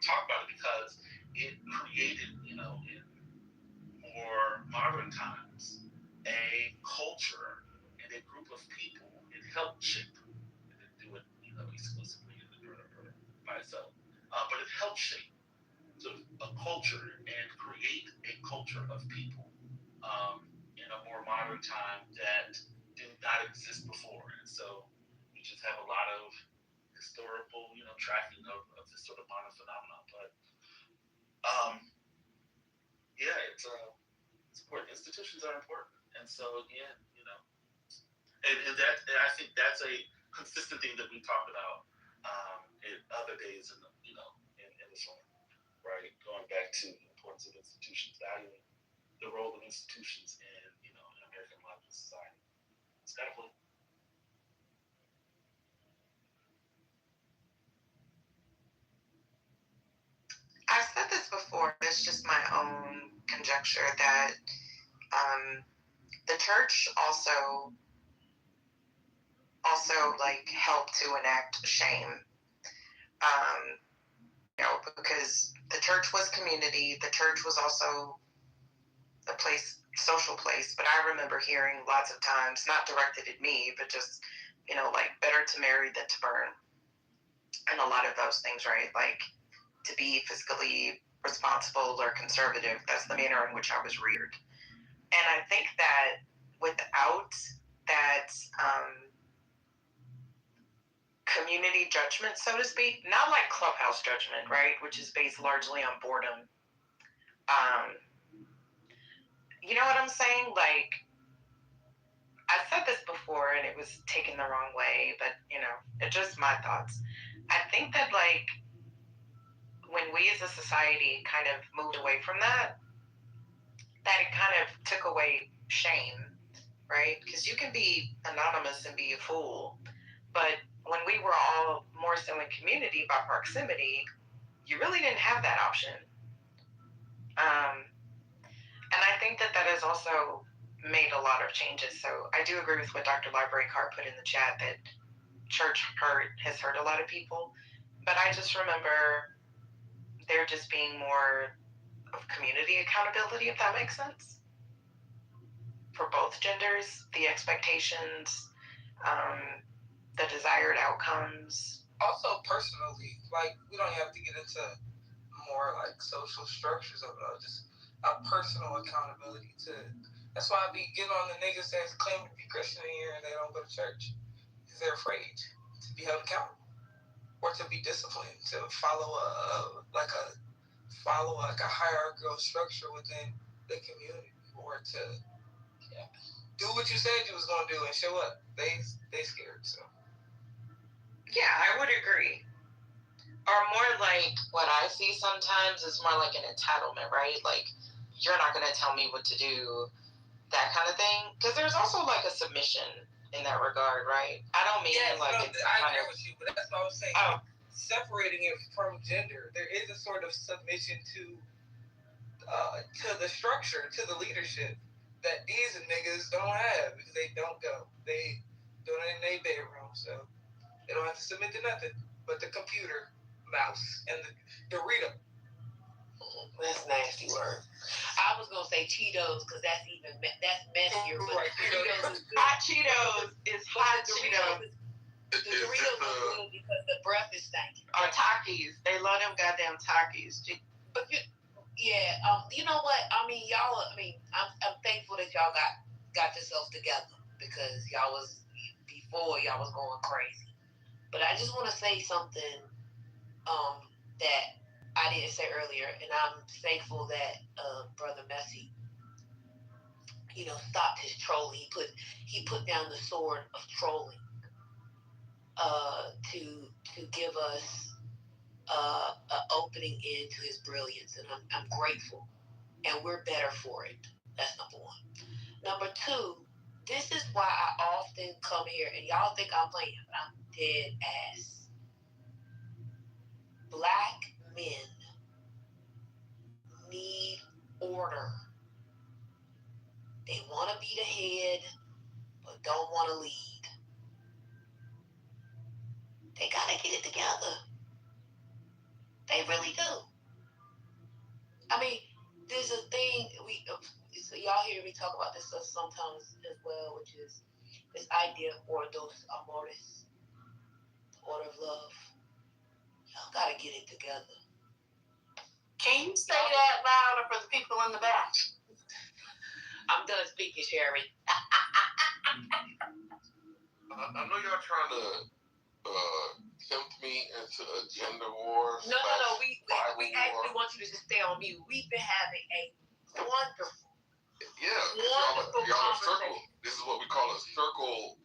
talk about it because it created, in more modern times, a culture and a group of people. It helped shape. It didn't do it, exclusively or by itself, but it helped shape sort of a culture and create a culture of people in a more modern time that did not exist before. And so we just have a lot of historical, tracking of this sort of modern phenomenon. But yeah, it's important. Institutions are important, and so again, and I think that's a consistent thing that we talked about in other days in this one, right? Going back to the importance of institutions, valuing the role of institutions in American life and society. It's kind of cool. I've said this before. It's just my own conjecture that the church also like helped to enact shame. Because the church was community. The church was also a social place. But I remember hearing lots of times, not directed at me, but just like better to marry than to burn, and a lot of those things, right? Like, to be fiscally responsible or conservative. That's the manner in which I was reared. And I think that without that community judgment, so to speak, not like clubhouse judgment, right, which is based largely on boredom. You know what I'm saying? Like, I said this before and it was taken the wrong way, but it's just my thoughts. I think that like when we as a society kind of moved away from that it kind of took away shame, right? Because you can be anonymous and be a fool, but when we were all more so in community by proximity, you really didn't have that option. And I think that has also made a lot of changes. So I do agree with what Dr. Library Carr put in the chat, that church has hurt a lot of people. But I just remember there just being more of community accountability, if that makes sense, for both genders, the expectations, the desired outcomes. Also, personally, like, we don't have to get into more like social structures of it, just a personal accountability to. That's why I be getting on the niggas that claim to be Christian here and they don't go to church, because they're afraid to be held accountable or to be disciplined, to follow a hierarchical structure within the community, or to do what you said you was gonna do and show up. They scared. So yeah, I would agree. Or more like what I see sometimes is more like an entitlement, right? Like, you're not gonna tell me what to do, that kind of thing. Because there's also like a submission in that regard, right? I don't mean I agree with you, but that's what I was saying. Separating it from gender, there is a sort of submission to the structure, to the leadership that these niggas don't have, because they don't go. They do it in their bedroom, so they don't have to submit to nothing but the computer, mouse, and the Dorito. That's nasty word. I was gonna gonna say Cheetos because that's that's messier. But Right. Cheetos is good. Hot Cheetos is hot Cheetos. The Doritos are good because the breath is stinking. Or Takis. They love them goddamn Takis. But you know what? I mean, y'all. I mean, I'm thankful that y'all got yourselves together because y'all was going crazy. But I just want to say something that I didn't say earlier, and I'm thankful that Brother Messi, stopped his trolling. He put down the sword of trolling to give us an opening into his brilliance, and I'm grateful, and we're better for it. That's number one. Number two, this is why I often come here, and y'all think I'm playing, but I'm dead ass. Black men need order. They want to be the head, but don't want to lead. They gotta get it together. They really do. I mean, there's a thing so y'all hear me talk about this stuff sometimes as well, which is this idea of ordos amores, order of love. Y'all gotta get it together. Can you say that louder for the people in the back? I'm done speaking, Sherry. I know y'all trying to tempt me into a gender war. No. We actually want you to just stay on mute. We've been having a wonderful y'all a circle. This is what we call a circle.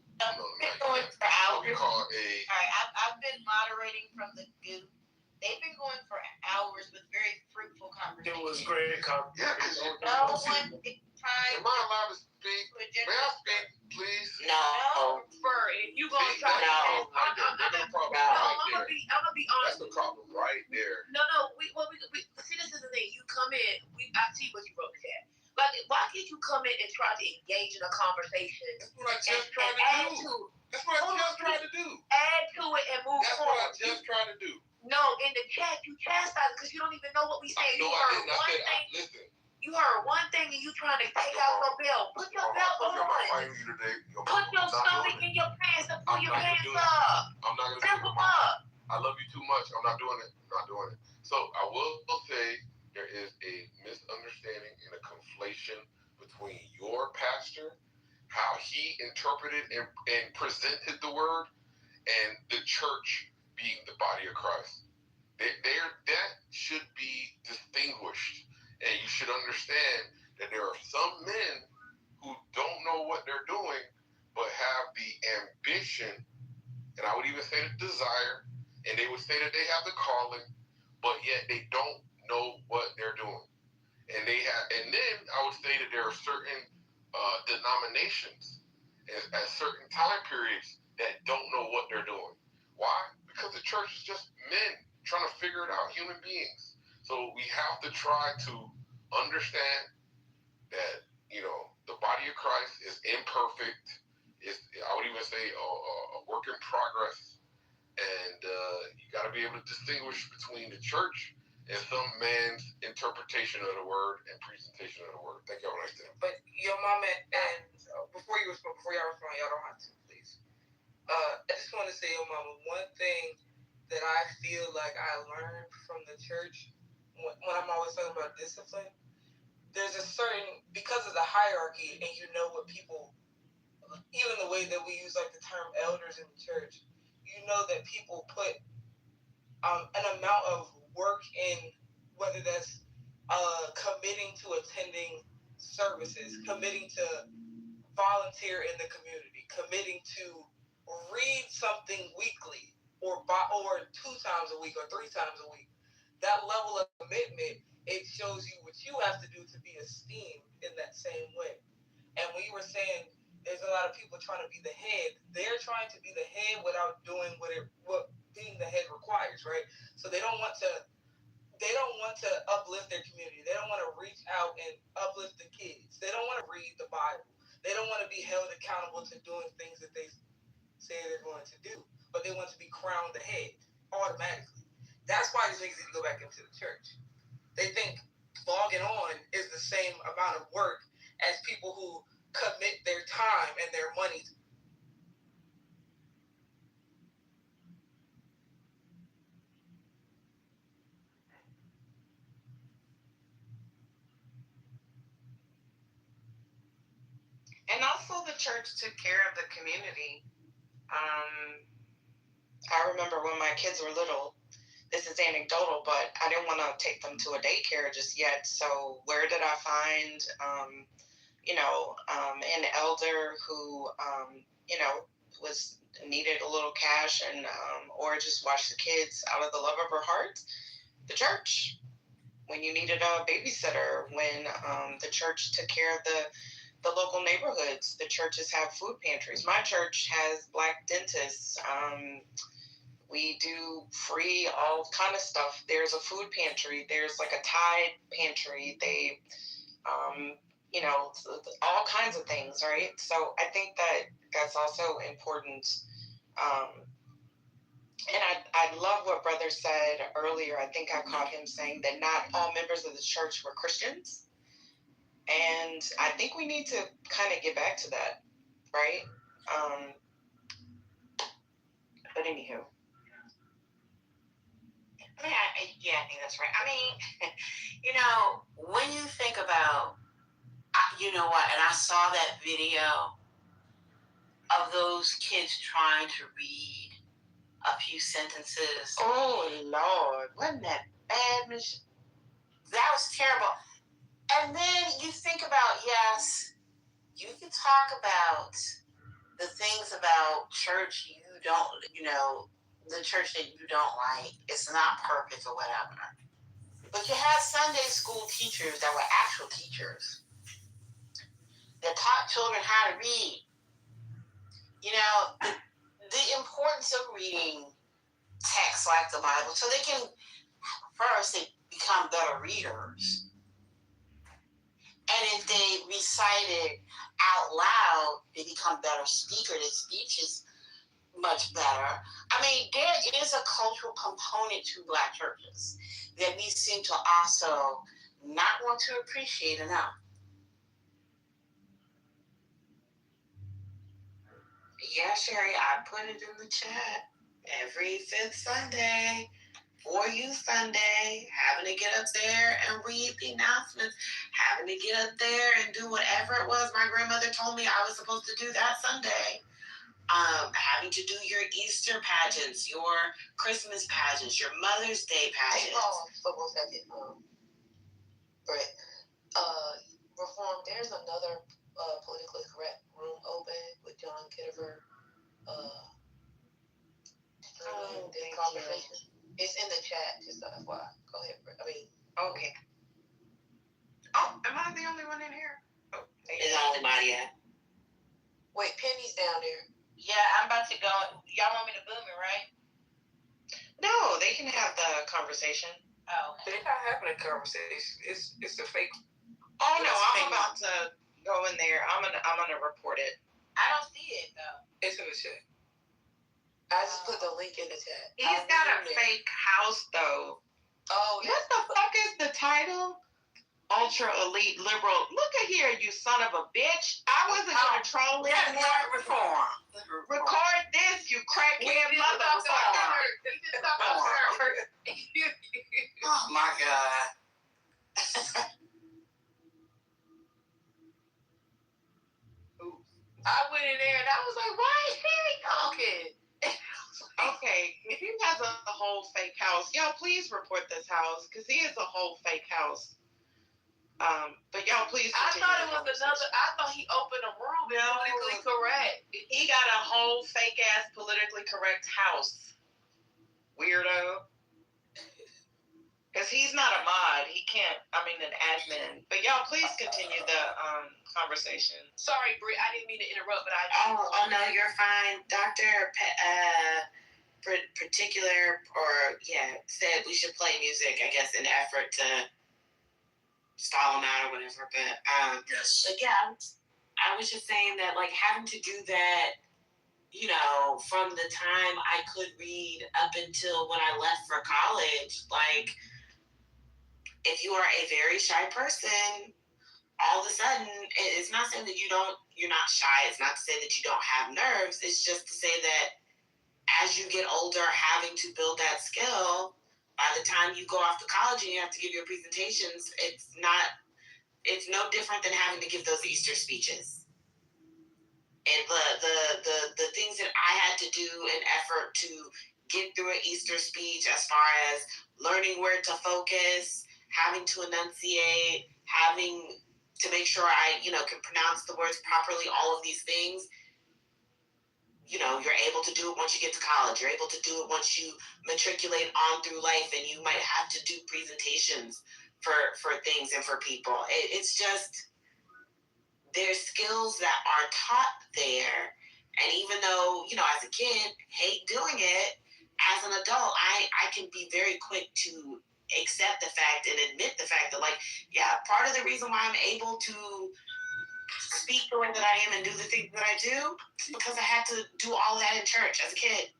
Going for hours. We call a. All right, I've been moderating from the goo. They've been going for hours with very fruitful conversations. It was great conversation. Yeah, because no one time. Am I allowed to speak? May I speak, please? No. If you gonna try to, I'm gonna be honest. That's the problem right there. No. We see. This is the thing. You come in. I see what you wrote in the chat. Like, why can't you come in and try to engage in a conversation? That's what I just tried to do. That's what I just tried to do. Add to it and move That's forward. That's what I just tried to do. No, in the chat you chastise because you don't even know what we said. No, I didn't. Listen. You heard one thing and you trying to take out your belt. Put your belt on. I'm not fighting you today. Put your stomach in your pants and pull your pants up. I'm not gonna Zip them up. I love you too much. I'm not doing it. So I will say there is a misunderstanding and a conflation between your pastor, how he interpreted and presented the word, and the church being the body of Christ. That should be distinguished. And you should understand that there are some men who don't know what they're doing, but have the ambition, and I would even say the desire, and they would say that they have the calling, but yet they don't know what they're doing. And then I would say that there are certain denominations at certain time periods that don't know what they're doing. Why? Because the church is just men trying to figure it out, human beings. So we have to try to understand that, the body of Christ is imperfect. I would even say a work in progress. And you got to be able to distinguish between the church and some man's interpretation of the word and presentation of the word. Thank y'all right there. But your mama, and before y'all respond, y'all don't have to, please. I just want to say, your mama, one thing that I feel like I learned from the church when I'm always talking about discipline, there's a certain, because of the hierarchy, and what people, even the way that we use like the term elders in the church, that people put an amount of work in, whether that's committing to attending services, committing to volunteer in the community, committing to read something weekly or 2 times a week or 3 times a week. That level of commitment, it shows you what you have to do to be esteemed in that same way. And when you were saying there's a lot of people trying to be the head, they're trying to be the head without doing what being the head requires, right? So they don't want to uplift their community. They don't want to reach out and uplift the kids. They don't want to read the Bible. They don't want to be held accountable to doing things that they say they're going to do. But they want to be crowned the head automatically. That's why these niggas need to go back into the church. They think logging on is the same amount amount of work as people who commit their time and their money. And also the church took care of the community. I remember when my kids were little, this is anecdotal, but I didn't want to take them to a daycare just yet. So where did I find, an elder who, was needed a little cash and or just watch the kids out of the love of her heart? The church. When you needed a babysitter, when the church took care of the local neighborhoods, the churches have food pantries. My church has Black dentists. We do free all kind of stuff. There's a food pantry. There's like a Tide pantry. They, all kinds of things, right? So I think that that's also important. And I love what Brother said earlier. I think I caught him saying that not all members of the church were Christians. And I think we need to kind of get back to that, right? But anywho. I mean, I think that's right. I mean, when you think about, you know what, and I saw that video of those kids trying to read a few sentences. Oh, Lord. Wasn't that bad, Miss? That was terrible. And then you think about, yes, you can talk about the things about church you don't, the church that you don't like. It's not perfect or whatever. But you had Sunday school teachers that were actual teachers that taught children how to read. The importance of reading texts like the Bible so they can first they become better readers. And if they recite it out loud, they become better speakers. Their speech is much better. I mean, there is a cultural component to Black churches that we seem to also not want to appreciate enough. Yeah, Sherry, I put it in the chat. Every fifth Sunday, for you Sunday, having to get up there and read the announcements, having to get up there and do whatever it was my grandmother told me I was supposed to do that Sunday. Having to do your Easter pageants, your Christmas pageants, your Mother's Day pageants. For 1 second, Brett. Reform, there's another politically correct room open with John Kitover. This conversation. It's in the chat, just FYI. Go ahead, Brett. Okay. Oh, am I the only one in here? Oh, Is only Maria. Wait, Penny's down there. Yeah, I'm about to go. Y'all want me to boom it, right? No, they can have the conversation. Oh, okay. They're not having a conversation. It's a fake. Oh no, I'm about to go in there. I'm gonna report it. I don't see it though. It's in the chat. I just put the link in the chat. He's got a fake house though. Oh, what the fuck is the title? Ultra elite liberal. Look at here, you son of a bitch. I wasn't gonna troll it. That's not reform. Record this, you crackhead motherfucker. Oh my God. I went in there and I was like, why is Sherry talking? Okay, if he has a whole fake house, y'all please report this house because he is a whole fake house. But y'all please. I thought it was another. I thought he opened a room. No, Politically correct. He got a whole fake ass politically correct house. Weirdo. Because he's not a mod. He can't. An admin. But y'all please continue the conversation. Sorry, Bri. I didn't mean to interrupt, but I. Oh no, you're fine, Doctor. Said we should play music. I guess in an effort to stall him out or whatever. But yes. But yeah, I was just saying that like having to do that, from the time I could read up until when I left for college, like if you are a very shy person, all sudden, it's not saying that you're not shy. It's not to say that you don't have nerves. It's just to say that as you get older, having to build that skill, by the time you go off to college and you have to give your presentations, it's no different than having to give those Easter speeches. And the things that I had to do in effort to get through an Easter speech, as far as learning where to focus, having to enunciate, having to make sure I, can pronounce the words properly, all of these things, you're able to do it once you get to college. You're able to do it once you matriculate on through life, and you might have to do presentations for things and for people. It's just, there's skills that are taught there. And even though, as a kid, hate doing it, as an adult, I can be very quick to accept the fact and admit the fact that, part of the reason why I'm able to speak the way that I am and do the things that I do is because I had to do all that in church as a kid.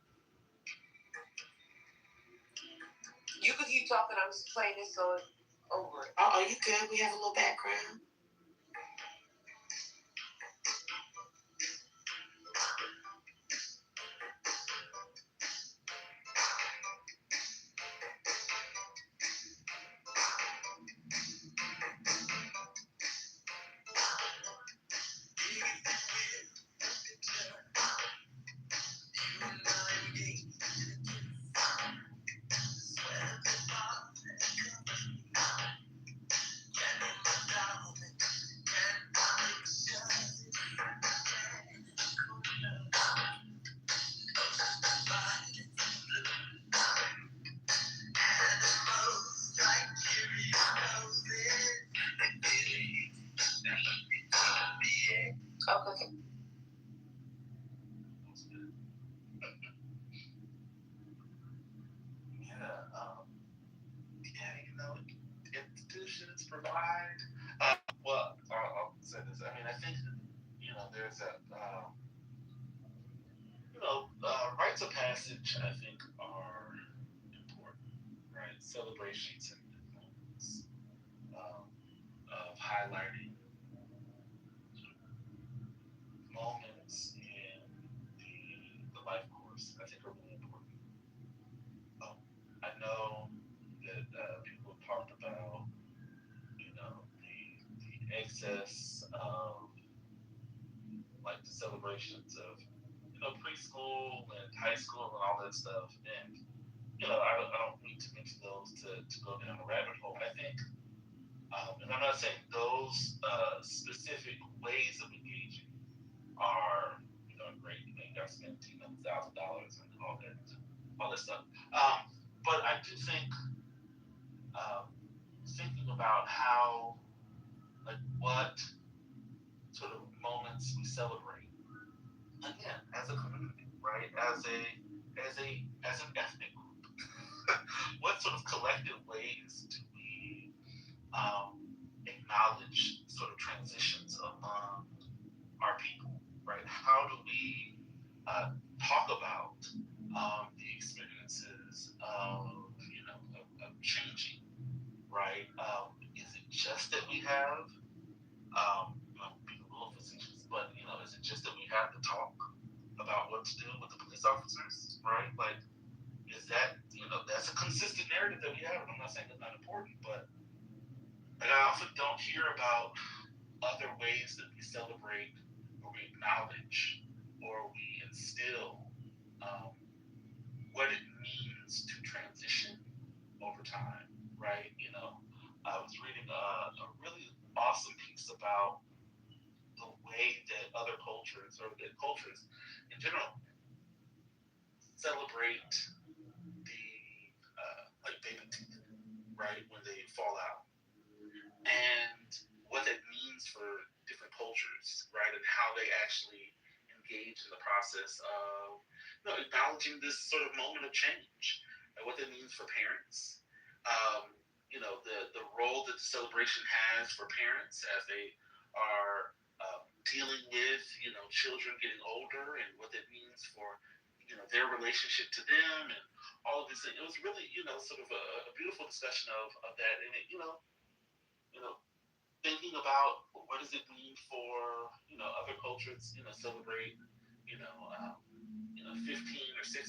You could keep talking. I'm just playing this so it's over. Oh, you good? We have a little background. Okay. Institutions provide. I'll say this. I mean, I think there's a rites of passage. I think are important, right? Celebrations and moments of highlighting moments in the life course. I think are really important. I know that people have talked about the excess of the celebrations of preschool and high school and all that stuff, and I don't need to mention those to go down a rabbit hole. I think, and I'm not saying those specific ways of engaging are great. You got to spend $1,000 and all that stuff. But I do think thinking about how what sort of moments we celebrate again as a community, right? As an ethnic group, what sort of collective ways do we acknowledge sort of transitions among our people, right? How do we talk about the experiences of changing, right? Is it just that we have being a little facetious, but is it just that we have to talk about what to do with the police officers, right? Is that that's a consistent narrative that we have, and I'm not saying it's not important, but I often don't hear about other ways that we celebrate or we acknowledge or we instill what it means to transition over time, right? I was reading a really awesome piece about the way that other cultures or that cultures in general celebrate the baby teeth, right, when they fall out, and what that means for different cultures, right, and how they actually engage in the process of acknowledging this sort of moment of change, and what that means for parents. The role that the celebration has for parents as they are dealing with children getting older, and what that means for their relationship to them, and all of these things. It was really sort of a beautiful discussion of that, and it thinking about what does it mean for, other cultures, celebrate, 15 or 16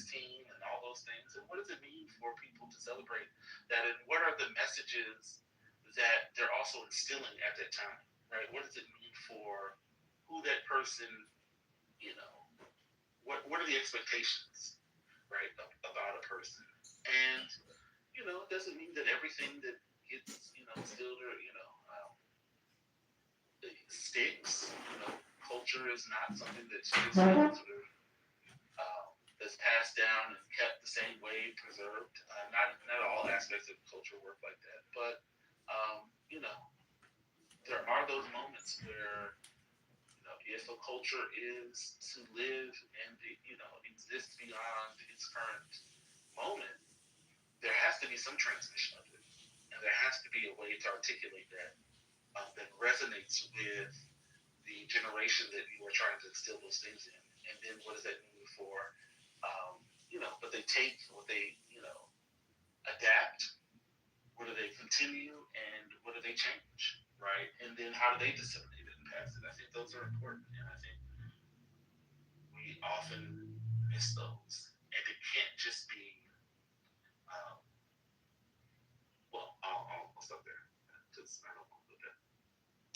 and all those things? And what does it mean for people to celebrate that? And what are the messages that they're also instilling at that time, right? What does it mean for who that person, what are the expectations, right, about a person? And, it doesn't mean that everything that gets, instilled or, sticks. Culture is not something that's just that's passed down and kept the same way, preserved. Not all aspects of culture work like that, but there are those moments where if a culture is to live and exist beyond its current moment, there has to be some transmission of it, and there has to be a way to articulate that that resonates with the generation that you are trying to instill those things in. And then what does that mean for, what they take, what they, adapt, what do they continue, and what do they change, right? And then how do they disseminate it and pass it? I think those are important, and I think we often miss those. And it can't just be, I'll stop there, because I don't want to put that.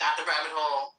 Not the rabbit hole.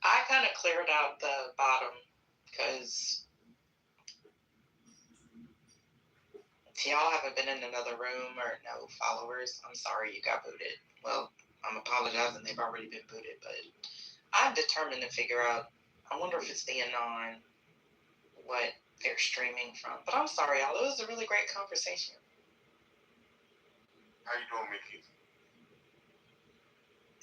I kind of cleared out the bottom because if y'all haven't been in another room or no followers, I'm sorry you got booted. Well, I'm apologizing. They've already been booted, but I'm determined to figure out. I wonder if it's the Anon, what they're streaming from. But I'm sorry, y'all. It was a really great conversation. How you doing, Mickey?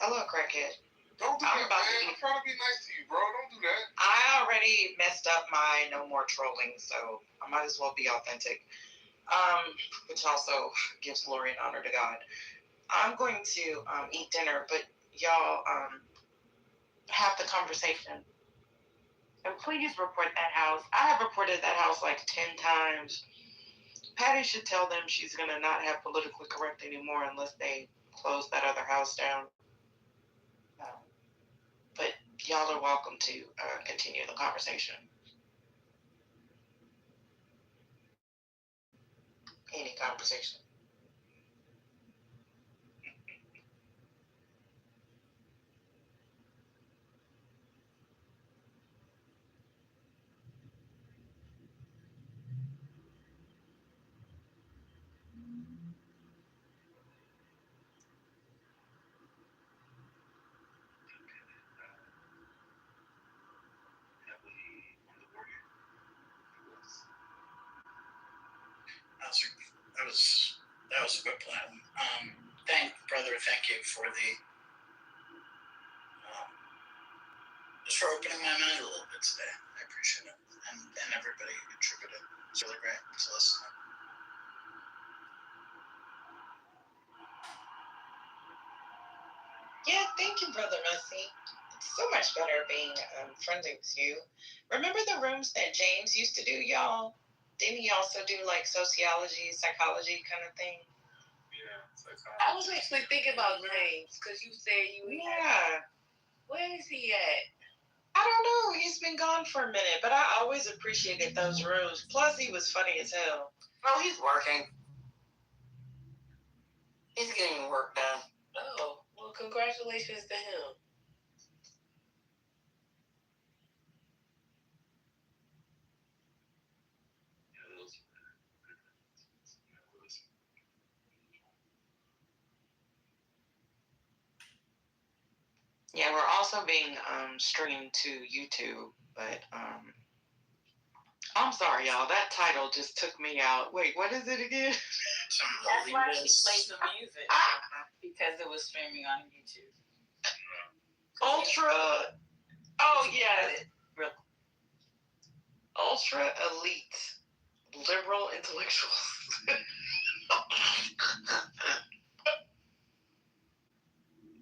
Hello, crackhead. Don't do that, man. I'm trying to be nice to you, bro. Don't do that. I already messed up my no more trolling, so I might as well be authentic. Which also gives glory and honor to God. I'm going to eat dinner, but y'all have the conversation. And please report that house. I have reported that house like 10 times. Patty should tell them she's going to not have politically correct anymore unless they close that other house down. But y'all are welcome to continue the conversation. Any conversation. That was a good plan. Thank you for the just for opening my mind a little bit today. I appreciate it, and everybody who contributed. It's really great to listen to. Yeah, thank you, Brother Mercy. It's so much better being friendly with you. Remember the rooms that James used to do, y'all? Didn't he also do like sociology, psychology kind of thing? Yeah, I was actually thinking about James because you said you. Yeah. Where is he at? I don't know. He's been gone for a minute, but I always appreciated those rooms. Plus, he was funny as hell. Oh, he's working. He's getting work done. Oh, well, congratulations to him. Yeah, we're also being streamed to YouTube, but I'm sorry, y'all. That title just took me out. Wait, what is it again? That's why she played the music because it was streaming on YouTube. Ultra. Oh yeah. Ultra elite liberal intellectuals.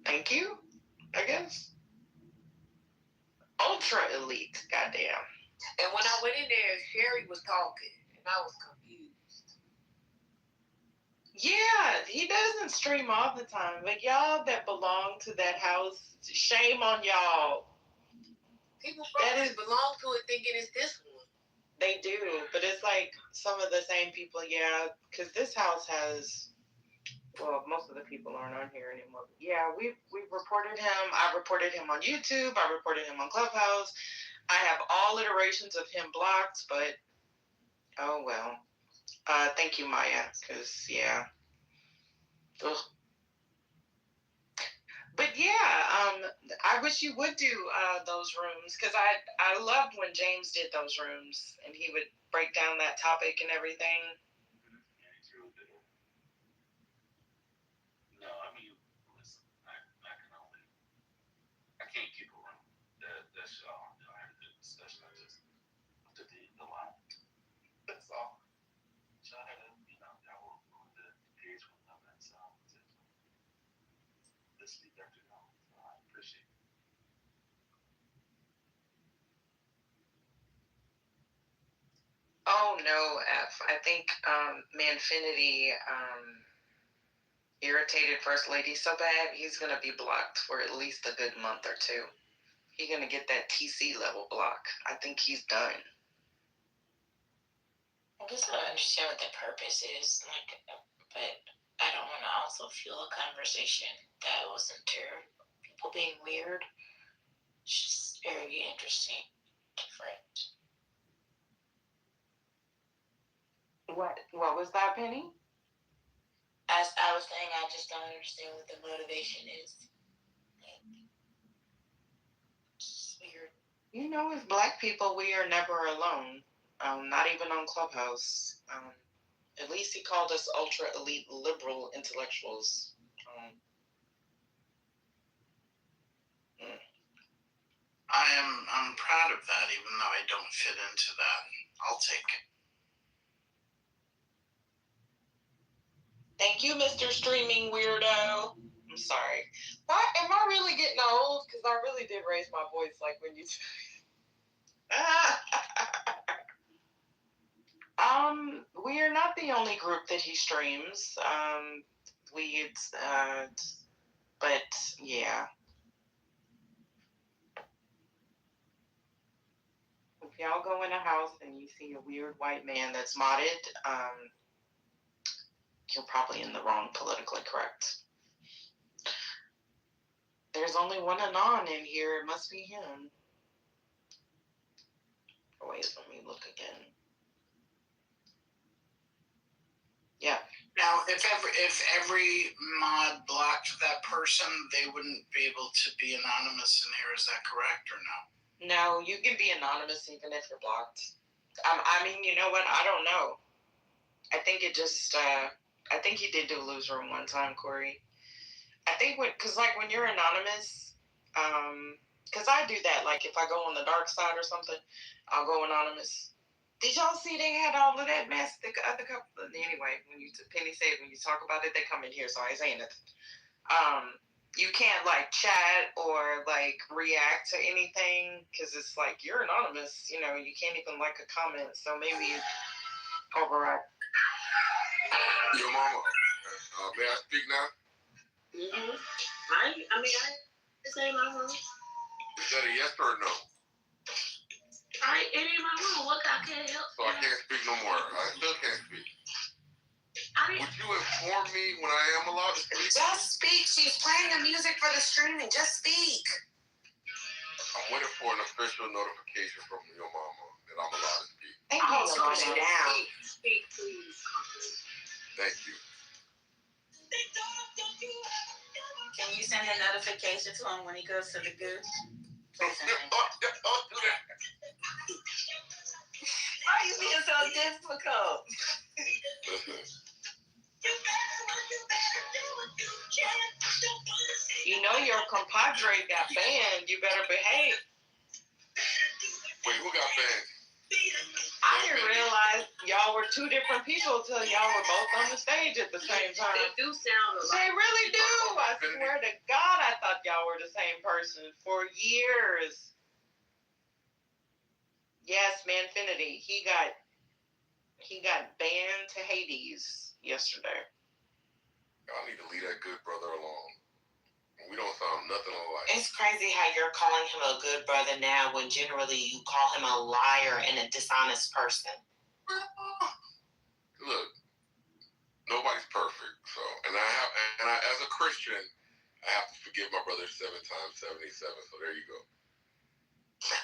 Thank you, I guess. Ultra elite, goddamn. And when I went in there, Sherry was talking, and I was confused. Yeah, he doesn't stream all the time. But y'all that belong to that house, shame on y'all. People probably belong to it thinking it's this one. They do, but it's like some of the same people, yeah, because this house has, well, most of the people aren't on here anymore. Yeah, we've reported him. I reported him on YouTube. I reported him on Clubhouse. I have all iterations of him blocked, but oh well. Thank you, Maya, because, yeah. Ugh. But yeah, I wish you would do those rooms, because I loved when James did those rooms, and he would break down that topic and everything. No, I mean, listen, I can't keep around. That's all. I had a discussion. I just looked at the line. That's all. So I had to, I will engage with them. That's this week after all. So I appreciate it. Oh no, F. I think Manfinity irritated First Lady so bad, he's gonna be blocked for at least a good month or two. He's gonna get that TC level block. I think he's done. I guess I understand what the purpose is, but I don't want to also fuel a conversation that will center people being weird. It's just very interesting, different. What was that, Penny? As I was saying, I just don't understand what the motivation is. It's weird. As Black people, we are never alone. Not even on Clubhouse. At least he called us ultra elite liberal intellectuals. I'm proud of that, even though I don't fit into that. I'll take it. Thank you, Mr. Streaming Weirdo. I'm sorry. Am I really getting old? Because I really did raise my voice like when you... We are not the only group that he streams. But yeah. If y'all go in a house and you see a weird white man that's modded, you're probably in the wrong politically correct. There's only one Anon in here. It must be him. Oh, wait, let me look again. Yeah. Now, if every mod blocked that person, they wouldn't be able to be anonymous in here. Is that correct or no? No, you can be anonymous even if you're blocked. I mean, you know what? I don't know. I think it just, I think he did do Lose Room one time, Corey. I think because when you're anonymous, because I do that, like if I go on the dark side or something, I'll go anonymous. Did y'all see they had all of that mess? The other couple, anyway, Penny said when you talk about it, they come in here, so I ain't saying nothing. You can't like chat or like react to anything because it's like you're anonymous. You can't even like a comment, so maybe it's override. Your mama, may I speak now? Mm-hmm. I this ain't my room. Is that a yes or a no? It ain't my room. What I can't help? So I can't speak no more. I still can't speak. Would you inform me when I am allowed to speak? Just speak. She's playing the music for the streaming. Just speak. I'm waiting for an official notification from your mama that I'm allowed to speak. Thank you. I'll sit down. Speak, please. Thank you. Can you send a notification to him when he goes to the goo? Don't do that. Why are you being so difficult? Listen. You know your compadre got banned. You better behave. Wait, who got banned? I didn't realize y'all were two different people till y'all were both on the stage at the same time. They do sound alike. They really do. I swear to God, I thought y'all were the same person for years. Yes, Manfinity. He got banned to Hades yesterday. Y'all need to leave that good brother alone. We don't sound nothing alike. It's crazy how you're calling him a good brother now when generally you call him a liar and a dishonest person. Look, nobody's perfect. So, and I as a Christian, I have to forgive my brother 7 times 77. So there you go.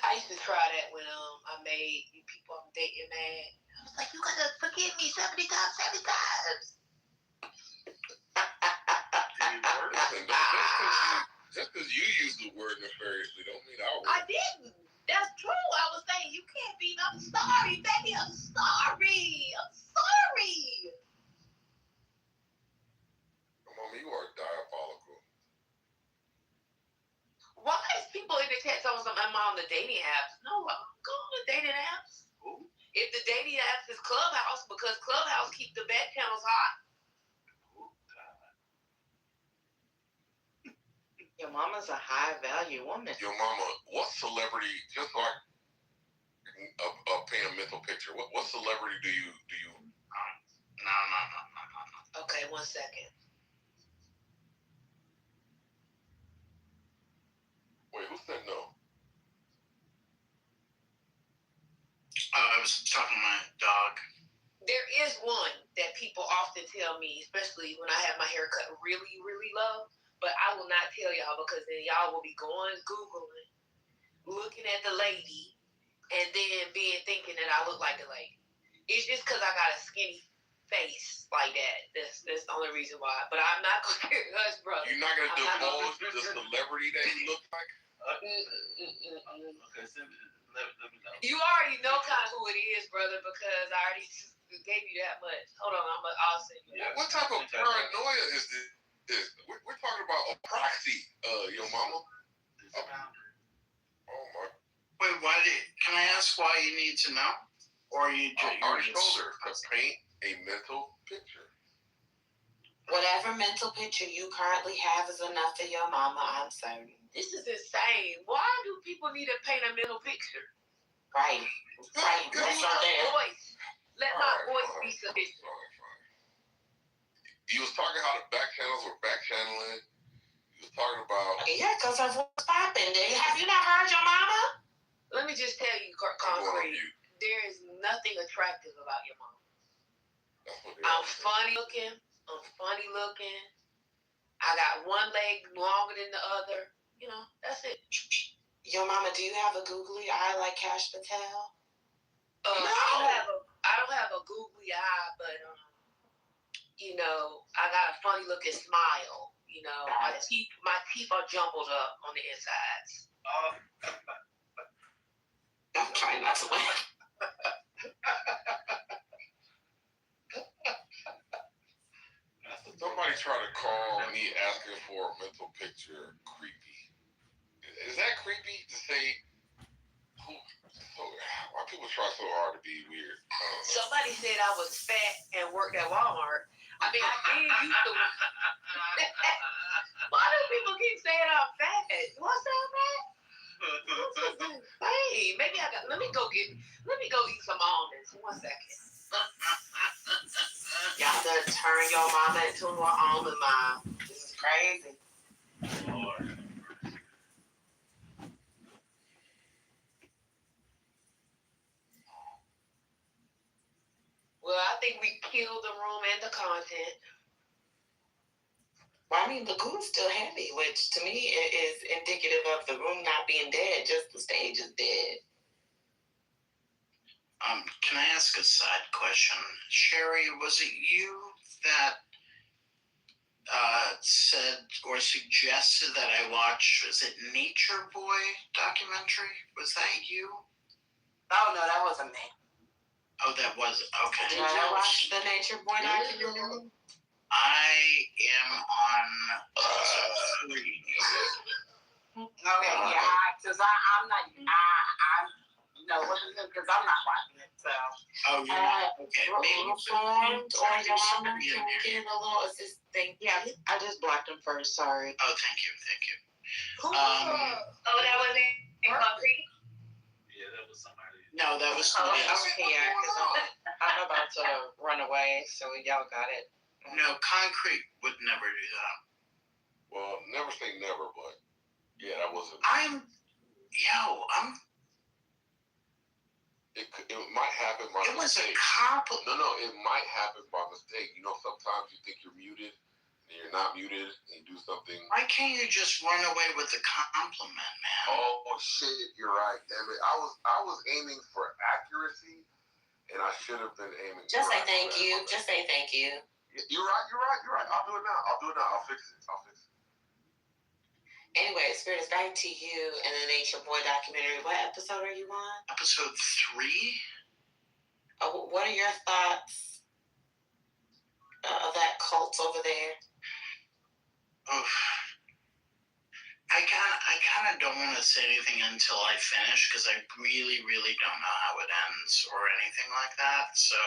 I used to try that when I made people I'm dating mad. I was like, you gotta forgive me 70 times, 70 times. Listen, just because you use the word nefariously don't mean I will. I didn't. That's true. I was saying you can't be. I'm sorry, baby. I'm sorry. I'm sorry. Come on, you are diabolical. Why is people in the chat talking something? I'm on the dating apps. No, I'm going on the dating apps. Ooh. If the dating apps is Clubhouse, because Clubhouse keep the back channels hot. Your mama's a high value woman. Your mama, what celebrity? Just so I can paint a mental picture. What celebrity do you? No. Okay, 1 second. Wait, who said no? I was talking to my dog. There is one that people often tell me, especially when I have my hair cut really, really low. But I will not tell y'all because then y'all will be going Googling, looking at the lady, and then thinking that I look like the lady. It's just because I got a skinny face like that. That's the only reason why. But I'm not going to hush, brother. You're not going to divulge the celebrity that you look like? Okay, so let me know. You already know kind of who it is, brother, because I already gave you that much. Hold on, I'll send you that. What type of paranoia is this? We're talking about a proxy, your mama. Oh my. Wait, can I ask why you need to know? Or you already told her to paint a mental picture. Whatever mental picture you currently have is enough for your mama, I'm certain. This is insane. Why do people need to paint a mental picture? Right. Let my voice be sufficient. You was talking how the back channels were back channeling. You was talking about. Yeah, because her voice popping. Have you not heard your mama? Let me just tell you, concrete. There is nothing attractive about your mama. I'm funny looking. I got one leg longer than the other. You know, that's it. Your mama, do you have a googly eye like Cash Patel? No. I don't have a googly eye, but you know, I got a funny looking smile. You know, my teeth are jumbled up on the insides. I'm trying not to laugh. Somebody tried to call me asking for a mental picture creepy. Is that creepy to say? Why people try so hard to be weird? Somebody said I was fat and worked at Walmart. I mean, I did used to. Why do people keep saying I'm fat? Do I sound fat? Hey, maybe let me go eat some almonds. 1 second. Y'all done turn your mama into an almond mom. This is crazy. Lord. Well, I think we killed the room and the content. Well, I mean, the goon's still heavy, which to me is indicative of the room not being dead, just the stage is dead. Can I ask a side question? Sherry, was it you that said or suggested that I watch, was it Nature Boy documentary? Was that you? Oh, no, that wasn't me. Oh, that was, okay. Did you watch the Nature Boy documentary? I am on episode 3. Okay, yeah, because I'm not, no, because I'm not watching it, so. Oh, you're not? Okay, maybe Reformed or there's somebody in can we there. get a little assistance? Yeah, I just blocked him first. Sorry. Oh, thank you. Oh, that was in concrete? Yeah, that was somebody. No, that was somebody else. Yeah, because I'm about to run away, so y'all got it. No, concrete would never do that. Well, never say never, but yeah, that wasn't. It might happen by mistake. It was a compliment. No, it might happen by mistake. You know, sometimes you think you're muted, and you're not muted, and you do something. Why can't you just run away with the compliment, man? Oh shit, you're right. Damn it, I was aiming for accuracy, and I should have been aiming. Just say thank you. Just say thank you. You're right. I'll do it now. I'll fix it. Anyway, Spirit, it's back to you and the Nature Boy documentary. What episode are you on? Episode 3? What are your thoughts of that cult over there? Oof. I kind of don't want to say anything until I finish because I really, really don't know how it ends or anything like that. So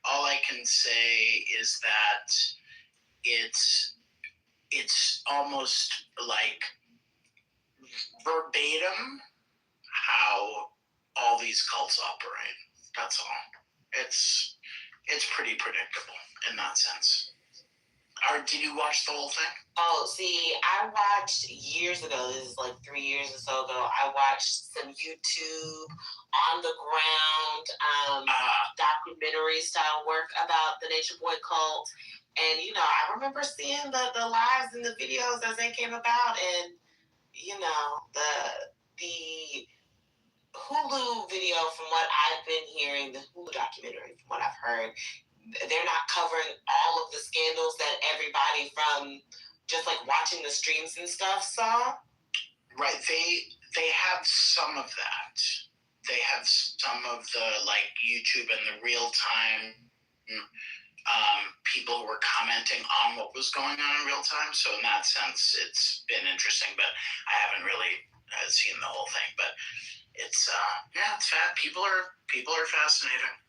all I can say is that it's almost like verbatim how all these cults operate. That's all. It's pretty predictable in that sense. Did you watch the whole thing? Oh, see, I watched years ago. This is like 3 years or so ago. I watched some YouTube on the ground documentary style work about the Nature Boy cult. And, you know, I remember seeing the lives and the videos as they came about. And, you know, the Hulu video, from what I've been hearing, the Hulu documentary, from what I've heard, they're not covering all of the scandals that everybody from just like watching the streams and stuff saw. Right. They have some of that. They have some of the like YouTube and the real time people who were commenting on what was going on in real time. So in that sense, it's been interesting, but I haven't really seen the whole thing. But it's it's fat. People are fascinating.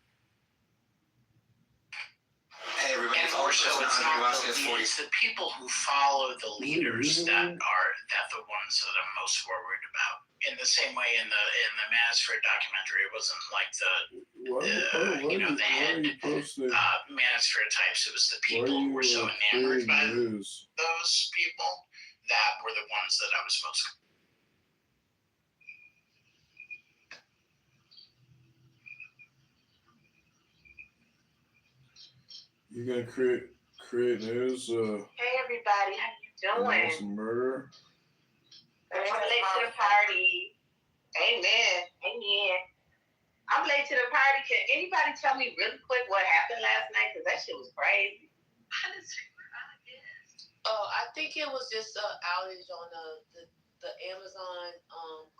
Hey everybody, And also, it's not it's the people who follow the leaders that are the ones that I'm most worried about. In the same way, in the Manosphere documentary, it wasn't like the head Manosphere types. It was the people who were so enamored by those people that were the ones that I was most. You gonna create news? Hey everybody, how you doing? Some murder. I'm late to the party. Amen. I'm late to the party. Can anybody tell me really quick what happened last night? Because that shit was crazy. I think it was just an outage on the Amazon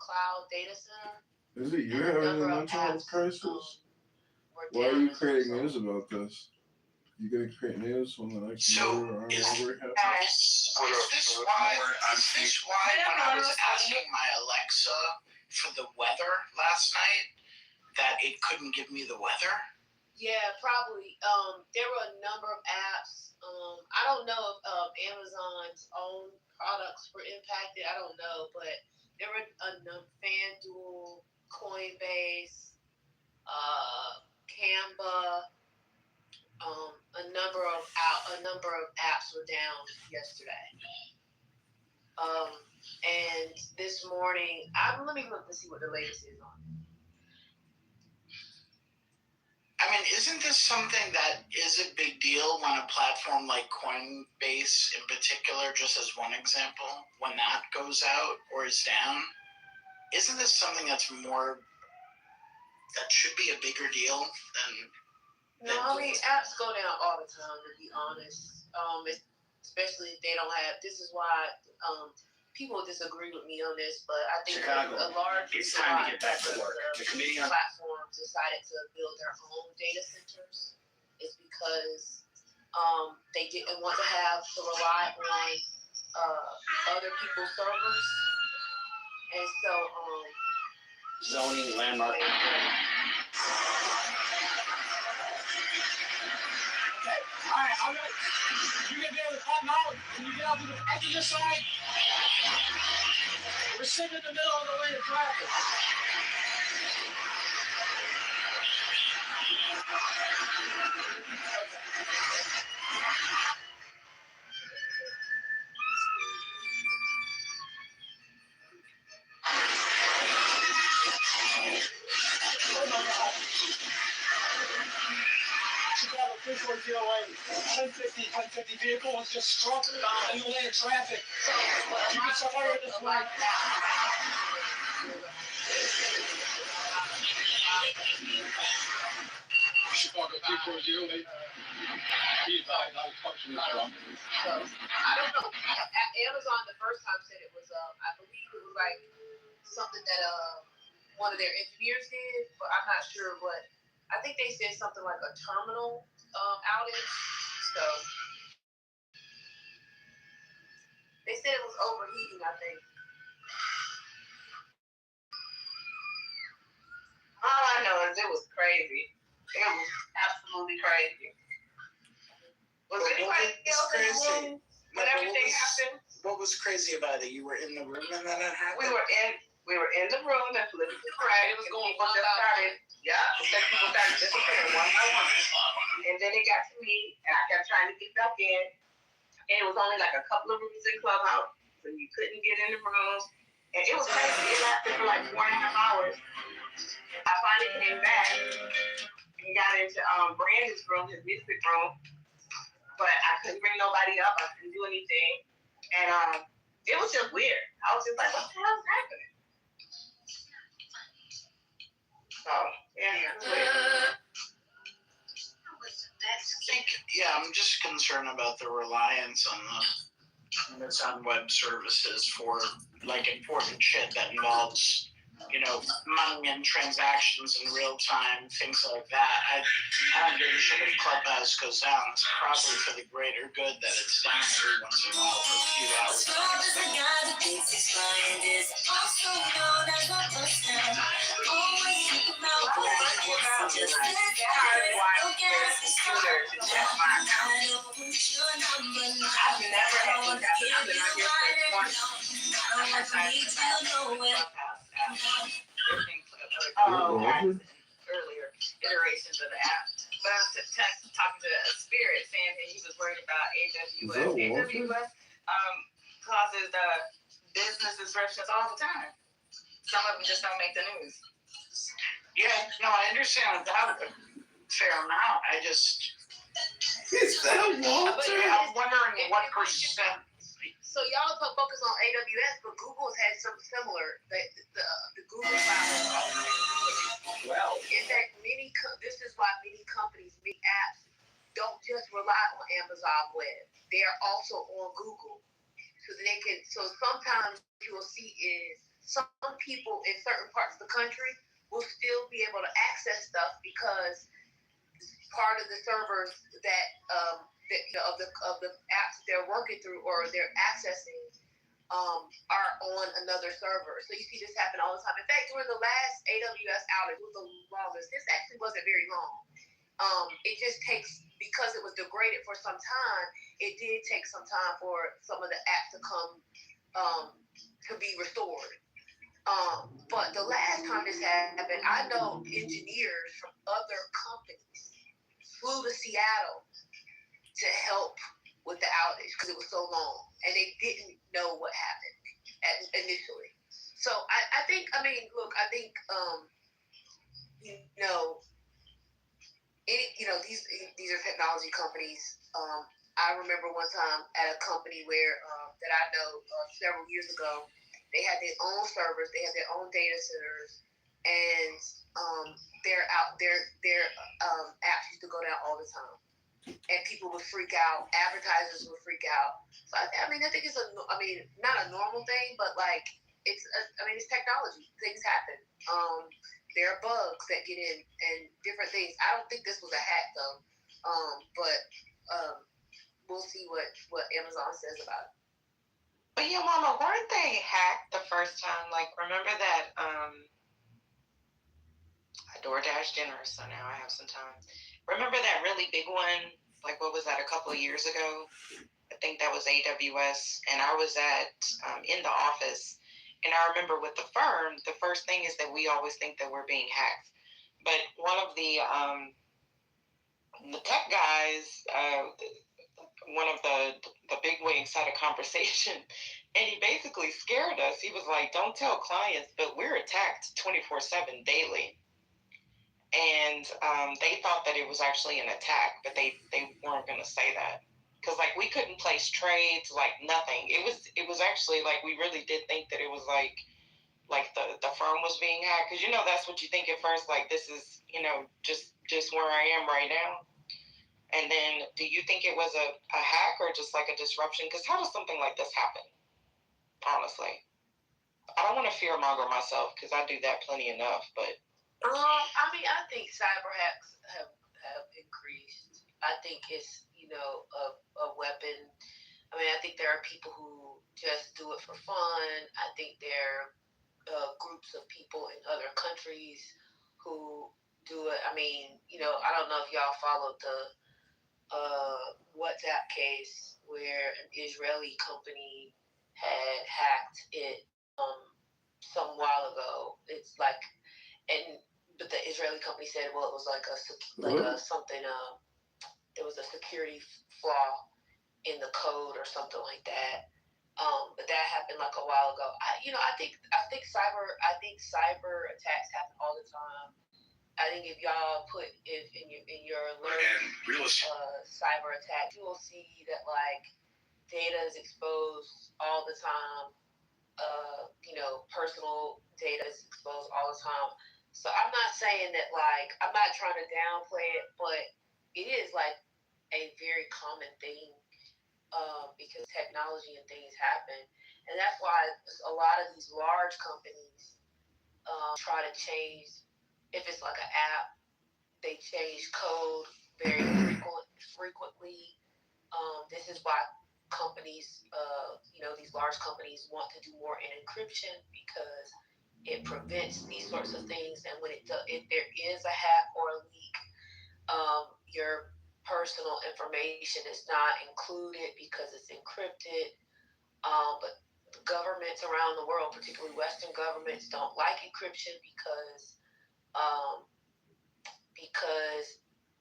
cloud data center. Is it you having a mental health crisis? Why are you creating news about this? You gonna create news when the next murder or robbery happens? Is this why when I was asking my Alexa for the weather last night that it couldn't give me the weather? Yeah, probably. There were a number of apps. I don't know if Amazon's own products were impacted. I don't know, but there were FanDuel, Coinbase, Canva. A number of apps were down yesterday. And this morning, let me look to see what the latest is on. I mean, isn't this something that is a big deal when a platform like Coinbase in particular, just as one example, when that goes out or is down? Isn't this something that should be a bigger deal than... No, I mean, apps go down all the time, to be honest. Especially if they don't have... This is why people disagree with me on this, but I think Chicago, a large it's time to get back to work. The committee on platforms decided to build their own data centers is because They didn't want to have to rely on other people's servers, and so zoning landmark. Okay, all right, I'm gonna, you get there to come out, and you get out to the passenger side. We're sitting in the middle of the lane of traffic. Chicago 340 1050 vehicle was just struck in the lane of traffic. You can separate this way. Chicago 340. So I don't know. Amazon the first time said it was I believe it was like something that one of their engineers did, but I'm not sure what. I think they said something like a terminal outage. So they said it was overheating, I think. All I know is it was crazy. It was absolutely crazy. Was anybody else in the room when everything happened? What was crazy about it? You were in the room and then it happened? We were in the room and flipping the crack. It was going people just started. Yeah, people started disappearing one by one. And then it got to me, and I kept trying to get back in. And it was only like a couple of rooms in Clubhouse, so you couldn't get in the rooms. And it was crazy. It lasted for like 4.5 hours. I finally came back and got into Brandon's room, his music room. But I couldn't bring nobody up. I couldn't do anything. And it was just weird. I was just like, what the hell is happening? So, yeah. I'm just concerned about the reliance on Amazon Web Services for like important shit that involves, money and transactions in real time, things like that. I don't give a shit if Clubhouse goes down. It's probably for the greater good that it's down every once in a while for a few hours. I've never had one happen. I've been on here earlier iterations of the app. But I was talking to a spirit saying that he was worried about AWS. AWS causes business disruptions all the time. Some of them just don't make the news. Yeah, no, I understand that a fair amount. I just... Is that Walter? I'm wondering what percent... So y'all focus on AWS, but Google's had something similar. The Google Cloud. Well, in fact, this is why many companies, many apps, don't just rely on Amazon Web. They are also on Google, so they can. So sometimes you will see is some people in certain parts of the country will still be able to access stuff because part of the servers that of the apps they're working through or they're accessing are on another server. So you see this happen all the time. In fact, during the last AWS outage, it was the longest. This actually wasn't very long. It just takes, because it was degraded for some time, it did take some time for some of the apps to come to be restored. But the last time this happened, I know engineers from other companies flew to Seattle to help with the outage because it was so long, and they didn't know what happened initially. So I think these are technology companies. I remember one time at a company where that I know several years ago, they had their own servers, they had their own data centers, and their apps used to go down all the time. And people would freak out. Advertisers would freak out. So I think it's not a normal thing, but like it's technology. Things happen. There are bugs that get in and different things. I don't think this was a hack though. But we'll see what Amazon says about it. But yeah, Mama, weren't they hacked the first time? Like, remember that I DoorDash dinner, so now I have some time. Remember that really big one? Like, what was that, a couple of years ago? I think that was AWS, and I was in the office, and I remember with the firm, the first thing is that we always think that we're being hacked. But one of the tech guys, one of the big wigs had a conversation, and he basically scared us. He was like, don't tell clients, but we're attacked 24/7 daily. And they thought that it was actually an attack, but they weren't going to say that. Because, like, we couldn't place trades, like, nothing. It was actually, like, we really did think that it was, like the firm was being hacked. Because, that's what you think at first, like, this is, just where I am right now. And then, do you think it was a hack or just, like, a disruption? Because how does something like this happen? Honestly. I don't want to fearmonger myself, because I do that plenty enough, but... I think cyber hacks have increased. I think it's, a weapon. I think there are people who just do it for fun. I think there are groups of people in other countries who do it. I don't know if y'all followed the WhatsApp case where an Israeli company had hacked it some while ago. It's like, but the Israeli company said, well, it was like something. It was a security flaw in the code or something like that. But that happened like a while ago. I think cyber attacks happen all the time. I think if y'all put in your alert cyber attack, you will see that like data is exposed all the time. Personal data is exposed all the time. So I'm not saying that like I'm not trying to downplay it, but it is like a very common thing because technology and things happen, and that's why a lot of these large companies try to change. If it's like an app, they change code very frequently. This is why companies, these large companies want to do more in encryption because it prevents these sorts of things. And when if there is a hack or a leak, your personal information is not included because it's encrypted. But governments around the world, particularly Western governments, don't like encryption because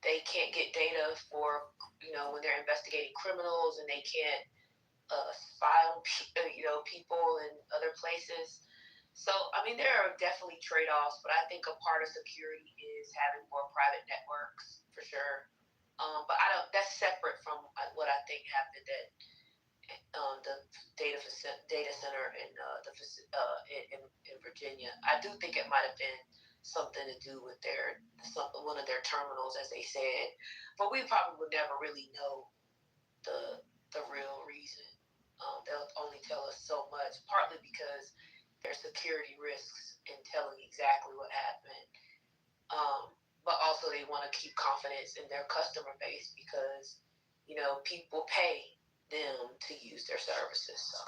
they can't get data for when they're investigating criminals, and they can't spy on people in other places. So there are definitely trade-offs, but I think a part of security is having more private networks for sure. But that's separate from what I think happened at the data center in Virginia. I do think it might have been something to do with one of their terminals, as they said, but we probably would never really know the real reason. They'll only tell us so much, partly because there's security risks in telling exactly what happened. But also they want to keep confidence in their customer base because, people pay them to use their services. So.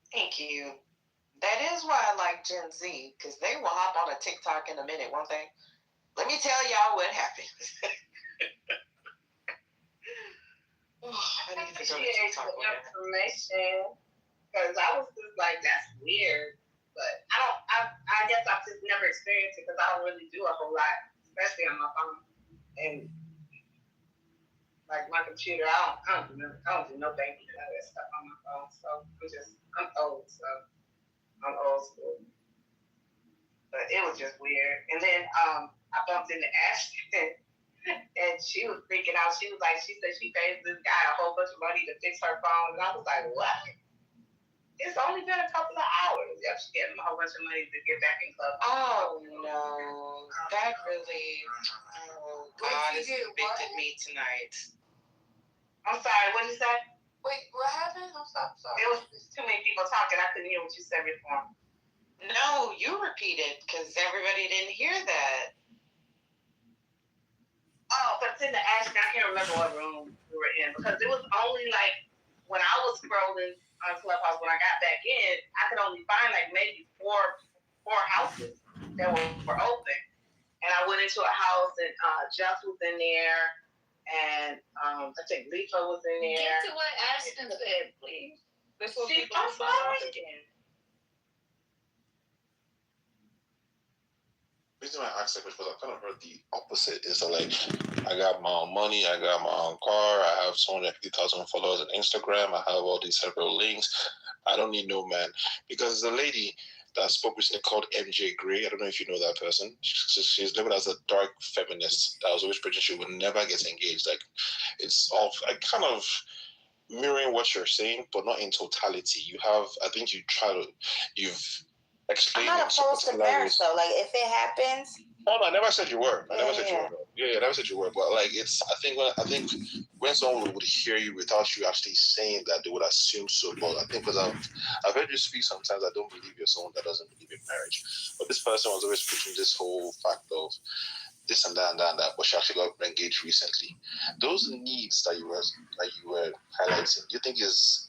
Thank you. That is why I like Gen Z, because they will hop on a TikTok in a minute, won't they? Let me tell y'all what happened. I need to go to TikTok with information, because I was just like, that's weird. But I guess I've just never experienced it because I don't really do a whole lot, especially on my phone. And like my computer, I don't do no banking and other stuff on my phone. So I'm old, so I'm old school. But it was just weird. And then I bumped into Ashton, and she was freaking out. She said she paid this guy a whole bunch of money to fix her phone, and I was like, what? It's only been a couple of hours. Yep, she gave him a whole bunch of money to get back in club. Oh no, that really, God has convicted me tonight. I'm sorry, what did you say? Wait, what happened? I'm sorry. It was too many people talking. I couldn't hear what you said before. No, you repeated because everybody didn't hear that. Oh, but it's in the Ashton. I can't remember what room we were in because it was only like when I was scrolling on Clubhouse when I got back in, I could only find like maybe four houses that were open. And I went into a house and Just was in there, and I think Lisa was in there. Get to what Ashton said, please. I'm sorry. The reason I asked that question was I kind of heard the opposite. Is like, I got my own money, I got my own car, I have 250,000 followers on Instagram, I have all these several links. I don't need no man. Because the lady that spoke recently called MJ Gray, I don't know if you know that person. She's labeled as a dark feminist that was always preaching she would never get engaged. Like, it's all kind of mirroring what you're saying, but not in totality. You have, I think you've explained. I'm not opposed to marriage though. Like, if it happens. Oh no, I never said you were. I never said you were. Yeah, I never said you were. But like, it's. I think when someone would hear you without you actually saying that, they would assume so. But I think because I've heard you speak sometimes, I don't believe you're someone that doesn't believe in marriage. But this person was always preaching this whole fact of this and that and that and that. But she actually got engaged recently. Those needs that you were highlighting, do you think is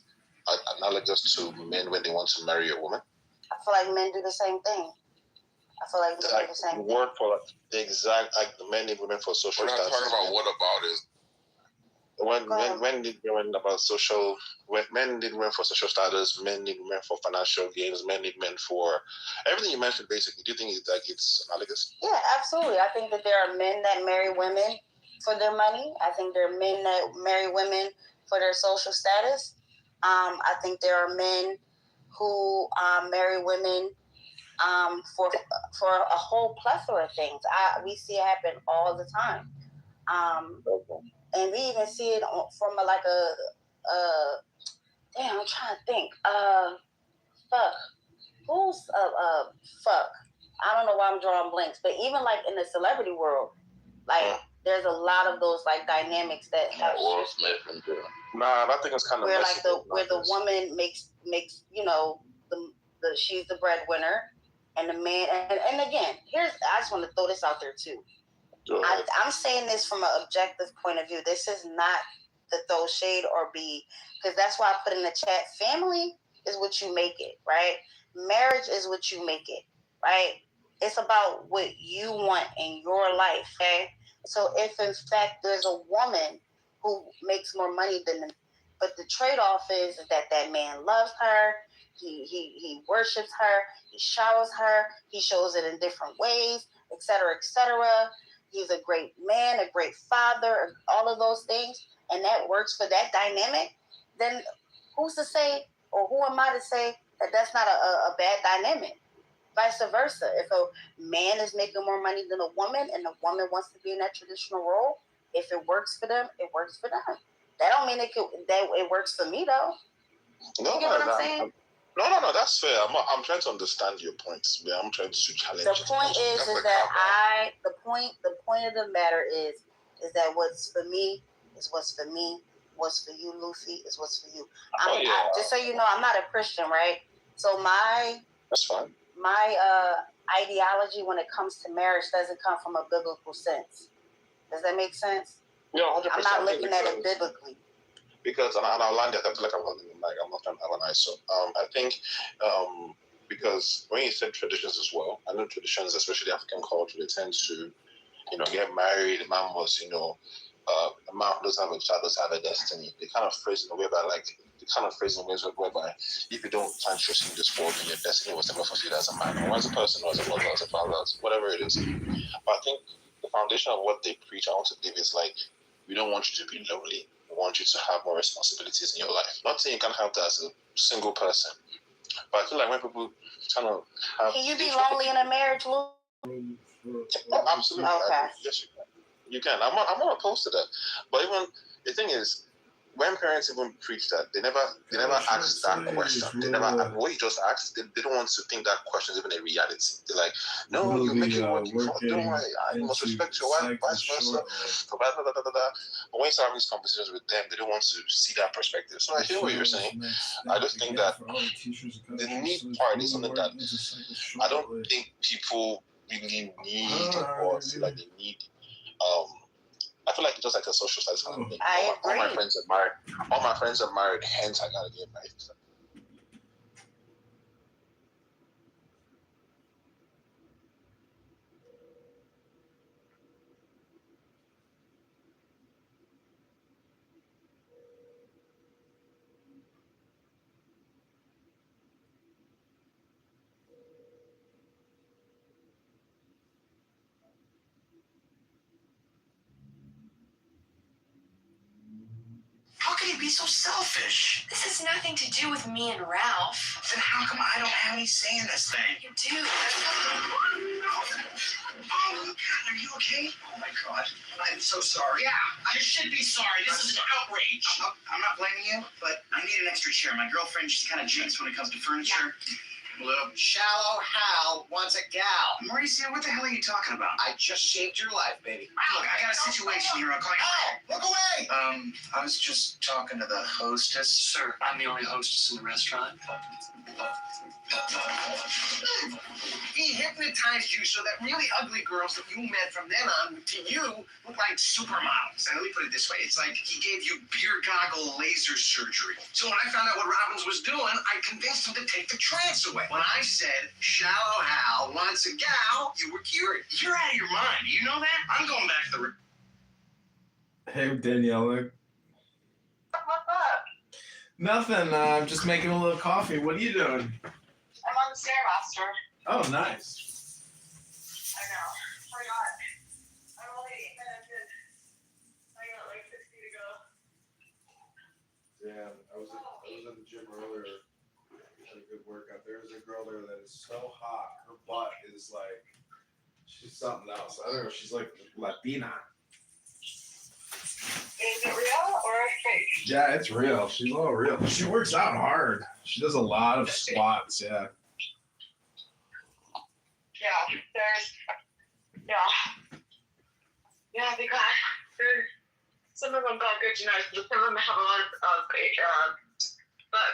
analogous to men when they want to marry a woman? I feel like men do the same thing. I feel like men do the same thing. Word for like the exact, like the men need women for social status. We're not talking about what about is. Men need women about social. Men need women for social status. Men need women for financial gains. Men need men for everything you mentioned. Basically, do you think it's analogous? Yeah, absolutely. I think that there are men that marry women for their money. I think there are men that marry women for their social status. I think there are men who marry women for a whole plethora of things. We see it happen all the time, and we even see it from damn. I'm trying to think. Fuck. I don't know why I'm drawing blanks, but even like in the celebrity world, like there's a lot of those like dynamics that have. Nah, I think it's kind of where like the woman makes she's the breadwinner, and the man and again I just want to throw this out there too. I'm saying this from an objective point of view. This is not to throw shade or be, because that's why I put in the chat. Family is what you make it, right? Marriage is what you make it, right? It's about what you want in your life, okay? So if in fact there's a woman who makes more money than them, but the trade-off is that man loves her, he worships her, he showers her, he shows it in different ways, etc., etc. He's a great man, a great father, all of those things, and that works for that dynamic, then who's to say, or who am I to say that that's not a bad dynamic? Vice versa. If a man is making more money than a woman and the woman wants to be in that traditional role, if it works for them, it works for them. That don't mean it works for me, though. No, you get what I'm saying? No, that's fair. I'm trying to understand your points. I'm trying to challenge. The point is that the point of the matter is that what's for me is what's for me. What's for you, Lucy, is what's for you. Just so you know, I'm not a Christian, right? So that's fine. My ideology when it comes to marriage doesn't come from a biblical sense. Does that make sense? Yeah, 100%. I'm not looking at it biblically. Because, and I'll land that, I feel like I'm holding the mic, I'm not trying to have an eye. So I think because when you said traditions as well, I know traditions, especially African culture, they tend to, get married. The man was, a man who doesn't have a child doesn't have a destiny. They kind of phrase in a way whereby if you don't find yourself in this world, then your destiny was never fulfilled as a man, or as a person, or as a mother, as a father, whatever it is. But I think the foundation of what they preach, I want to believe, is like, we don't want you to be lonely. We want you to have more responsibilities in your life. Not saying you can have that as a single person, but I feel like when people kind of have... Can you be lonely in a marriage, Lou? Oh, absolutely. Okay. Yes, you can. You can. I'm not opposed to that. But even the thing is, when parents even preach that, they never ask that question. They never. What you just asked, they don't want to think that question is even a reality. They're like, no, you make it work. Don't worry. I must respect your wife, vice versa. But when you start having these conversations with them, they don't want to see that perspective. So I hear what you're saying. I just think that the need part is something that I don't think people really need or feel like they need I feel like it's just like a social status kind of thing. I All my agree. friends are married. All my friends are married. Hence, I gotta get married. How can he be so selfish? This has nothing to do with me and Ralph. Then how come I don't have any say in this thing? You do. Oh, God, are you okay? Oh, my God. I'm so sorry. Yeah, you should be sorry. This is an outrage. I'm not blaming you, but I need an extra chair. My girlfriend, she's kind of jinxed when it comes to furniture. Blue. Shallow Hal wants a gal. Mauricio, what the hell are you talking about? I just saved your life, baby. Look, I got a situation here. I'll call you back. Look away! I was just talking to the hostess. Sir, I'm the only hostess in the restaurant. He hypnotized you so that really ugly girls that you met from then on to you look like supermodels. And let me put it this way. It's like he gave you beer goggle laser surgery. So when I found out what Robbins was doing, I convinced him to take the trance away. When I said, Shallow Hal wants a gal, you were cured. You're out of your mind. You know that? I'm going back to the... Hey, Danielle. What's up? Nothing. I'm just making a little coffee. What are you doing? I'm on the Stairmaster. Oh, nice. I know. Forgot. I'm only 8 minutes in. I got like 60 to go. Yeah, I was at the gym earlier. Had a good workout. There's a girl there that is so hot. Her butt is like, she's something else. I don't know. She's like Latina. Is it real or fake? Yeah, it's real. She's all real. She works out hard. She does a lot of squats. Yeah. Yeah, they got, some of them got good genetics, but some of them have a lot of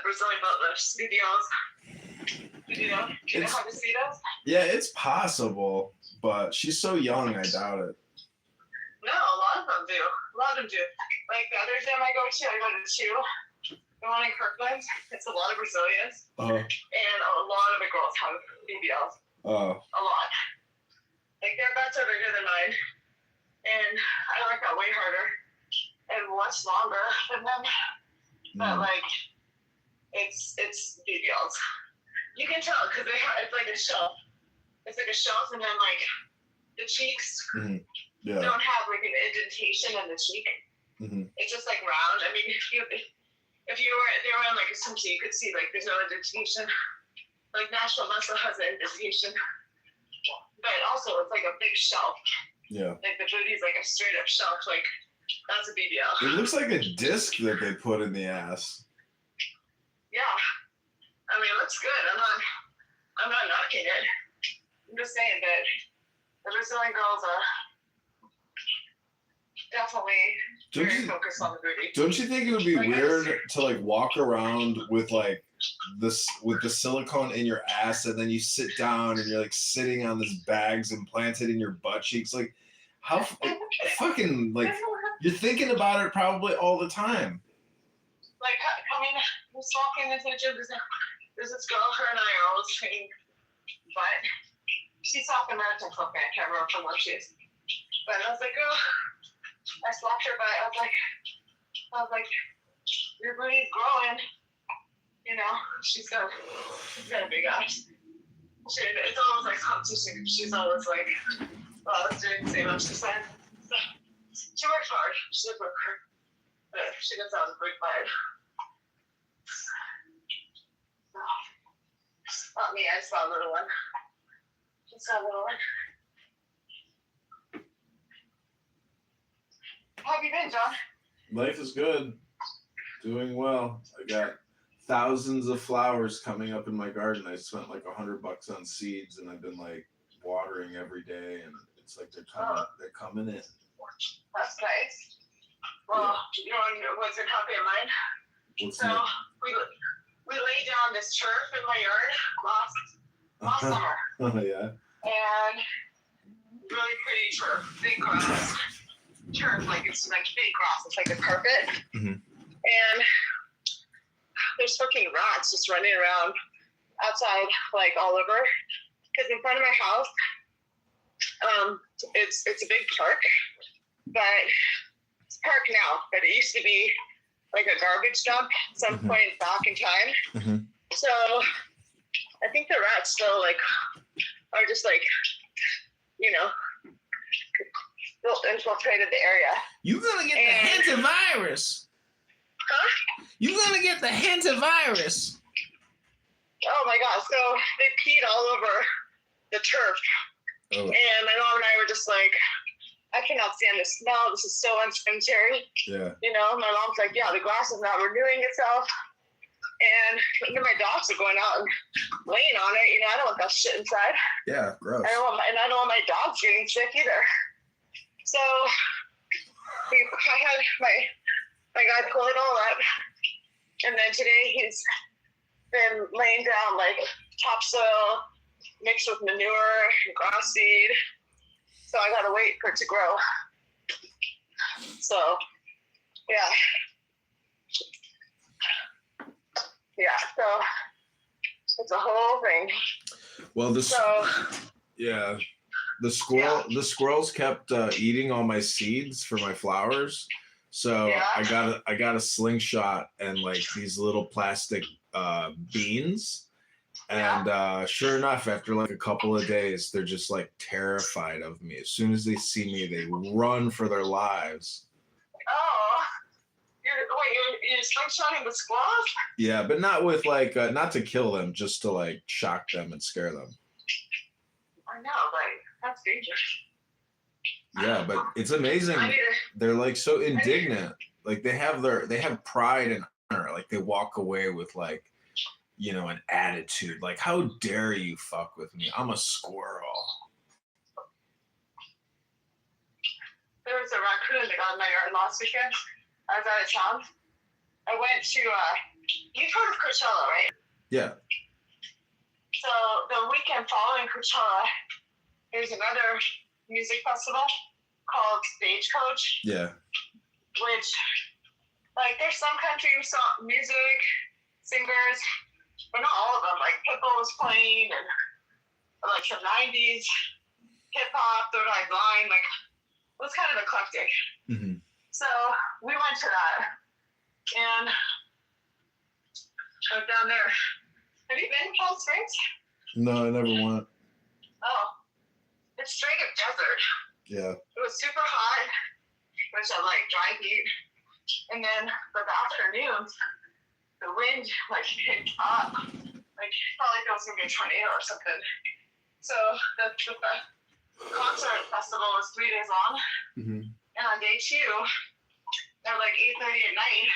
Brazilian butt lifts, videos. Do you know how to see those? Yeah, it's possible, but she's so young, I doubt it. No, a lot of them do. Like the other gym I go to the one in Kirkland, it's a lot of Brazilians. Uh-huh. And a lot of the girls have BBLs. Oh. A lot. Like their butts are bigger than mine. And I work out way harder and much longer than them. But like it's BBLs. You can tell because it's like a shelf. It's like a shelf and then like the cheeks don't have like an indentation in the cheek. It's just like round. I mean if they were in like a swimsuit, you could see like there's no indentation. Like National Muscle has an indentation. But also it's like a big shelf. Yeah. Like the booty's like a straight up shelf, like that's a BBL. It looks like a disc that they put in the ass. Yeah. I mean it looks good. I'm not knocking it. I'm just saying that the Brazilian girls are definitely very focused on the booty. Don't you think it would be weird to like walk around with like this with the silicone in your ass and then you sit down and you're like sitting on this bags implanted in your butt cheeks? Like how fucking like you're thinking about it probably all the time. Like I was walking into the gym. There's this girl, her and I are always training, but she's South American folk. I can't remember from where she is. But I was like, oh, I slapped her butt. I was like, your booty's growing. You know, she's got a big ass. It's almost like competition. She's always like, oh, let's do the same exercise. So, she works hard. She does work hard. But she gets out of the break by it. Not me, I saw a little one. Just saw a little one. How have you been, John? Life is good. Doing well. I got thousands of flowers coming up in my garden. I spent like $100 on seeds and I've been like watering every day and it's like they're coming in. That's nice. Well, you know what's in happy of mine? What's so new? we laid down this turf in my yard last summer. Oh yeah. And really pretty turf, big grass. turf, like it's like fake grass. It's like a carpet, Mm-hmm. and there's fucking rats just running around outside, like all over. Because in front of my house, it's a big park, but it's a park now. But it used to be like a garbage dump at some point back in time. Mm-hmm. So I think the rats still like are just like, you know, infiltrated the area. You're gonna get the hantavirus. Huh? You're gonna get the hantavirus. Oh my god! So they peed all over the turf, and my mom and I were just like, I cannot stand the smell. This is so unsanitary. Yeah. You know, my mom's like, yeah, the grass is not renewing itself. And even my dogs are going out and laying on it. You know, I don't want that shit inside. Yeah, gross. I don't want my dogs getting sick either. So I had my guy pull it all up. And then today he's been laying down like topsoil mixed with manure and grass seed. So I gotta wait for it to grow. So, yeah. Yeah, so it's a whole thing. Well, the squirrels kept eating all my seeds for my flowers. So I got a slingshot and like these little plastic beans. And sure enough, after like a couple of days, they're just like terrified of me. As soon as they see me, they run for their lives. Oh, you're slingshotting the squirrels? Yeah, but not with like, not to kill them, just to like shock them and scare them. I know, like, that's dangerous. Yeah, but it's amazing. They're like so indignant. Like they have pride and honor. Like they walk away with like, you know, an attitude. Like, how dare you fuck with me? I'm a squirrel. There was a raccoon that got in my yard last weekend. I was out of town. I went to, you've heard of Coachella, right? Yeah. So the weekend following Coachella, there's another music festival called Stagecoach. Yeah. Which, like, there's some country music, singers, but not all of them. Like, Pitbull was playing, and like some 90s hip-hop, Third Eye Blind, like, it was kind of eclectic. Mm-hmm. So we went to that, and I was down there. Have you been to Palm Springs? No, I never went. Oh, it's straight up desert. Yeah. It was super hot, which I like, dry heat. And then the afternoons, the wind like picked up. Like, felt like it was gonna be a tornado or something. So the concert festival was 3 days long. Mm-hmm. And on day 2, at like 8:30 at night,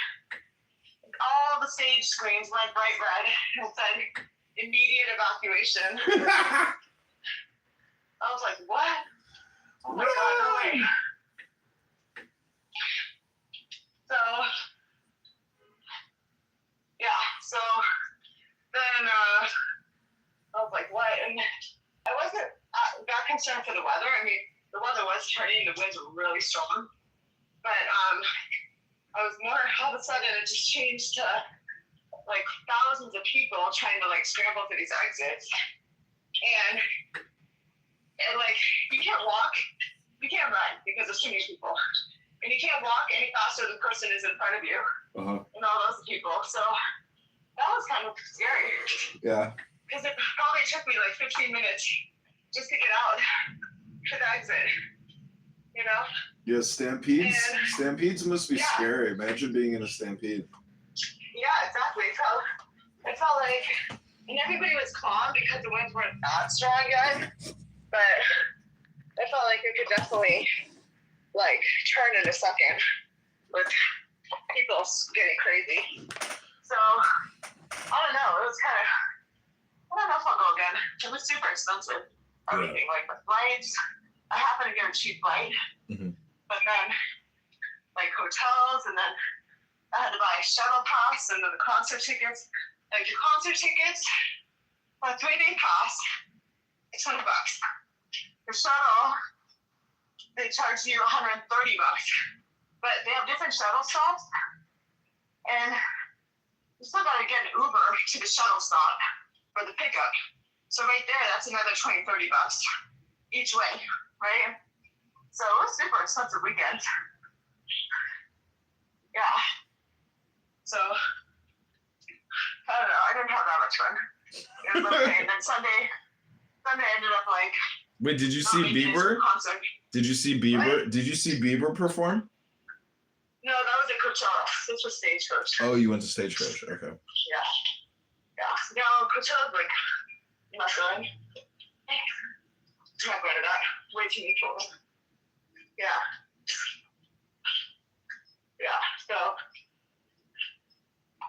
all the stage screens went bright red and said immediate evacuation. I was like, what? Oh my god, no way. So yeah, so then I was like, what? And I wasn't that concerned for the weather. I mean, the weather was turning, the winds were really strong. But I was more, all of a sudden it just changed to like thousands of people trying to like scramble to these exits. And like, you can't walk, you can't run because there's too many people. And you can't walk any faster than the person is in front of you. And all those people. So that was kind of scary. Yeah. Because it probably took me like 15 minutes just to get out to the exit. You know? Yeah, stampedes. Stampedes must be scary. Imagine being in a stampede. Yeah, exactly. It felt like, and everybody was calm because the winds weren't that strong yet, but it felt like it could definitely like turn in a second with people getting crazy. So I don't know. It was kind of, I don't know if I'll go again. It was super expensive. Everything, like the flights. I happened to get a cheap flight, but then like hotels, and then I had to buy a shuttle pass, and then the concert tickets. Like the concert tickets, for a 3-day pass, it's $20. The shuttle they charge you $130. But they have different shuttle stops, and you still gotta get an Uber to the shuttle stop for the pickup. So right there, that's another $20-$30 each way, right? So it was super expensive weekend. Yeah. So I don't know. I didn't have that much fun. It was okay. And then Sunday ended up like. Wait, did you see Bieber? Did you see Bieber? What? Did you see Bieber perform? No, that was at Coachella. This was Stagecoach. Oh, you went to Stagecoach. Okay. Yeah. Yeah. No, Coachella's like not good. Talk about that. Way too many people. Yeah. Yeah. So.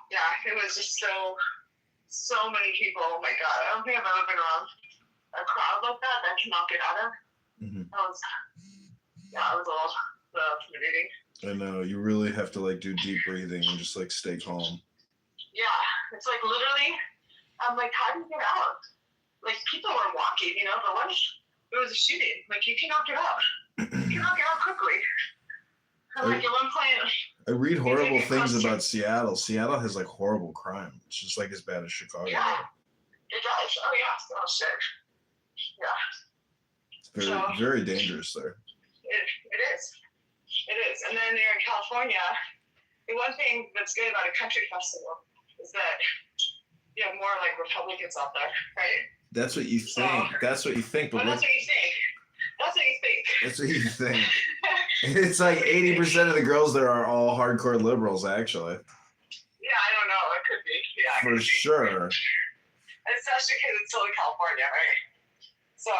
Yeah, it was just so many people. Oh my God, I don't think I've ever been around a crowd like that cannot get out of. Mm-hmm. It was all intimidating. I know, you really have to like do deep breathing and just like stay calm. Yeah, it's like literally, I'm like, how do you get out? Like people were walking, but what if it was a shooting? Like you cannot get out. You cannot get out quickly. And like at one point. I read horrible things about Seattle. Seattle has like horrible crime. It's just like as bad as Chicago. Yeah, it does. Oh yeah, oh shit. Yeah. It's very dangerous there. It is. It is. And then there in California, the one thing that's good about a country festival is that you have more like Republicans out there, right? That's what you think. That's what you think. But that's what you think. That's what you think. That's what you think. It's like 80% of the girls there are all hardcore liberals, actually. Yeah, I don't know. It could be. Yeah. For sure. Especially because it's still in California, right? So,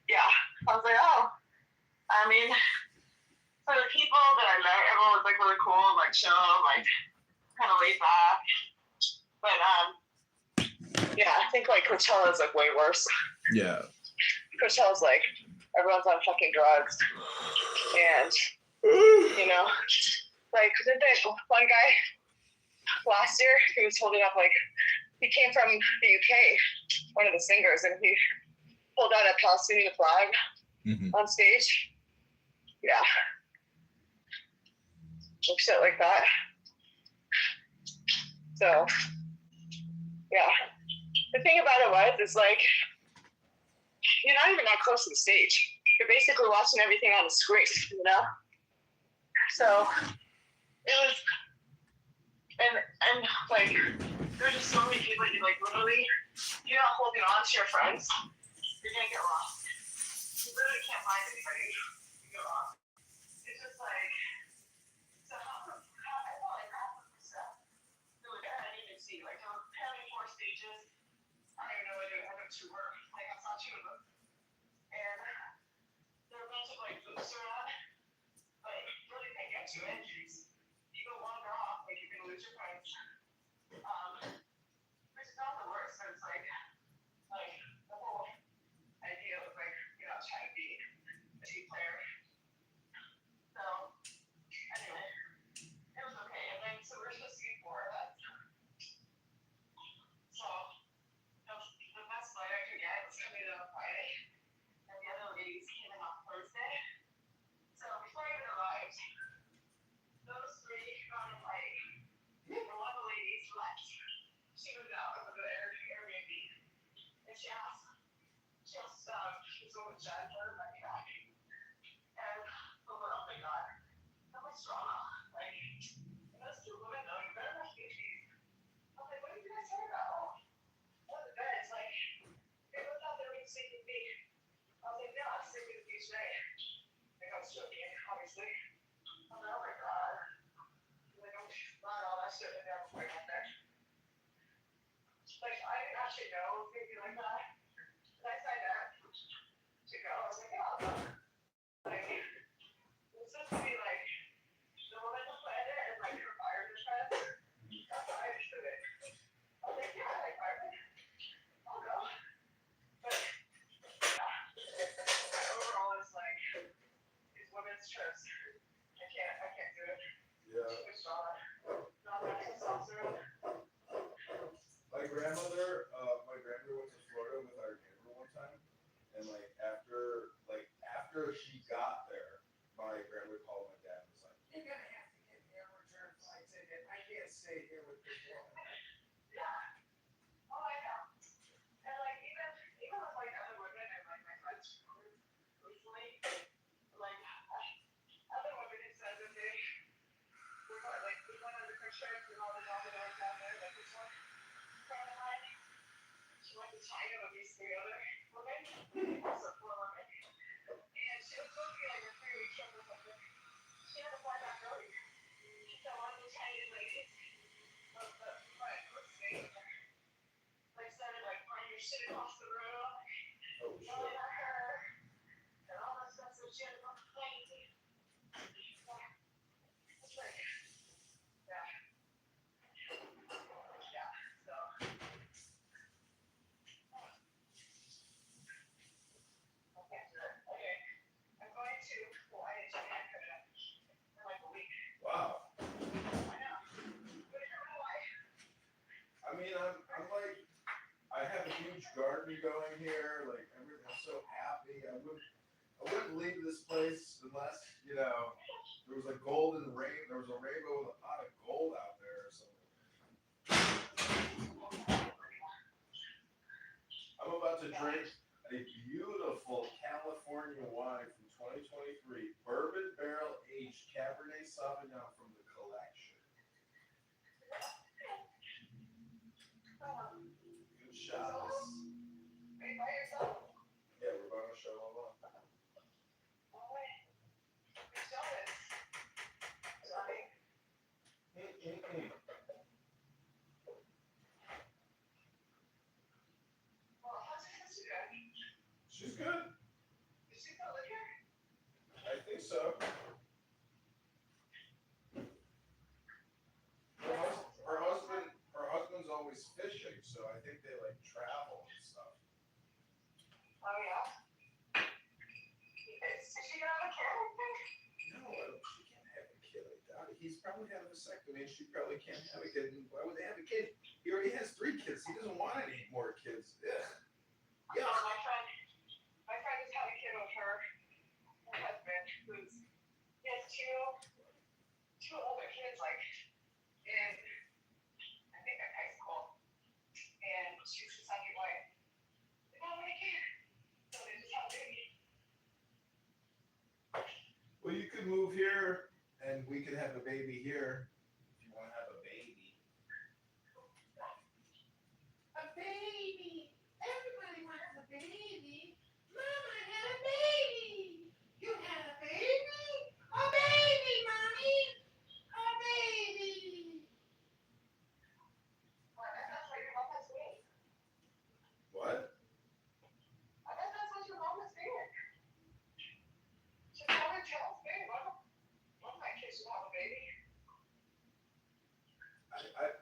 yeah. I was like, oh. I mean, for the people that I met, everyone was like really cool, like chill, like kind of laid back. But, yeah, I think like Coachella is like way worse. Yeah. Coachella's like, everyone's on fucking drugs. And, like, didn't they, one guy last year, he was holding up, like, he came from the UK, one of the singers, and he pulled out a Palestinian flag on stage. Yeah. Shit like that. So, yeah. The thing about it was, like, you're not even that close to the stage. You're basically watching everything on the screen, So it was, and like, there's just so many people you like literally, you're not holding on to your friends, you're gonna get lost. You literally can't find anybody. You get lost. It's just like, so I felt like half of the stuff. Really, I didn't even see. Like, there were apparently 4 stages. I don't even know whether I went 2 were. Like, I saw 2 of them. And there were a bunch of like booths around, but really can't get to it. You go wander off, like you're gonna lose your friends. Which is not the worst, but it's like the whole idea of like, trying to be a team player. So anyway, it was okay. And then so we're supposed to be 4 of us. So the best flight I could get was coming in on Friday. And the other ladies came in on Thursday. So before I even arrived, those 3 got in like, one of the ladies left. She moved out of the Airbnb. And she asked, she's going to chat for her money back. And I was like, oh my God, how much drama. Like, those 2 women though, you better not speak to you. I was like, what are you guys talking about? Oh, the beds, like, they both thought they were going to sleep with me. I was like, no, I'm sleeping with you today. Like, I was joking, obviously. I was like, oh my God. Like, I'm not all that shit in there before I got there. Like, I didn't actually know it was going to be like that. But I signed up to go. I was like, yeah, I'll go. Like, it was supposed to be like, the woman who planned it and like her fireman friend. That's how I understood it. I was like, yeah, I like firemen. I'll go. But, yeah. Overall, it's like, these women's trips. I can't do it. Yeah. Too much drama. Not that testosterone. My grandmother went to Florida with Wow. I mean, I'm like, I have a huge garden going here. Like, everything's so happy. I wouldn't leave this place unless, you know, there was a golden rain. There was a rainbow with a pot of gold out there or something. I'm about to drink a beautiful California wine from 2023, bourbon barrel aged Cabernet Sauvignon from the collection. Good shots. Yeah, we're going to show them off. She's good. Is she still here? I think so. Her husband's always fishing, so I think they like travel and stuff. Oh yeah. Is she gonna have a kid? No, she can't have a kid. I doubt it. He's probably had a vasectomy, and she probably can't have a kid. Why would they have a kid? He already has 3 kids. He doesn't want any more kids. Ugh. Yeah. My friend just had a kid with her husband, he has two older kids, like in I think in high school, and she's the second wife. They don't want a kid, so they just have a baby. Well, you could move here, and we could have a baby here if you want to have a baby. A baby. Everybody wants a baby. Mama had a baby. You had a baby? A baby, mommy. A baby. Well, I guess that's what your mom is doing. What? I guess that's what your mom is doing. She's probably tells me, one of my kids should have a baby.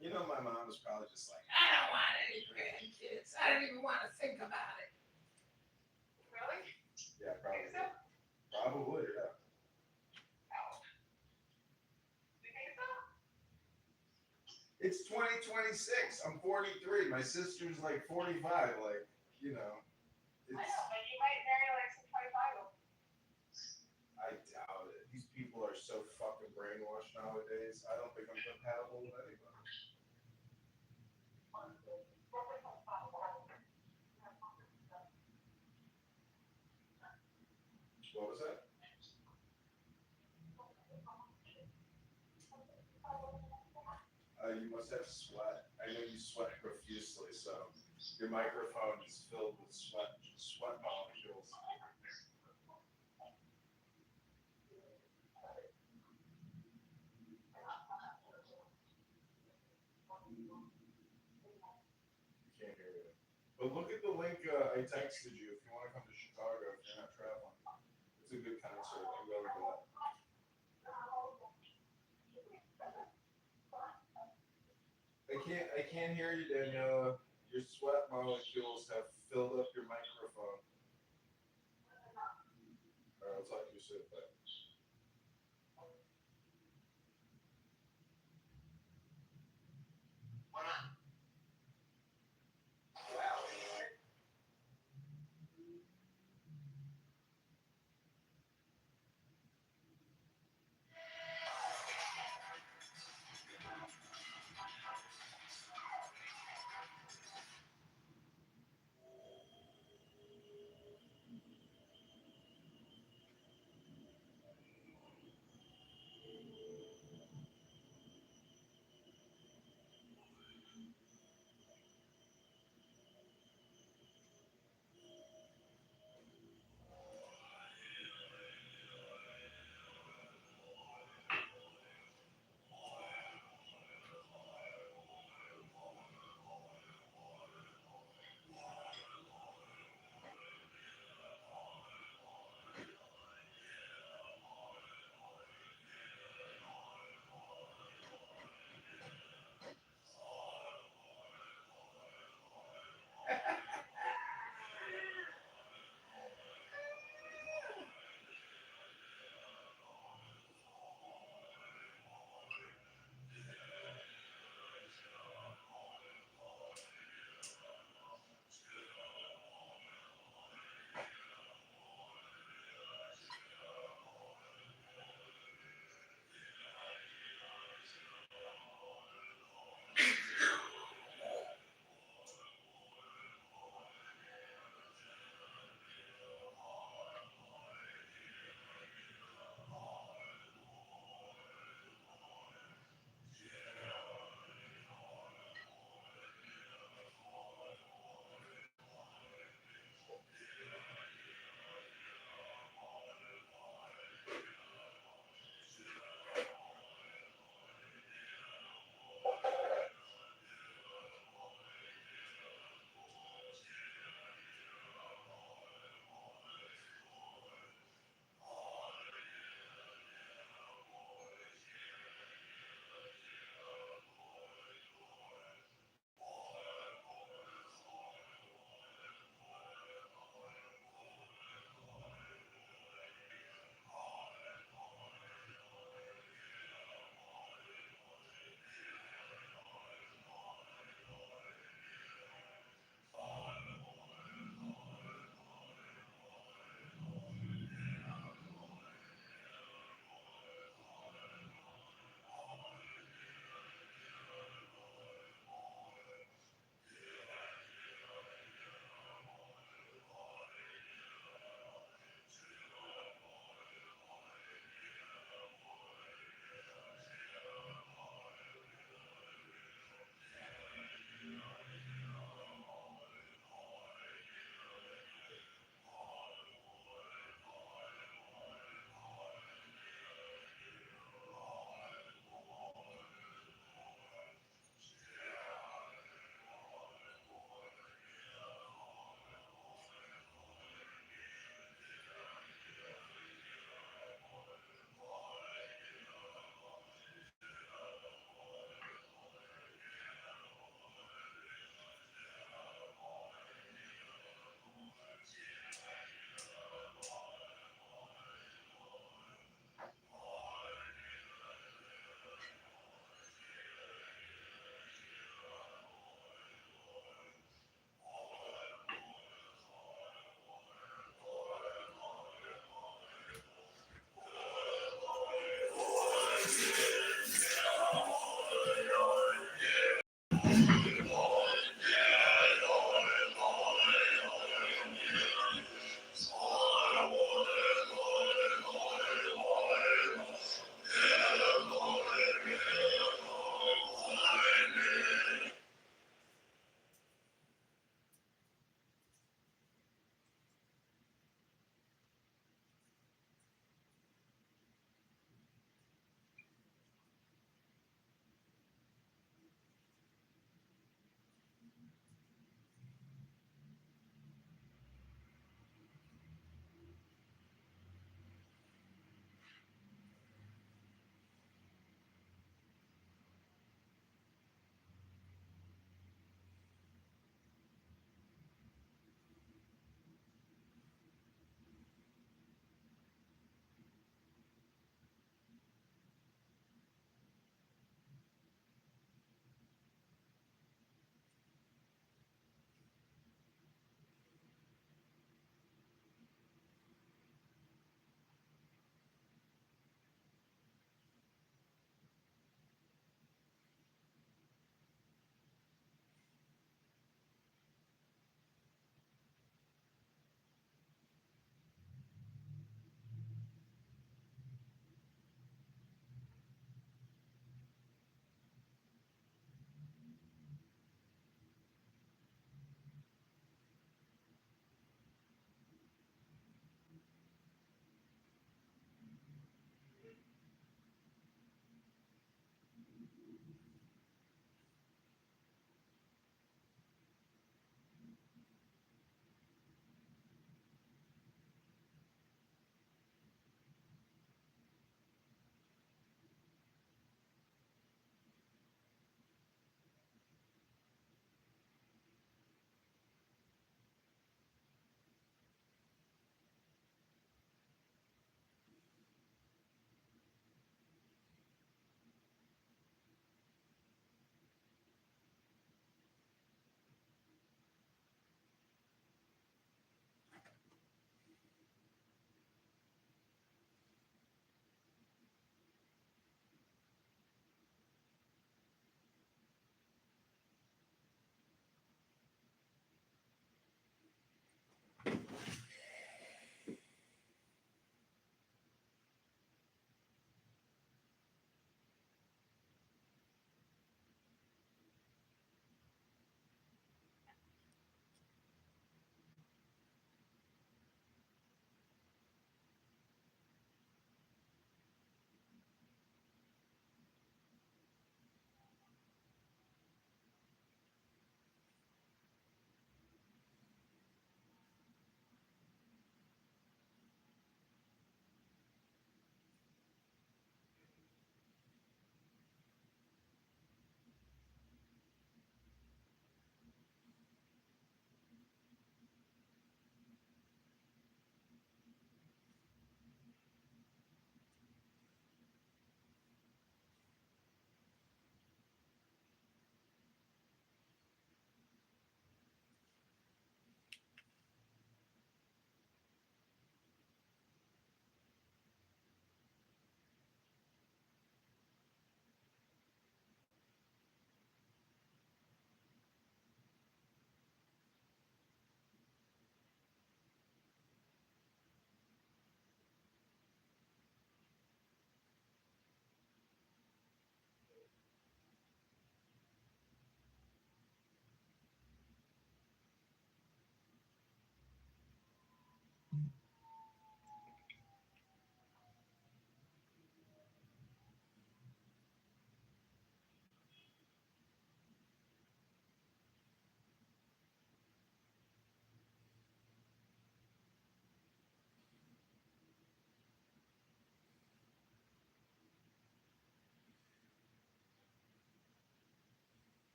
You know, my mom was probably just like, I don't want any grandkids. I don't even want to think about it. Really? yeah, probably. Think so? Probably, yeah. You think so? It's 2026. I'm 43. My sister's like 45. Like, you know. I know, but you might marry like some 25. I doubt it. These people are so fucking brainwashed nowadays. I don't think I'm compatible with anybody. What was that? You must have sweat. I know you sweat profusely, so your microphone is filled with sweat molecules. Can't hear you. But look at the link I texted you if you want to come to Chicago if you're not traveling. It's a good concert. I'm going to that. I can't hear you, Daniela. Your sweat molecules have filled up your microphone. All right, I'll talk to you soon. Bye.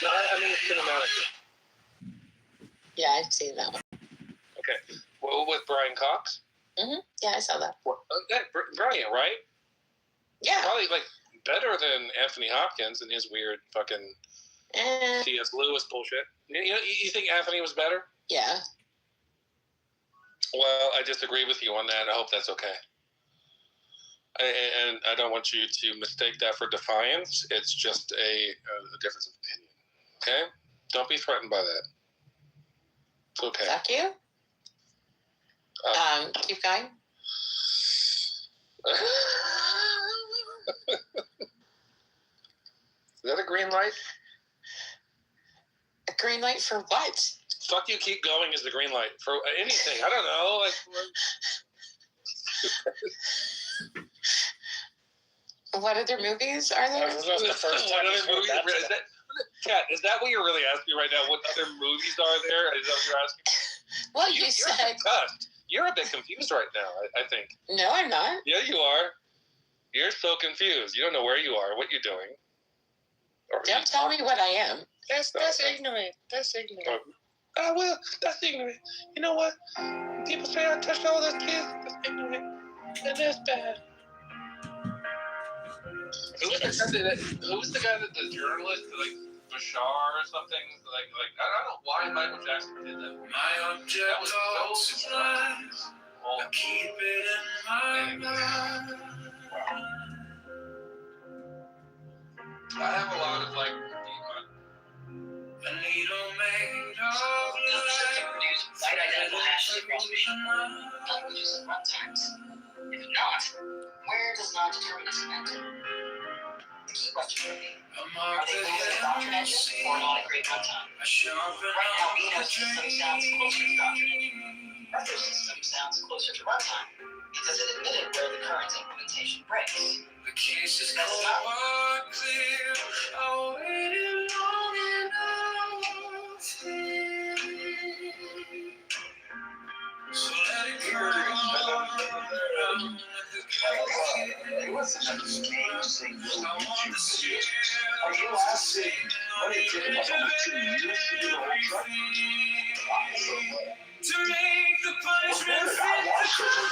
No, I mean cinematic. Yeah, I've seen that one. Okay. Well, with Brian Cox? Yeah, I saw that. Brilliant, right? Yeah. Probably like better than Anthony Hopkins and his weird fucking C.S. Lewis bullshit. You think Anthony was better? Yeah. Well, I disagree with you on that. I hope that's okay. And I don't want you to mistake that for defiance. It's just a difference of opinion. Okay? Don't be threatened by that. It's okay. Fuck you. Keep going. Is that a green light? A green light for what? Fuck you, keep going is the green light. For anything. I don't know. What other movies are there? Kat, is that what you're really asking right now? What other movies are there? Is that what you're asking? Well, you said... You're a bit confused right now, I think. No, I'm not. Yeah, you are. You're so confused. You don't know where you are, what you're doing. Don't tell me what I am. That's ignorant. That's ignorant. Well, that's ignorant. You know what? People say I touched all those kids. That's ignorant. And that's bad. Who's the guy that the journalist, like Bashar or something? Like I don't know why Michael Jackson did that. My object was lies. I keep it in my mind. I have a lot of like. A needle made of light. Site-identical hashes across machine languages and runtimes. If not, where does non-determinism enter? The key question will be, are they both a doctrine engine or not a great runtime? Right now, Vino's system sounds closer to doctrine engine. Arthur's system sounds closer to runtime because it admitted where the current implementation breaks. The case is That's not clear. I waited long enough. So let it go. It wasn't an amazing YouTube video. Are you asking what it did like only 2 years to do the whole truck? To make the punishment fit the crime.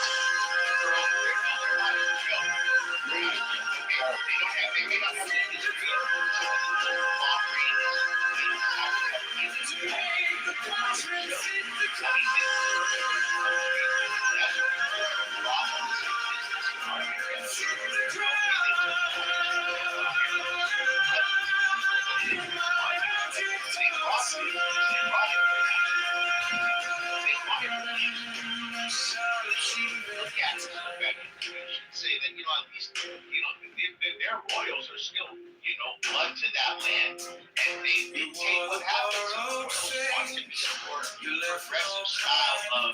Say that, at least, their royals are still, blood to that land, and they dictate what happens. The royals want to be a more progressive style of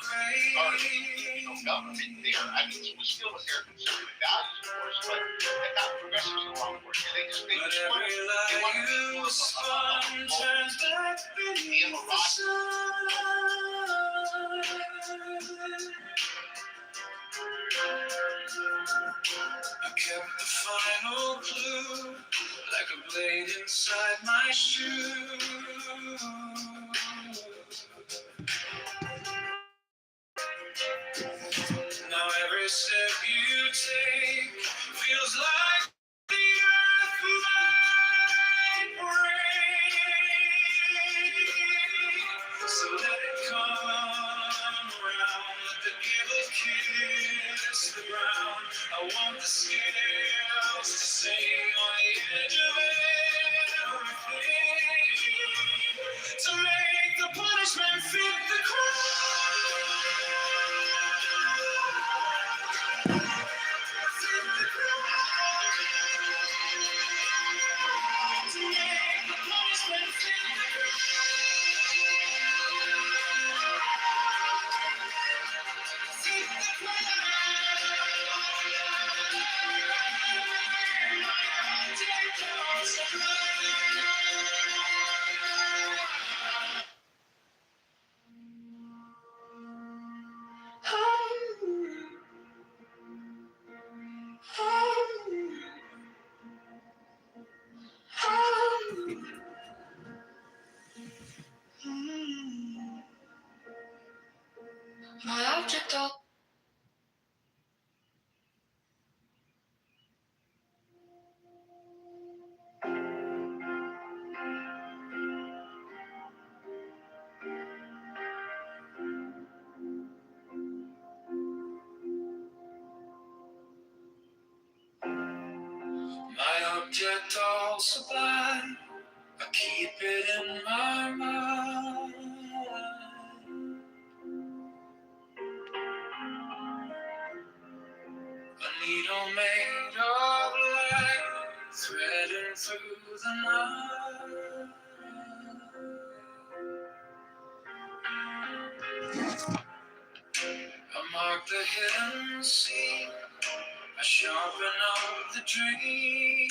government there. I mean, it was still with their conservative values, of course, but they're not progressive so long, of course. They just want to be more I kept the final clue like a blade inside my shoe. Now every step you take feels like the earth might break. So let it come around, let the giver kiss the ground. I want the scales to sing on the edge of everything, to make the punishment fit the crime. object all sublime. I keep it in my mind. A needle made of light, threading through the night. I mark the hidden scene, I sharpen up the dream.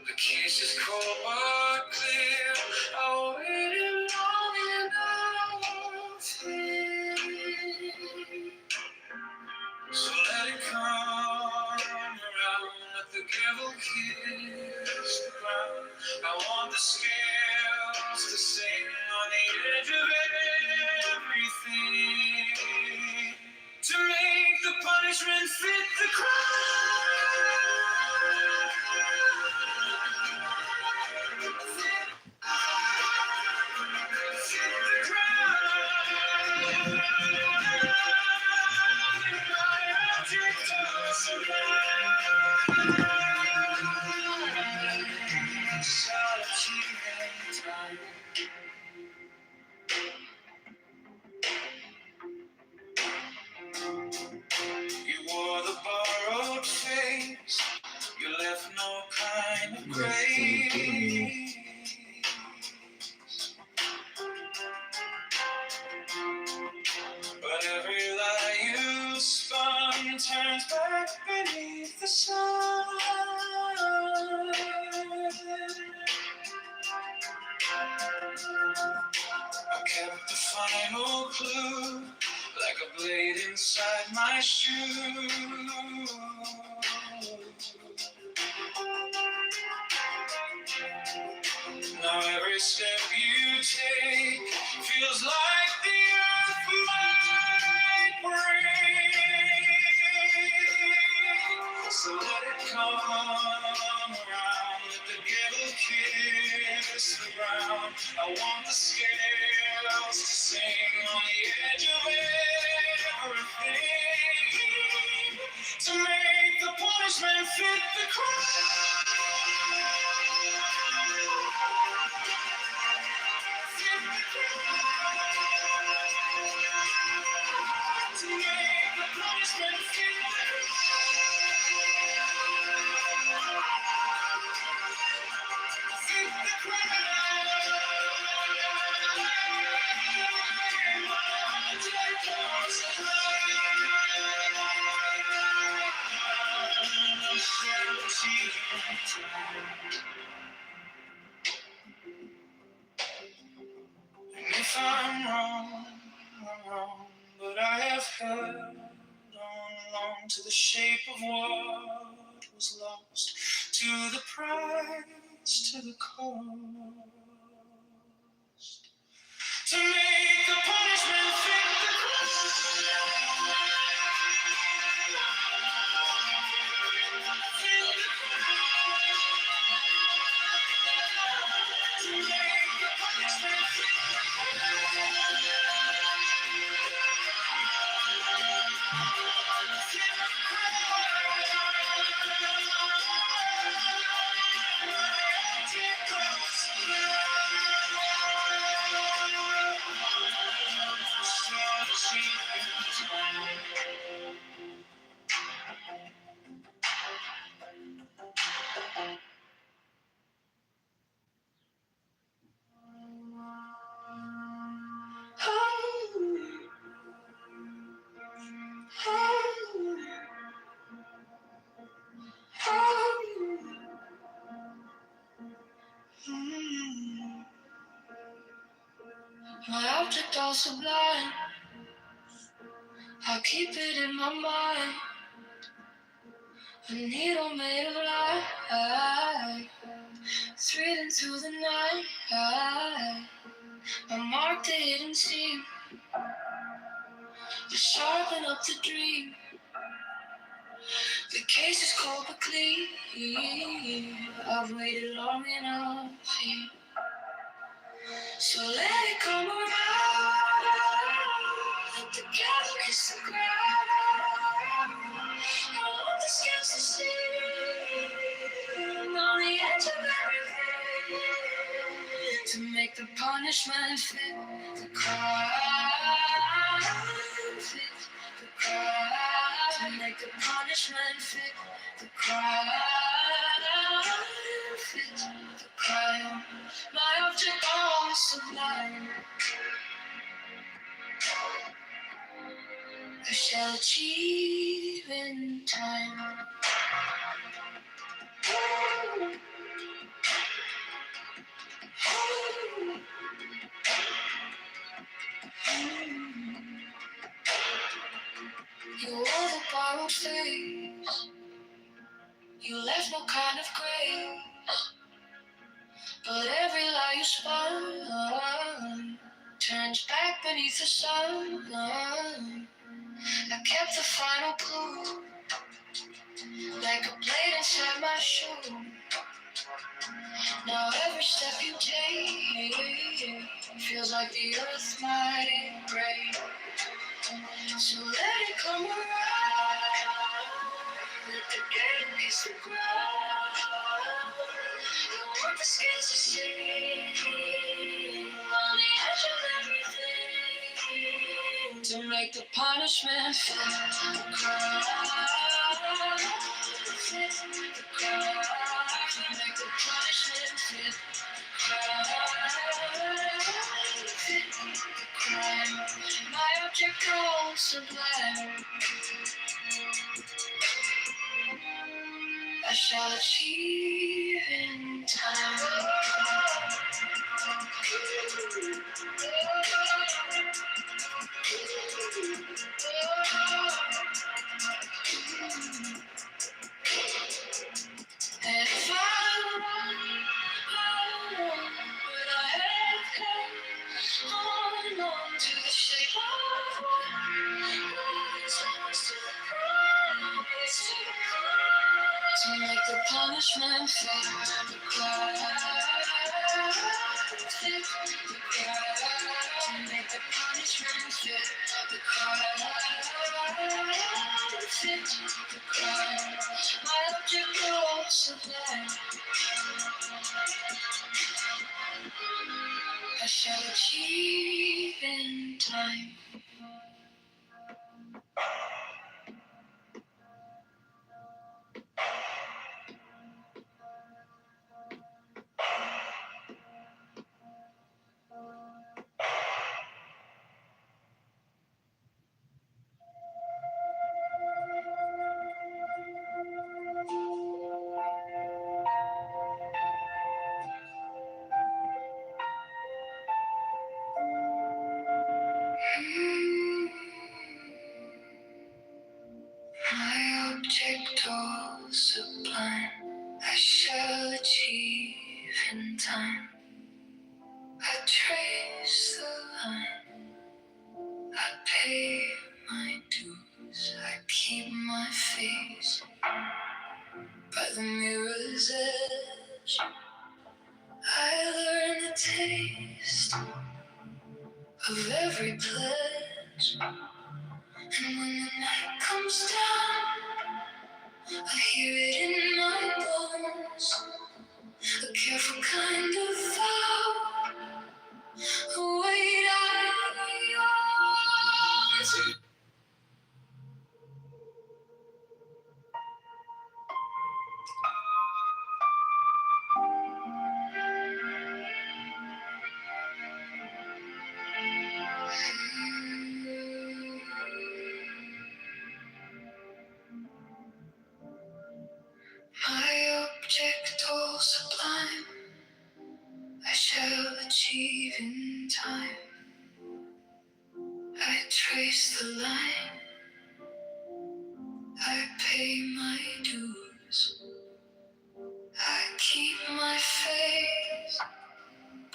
The case is cold but clear. I waited long enough here. So let it come around, let the gavel kiss the ground. I want the scales to sing on the edge of everything, to make the punishment fit the crime. You wore the borrowed face, you left no kind of grace. But every lie you spun turns back beneath the sun. I kept the final clue, like a blade inside my shoe. Now every step you take feels like the earth might break. So let it come around, let the gavel kiss the ground. I want the scales to sing on the edge of everything, to make the punishment fit the crime. To make the punishment fit the And if I'm wrong, I'm wrong, but I have held on long to the shape of what was lost, to the price, to the cost, to make the punishment fit the crime. To make the punishment fit the My object all sublime, I keep it in my mind. A needle made of light, threading through the night. I mark the hidden seam, to sharpen up the dream. The case is cold but clean. I've waited long enough here. So let it come around. Let the gavel kiss the ground. punishment fit the crime. Fit the crime. To make the punishment fit the crime. Fit the crime. My object all sublime. I shall achieve in time. You wore the borrowed face. You left no kind of grace. But every lie you spun turns back beneath the sun. I kept the final clue, like a blade inside my shoe. Now every step you take feels like the earth might break. So let it come around. Let the game kiss the ground. Don't want the scales to see on the edge of everything to make the punishment fit the crime. Fit the crime. To make the punishment fit the crime. Fit the crime. My object goes sublime. I shall achieve in time. And if I run, but I have held on to the shape of what was lost to the promise to make the punishment fit the crime. Fit the crime. To make the punishment fit the crime. Fit the crime. My object goes sublime. I shall achieve in time. My object all sublime, I shall achieve in time. I trace the line, I pay my dues, I keep my face by the mirror's edge. I learn the taste of every pledge, and when the night comes down, I hear it in my bones. A careful kind of vow, a weight I yours. My object all sublime, I shall achieve in time. I trace the line, I pay my dues, I keep my face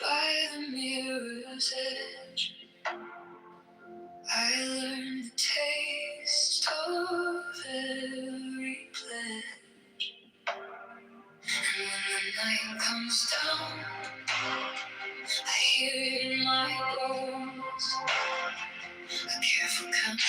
by the mirror's edge. I learn the taste of every pledge, and when the night comes down, I hear it in my bones. A careful count.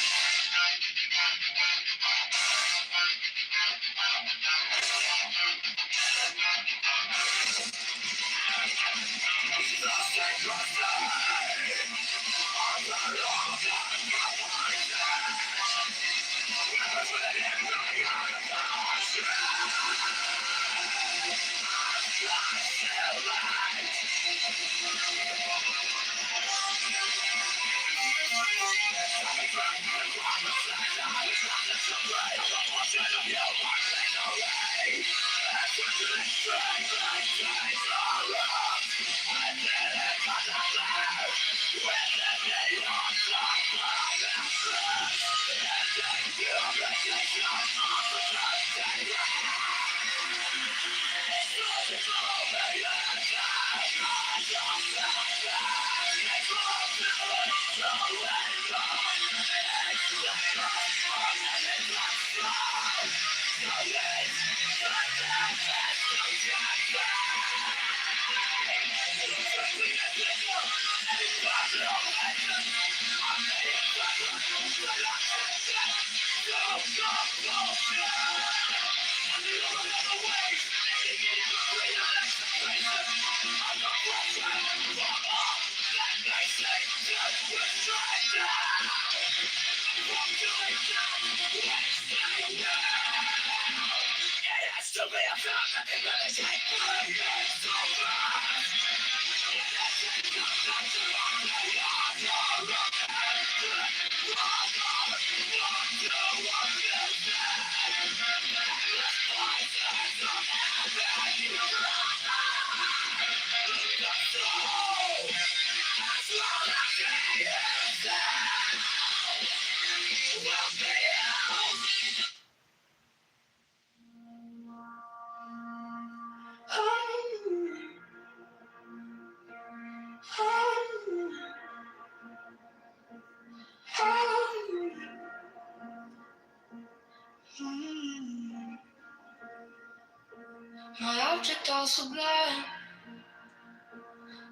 My object all sublime,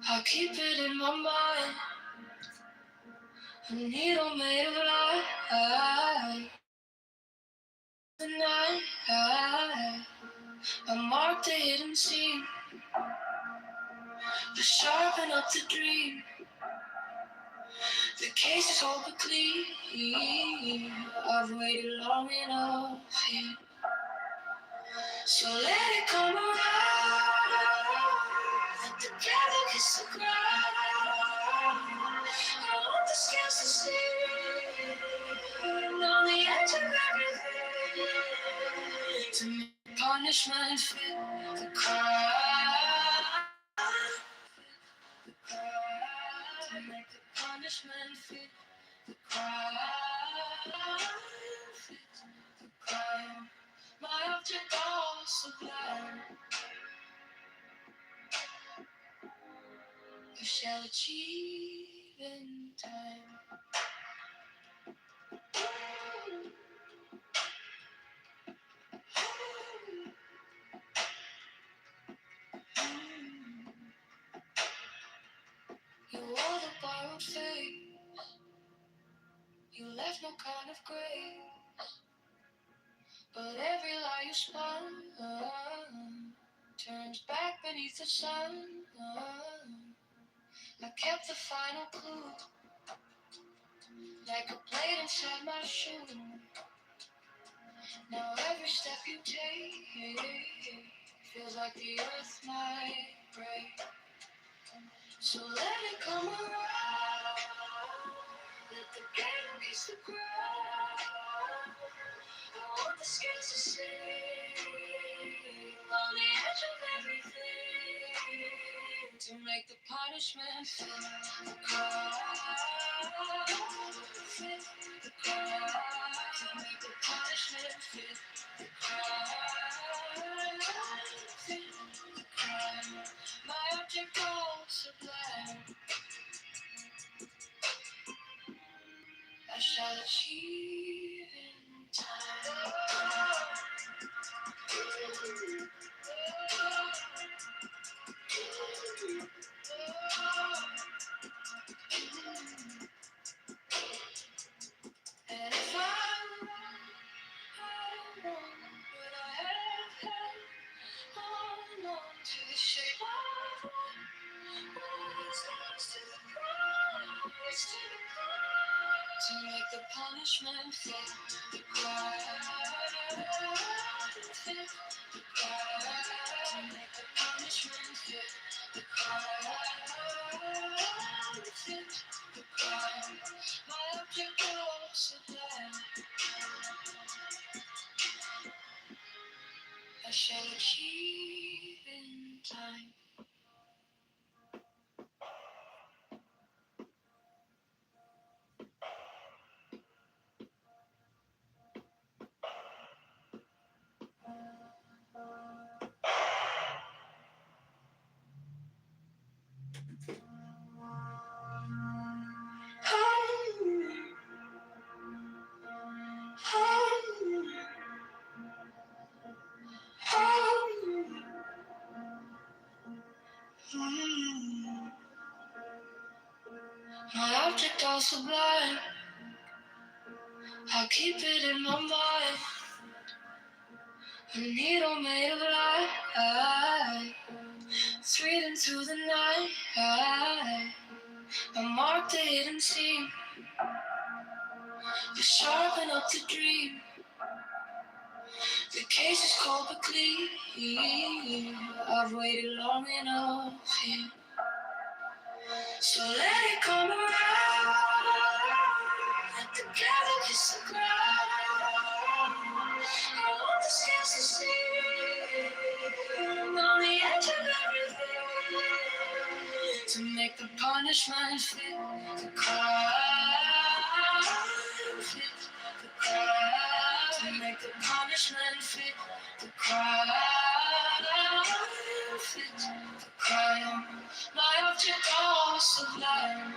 I keep it in my mind. A needle made of light. The night, I marked the hidden scene to sharpen up the dream. The case is all but clean. I've waited long enough here, so let it come around. Together kiss the ground. I want the scales to see on the edge of everything, to make punishment fit the crime. To make the punishment fit the crime. Fit the crime. My object all sublime. I shall achieve in time. You wore the borrowed face. You left no kind of grace. But every lie you spun turns back beneath the sun. I kept the final clue, like a blade inside my shoe. Now every step you take feels like the earth might break. So let it come around. Let the game kiss the ground. I want the scales to sing on the edge of everything, to make the punishment fit the crime. Fit the crime. To make the punishment fit the crime. Fit the crime. My object all sublime. I shall achieve in time. And if I'm wrong, but I have held on to the shape of what was lost to the promise, to the promise. to make the punishment fit the crime. Fit the crime. To make the punishment fit the crime. Fit the crime. My object was sublime. I shall achieve in time. My object all sublime. I'll keep it in my mind. A needle made of light, threading through the night. I marked the hidden seam, to sharpen up the dream. The case is cold but clean. I've waited long enough here, so let it come around. Let the devil kiss the ground. I want the scales to see on the edge of everything, to make the punishment fit the crime. Fit the crime. To make the punishment fit the crime. Fit the crime. My object all sublime.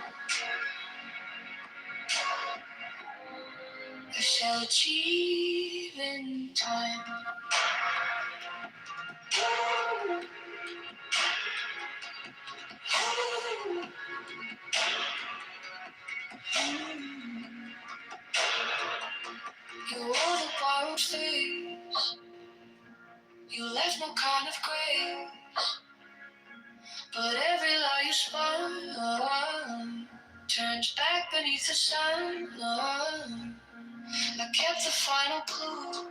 I shall achieve in time. You wore the borrowed face. You left no kind of grace. But every lie you spun turns back beneath the sun. I kept the final clue,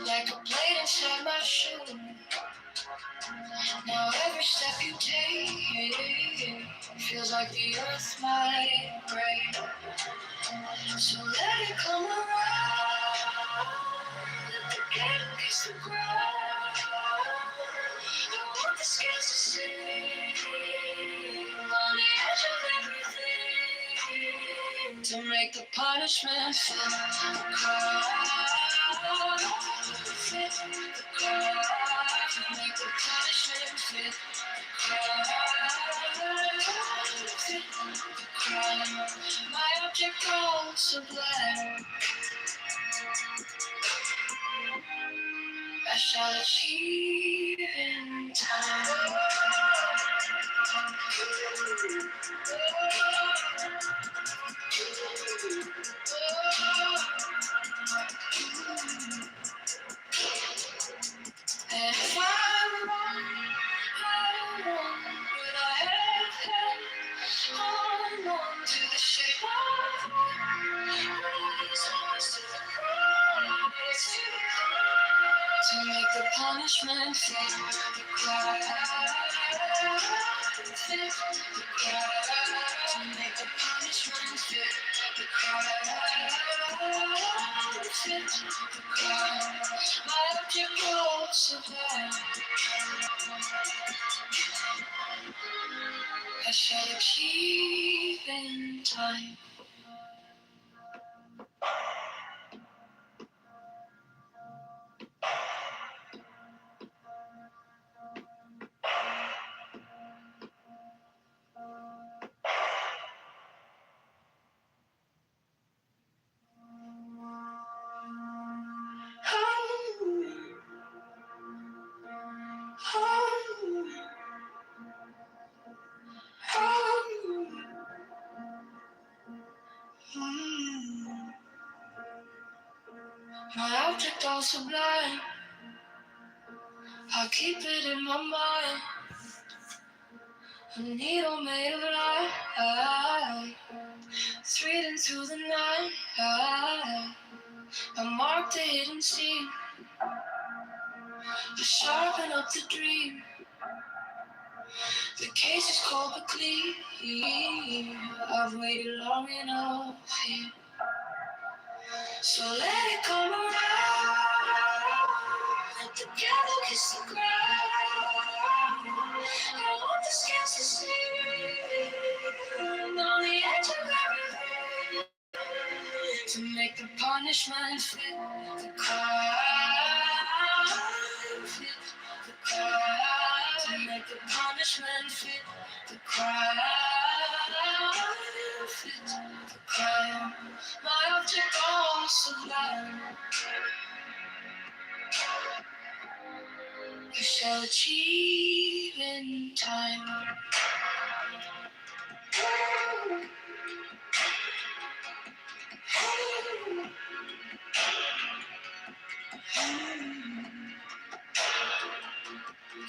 like a blade inside my shoe. Now every step you take feels like the earth might break. So let it come around. Let the candle kiss the ground. I want the scales to see on the edge of everything, to make the punishment fit the crime. Fit the crime. To make the punishment fit the crime. Fit the crime. My object all sublime. I shall achieve in time. And if I'm wrong, I'm wrong, but I have held on to the shape of eyes, eyes to the promise, to make the punishment fit the crime. Fit the crime. To make the punishment fit the crime. Fit the crime. My object was sublime. I shall achieve in time. My object all sublime. I'll keep it in my mind. A needle made of light, threading up the dream. The case is cold but clear. I've waited long enough here. So let it come around. Let the gavel kiss the ground. I want the scales to see on the edge of everything, to make the punishment fit the crime. Fit the crime. To make the punishment fit the crime. Fit the crime. My object all sublime. We shall achieve in time.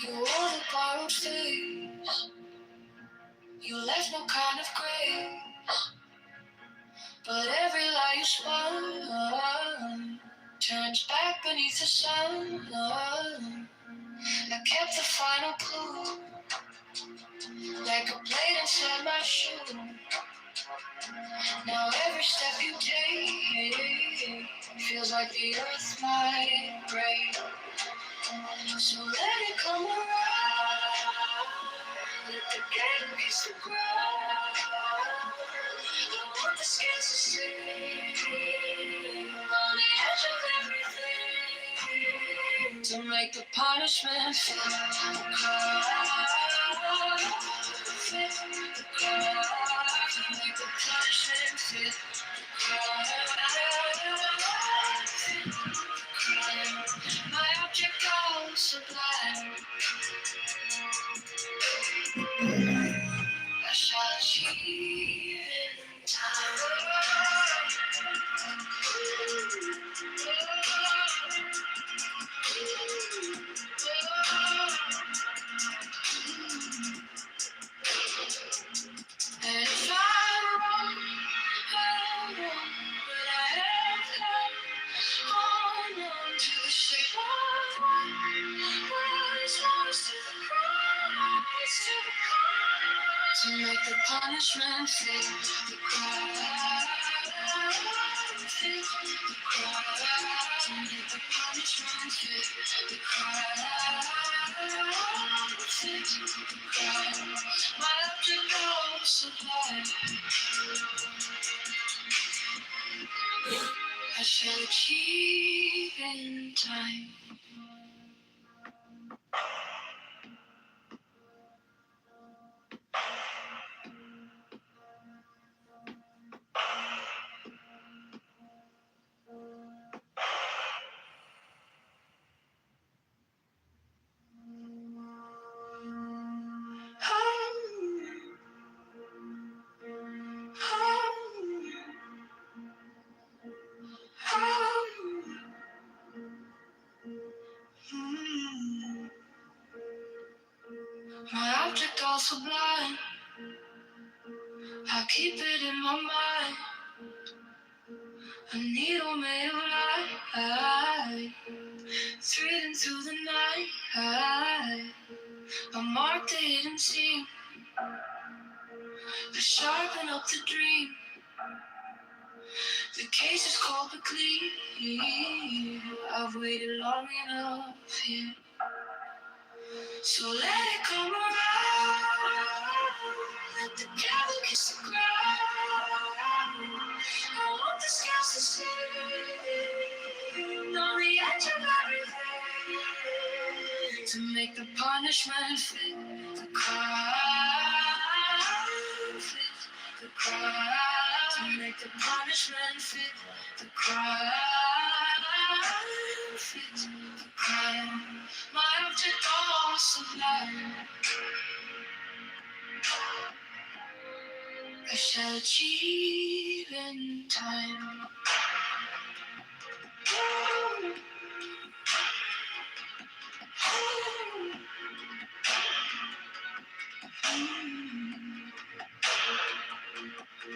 You wore the borrowed face. You left no kind of grace. But every lie you spun turns back beneath the sun. I kept the final clue, like a blade inside my shoe. Now every step you take feels like the earth might break. So let it come around. Let the game kiss the ground. I want the scales to see on the edge of everything, to make the punishment fit the crime. Fit the crime. To make the punishment fit the crime. My object all sublime. I shall achieve in time. And if I'm wrong, I'm wrong, but I have held on to the shape of what was lost to the cross, to make the punishment fit the crime. Fit the crime. To make the punishment fit the crime. Fit the crime. My object all sublime. I shall achieve in time. My object all sublime. I keep it in my mind. A needle made of light, threading through the night. I mark the hidden seam, I sharpen up the dream. The case is cold but clear. I've waited long enough here. So let it come around. Let the gavel kiss the ground. I want the scales to see on the edge of everything, to make the punishment fit the crime. Fit the crime. To make the punishment fit the crime. Fit the crime. My object all sublime. I shall achieve in time.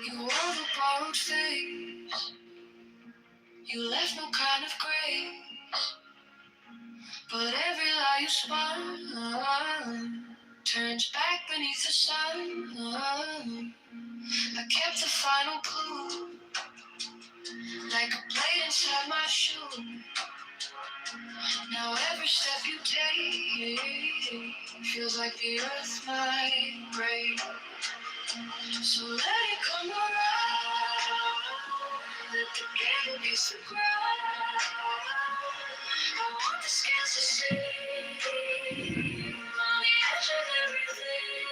You wore the borrowed face. You left no kind of grace. But every lie you spun turns back beneath the sun. I kept the final clue, like a blade inside my shoe. Now every step you take feels like the earth might break. So let it come around, let the game kiss the ground. I want the scales to see on the edge of everything,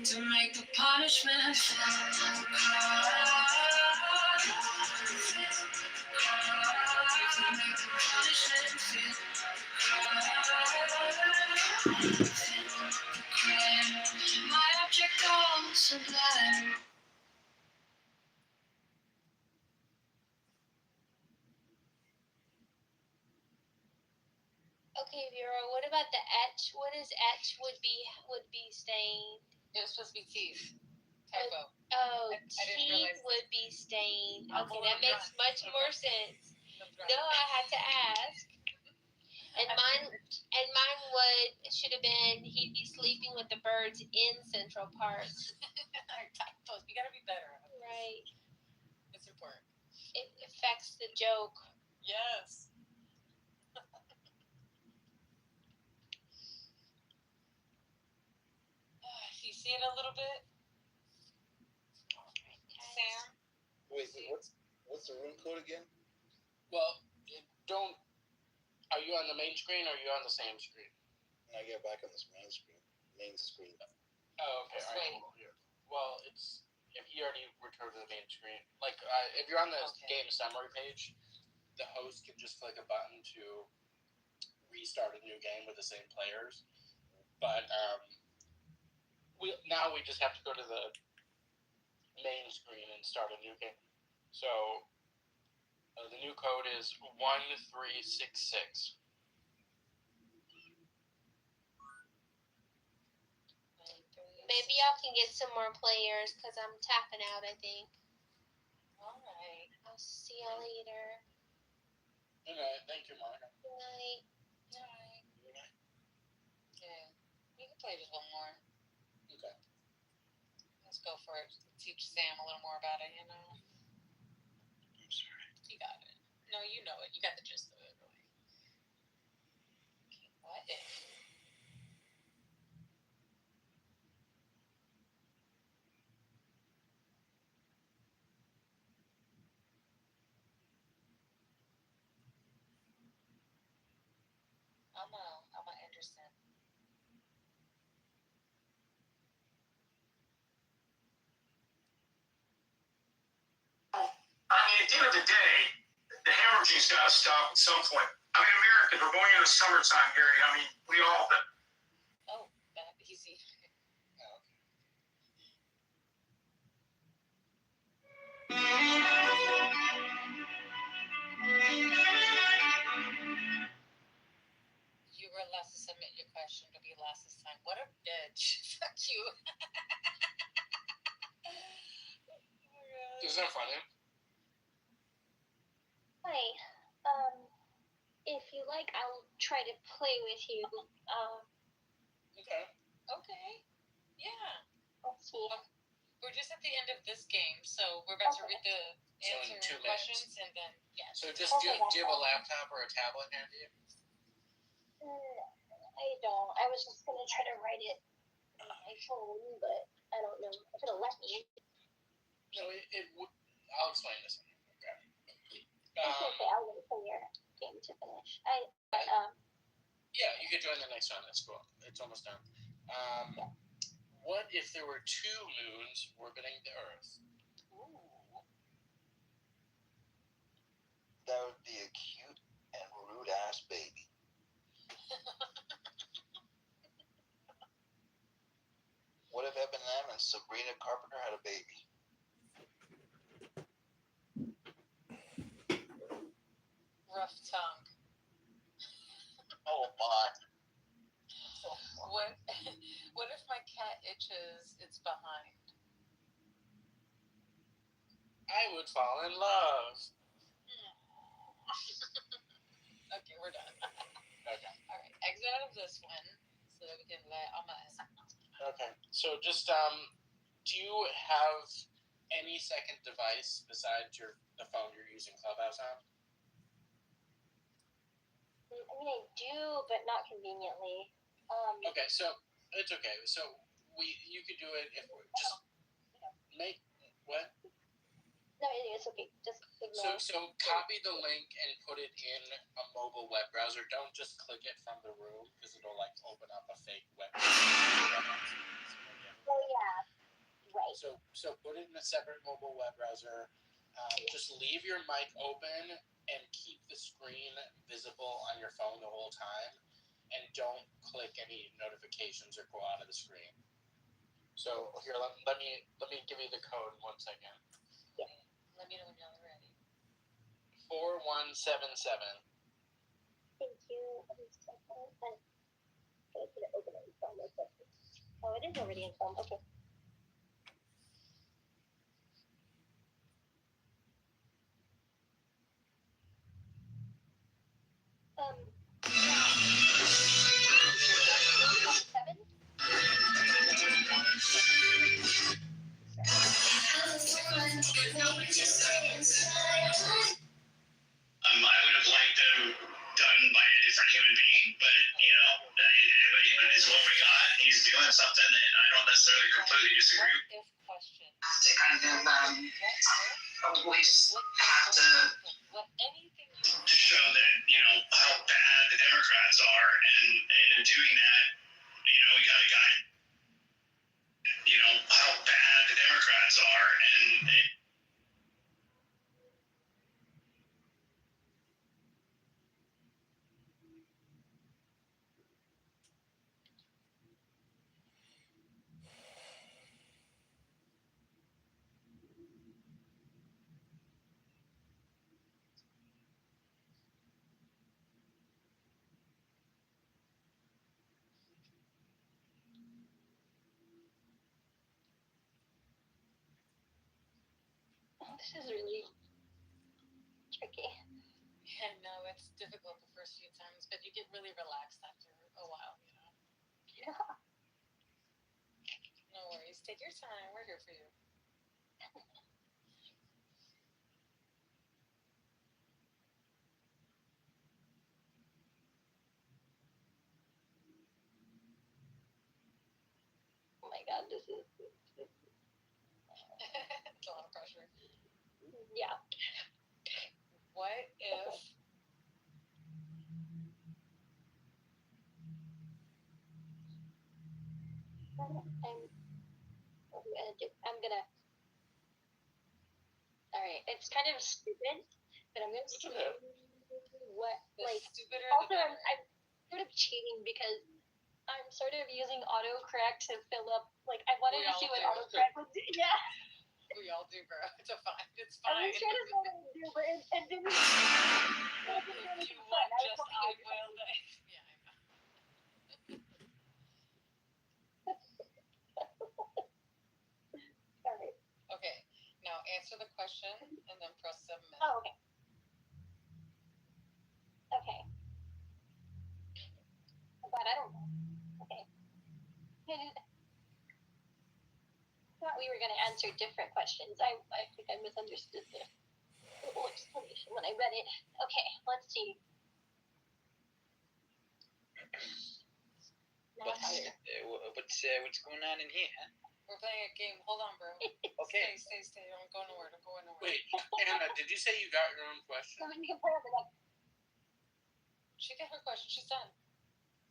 to make the punishment fit. To make the punishment fit. My object all sublime. Okay, Vera, what about the etch? What is etch would be stained? It was supposed to be teeth. Typo. Teeth would be stained. Okay, that makes much more sense. No, I had to ask. And mine should have been he'd be sleeping with the birds in Central Park. Typos. You gotta be better. Right. It's important. It affects the joke. Yes. You see it a little bit? Sam? Wait, what's the room code again? Well, are you on the main screen or are you on the same screen? When I get back on this main screen. Oh, okay. All right. Here. Well, if you already returned to the main screen, like if you're on the game summary page, the host can just click a button to restart a new game with the same players. But we just have to go to the main screen and start a new game. So the new code is 1366. Maybe y'all can get some more players because I'm tapping out, I think. All right. I'll see y'all later. Good night. Thank you, Monica. Good night. Yeah. We can play just one more. Okay. Let's go for it. Teach Sam a little more about it, you know? I'm sorry. You got it. No, you know it. You got the gist of it, really. Okay, what if? I'm a Anderson. I mean, at the end of the day, the hemorrhaging's got to stop at some point. I mean, Americans, we're going into summertime here. I mean, we all. Oh, that easy. You were last to submit your question to be last this time. What a bitch. Fuck you. Is that funny? Hi. If you like, I'll try to play with you. Okay. Okay. Yeah. Let's see. We're just at the end of this game, so we're about to read the So in answer 2 questions minutes. and then, yeah. So just do you have a laptop or a tablet handy? I don't. I was just going to try to write it on my phone, but I don't know if it'll let me. No, I'll explain this. Okay. Okay, I'll wait for your game to finish. Yeah, you could join the next one. That's cool. It's almost done. What if there were 2 moons orbiting the Earth? Ooh. That would be a cute and rude ass baby. What if Eminem and Sabrina Carpenter had a baby? Rough tongue. Oh my. What if my cat itches its behind? I would fall in love. Okay, we're done. Okay. All right, exit out of this one so that we can let Amma sign off. Okay. So just do you have any second device besides the phone you're using Clubhouse on? I mean, I do, but not conveniently. Okay, so it's okay. So you could do it if we just make what? No, it's okay. Just ignore. So copy the link and put it in a mobile web browser. Don't just click it from the room because it'll like open up a fake web browser. Oh yeah, right. So put it in a separate mobile web browser. Just leave your mic open and keep the screen visible on your phone the whole time, and don't click any notifications or go out of the screen. So here, let me give you the code 1 second. Yeah. Let me know when y'all are ready. 4177. Thank you. Okay, put it open in Chrome. Oh, it is already in Chrome. Okay. I would have liked them done by a different human being, but it is what we got. He's doing something that I don't necessarily completely disagree with. If question. To kind of, we just have to show that, how bad the Democrats are, and in doing that, we got to guide, how bad the Democrats are, and This is really tricky. Yeah, no, it's difficult the first few times, but you get really relaxed after a while, Yeah. No worries. Take your time. We're here for you. Oh my God, this is It's a lot of pressure. yeah. What if I'm gonna. All right, it's kind of stupid, but I'm gonna say what the like. stupider Also, the I'm better? sort of cheating because I'm sort of using autocorrect to fill up. Like I wanted We to all see what do. autocorrect would do. Yeah. We all do, bro. It's fine. It's I fine. was trying to find what to do, but it didn't. It wasn't really You fun. want I was just hoping you would oil day. Yeah, I know. All right. Okay. Now answer the question and then press submit. Oh, okay. Okay. But I don't know. Okay. Thought we were going to answer different questions. I think I misunderstood the little explanation when I read it. Okay, let's see. Now I'm tired. What's going on in here? We're playing a game. Hold on, bro. Okay. Stay. Don't go nowhere. Don't go nowhere. Wait, Anna, did you say you got your own question? So you can play on the next. She got her question. She's done.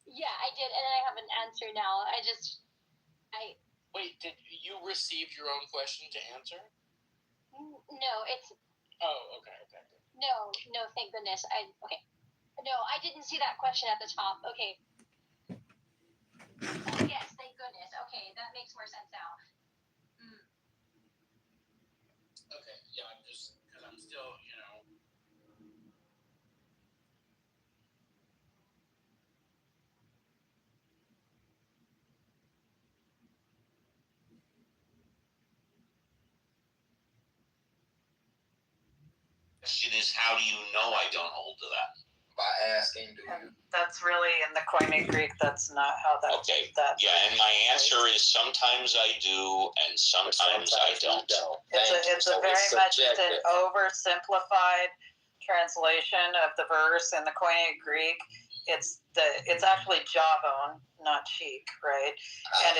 Yeah, I did, and I have an answer now. Wait, did you receive your own question to answer? No, it's Oh, okay. no, thank goodness. Okay. No, I didn't see that question at the top. Okay. Yes, thank goodness. Okay, that makes more sense now. Okay, yeah, I'm just, because I'm still, Question is, how do you know I don't hold to that? by asking, do you? That's really in the Koine Greek. That's not how that. Okay. That And my answer is sometimes I do, and sometimes I don't. It's a very much an oversimplified translation of the verse in the Koine Greek. It's actually javon, not cheek, right? And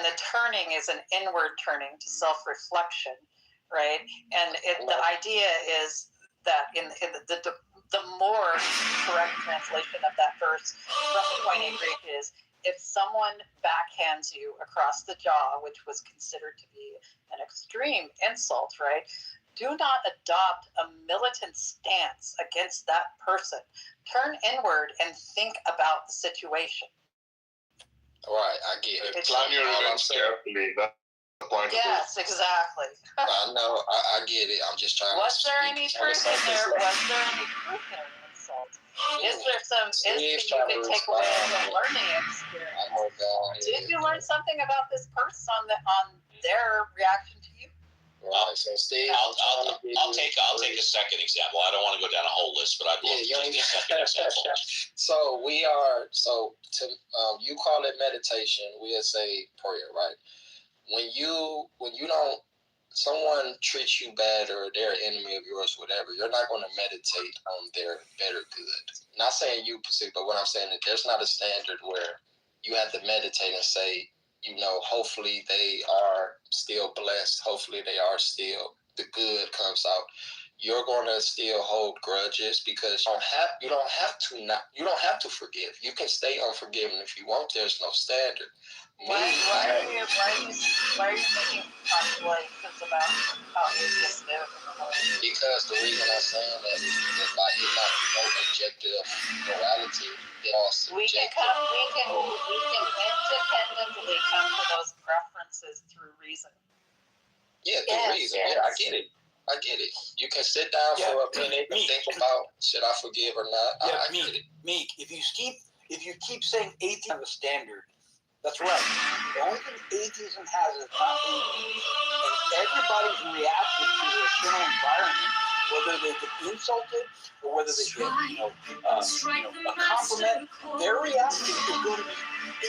the turning is an inward turning to self-reflection, right? And the idea is that in the more correct translation of that verse from the Koine Greek is, if someone backhands you across the jaw, which was considered to be an extreme insult, right? Do not adopt a militant stance against that person. Turn inward and think about the situation. Right, I get it. Plan your events carefully. That's the point. Yes, exactly. I know, I get it. I'm just trying Was there any truth in there? Was there any truth in the insult? Is there some you could take away as a learning experience? Oh God. Did you learn something about this person on their reaction to you? Right. So Steve, I'll take a second example. I don't want to go down a whole list, but I'd love to take a second example. So you call it meditation. We'll say prayer, right? When you don't, someone treats you bad or they're an enemy of yours, whatever, you're not going to meditate on their better good. Not saying you specific, but what I'm saying is there's not a standard where you have to meditate and say, hopefully they are still blessed. Hopefully they are still, the good comes out. You're going to still hold grudges because you don't have to forgive. You can stay unforgiven if you want. There's no standard. Why are you making calculations about how atheists live? Because the reason I'm saying that is because it's not no objective morality. We can independently come to those preferences through reason. Yeah, through reason. Yes. Yeah, I get it. You can sit down for a minute and think about, should I forgive or not? I get it. Meek, if you keep saying atheism is a standard, that's right. The only thing atheism has is not belief. And everybody's reaction to their external environment, whether they get insulted or whether they get a compliment, their reaction is going to be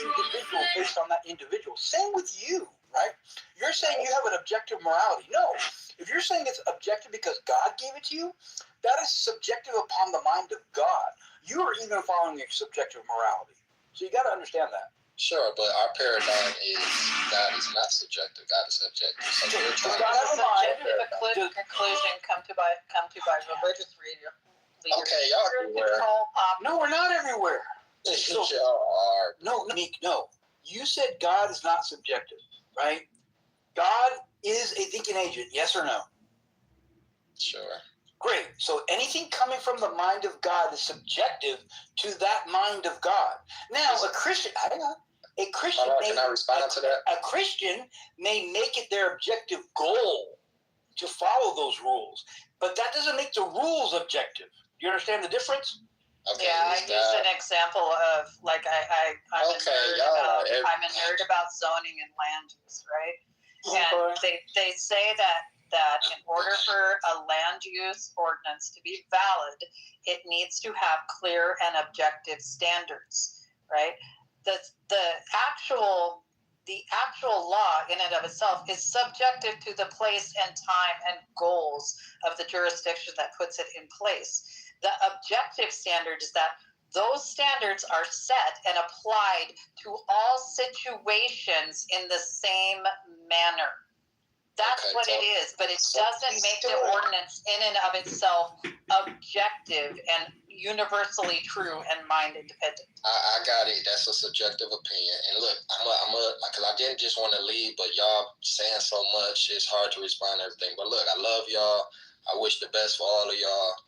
individual based on that individual. Same with you, right? You're saying you have an objective morality. No. If you're saying it's objective because God gave it to you, that is subjective upon the mind of God. You are even following your subjective morality. So you got to understand that. Sure, but our paradigm is God is not subjective. God is objective. So we're trying to subjective conclusion come to by religious leaders. Okay, y'all everywhere. No, we're not everywhere. So, y'all are. No. You said God is not subjective, right? God is a thinking agent, yes or no? Sure. Great. So anything coming from the mind of God is subjective to that mind of God. Now, a Christian, can I respond to that? A Christian may make it their objective goal to follow those rules, but that doesn't make the rules objective. Do you understand the difference? Okay, I used an example of I'm a nerd about zoning and land use, right? And they say that in order for a land use ordinance to be valid, it needs to have clear and objective standards, right? The actual law in and of itself is subjective to the place and time and goals of the jurisdiction that puts it in place. The objective standard is that those standards are set and applied to all situations in the same manner. That's what it is, but it doesn't make the ordinance in and of itself objective and universally true and mind independent. I got it. That's a subjective opinion. And look, I'm because I didn't just want to leave, but y'all saying so much, it's hard to respond to everything. But look, I love y'all. I wish the best for all of y'all.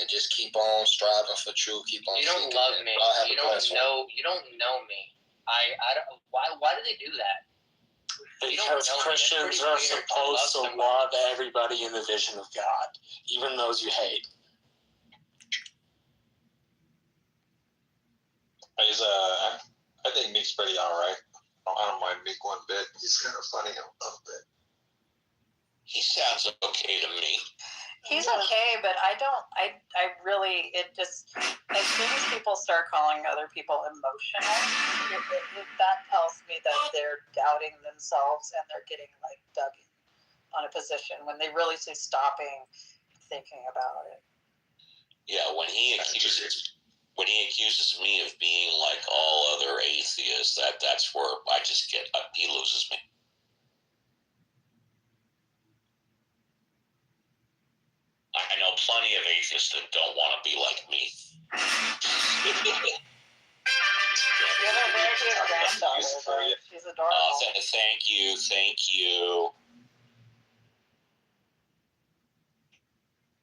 And just keep on striving for truth. Keep on. You don't love me. You don't know me. I don't. Why do they do that? Because Christians are supposed to love everybody in the vision of God, even those you hate. I think Meek's pretty alright. I don't mind Meek one bit. He's kind of funny a little bit. He sounds okay to me. He's okay, but I really, it just, as soon as people start calling other people emotional, that tells me that they're doubting themselves and they're getting like dug in on a position when they really should stopping thinking about it. Yeah, when he accuses me of being like all other atheists, that's where I just get, he loses me. I know plenty of atheists that don't want to be like me. She's adorable. Thank you.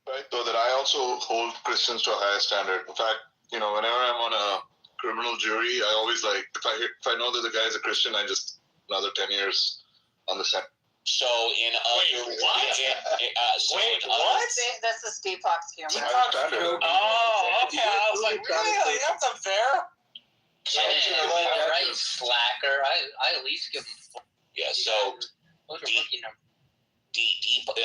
Right, though that I also hold Christians to a higher standard. In fact, whenever I'm on a criminal jury, I always if I know that the guy is a Christian, I just another 10 years on the set. So what? This is Deepak's humor. Oh, okay. I was like, really? That's unfair. Right, slacker. I at least give him. Yeah. So those are rookie numbers. Deepak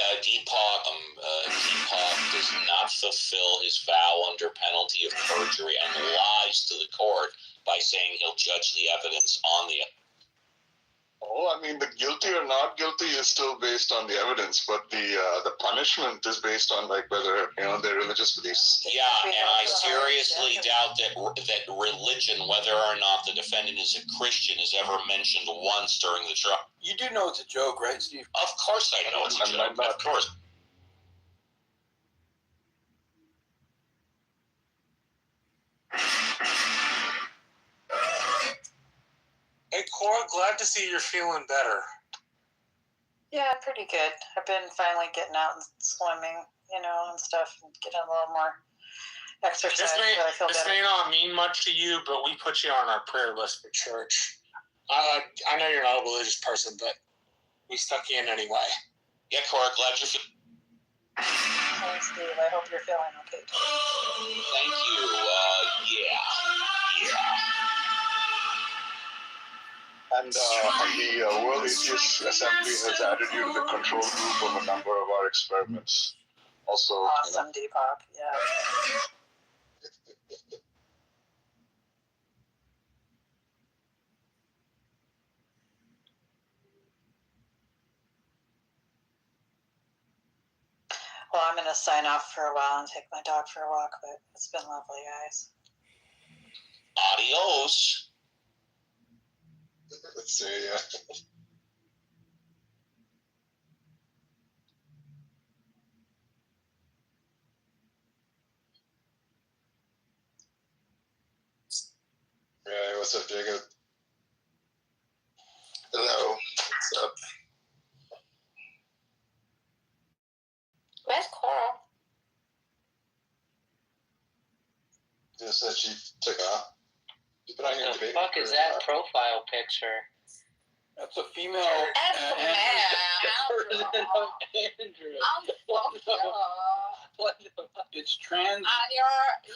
does not fulfill his vow under penalty of perjury and lies to the court by saying he'll judge the evidence on the. Oh, I mean, the guilty or not guilty is still based on the evidence, but the punishment is based on whether their religious beliefs. Yeah, and I seriously doubt that religion, whether or not the defendant is a Christian, is ever mentioned once during the trial. You do know it's a joke, right, Steve? Of course I know it's a joke. Of course. Hey, Cora, glad to see you're feeling better. Yeah, pretty good. I've been finally getting out and swimming, and stuff, and getting a little more exercise. This may not mean much to you, but we put you on our prayer list for church. I know you're not a religious person, but we stuck you in anyway. Yeah, Cora, glad you feel. Thanks, Steve. I hope you're feeling okay too. Thank you. Yeah. And the World Atheist Assembly has added you to the control group of a number of our experiments. Also, awesome, Deepak. Yeah. Well, I'm going to sign off for a while and take my dog for a walk, but it's been lovely, guys. Adios. Let's see, yeah. Hey, what's up, Jacob? Hello. What's up? Where's Cora? Just said she took off. You put on your the fuck is that profile picture? That's a female. It's trans.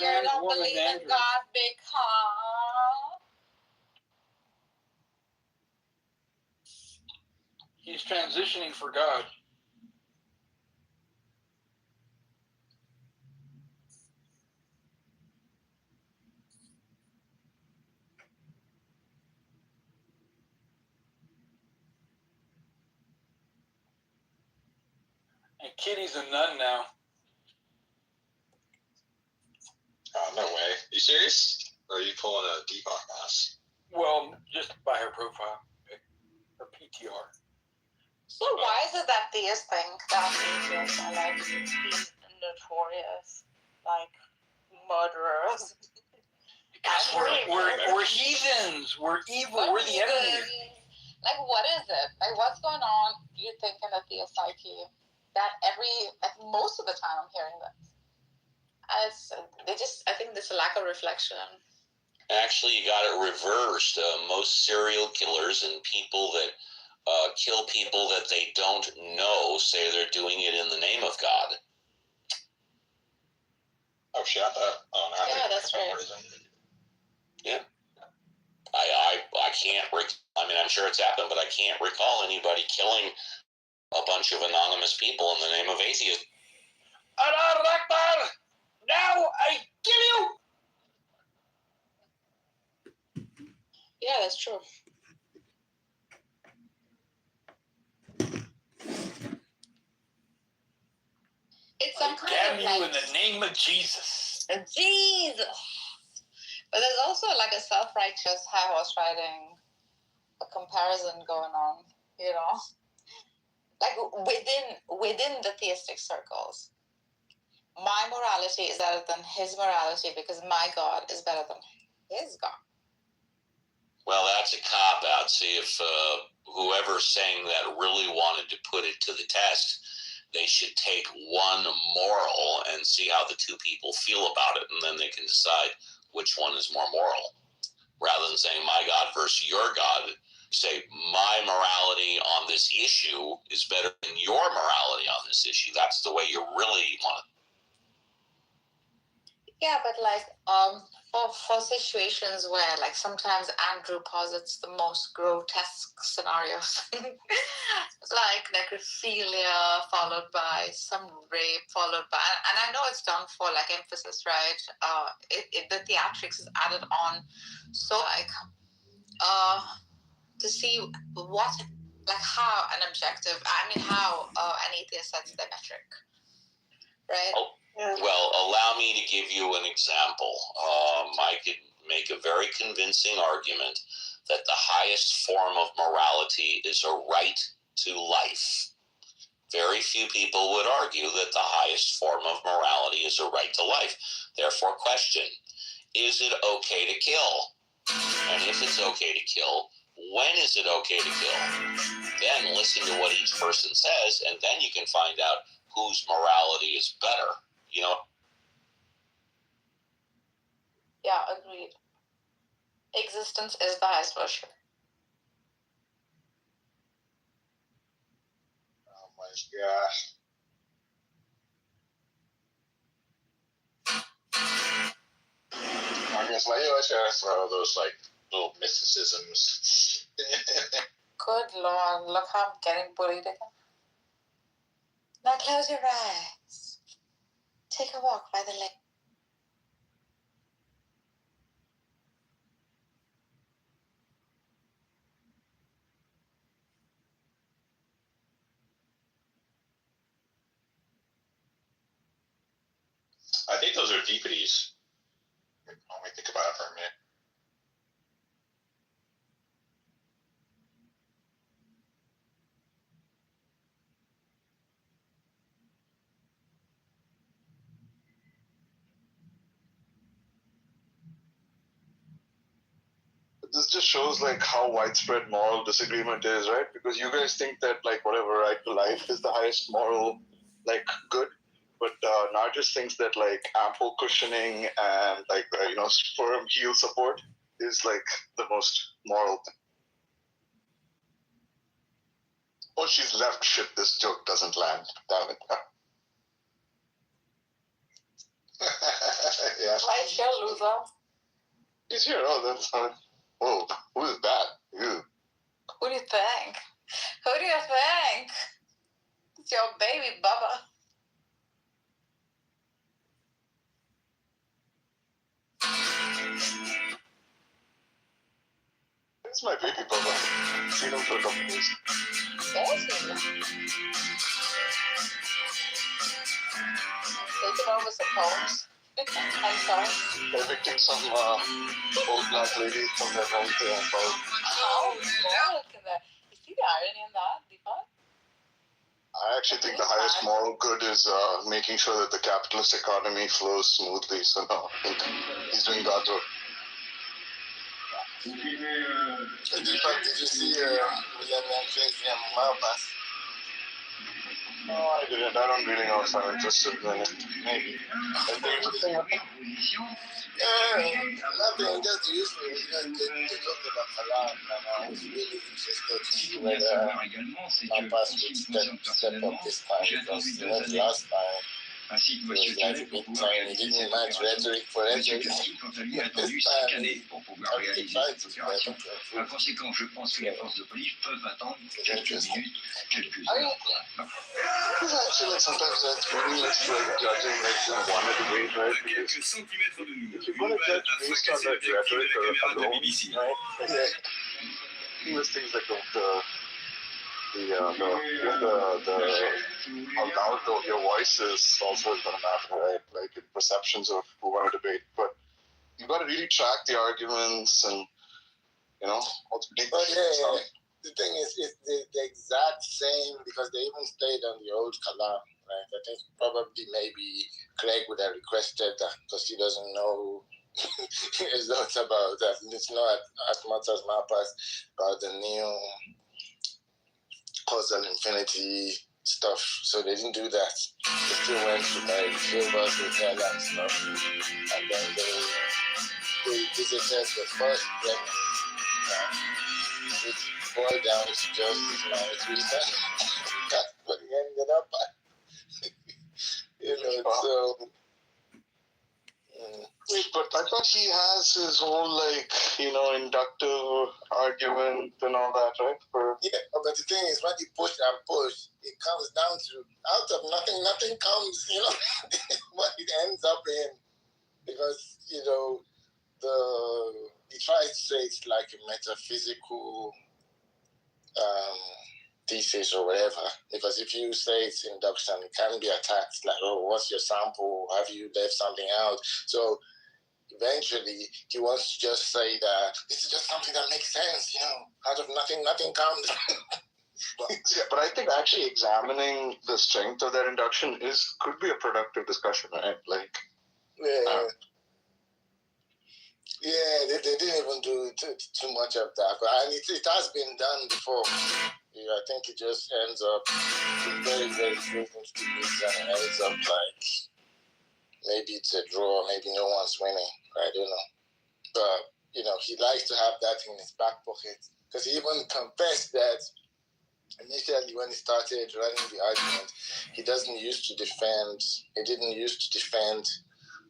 You don't believe in God because He's transitioning for God. And Kitty's a nun now. Oh, no way. You serious? Or are you pulling a Deepak mask? Well, just by her profile. Her PTR. so why is it that theists think that atheists are like these notorious murderers? We're heathens. We're evil. We're the enemy. What is it? What's going on? Do you think in the theist psyche that most of the time I'm hearing this? I think there's a lack of reflection. Actually, you got it reversed. Most serial killers and people that kill people that they don't know say they're doing it in the name of God. Oh, shit. Yeah, that's right. Yeah. I can't. I mean, I'm sure it's happened, but I can't recall anybody killing a bunch of anonymous people in the name of atheism. Allah Akbar! Now I kill you! Yeah, that's true. It's some kind Damn of you like in the name of Jesus. Jesus. But there's also like a self-righteous high horse riding a comparison going on, you know, like within the theistic circles. My morality is better than his morality because my God is better than his God. Well, that's a cop-out. See, if whoever's saying that really wanted to put it to the test, they should take one moral and see how the two people feel about it, and then they can decide which one is more moral. Rather than saying my God versus your God, you say my morality on this issue is better than your morality on this issue. That's the way you really want it. Yeah, but like for situations where like sometimes Andrew posits the most grotesque scenarios, like necrophilia followed by some rape followed by, and I know it's done for like emphasis, right? The theatrics is added on, so like to see what like how an objective, how an atheist sets their metric, right? Oh. Well, allow me to give you an example. I could make a very convincing argument that the highest form of morality is a right to life. Very few people would argue that the highest form of morality is a right to life. Therefore, question, is it okay to kill? And if it's okay to kill, when is it okay to kill? Then listen to what each person says, and then you can find out whose morality is better. You know? Yeah, agreed. Existence is the highest worship. Oh my gosh. I guess my that's one of those like little mysticisms. Good Lord, look how I'm getting bullied again. Now close your eyes. Take a walk by the lake. I think those are deepities. Let me think about it for a minute. This just shows like how widespread moral disagreement is, right? Because you guys think that like whatever right to life is the highest moral like good, but Nargis thinks that like ample cushioning and like firm heel support is like the most moral thing. Oh, she's left. Shit, this joke doesn't land. Damn it. Yeah. Right here, loser. He's here. Oh, that's fine. Whoa, who is that? Ew. Who do you think? Who do you think? It's your baby, Bubba. It's my baby Bubba. Seen him for a couple days. Awesome. Taking over some homes. I'm sorry. Evicting some old black ladies from their home to Oh, look at that. You see the irony in that, Deepak? I actually think the highest moral good is making sure that the capitalist economy flows smoothly. So no, I think he's doing God's work. Deepak, did you see William Crazy and Malpass? No, I didn't. I don't really know if I'm interested in it. Maybe. Nothing, just useful. They talked about halal, and I was really interested to see whether Malpass would step up this time, because last time ainsi que He Monsieur was like a Calais pour big pouvoir time. He réaliser didn't cette match opération. rhetoric for Monsieur rhetoric. Cassis, quant à lui, a attendu This 5 time, années pour pouvoir he réaliser tried cette to opération. better Par conséquent, je pense que les forces de police peuvent attendre quelques minutes, quelques I heures. I feel like sometimes that's meaningless, like judging like who won a debate, right? À quelques centimètres de nous, If you're une going to balle judge a based on fracassé that l'objectif de rhetoric la caméra de la alone, BBC. right? Like, these things like how loud your voice is also is going to matter, right? Like in perceptions of who want to debate, but you got to really track the arguments and ultimately. But yeah, the thing is, it's the exact same because they even stayed on the old Kalam, right? I think probably maybe Craig would have requested that because he doesn't know it's not about that. It's not as much as Mapas about the new causal infinity stuff. So they didn't do that. They still went to like Kitover, hotel and stuff. And then they visited the first premise, which boiled down to Justice Man's reason. That's what he ended up at. So. Wait, but I thought he has his whole inductive argument and all that, right? Yeah, but the thing is, when you push and push, it comes down to out of nothing comes. What it ends up in, because he tries to say it's like a metaphysical thesis or whatever. Because if you say it's induction, it can be attacked like, oh, what's your sample? Have you left something out? So eventually, he wants to just say that this is just something that makes sense, out of nothing comes. But I think actually examining the strength of that induction could be a productive discussion, right? They didn't even do too much of that, and it has been done before. I think it just ends up very, very frequent to this, and it ends up like maybe it's a draw, maybe no one's winning. I don't know. But, he likes to have that in his back pocket. Because he even confessed that initially when he started running the argument, he didn't use to defend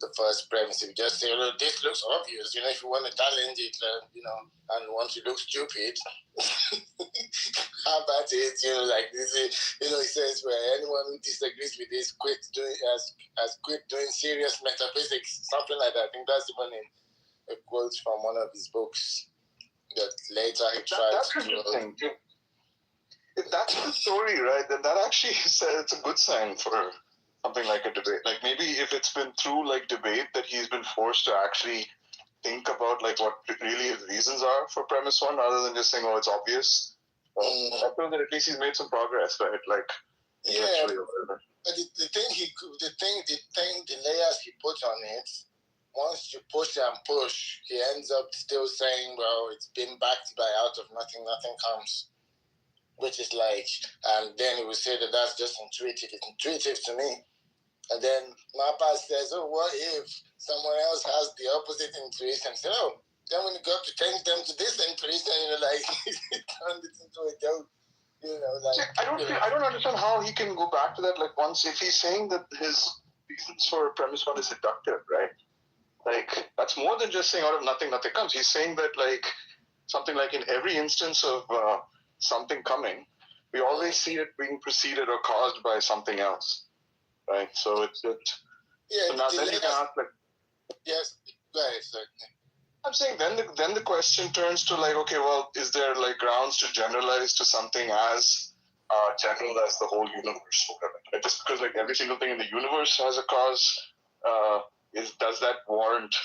the first premise. He would just say, this looks obvious. If you want to challenge it, and want to look stupid, how about it? Like this is, he says, well, anyone who disagrees with this quit doing serious metaphysics, something like that. I think that's even a quote from one of his books that later he tried to do. If that's the story, right, then that actually it's a good sign for something like a debate. Like maybe if it's been through debate that he's been forced to actually think about what really his reasons are for premise one, rather than just saying, oh, it's obvious. I feel that at least he's made some progress, right? Yeah, but the layers he put on it, once you push and push, he ends up still saying, well, it's been backed by out of nothing comes. Which is and then he will say that that's just intuitive. It's intuitive to me. And then Mapa says, oh, what if someone else has the opposite intuition? So, then when you go to change them to this intuition, it turns it into a joke. I don't understand how he can go back to that. Once if he's saying that his reasons for premise one is inductive, right? That's more than just saying out of nothing comes. He's saying that something in every instance of something coming, we always see it being preceded or caused by something else, right? So so now then you can ask yes, go ahead, sir. I'm saying then the question turns to okay, well, is there grounds to generalize to something as general as the whole universe, right? Just because every single thing in the universe has a cause, does that warrant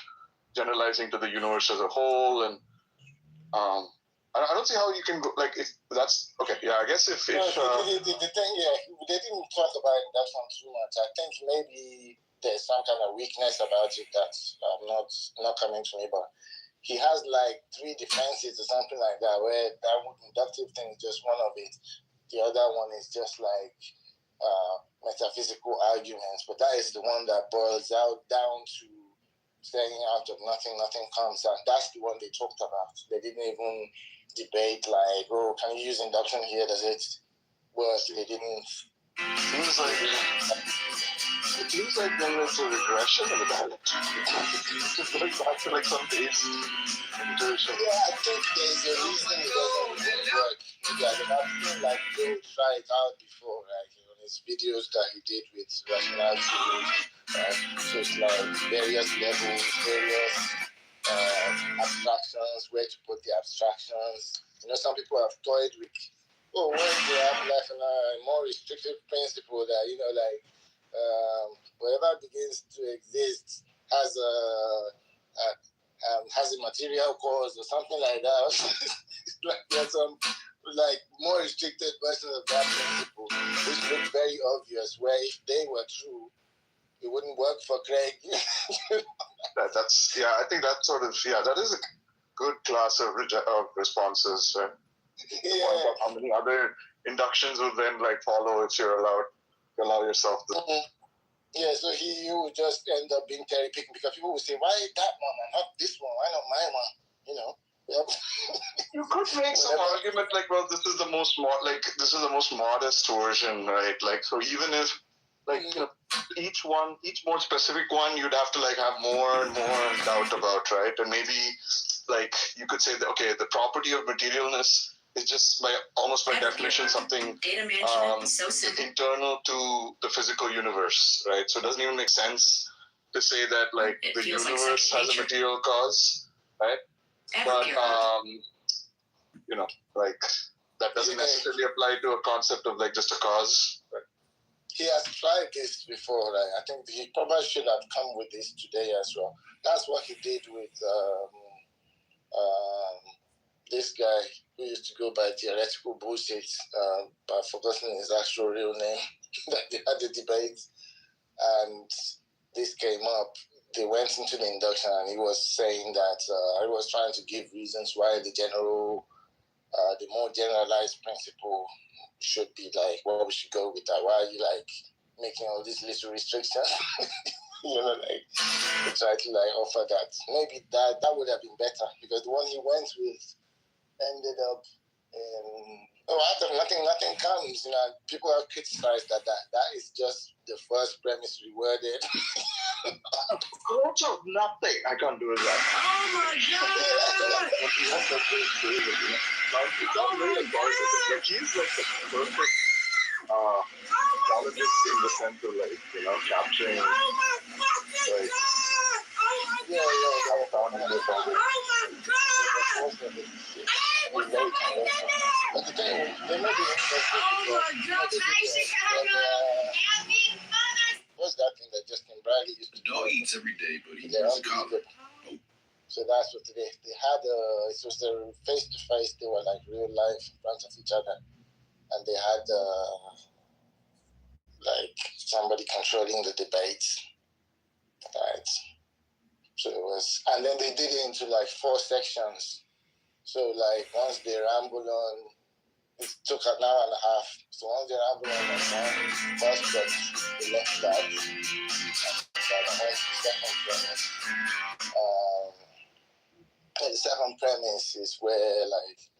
generalizing to the universe as a whole? And I don't see how you can go if that's okay. Yeah, I guess if the thing, they didn't talk about that one too much. I think maybe there's some kind of weakness about it that's not coming to me, but he has 3 defenses or something like that, where that inductive thing is just one of it. The other one is just metaphysical arguments, but that is the one that boils down to saying out of nothing comes, and that's the one they talked about. They didn't even debate oh, can you use induction here? Does it work? They didn't. Seems like seems like there's a regression in the direction. It's just going back to like some base intuition. Yeah, I think there's a reason it doesn't work. Maybe I don't know, like Joe tried it out before, like on his videos that he did with rationality, so it's like various levels, various abstractions, where to put the abstractions. You know, some people have toyed with, oh, what if they have like a more restrictive principle that, you know, like whatever begins to exist has a material cause or something like that. Like there's some like more restricted version of that principle, which look very obvious. Where if they were true, it wouldn't work for Craig. That's I think that sort of that is a good class of responses. Right? Yeah. How many other inductions would then like follow if you're allowed to allow yourself to. Yeah, so he would just end up being cherry picking because people would say, why that one and not this one? Why not my one? You know. You could make some argument like, well, this is the most modest version, right? Like, so even if like each more specific one, you'd have to like have more and more doubt about, right? And maybe like you could say that okay, the property of materialness is just almost by definition something internal to the physical universe, right? So it doesn't even make sense to say that like the universe has a material cause, right? But you know, like that doesn't necessarily apply to a concept of like just a cause. Right? He has tried this before. Right? I think he probably should have come with this today as well. That's what he did with this guy who used to go by theoretical bullshit, but I've forgotten his actual real name. That they had the debate, and this came up. They went into the induction, and he was saying that he was trying to give reasons why the more generalized principle should be like, well, we should go with that. Why are you like making all these little restrictions? You know, like to try to like offer that. Maybe that would have been better because the one he went with ended up in after nothing comes. You know, people have criticized that is just the first premise reworded. Approach of nothing. I can't do that. Oh my God! That's really crazy. It's not really a boy. Like he's like the perfect psychologist in the sense of like capturing like What's that thing that Justin Bradley used to do? Dog eats every day, but he They're wears a collar. So that's what they had. It was the face to face. They were like real life in front of each other, and they had like somebody controlling the debates, right? So it was, and then they did it into like 4 sections. So like once they ramble on, it took an hour and a half. So once they ramble on first got the left out, and then went to the second premise. The second premise is where like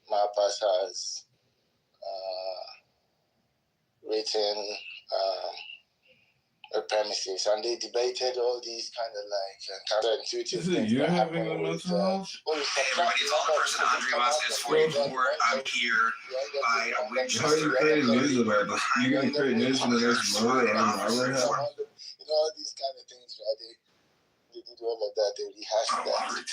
Malpass has written premises, and they debated all these kind of like counterintuitive things. You having a mental health? Hey everybody, it's all the person Andre Vasquez 44. I'm here by a witch. How are you creating news about this? You gonna create news in the next murder on Robert Hill? You know, all these kind of things, right? They did all of that, they rehashed that.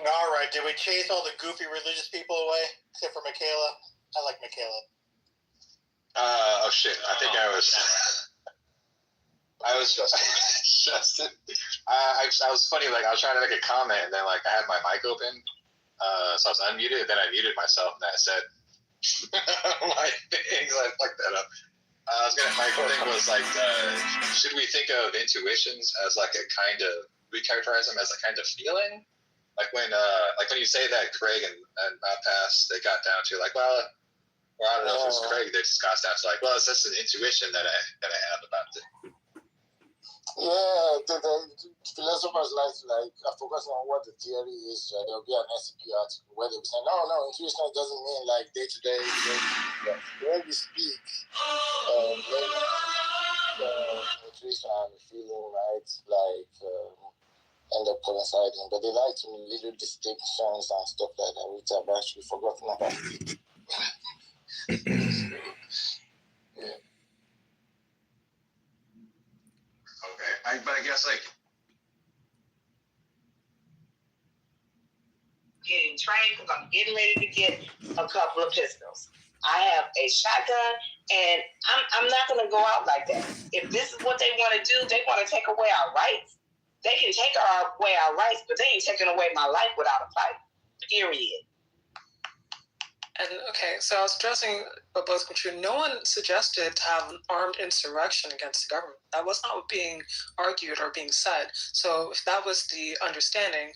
All right, did we chase all the goofy religious people away, except for Michaela? I like Michaela. Oh shit! I think I was Justin. I was funny. Like I was trying to make a comment, and then like I had my mic open, so I was unmuted. Then I muted myself, and I said my thing. I fucked that up. My thing was like, should we think of intuitions as like a kind of? We characterize them as a kind of feeling. Like when you say that Craig and Malpass, they got down to like, well, I don't know if it's Craig. They just got down to like, well, it's just an intuition that I have about it. Yeah, the philosophers like focus on what the theory is. There'll be an SCP article where they'll be saying, no, intuition doesn't mean like day to day. When we speak, intuition, feeling, right, like end up coinciding. But they like to make little distinctions and stuff like that, which I've actually forgotten about. Yeah. Okay, but I guess like Getting trained because I'm getting ready to get a couple of pistols. I have a shotgun, and I'm not going to go out like that. If this is what they want to do, they want to take away our rights. They can take away our rights, but they ain't taking away my life without a fight. Period. And okay, so I was addressing what both were true. No one suggested to have an armed insurrection against the government. That was not being argued or being said. So if that was the understanding,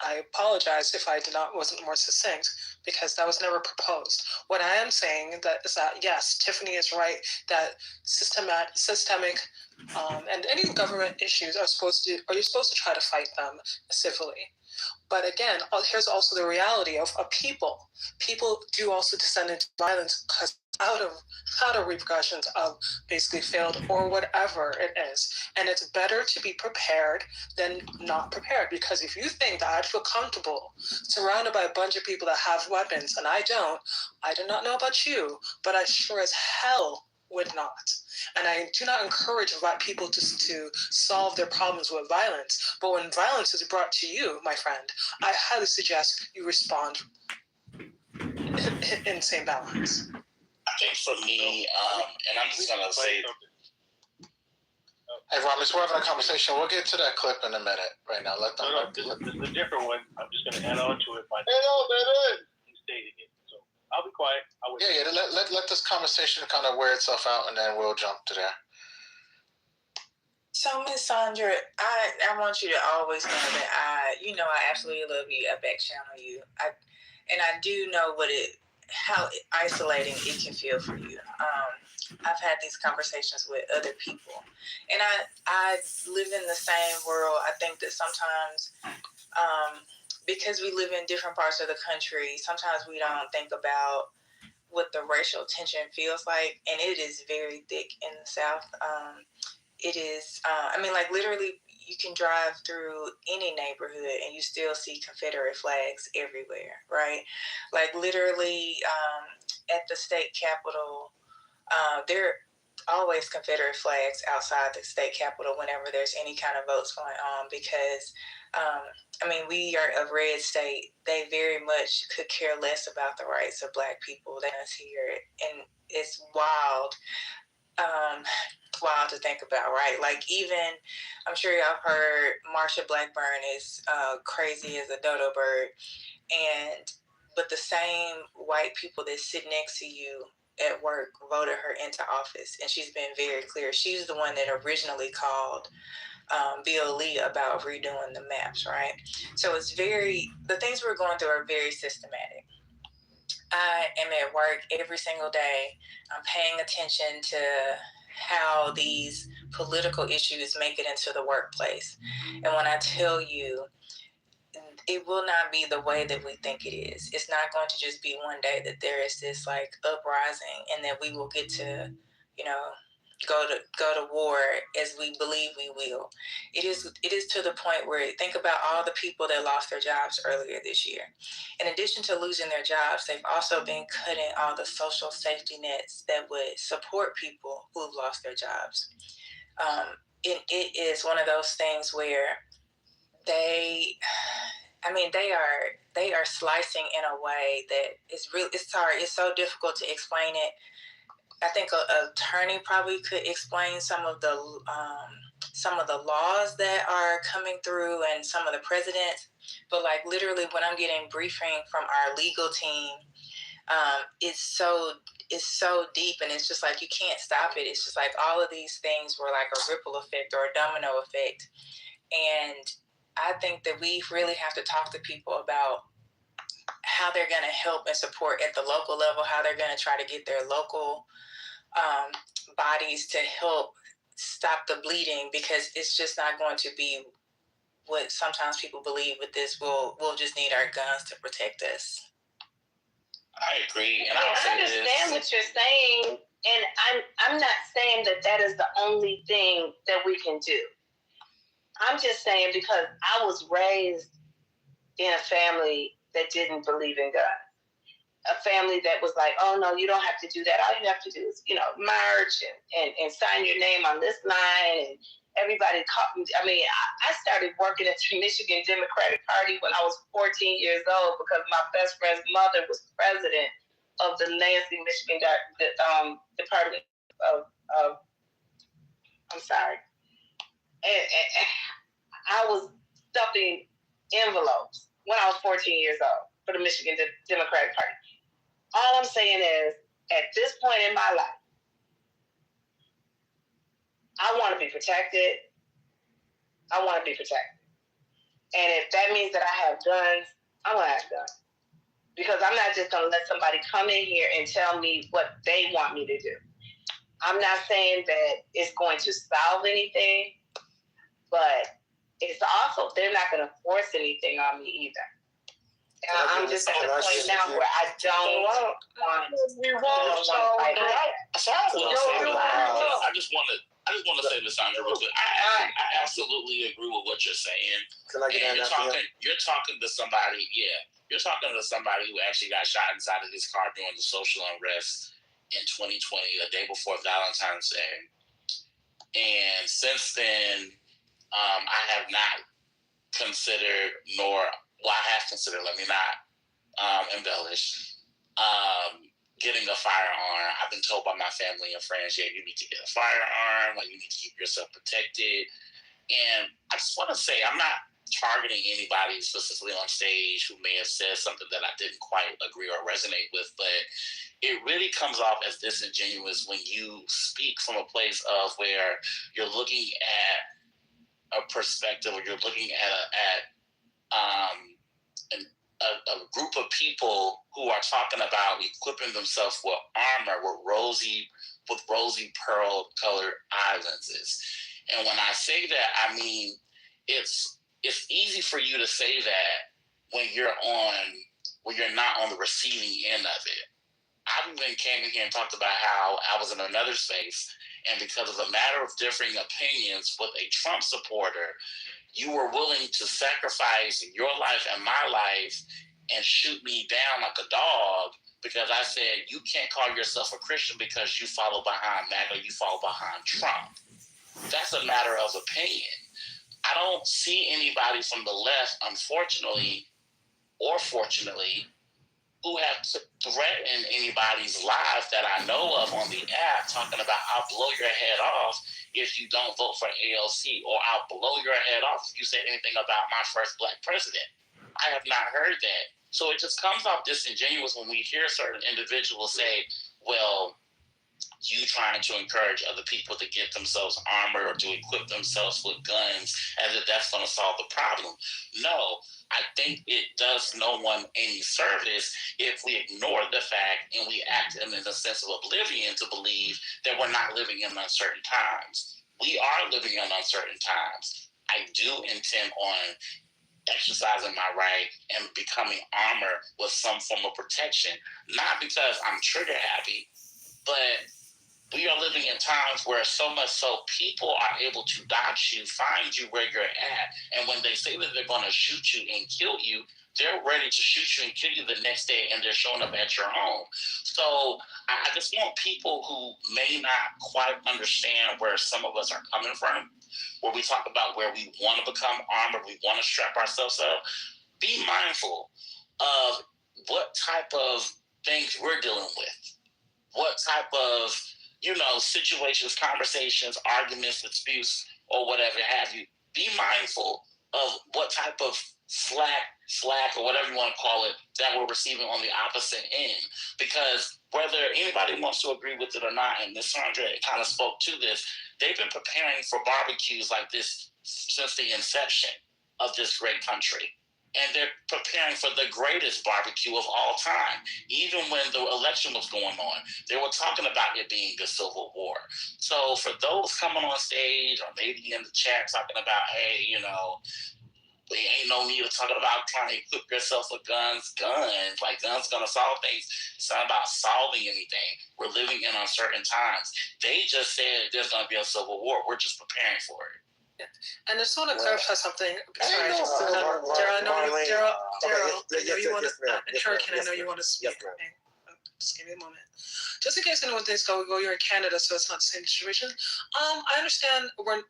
I apologize if I wasn't more succinct, because that was never proposed. What I am saying is that yes, Tiffany is right that systemic and any government issues you're supposed to try to fight them civilly. But again, here's also the reality of people. People do also descend into violence because out of repercussions of basically failed or whatever it is. And it's better to be prepared than not prepared, because if you think that I'd feel comfortable surrounded by a bunch of people that have weapons, and I do not know about you, but I sure as hell would not. And I do not encourage people to solve their problems with violence. But when violence is brought to you, my friend, I highly suggest you respond in the same balance. I think for me, and I'm just going to say... Hey, Ramos, we're having a conversation. We'll get to that clip in a minute right now. Let them... This is a different one. I'm just going to add on to it. He's stating it. So I'll be quiet. Let this conversation kind of wear itself out, and then we'll jump to there. So, Miss Sandra, I want you to always know that I absolutely love you. I back channel you. I do know how isolating it can feel for you. I've had these conversations with other people, and I live in the same world. I think that sometimes, because we live in different parts of the country, sometimes we don't think about what the racial tension feels like, and it is very thick in the South. It is, literally, you can drive through any neighborhood and you still see Confederate flags everywhere, right? Like, literally, at the state capitol, there are always Confederate flags outside the state capitol whenever there's any kind of votes going on, because, we are a red state. They very much could care less about the rights of Black people than us here. And it's wild. Wild to think about, right? Like, even, I'm sure y'all heard Marsha Blackburn is crazy as a dodo bird, but the same white people that sit next to you at work voted her into office, and she's been very clear. She's the one that originally called Bill Lee about redoing the maps, right? So the things we're going through are very systematic. I am at work every single day. I'm paying attention to how these political issues make it into the workplace. And when I tell you, it will not be the way that we think it is. It's not going to just be one day that there is this uprising and that we will get to, go to war as we believe we will. It is to the point where, think about all the people that lost their jobs earlier this year. In addition to losing their jobs, they've also been cutting all the social safety nets that would support people who've lost their jobs. It is one of those things where they are slicing in a way that it's so difficult to explain it. I think an attorney probably could explain some of the laws that are coming through and some of the precedents, but literally when I'm getting briefing from our legal team, it's so deep, and it's just you can't stop it. It's just all of these things were a ripple effect or a domino effect, and I think that we really have to talk to people about how they're going to help and support at the local level, how they're going to try to get their local bodies to help stop the bleeding, because it's just not going to be what sometimes people believe with this. We'll just need our guns to protect us. I agree, and I understand what you're saying, and I'm not saying that is the only thing that we can do. I'm just saying because I was raised in a family that didn't believe in God. A family that was like, oh no, you don't have to do that. All you have to do is, march and sign your name on this line. And everybody caught me. I mean, I started working at the Michigan Democratic Party when I was 14 years old because my best friend's mother was president of the Lansing, Michigan Department of I'm sorry. And I was stuffing envelopes when I was 14 years old for the Michigan Democratic Party. All I'm saying is, at this point in my life, I want to be protected. I want to be protected. And if that means that I have guns, I'm going to have guns. Because I'm not just going to let somebody come in here and tell me what they want me to do. I'm not saying that it's going to solve anything, but it's also, they're not going to force anything on me either. I'm just at the point now where I don't want to fight like that. I just want to say, Lysandra, real quick. I absolutely agree with what you're saying. Can I get in you're talking to somebody, you're talking to somebody who actually got shot inside of his car during the social unrest in 2020, the day before Valentine's Day. And since then, I have not considered, I have considered, let me not embellish, getting a firearm. I've been told by my family and friends, you need to get a firearm, you need to keep yourself protected. And I just want to say, I'm not targeting anybody specifically on stage who may have said something that I didn't quite agree or resonate with, but it really comes off as disingenuous when you speak from a place of where you're looking at a perspective, or you're looking at a group of people who are talking about equipping themselves with armor with rosy pearl colored eye lenses. And when I say that, I mean it's easy for you to say that when you're not on the receiving end of it. I even came in here and talked about how I was in another space, and because of a matter of differing opinions with a Trump supporter, you were willing to sacrifice your life and my life and shoot me down like a dog because I said, you can't call yourself a Christian because you follow behind MAGA, you follow behind Trump. That's a matter of opinion. I don't see anybody from the left, unfortunately or fortunately, who have threatened anybody's life that I know of on the app talking about I'll blow your head off if you don't vote for ALC, or I'll blow your head off if you say anything about my first black president. I have not heard that. So it just comes off disingenuous when we hear certain individuals say, well, you trying to encourage other people to get themselves armor or to equip themselves with guns as if that's going to solve the problem. No, I think it does no one any service if we ignore the fact and we act in a sense of oblivion to believe that we're not living in uncertain times. We are living in uncertain times. I do intend on exercising my right and becoming armor with some form of protection, not because I'm trigger happy, but we are living in times where so much so people are able to dodge you, find you where you're at, and when they say that they're going to shoot you and kill you, they're ready to shoot you and kill you the next day, and they're showing up at your home. So I just want people who may not quite understand where some of us are coming from, where we talk about where we want to become armored, we want to strap ourselves up, be mindful of what type of things we're dealing with, what type of situations, conversations, arguments, disputes, or whatever have you. Be mindful of what type of slack, or whatever you want to call it, that we're receiving on the opposite end. Because whether anybody wants to agree with it or not, and Ms. Sandra kind of spoke to this, they've been preparing for barbecues like this since the inception of this great country. and they're preparing for the greatest barbecue of all time. Even when the election was going on, they were talking about it being a civil war. So for those coming on stage or maybe in the chat talking about, hey, you know, there ain't no need of talking about trying to equip yourself with guns. Like guns gonna solve things. It's not about solving anything. We're living in uncertain times. They just said there's gonna be a civil war. We're just preparing for it. And I just want to clarify something. Sorry, Daryl, I know you want to. Hurricane, I know you want to speak. Just give me a moment. Just in case anyone thinks, oh, you're in Canada, so it's not the same situation. I understand or at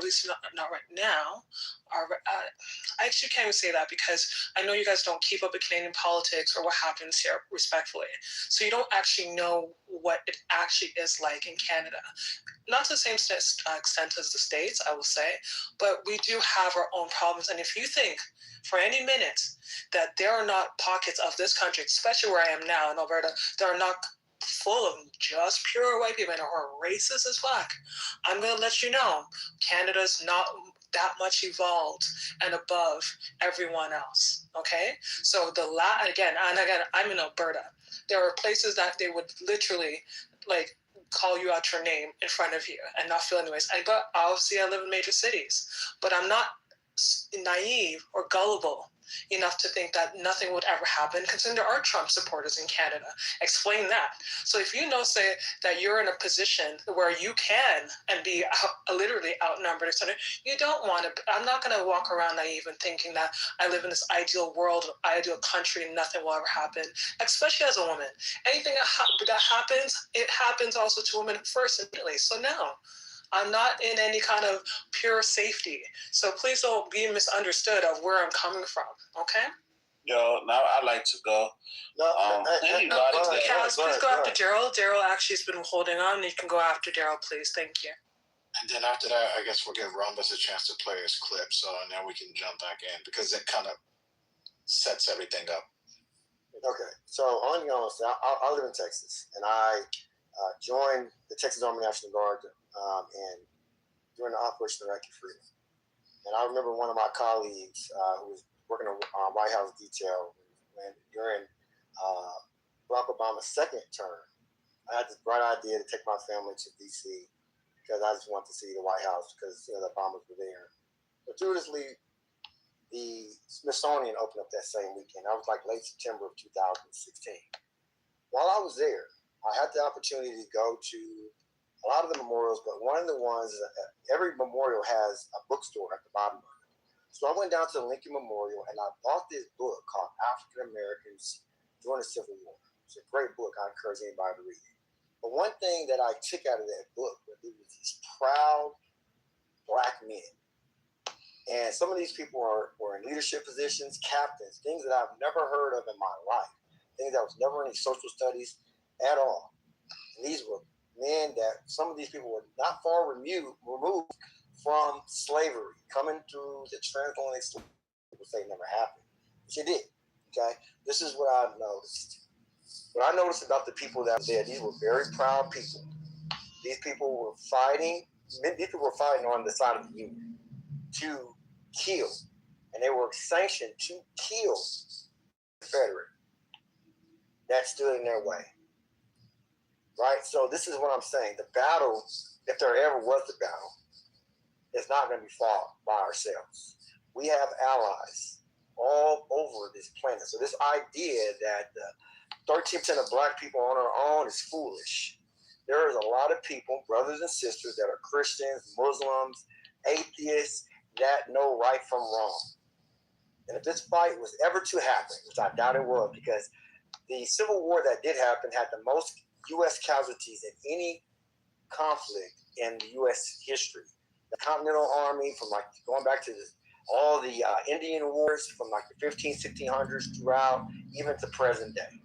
least not right now. I actually can't even say that because I know you guys don't keep up with Canadian politics or what happens here, respectfully. So you don't actually know what it actually is like in Canada. Not to the same extent as the States, I will say, but we do have our own problems. And if you think for any minute that there are not pockets of this country, especially where I am now in Alberta, that are not full of just pure white people and are racist as fuck, I'm going to let you know Canada's not that much evolved and above everyone else, okay? So again, I'm in Alberta. There are places that they would literally, like, call you out your name in front of you and not feel anyways. But obviously I live in major cities, but I'm not naive or gullible enough to think that nothing would ever happen, considering there are Trump supporters in Canada. Explain that. So if you know, say, that you're in a position where you can and be literally outnumbered, etc., you don't want to. I'm not going to walk around naive and thinking that I live in this ideal world, ideal country, and nothing will ever happen, especially as a woman. Anything that happens, it happens also to women first immediately. So no. I'm not in any kind of pure safety. So please don't be misunderstood of where I'm coming from, okay? Yo, now I'd like to go. Please go after Daryl. Daryl actually has been holding on. You can go after Daryl, please. Thank you. And then after that, I guess we'll give Rumbus a chance to play his clip, so now we can jump back in, because it kind of sets everything up. Okay, so on your honest, I live in Texas, and I joined the Texas Army National Guard and during the Operation Iraqi Freedom. And I remember one of my colleagues who was working on White House detail when during Barack Obama's second term, I had this bright idea to take my family to D.C. because I just wanted to see the White House because the Obamas were there. Fortuitously, the Smithsonian opened up that same weekend. That was like late September of 2016. While I was there, I had the opportunity to go to a lot of the memorials, but one of the ones, every memorial has a bookstore at the bottom of it. So I went down to the Lincoln Memorial and I bought this book called African Americans During the Civil War. It's a great book. I encourage anybody to read it. But one thing that I took out of that book was these proud Black men. And some of these people were in leadership positions, captains, things that I've never heard of in my life, things that was never in any social studies at all. And these were men that some of these people were not far removed from slavery, coming through the transatlantic slave. People say it never happened, which it did. Okay, this is what I noticed. What I noticed about the people that were there, these were very proud people. These people were fighting. These people were fighting on the side of the Union to kill, and they were sanctioned to kill the Confederate that stood in their way. Right? So this is what I'm saying. The battle, if there ever was a battle, is not going to be fought by ourselves. We have allies all over this planet. So this idea that 13% of Black people on our own is foolish. There is a lot of people, brothers and sisters, that are Christians, Muslims, atheists, that know right from wrong. And if this fight was ever to happen, which I doubt it will, because the Civil War that did happen had the most U.S. casualties in any conflict in the U.S. history. The Continental Army, from like going back to all the Indian wars from like the 1600s throughout, even to present day.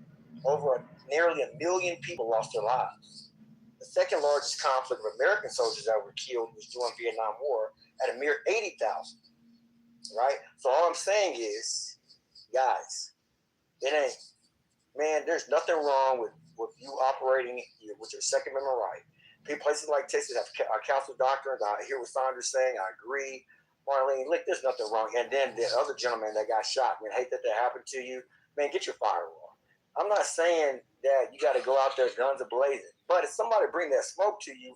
Nearly 1 million people lost their lives. The second largest conflict of American soldiers that were killed was during the Vietnam War at a mere 80,000. Right? So all I'm saying is, guys, it ain't. Man, there's nothing wrong with you operating with your Second Amendment right. Places like Texas have council doctrines. I hear what Sandra's saying. I agree. Marlene, look, there's nothing wrong. And then the other gentleman that got shot, man, hate that happened to you. Man, get your firewall. I'm not saying that you got to go out there guns a-blazing, but if somebody bring that smoke to you,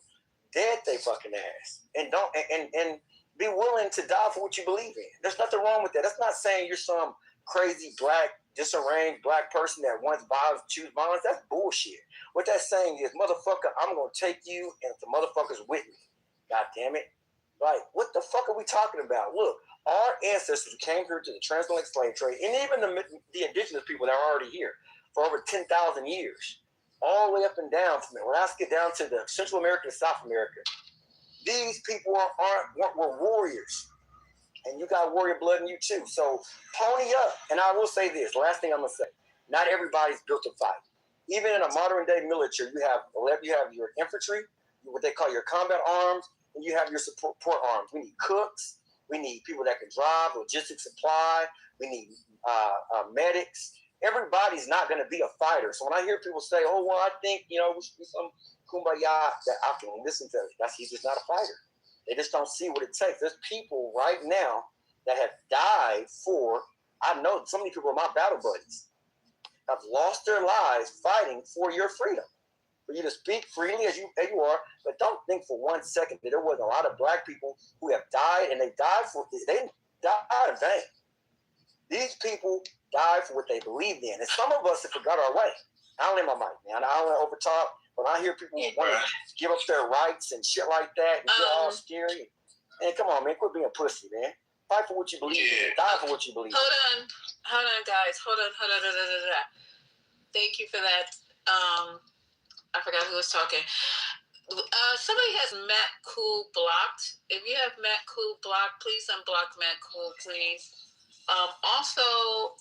dead they fucking ass. And don't and be willing to die for what you believe in. There's nothing wrong with that. That's not saying you're some crazy black, disarranged black person that wants violence, choose violence. That's bullshit. What that's saying is, motherfucker, I'm going to take you and the motherfuckers with me. God damn it. Like, what the fuck are we talking about? Look, our ancestors came here to the transatlantic slave trade, and even the indigenous people that are already here for over 10,000 years, all the way up and down from it. When I get down to the Central America and South America, these people were warriors, and you got warrior blood in you too. So pony up. And I will say this, last thing I'm gonna say: not everybody's built to fight. Even in a modern day military, you have your infantry, what they call your combat arms, and you have your support arms. We need cooks. We need people that can drive, logistics supply. We need medics. Everybody's not going to be a fighter. So when I hear people say, "Oh, well, I think we should be some kumbaya," that I can listen to. He's just not a fighter. They just don't see what it takes. There's people right now that have died for. I know so many people are my battle buddies have lost their lives fighting for your freedom, for you to speak freely as you are. But don't think for 1 second that there was a lot of black people who have died, and they didn't die in vain. These people died for what they believed in, and some of us have forgot our way. I don't need my mic, man. I don't want to overtalk. When I hear people want to give up their rights and shit like that, and get all scary, man, come on, man, quit being a pussy, man. Fight for what you believe in. Die for what you believe in. Hold on, guys. Hold on. Thank you for that. I forgot who was talking. Somebody has Matt Cool blocked. If you have Matt Cool blocked, please unblock Matt Cool, please. Also,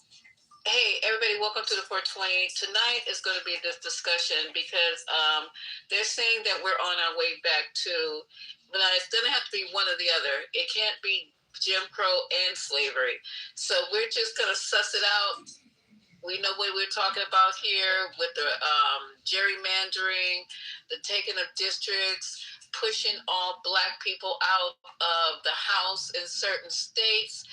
hey, everybody, welcome to the 420. Tonight is going to be this discussion because they're saying that we're on our way back to, but it's going to have to be one or the other. It can't be Jim Crow and slavery. So we're just going to suss it out. We know what we're talking about here with the gerrymandering, the taking of districts, pushing all black people out of the House in certain states.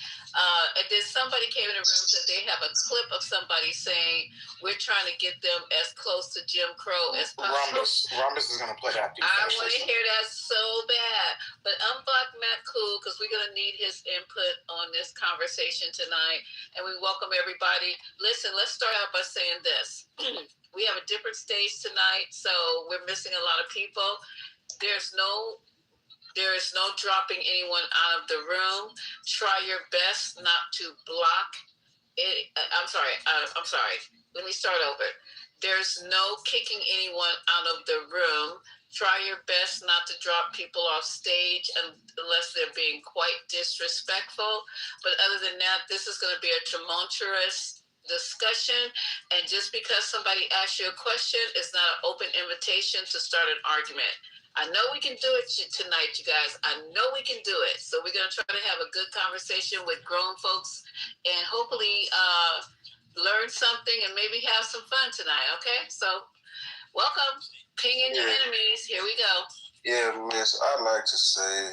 And then somebody came in the room and said they have a clip of somebody saying we're trying to get them as close to Jim Crow as possible. Rhombus is going to play that. I want to hear that so bad. But unblock Matt Cool because we're going to need his input on this conversation tonight. And we welcome everybody. Listen, let's start out by saying this. We have a different stage tonight, so we're missing a lot of people. There is no dropping anyone out of the room. Try your best not to block it. I'm sorry. Let me start over. There's no kicking anyone out of the room. Try your best not to drop people off stage unless they're being quite disrespectful. But other than that, this is going to be a tumultuous discussion. And just because somebody asks you a question, it's not an open invitation to start an argument. I know we can do it tonight, you guys. I know we can do it. So we're going to try to have a good conversation with grown folks and hopefully learn something and maybe have some fun tonight, okay? So welcome. Ping in your enemies. Here we go. Yeah, Miss, I'd like to say...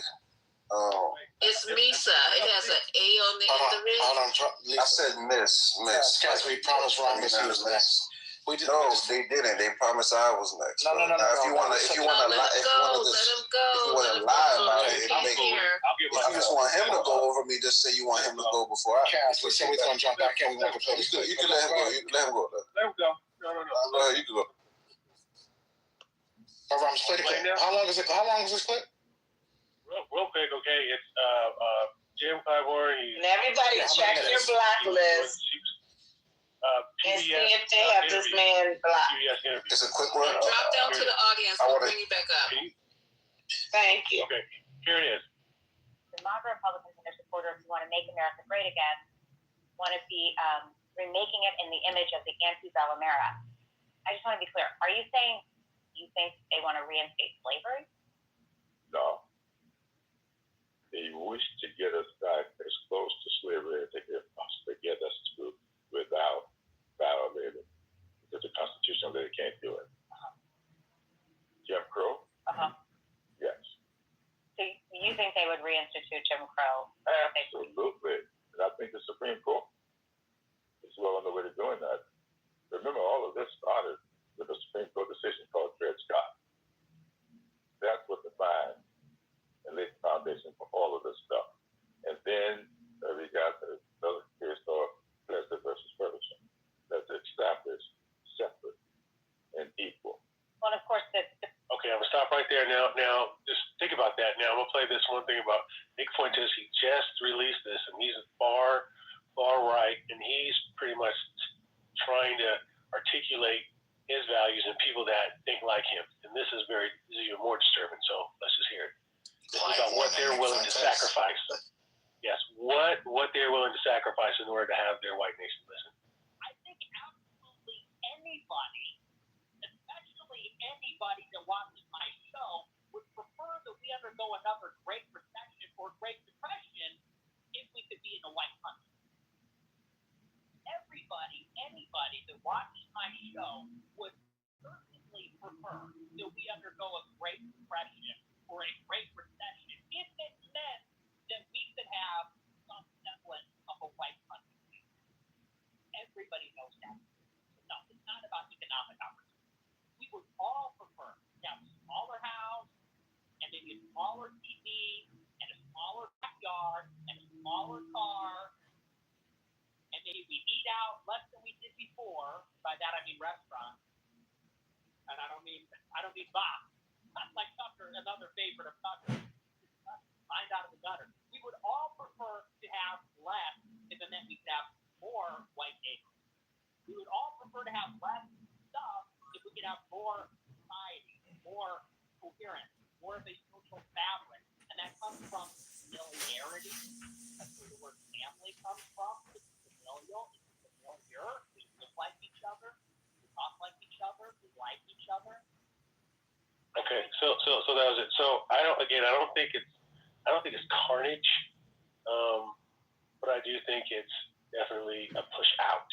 it's Misa. It has an A on the end of it. Hold on, I said Miss. Guys, we promised Rhombus he was next. They didn't. They promised I was next. No. If you want to lie about it, if you just want him to go over me, just say you want him to go before I. Cass, we said we're going to jump back in. We want to play this. You can let him go. You can let him go. Let him go. No. You can go. All right, play the clip. How long is this clip? Real quick, okay. It's Jim Kitover. And everybody check your blacklist. And see if they have this man blocked. It's a quick one. Drop down to the audience. We'll bring you back up. Thank you. Okay, here it is. The moderate Republicans and their supporters who want to make America great again want to be remaking it in the image of the antebellum era. I just want to be clear. Are you saying you think they want to reinstate slavery? No. They wish to get us back as close to slavery as they can possibly get us to without violating, because the Constitution they can't do it. Jim Crow? Yes. So you think they would reinstitute Jim Crow? Absolutely. And I think the Supreme Court is well on the way to doing that. Remember, all of this started with a Supreme Court decision called Dred Scott. That's what defined and laid the foundation for all of this stuff. And then we got another case called Leslie versus Ferguson that's established separate and equal. Well, of course, Okay, I'm gonna stop right there now. Now, just think about that. Now, I'm gonna play this one thing about Nick Fuentes. He just released this, and he's far right, and he's pretty much trying to articulate his values and people that think like him. And this is even more disturbing. So let's just hear it. This is about what they're willing to sacrifice. Yes, what they're willing to sacrifice in order to have their white nation listen. I think absolutely anybody, especially anybody that watches my show, would prefer that we undergo another Great Recession or Great Depression if we could be in a white country. Anybody that watches my show would certainly prefer that we undergo a Great Depression or a Great Recession if it meant that we could have some semblance of a white country. Everybody knows that. No, it's not about economic opportunity. We would all prefer to have a smaller house and maybe a smaller TV and a smaller backyard and a smaller car. And maybe we eat out less than we did before. By that I mean restaurants. And I don't mean box. Not like Tucker, another favorite of Tucker. Mind out of the gutter. We would all prefer to have less if it meant we could have more white neighbors. We would all prefer to have less stuff if we could have more society, more coherence, more of a social fabric. And that comes from familiarity. That's where the word family comes from. It's familial. It's familiar. We look like each other. We talk like each other. We like each other. Okay, so that was it. So I don't think it's carnage, but I do think it's definitely a push out,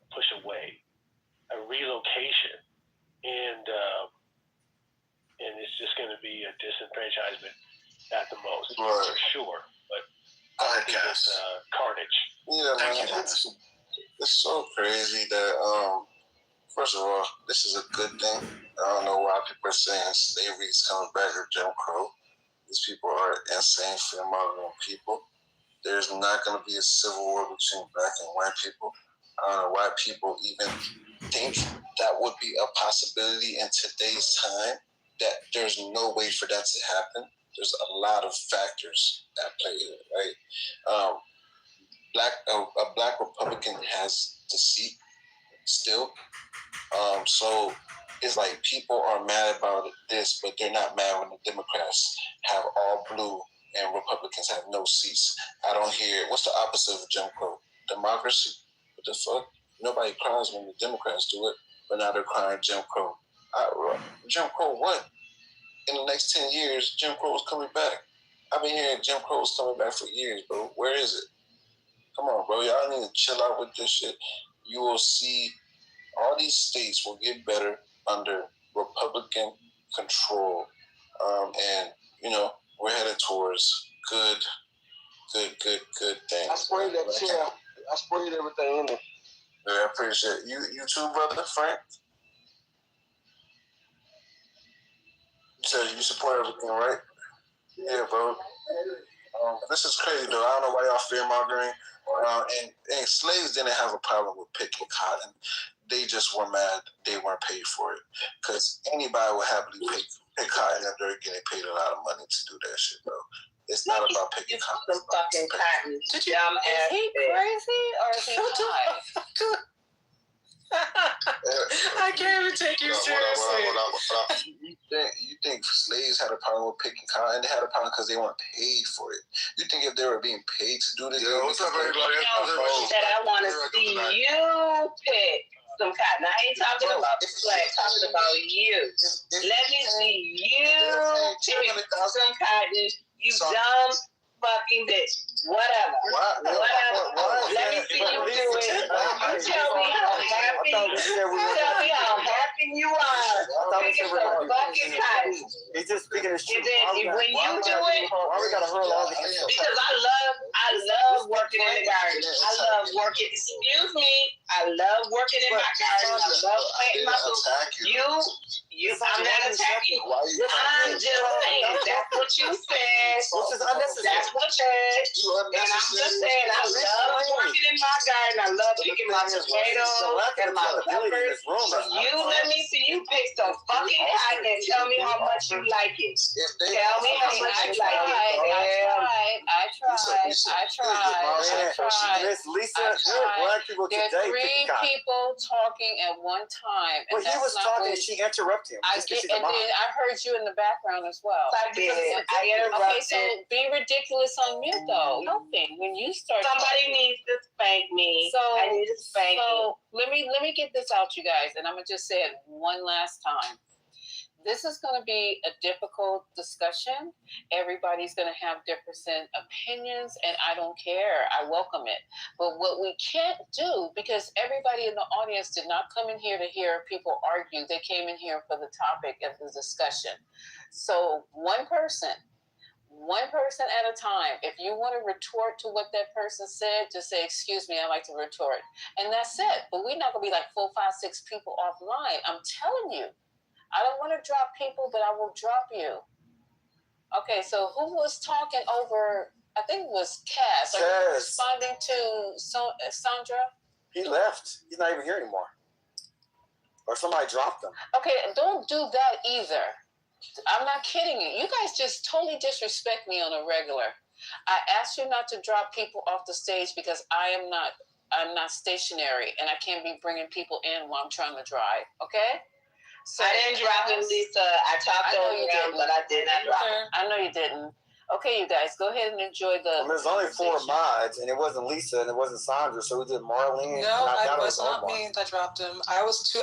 a push away, a relocation, and it's just going to be a disenfranchisement at the most, for sure. But I think it's carnage. Yeah, man, it's so crazy that first of all, this is a good thing. I don't know why people are saying slavery is coming back or Jim Crow. These people are insane, fear-mongering people. There's not going to be a civil war between black and white people. I don't know why people even think that would be a possibility in today's time, that there's no way for that to happen. There's a lot of factors at play here, right? A black Republican has the seat still. So it's like people are mad about this, but they're not mad when the Democrats have all blue and Republicans have no seats. I don't hear, what's the opposite of Jim Crow? Democracy? What the fuck? Nobody cries when the Democrats do it, but now they're crying Jim Crow. Jim Crow what? In the next 10 years, Jim Crow is coming back. I've been hearing Jim Crow is coming back for years, bro. Where is it? Come on, bro. Y'all need to chill out with this shit. You will see all these states will get better under Republican control. And, we're headed towards good things. I sprayed that chair. I sprayed everything in it. Yeah, I appreciate it. You too, brother, Frank? You said you support everything, right? Yeah, bro. This is crazy, though. I don't know why y'all fear-mongering. And slaves didn't have a problem with picking cotton. They just were mad they weren't paid for it. Because anybody would happily pick cotton and they're getting paid a lot of money to do that shit, bro. It's not about picking cotton. Some fucking cotton. Did you? Is he crazy or is he high? I can't even take you seriously. You think slaves had a problem with picking cotton? They had a problem because they weren't paid for it. You think if they were being paid to do this? Yeah, what's up, everybody? That I want to see you pick some cotton. I ain't talking about the flag. Talking about you. Let me see you pick some cotton. You dumb fucking bitch. Whatever. Let me see you do it. You tell me how happy. You tell me how happy you are. Speaking for fucking cotton. He's just speaking his truth. And then when you do it, why we gotta hurl all the insults? because I love working in the garden. I love working. Excuse me. I love working in my garden. I love planting my food. I'm not attacking you. I'm just saying that's what you said. Which is unnecessary. That's what you said. And I'm just saying I love working in my garden. I love picking my tomatoes and my peppers. You let me see you pick some fucking cotton and tell me how much you like it. Tell me how much you like it. I tried. Miss Lisa, there are black people There today are 3 picking cotton. people talking at one time. Well, he was talking and she interrupted him. And then I heard you in the background as well. I did. I interrupted. Okay, so be ridiculous on mute though. Helping when you start. Somebody needs to spank me. So I need to spank So let me get this out, you guys, and I'm gonna just say it one last time. This is going to be a difficult discussion. Everybody's going to have different opinions, and I don't care. I welcome it. But what we can't do, because everybody in the audience did not come in here to hear people argue. They came in here for the topic of the discussion. So one person at a time. If you want to retort to what that person said, just say, excuse me, I'd like to retort. And that's it. But we're not going to be like 4, 5, 6 people offline. I'm telling you. I don't want to drop people, but I will drop you. Okay, so who was talking over, I think it was Cass. Are you responding to Sandra? He left. He's not even here anymore. Or somebody dropped him. Okay, don't do that either. I'm not kidding you. You guys just totally disrespect me on a regular. I asked you not to drop people off the stage because I'm not stationary and I can't be bringing people in while I'm trying to drive, okay? So I didn't drop him, Lisa. I talked over him, but I did not drop him. I know you didn't. Okay, you guys, go ahead and enjoy the. There's only 4 mods, and it wasn't Lisa, and it wasn't Sandra, so we did Marlene. No, it was not me that dropped him. I was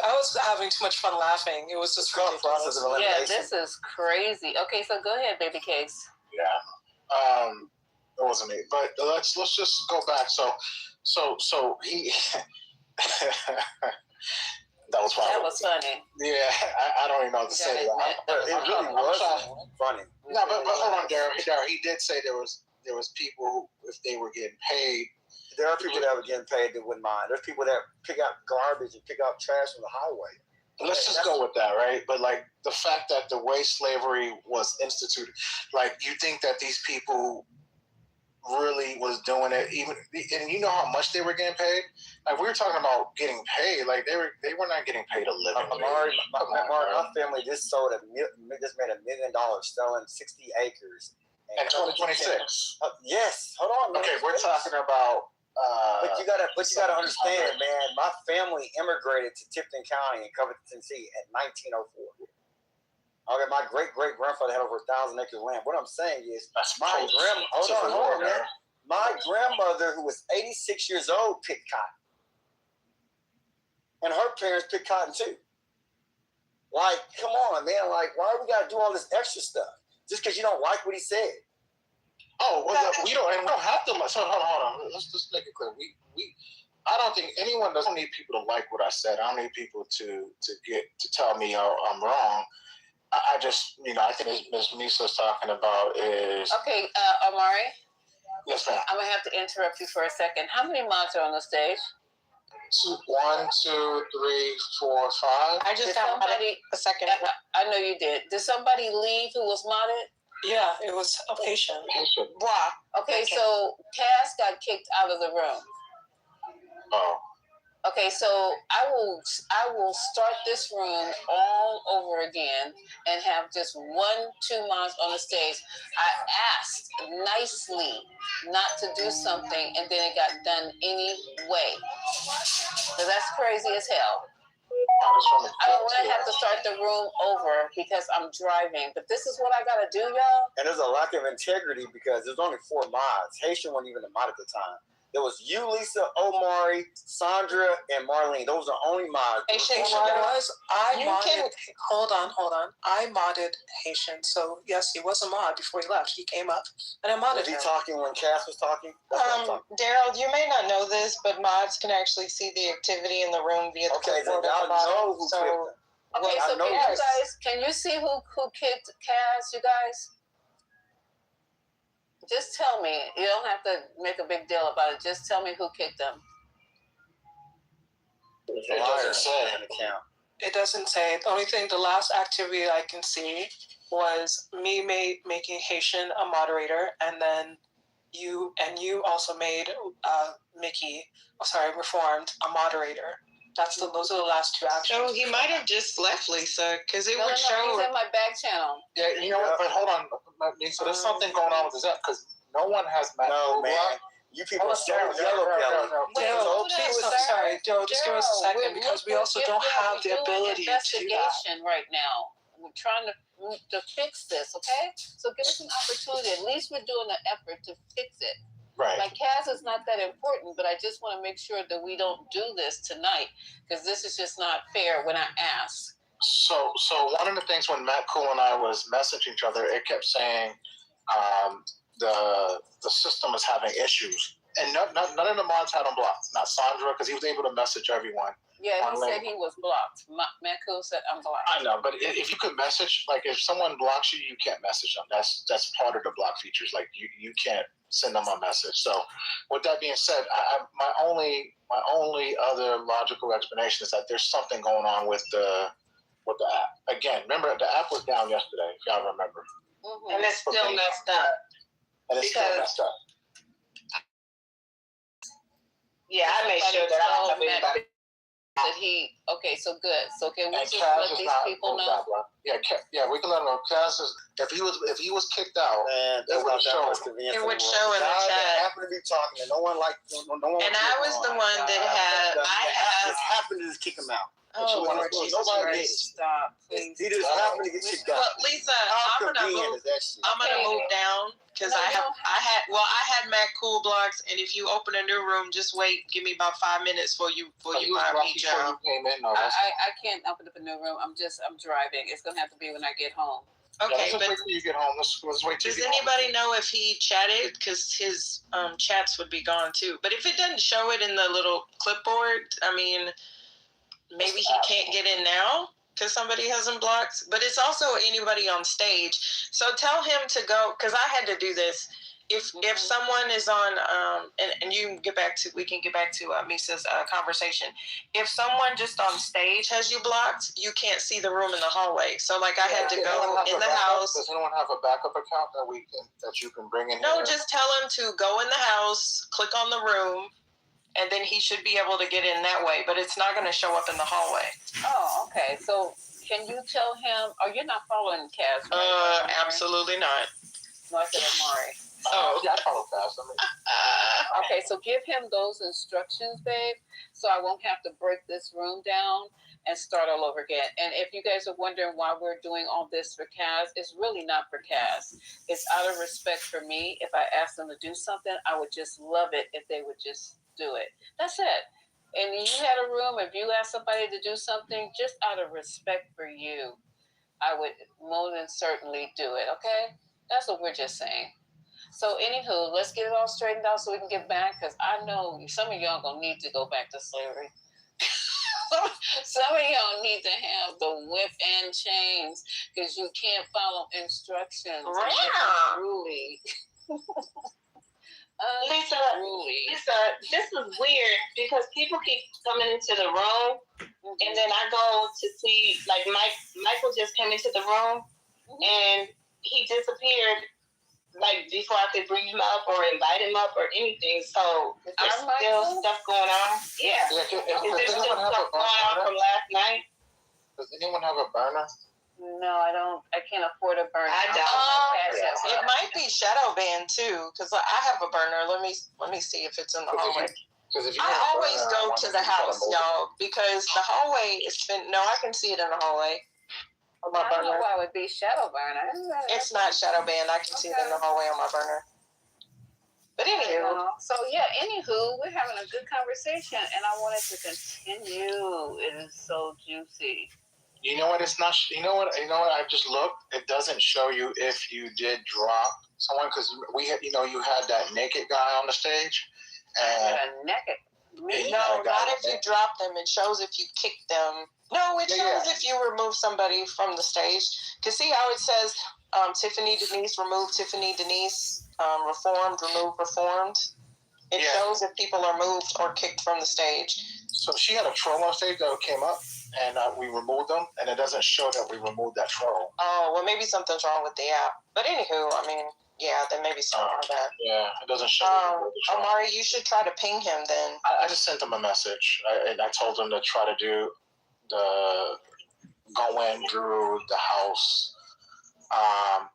having too much fun laughing. It was just ridiculous. Yeah, this is crazy. Okay, so go ahead, baby cakes. Yeah, it wasn't me, but let's just go back. So he. That was funny. That was funny. Yeah, I don't even know what to say. It really was funny. No, but hold on, Daryl. He did say there was people who, if they were getting paid. There are people that were getting paid that wouldn't mind. There's people that pick up garbage and pick up trash from the highway. Let's just go with that, right? But like the fact that the way slavery was instituted, like you think that these people really was doing it, even, and you know how much they were getting paid. Like we were talking about getting paid, like they were not getting paid a living. My family just just made $1 million selling 60 acres. In 2026. Yes, hold on, man. Okay, we're talking about. But you gotta understand, man. My family immigrated to Tipton County in Covington, Tennessee, in 1904. Okay, my great-great-grandfather had over 1,000 acres of land. What I'm saying is, my grandmother, who was 86 years old, picked cotton. And her parents picked cotton too. Like, come on, man. Like, why we gotta do all this extra stuff? Just because you don't like what he said. Oh, well, we don't have to. So hold on. Let's just make it clear. I don't think anyone doesn't need people to like what I said. I don't need people to tell me I'm wrong. I just, I think Ms. Misa's talking about is... Okay, Amari? Yes, ma'am. I'm going to have to interrupt you for a second. How many mods are on the stage? 1, 2, 3, 4, 5. I just got somebody a second. I know you did. Did somebody leave who was modded? Yeah, it was a patient. Brock. Okay, so Cass got kicked out of the room. Oh. Okay, so I will start this room all over again and have just 1, 2 mods on the stage. I asked nicely not to do something, and then it got done anyway. So that's crazy as hell. I don't want to have to start the room over because I'm driving, but this is what I gotta do, y'all. And there's a lack of integrity because there's only 4 mods. Haitian wasn't even a mod at the time. There was you, Lisa, Omari, Sandra, and Marlene. Those are the only mods. Haitian Hold on. I modded Haitian. So, yes, he was a mod before he left. He came up, and I modded him. Was he talking when Cass was talking? Daryl, you may not know this, but mods can actually see the activity in the room via the Okay, then y'all know who clipped him. Okay, so can you see who kicked Kaz, you guys? Just tell me. You don't have to make a big deal about it. Just tell me who kicked them. It doesn't say. It doesn't say. The only thing, the last activity I can see was me making Haitian a moderator, and then you also made Reformed a moderator. Those are the last two actions. So he might have just left, Lisa, because it would show. He's in my back channel. Yeah, you know what? But hold on, so there's something going on with this app because no one has Matt. No, man. You people are so yellow, Daryl, please, sorry, Daryl, just give us a second because we also don't have the ability to do that. Right now. We're trying to fix this, okay? So give us an opportunity. At least we're doing an effort to fix it. Right. Like Kaz is not that important, but I just want to make sure that we don't do this tonight because this is just not fair when I ask. So one of the things when Matt Cool and I was messaging each other, it kept saying the system is having issues, and none of the mods had him blocked. Not Sandra, because he was able to message everyone. Yeah, he said he was blocked. Matt Cool said I'm blocked. I know, but if you could message, like if someone blocks you, you can't message them. That's part of the block features. Like you can't send them a message. So with that being said, my only other logical explanation is that there's something going on with the app. Again, remember the app was down yesterday, if y'all remember. Mm-hmm. And it's still messed up. And it's still messed up. Yeah, I made sure that I don't have anybody. So good. So can we just Kaz let these people know? Yeah, we can let them know. Kaz is, if he was kicked out, it would show. It would show in the chat. Happened to be talking, and no one. And I was the one that just happened to just kick him out. Oh, Lord Jesus Christ. Stop, please. He just happened to get kicked out. Well, Lisa, I'm gonna move down because I had Matt Cool blocks, and if you open a new room, just wait. Give me about 5 minutes for you mod me down. I can't open up a new room. I'm driving. It's gonna have to be when I get home. Okay, but wait till you get home. Let's wait till does anybody know if he chatted? Because his chats would be gone too. But if it doesn't show it in the little clipboard, I mean. Maybe he can't get in now because somebody has him blocked. But it's also anybody on stage. So tell him to go, because I had to do this. If someone is on, and you can we can get back to Misa's conversation. If someone just on stage has you blocked, you can't see the room in the hallway. So I had to go in the house. Does anyone have a backup account that you can bring in? No, just tell him to go in the house, click on the room. And then he should be able to get in that way, but it's not going to show up in the hallway. Oh, okay. So can you tell him, you're not following Kaz, right? Absolutely not. No, I said Amari. Yeah, I follow Kaz. Okay, so give him those instructions, babe, so I won't have to break this room down and start all over again. And if you guys are wondering why we're doing all this for Kaz, it's really not for Kaz. It's out of respect for me. If I asked them to do something, I would just love it if they would just do it. That's it. And you had a room, if you asked somebody to do something, just out of respect for you, I would more than certainly do it, okay? That's what we're just saying. So anywho, let's get it all straightened out so we can get back, because I know some of y'all going to need to go back to slavery. Some of y'all need to have the whip and chains, because you can't follow instructions. Yeah. Really. Lisa, this is weird because people keep coming into the room, and then I go to see, like, Michael just came into the room, and he disappeared, like, before I could bring him up or invite him up or anything. So there's still stuff going on. Yeah. Is there still stuff going on from last night? Does anyone have a burner? No, I don't. I can't afford a burner. I don't. It might be shadow banned too, because I have a burner. Let me see if it's in the hallway. I always go to the house, y'all, because the hallway is been. No, I can see it in the hallway. On my burner. I don't know why it would be shadow burner. It's not shadow banned. I can see it in the hallway on my burner. But anywho. So yeah, we're having a good conversation, and I wanted to continue. It is so juicy. You know what? It's not. You know what? I just looked. It doesn't show you if you did drop someone, because we had. You had that naked guy on the stage, and a naked. No, not if you drop them. It shows if you kick them. No, it shows if you remove somebody from the stage. Because see how it says Tiffany Denise removed, Tiffany Denise reformed, removed, reformed. It shows if people are moved or kicked from the stage. So she had a troll on stage that came up, and we removed them, and it doesn't show that we removed that troll. Oh, well, maybe something's wrong with the app. But anywho, I mean, yeah, then maybe something like that. Yeah, it doesn't show. Omari, you should try to ping him then. I just sent him a message, and I told him to try to do go in through the house. Oh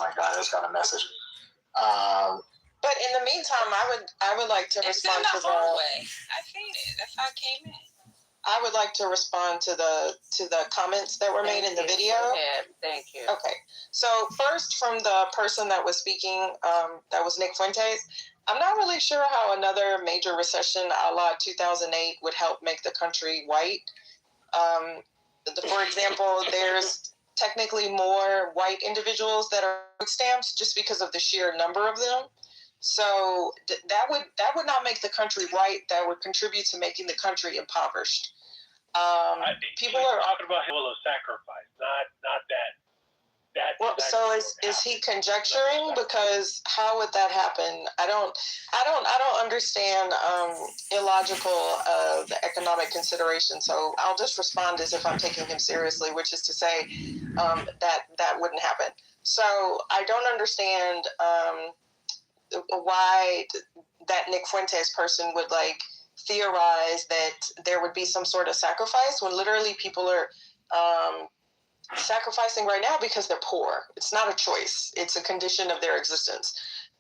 my God, I just got a message. But in the meantime, I would like to respond to the hallway. I seen it. That's how I came in. I would like to respond to the comments that were made in the video. Yeah, thank you. Okay. So first, from the person that was speaking, that was Nick Fuentes. I'm not really sure how another major recession a la 2008 would help make the country white. For example, there's technically more white individuals that are food stamps just because of the sheer number of them. So that would not make the country white. That would contribute to making the country impoverished. People are talking about him of sacrifice, not that. Well, so is he conjecturing? Because how would that happen? I don't understand illogical the economic consideration. So I'll just respond as if I'm taking him seriously, which is to say that wouldn't happen. So I don't understand why that Nick Fuentes person would theorize that there would be some sort of sacrifice when literally people are sacrificing right now because they're poor. It's not a choice. It's a condition of their existence.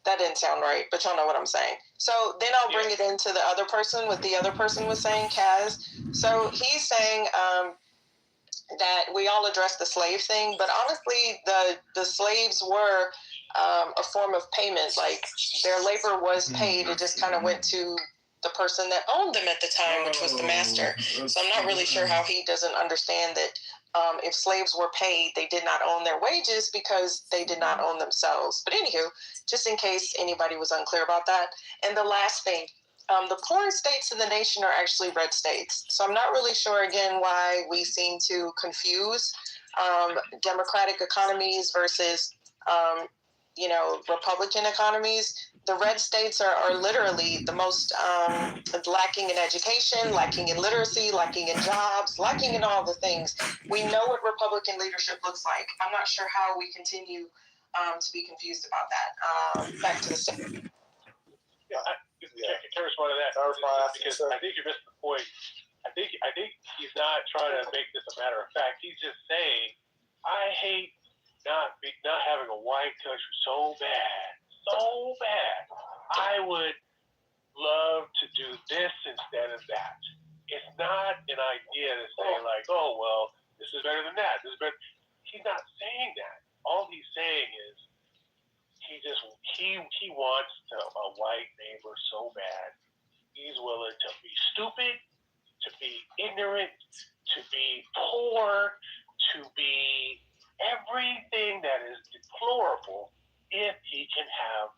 That didn't sound right, but y'all know what I'm saying. So then I'll bring it into the other person, what the other person was saying, Kaz. So he's saying that we all addressed the slave thing, but honestly, the slaves were a form of payment. Like, their labor was paid. It just kind of went to the person that owned them at the time, which was the master. So I'm not really sure how he doesn't understand that if slaves were paid, they did not own their wages because they did not own themselves. But anywho, just in case anybody was unclear about that. And the last thing, the poorest states in the nation are actually red states. So I'm not really sure, again, why we seem to confuse democratic economies versus, Republican economies. The red states are literally the most lacking in education, lacking in literacy, lacking in jobs, lacking in all the things. We know what Republican leadership looks like. I'm not sure how we continue to be confused about that. Back to the state. Can respond to that because I think you missed the point. I think he's not trying to make this a matter of fact. He's just saying, I hate not having a white country so bad. I would love to do this instead of that. It's not an idea to say like, oh well, this is better than that. This is better. He's not saying that. All he's saying is he wants a white neighbor so bad. He's willing to be stupid, to be ignorant, to be poor, to be everything that is deplorable if he can have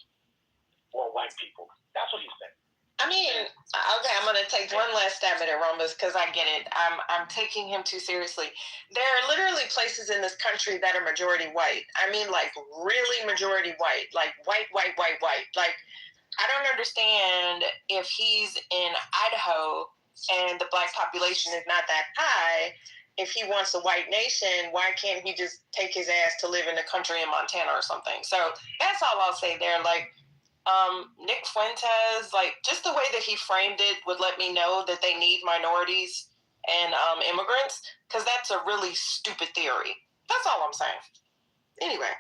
more white people. That's what he's saying. I mean, okay, I'm going to take one last stab at it, Romus, because I get it. I'm taking him too seriously. There are literally places in this country that are majority white. I mean, like, really majority white. Like, white. Like, I don't understand if he's in Idaho and the black population is not that high. If he wants a white nation, why can't he just take his ass to live in the country in Montana or something? So that's all I'll say there. Like, Nick Fuentes, like, just the way that he framed it would let me know that they need minorities and immigrants, because that's a really stupid theory. That's all I'm saying. Anyway,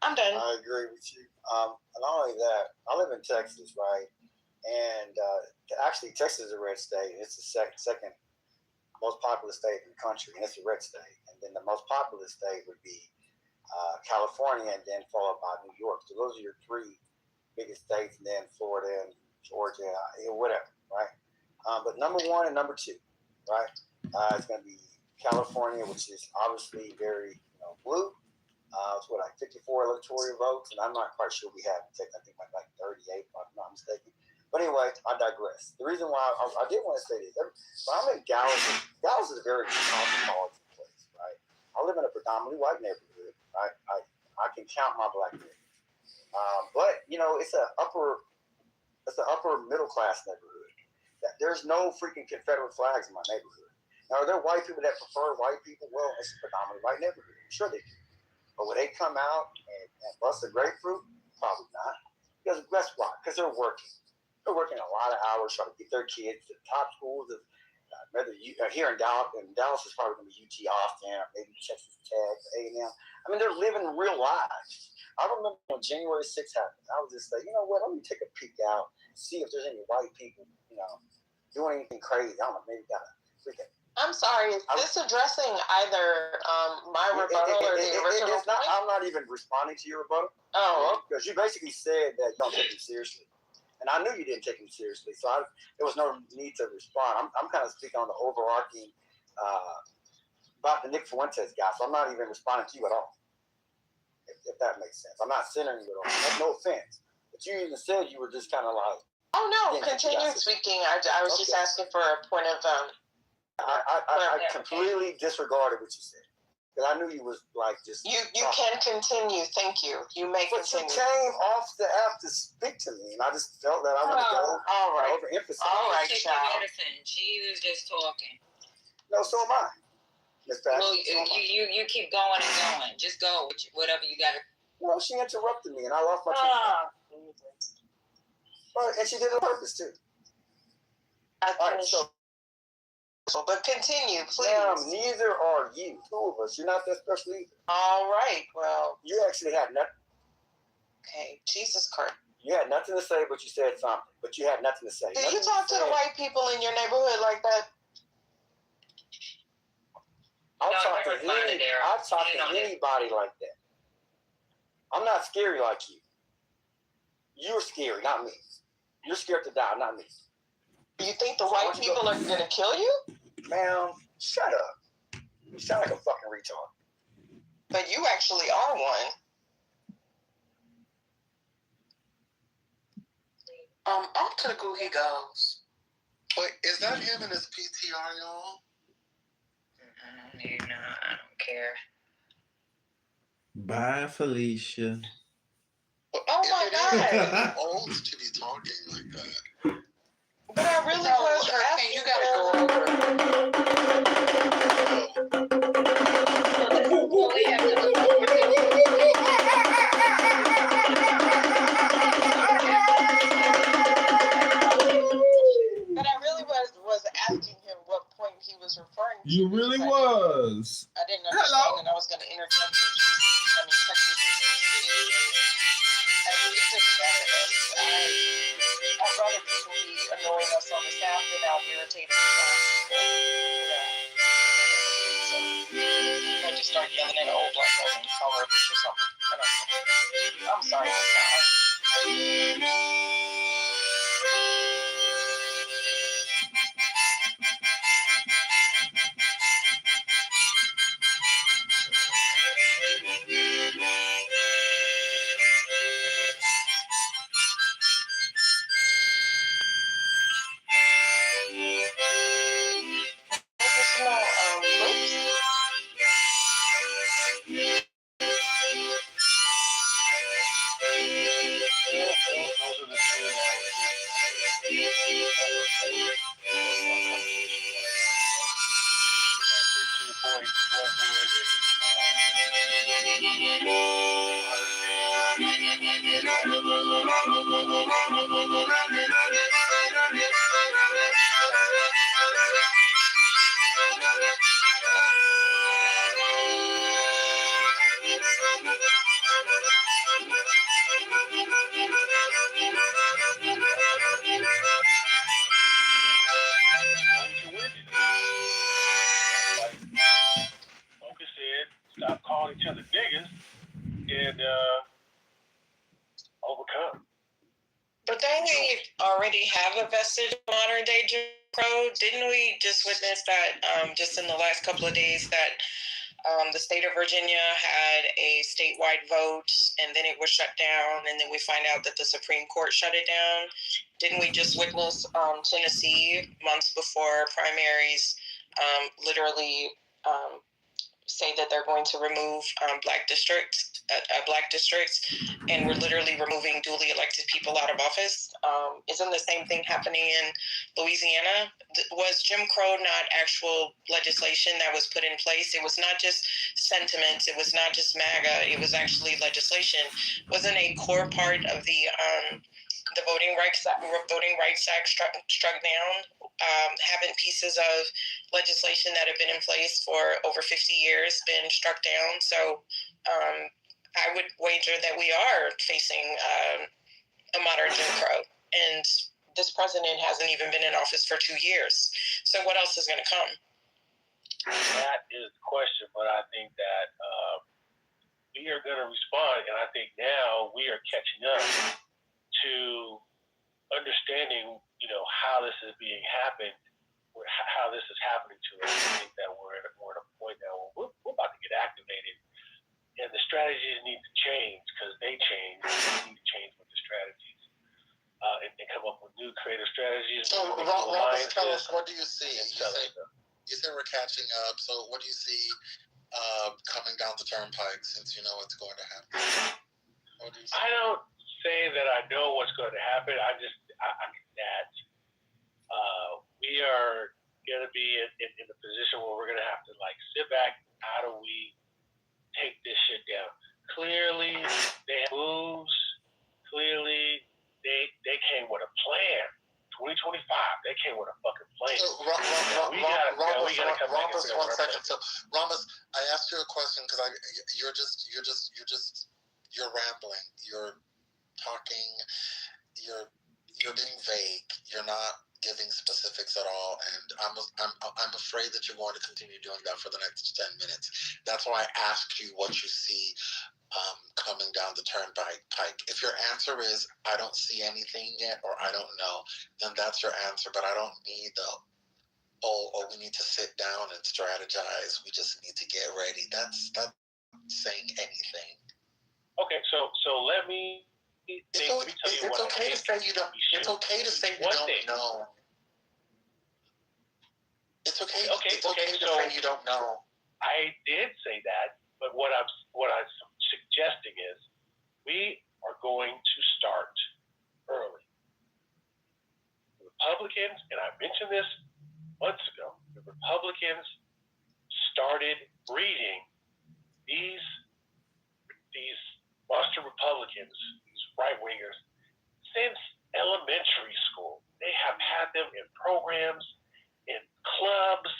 I'm done. I agree with you. And not only that, I live in Texas, right? And actually, Texas is a red state. It's the second most populous state in the country, and it's a red state. And then the most populous state would be California, and then followed by New York. So those are your three biggest states, and then Florida and Georgia, whatever, right? But number one and number two, right? It's going to be California, which is obviously very blue. It's what, like 54 electoral votes, and I'm not quite sure we have. I think like 38, if I'm not mistaken. But anyway, I digress. The reason why I did want to say this, when I'm in Dallas is a very cosmopolitan place, right? I live in a predominantly white neighborhood. I can count my black neighbors. But, you know, it's an upper middle class neighborhood. There's no freaking Confederate flags in my neighborhood. Now, are there white people that prefer white people? Well, it's a predominantly white neighborhood. I'm sure they do. But would they come out and bust a grapefruit? Probably not. Because guess why? Because they're working. They're working a lot of hours trying to get their kids to the top schools. Whether here in Dallas is probably going to be UT Austin or maybe Texas Tech, A&M. I mean, they're living real lives. I remember when January 6th happened, I was just like, you know what? Let me take a peek out, see if there's any white people, you know, doing anything crazy. I don't know, maybe got a freaking. I'm sorry, is this addressing either my rebuttal or the original? It's not, I'm not even responding to your rebuttal. Oh. Because you basically said that you don't take me seriously. And I knew you didn't take me seriously, so there was no need to respond. I'm kind of speaking on the overarching about the Nick Fuentes guy, so I'm not even responding to you at all, if that makes sense. I'm not centering you at all. No offense. But you even said you were just kind of like... Oh, no, continue speaking. I was just asking for a point of... I completely disregarded what you said. Because I knew you was like just... You can continue. Thank you. You may continue. But you came off the app to speak to me, and I just felt that I was going to go overemphasize. All right, child. She was just talking. No, so am I. Miss Patty. Well, you keep going and going. Just go with whatever you got to... Well, she interrupted me, and I lost my train of thought. And she did it on purpose, too. All right, so... But continue, please. Ma'am, neither are you. Two of us. You're not that special either. All right. Well, you actually had nothing. Okay. Jesus Christ. You had nothing to say, but you said something. But you had nothing to say. Do you talk to the white people in your neighborhood like that? I'll talk to anybody like that. I'm not scary like you. You're scary, not me. You're scared to die, not me. You think the white people are going to kill you? Ma'am, shut up. You sound like a fucking retard. But you actually are one. Off to the goo he goes. Wait, is that him in his PTR, y'all? You know, I don't care. Bye, Felicia. Oh my God. I'm old to be talking like that. But I really was asking. You gotta go over. We have to look But I really was asking him what point he was referring to. You really was. I didn't understand, and I was going to interject with Texas and it doesn't matter. I'd rather people be annoying us on the staff than out irritating people. So, I just start yelling at an old black woman, call her a bitch or something. I'm sorry. Stop calling each other niggas and overcome. But don't we already have a vestige of modern day Jim Crow? Didn't we just witness that just in the last couple of days that The state of Virginia had a statewide vote, and then it was shut down, and then we find out that the Supreme Court shut it down. Didn't we just witness Tennessee months before primaries literally say that they're going to remove black districts, and we're literally removing duly elected people out of office? Isn't the same thing happening in Louisiana? Was Jim Crow not actual legislation that was put in place? It was not just sentiments. It was not just MAGA. It was actually legislation. Wasn't a core part of the Voting Rights Act struck down, having pieces of legislation that have been in place for over 50 years been struck down. So I would wager that we are facing a modern Jim Crow. And this president hasn't even been in office for 2 years. So what else is going to come? That is the question, but I think that we are going to respond, and I think now we are catching up to understanding, how this is being happened, how this is happening to us. I think that we're at a point now where we're about to get activated, and the strategies need to change because they change. We need to change with the strategies and come up with new creative strategies. So, Robert, tell us, what do you see? You say we're catching up. So, what do you see coming down the turnpike, since you know what's going to happen? What do you see? I don't say that I know what's going to happen. I think that we are going to be in a position where we're going to have to sit back. How do we take this shit down? Clearly, they have moves. Clearly, they came with a plan. 2025, they came with a fucking plan. So, Ramos, 1 second. So, Ramos, I asked you a question because you're rambling. You're talking. You're being vague. You're not giving specifics at all, and I'm afraid that you're going to continue doing that for the next 10 minutes. That's why I asked you what you see coming down the turnpike. If your answer is I don't see anything yet, or I don't know, then that's your answer. But I don't need we need to sit down and strategize. We just need to get ready. That's saying anything. Okay, so let me. It's okay to say you don't. It's okay to say you don't know. It's okay. It's okay to say you don't know. I did say that, but what I'm suggesting is we are going to start early. The Republicans, and I mentioned this months ago, the Republicans started breeding these monster Republicans, these right-wingers, since elementary school. They have had them in programs, in clubs,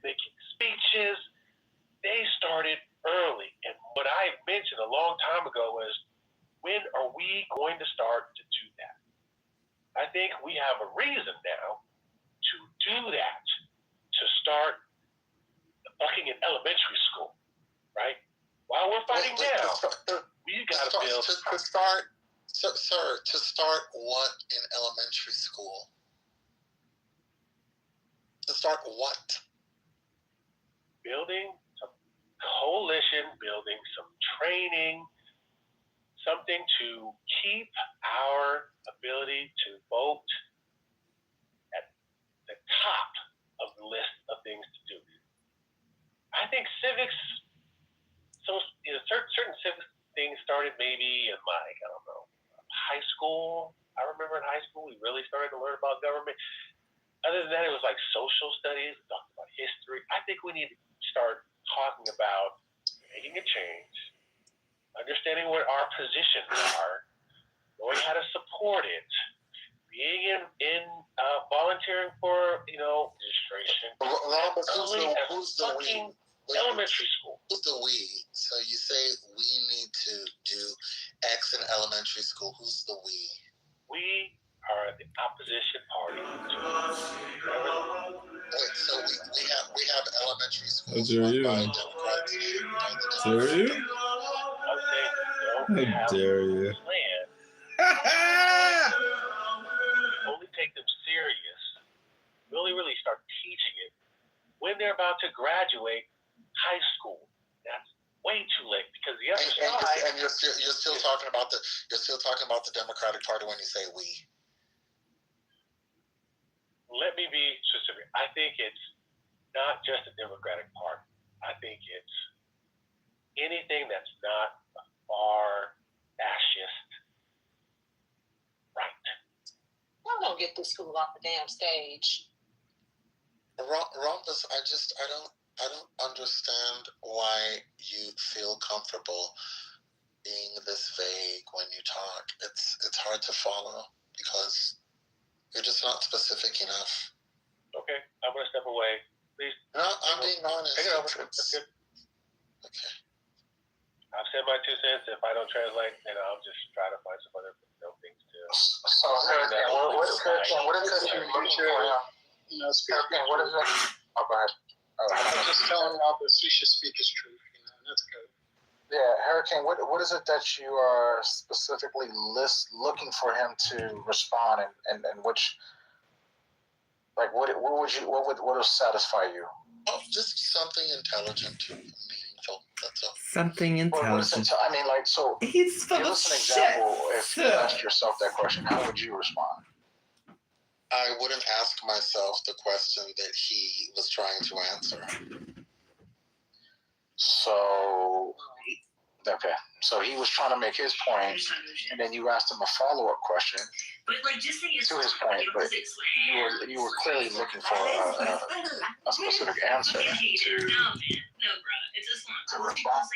making speeches. They started early. And what I mentioned a long time ago was, when are we going to start to do that? I think we have a reason now to do that, to start fucking in elementary school, right? While we're fighting now, we got to build. To start, sir, to start what in elementary school? To start what? Building some coalition, building some training, something to keep our ability to vote at the top of the list of things to do. I think civics, certain civic things started maybe in high school. I remember in high school we really started to learn about government. Other than that, it was like social studies, we talked about history. I think we need to start talking about making a change, understanding what our positions are, knowing how to support it, being in volunteering for registration. Who's the we? Elementary school. Who's the we? So you say we need to do X in elementary school. Who's the we? We are the opposition party. Wait, so we have elementary schools How dare you? by Democrats. Dare you? How dare you? Only take them serious. Really start teaching it when they're about to graduate high school. The other side, and you're still talking about the Democratic Party when you say we. Let me be specific. I think it's not just the Democratic Party. I think it's anything that's not a far fascist right. Y'all don't get this fool off the damn stage. Rumpus, I don't understand why you feel comfortable being this vague when you talk. It's hard to follow because you're just not specific enough. Okay, I'm gonna step away. Please. No, I'm being honest. Take it over. That's good. Okay. I've said my 2 cents. If I don't translate, then I'll just try to find some other things to. So, what is that you look for? You know, speaking. What is it? Oh, go ahead. I'm just telling y'all that we should speak his truth. You know, and that's good. Yeah, Hurricane. What is it that you are specifically looking for him to respond, and which, like, what would satisfy you? Oh, just something intelligent, meaningful. That's all. Something intelligent. I mean, like, so. He's full give of us an shit. example. If you asked yourself that question, how would you respond? I wouldn't ask myself the question that he was trying to answer. So, okay. So he was trying to make his point, and then you asked him a follow-up question to his point, but you were clearly looking for a specific answer to respond.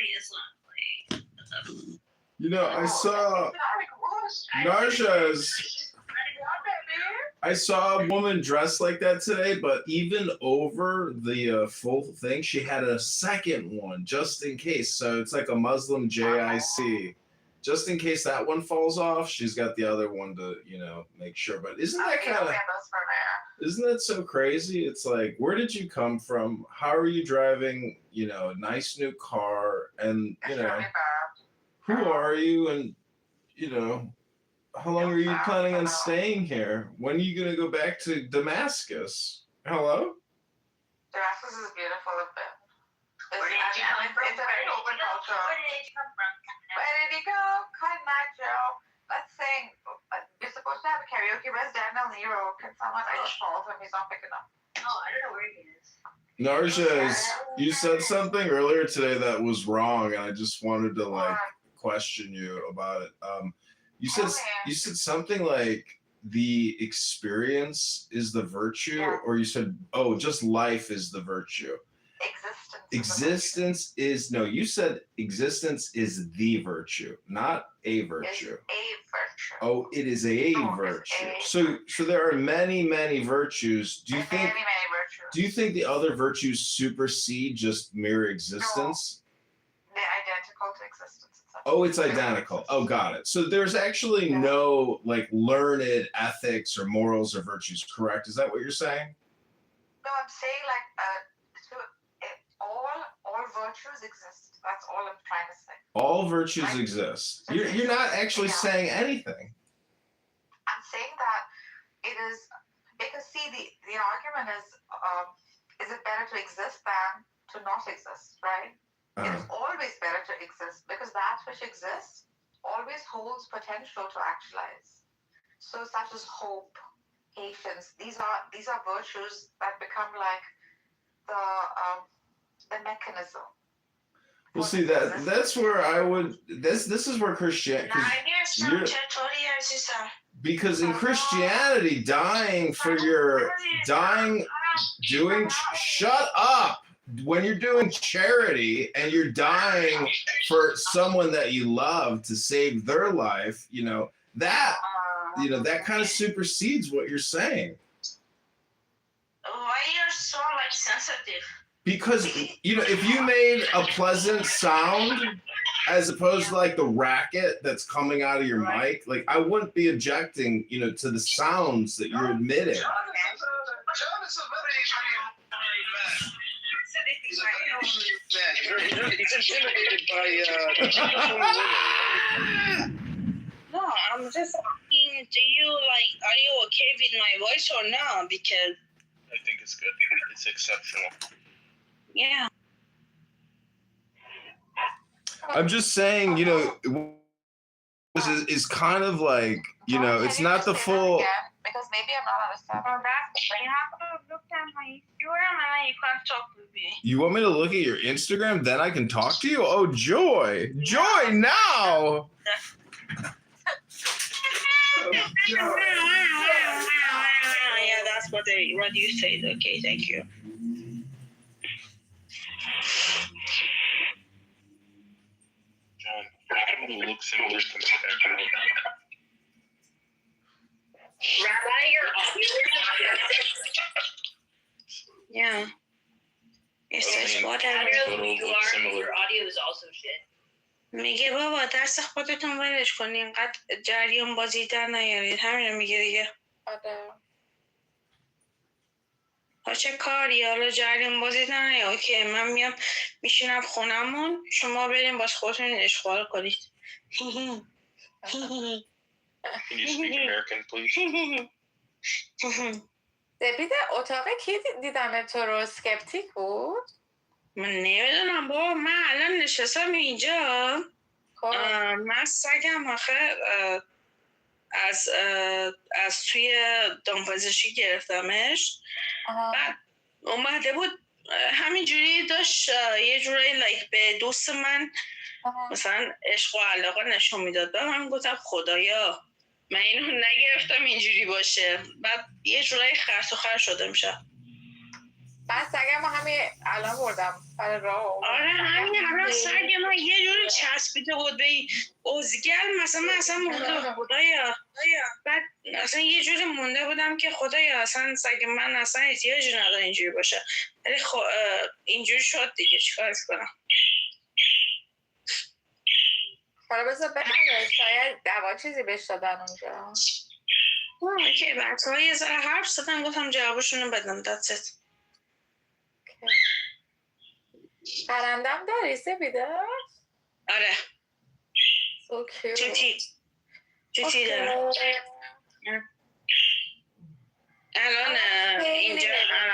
You know, I saw Narja's. I saw a woman dressed like that today, but even over the full thing, she had a second one just in case. So it's like a Muslim JIC. Just in case that one falls off, she's got the other one to, make sure. But isn't that so crazy? It's like, where did you come from? How are you driving, a nice new car? And, who are you? And, how long are you planning on staying here? When are you going to go back to Damascus? Hello? Damascus is beautiful. Where did you come from? It's a very open culture. Where did you come from? Where did you go? Good night, Joe. Let's sing. You're supposed to have a karaoke. Where's Daniel Nero? Can someone call him? He's not picking up. Oh, I don't know where he is. Narja, you said something earlier today that was wrong, and I just wanted to question you about it. You said something like the experience is the virtue, or you said, just life is the virtue. Existence is no. You said existence is the virtue, not a virtue. It's a virtue. Oh, it is a virtue. So there are many, many virtues. Do you think? Many virtues. Do you think the other virtues supersede just mere existence? No, they're identical to existence. Oh, it's identical. Oh, got it. So there's actually no learned ethics or morals or virtues, correct? Is that what you're saying? No, I'm saying all virtues exist. That's all I'm trying to say. All virtues exist. You're not actually saying anything. I'm saying that it is because the argument is it better to exist than to not exist, right? It's always better to exist because that which exists always holds potential to actualize. So such as hope, patience, these are virtues that become like the mechanism. Well, see that's where I would. This is where Christianity. Because in Christianity, shut up. When you're doing charity and you're dying for someone that you love to save their life, that kind of supersedes what you're saying. Why you're so sensitive? Because if you made a pleasant sound as opposed to the racket that's coming out of your mic, I wouldn't be objecting, to the sounds that you're emitting. John is a very He's intimidated by No, I'm just asking, are you okay with my voice or not? Because I think it's good. It's exceptional. Yeah. I'm just saying, you know, this is kind of like, you know, it's not the full. Because maybe I'm not understanding. You have to look at my Instagram and then you can talk with me. You want me to look at your Instagram, then I can talk to you? Oh, joy now. Yeah, that's what you said. Okay, thank you. John, look similar to my Rabbi, your audio yeah. It says whatever. Your audio is also shit. میگه بابا دست خودتون ولش کن اینقدر جریان بازی در نیارید همین میگه دیگه. چه کاری حالا جریان بازی در نیار اوکی من میام میشینم خونمون شما بریم باز خودتون اشغال کنید. Can you speak American, please? دبید اتاق کی دیدن تو رو سکپتیک بود؟ من نمیدونم بابا من الان نشستم اینجا من سگم آخه از توی دامپزشکی گرفتمش بعد اومده بود همینجوری داشت یه جورایی لایک به دوست من مثلا عشق و علاقه نشون میداد و من گفتم خدایا من اینو نگرفتم اینجوری باشه بعد یه جورایی خرس و خر شده میشه من سگم همین الان بردم سر راه آره همین الان سگ ما یه جوری چسبیده بود به این ازگل مثلا مونده خدایا بعد اصلا یه جوری مونده بودم که خدایا اصلا سگ من اصلا احتیاجی نداره اینجوری باشه ولی اینجوری شد دیگه چیکارش کنم حالا بذار بخونه شاید دوا چیزی بهش دادن اونجا اوکی بچه ها یه ذره حرف زدن گفتم جوابشونو بدم دادست پرندم داری سپیده؟ آره so cute چوتی دارم الان اینجا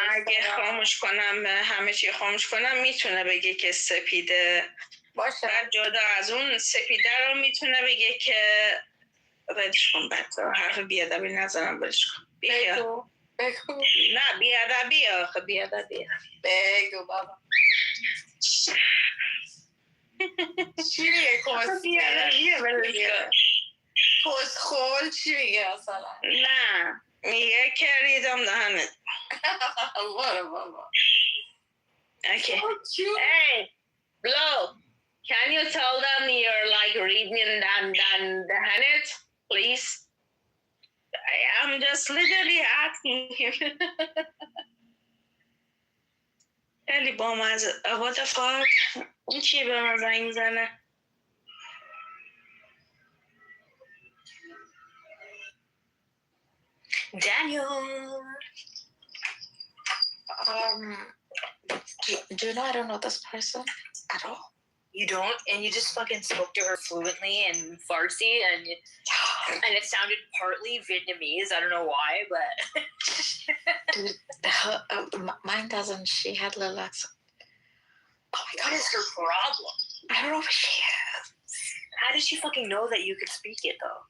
اگه خاموش کنم همه چی خاموش کنم میتونه بگه که سپیده باشه بعد جدا از اون سپیده رو میتونه بگه که ردش کن بچه حرف بیادبی نزنم برش کن بگو نه بیادبی آخه بیادبی بگو بابا چی میگه کسخول چی میگه اصلا نه میگه که ریدم دهنت بارو بابا okay hey Blow can you tell them you're like reading and it please I'm just literally asking him خیلی بامزه what the fuck اون چی به من زنگ زنه Daniel do you know I don't know this person at all You don't, and you just fucking spoke to her fluently in Farsi, and it sounded partly Vietnamese. I don't know why, but dude, mine doesn't. She had a little accent. Oh my god, what is her problem? I don't know if she is. How did she fucking know that you could speak it though?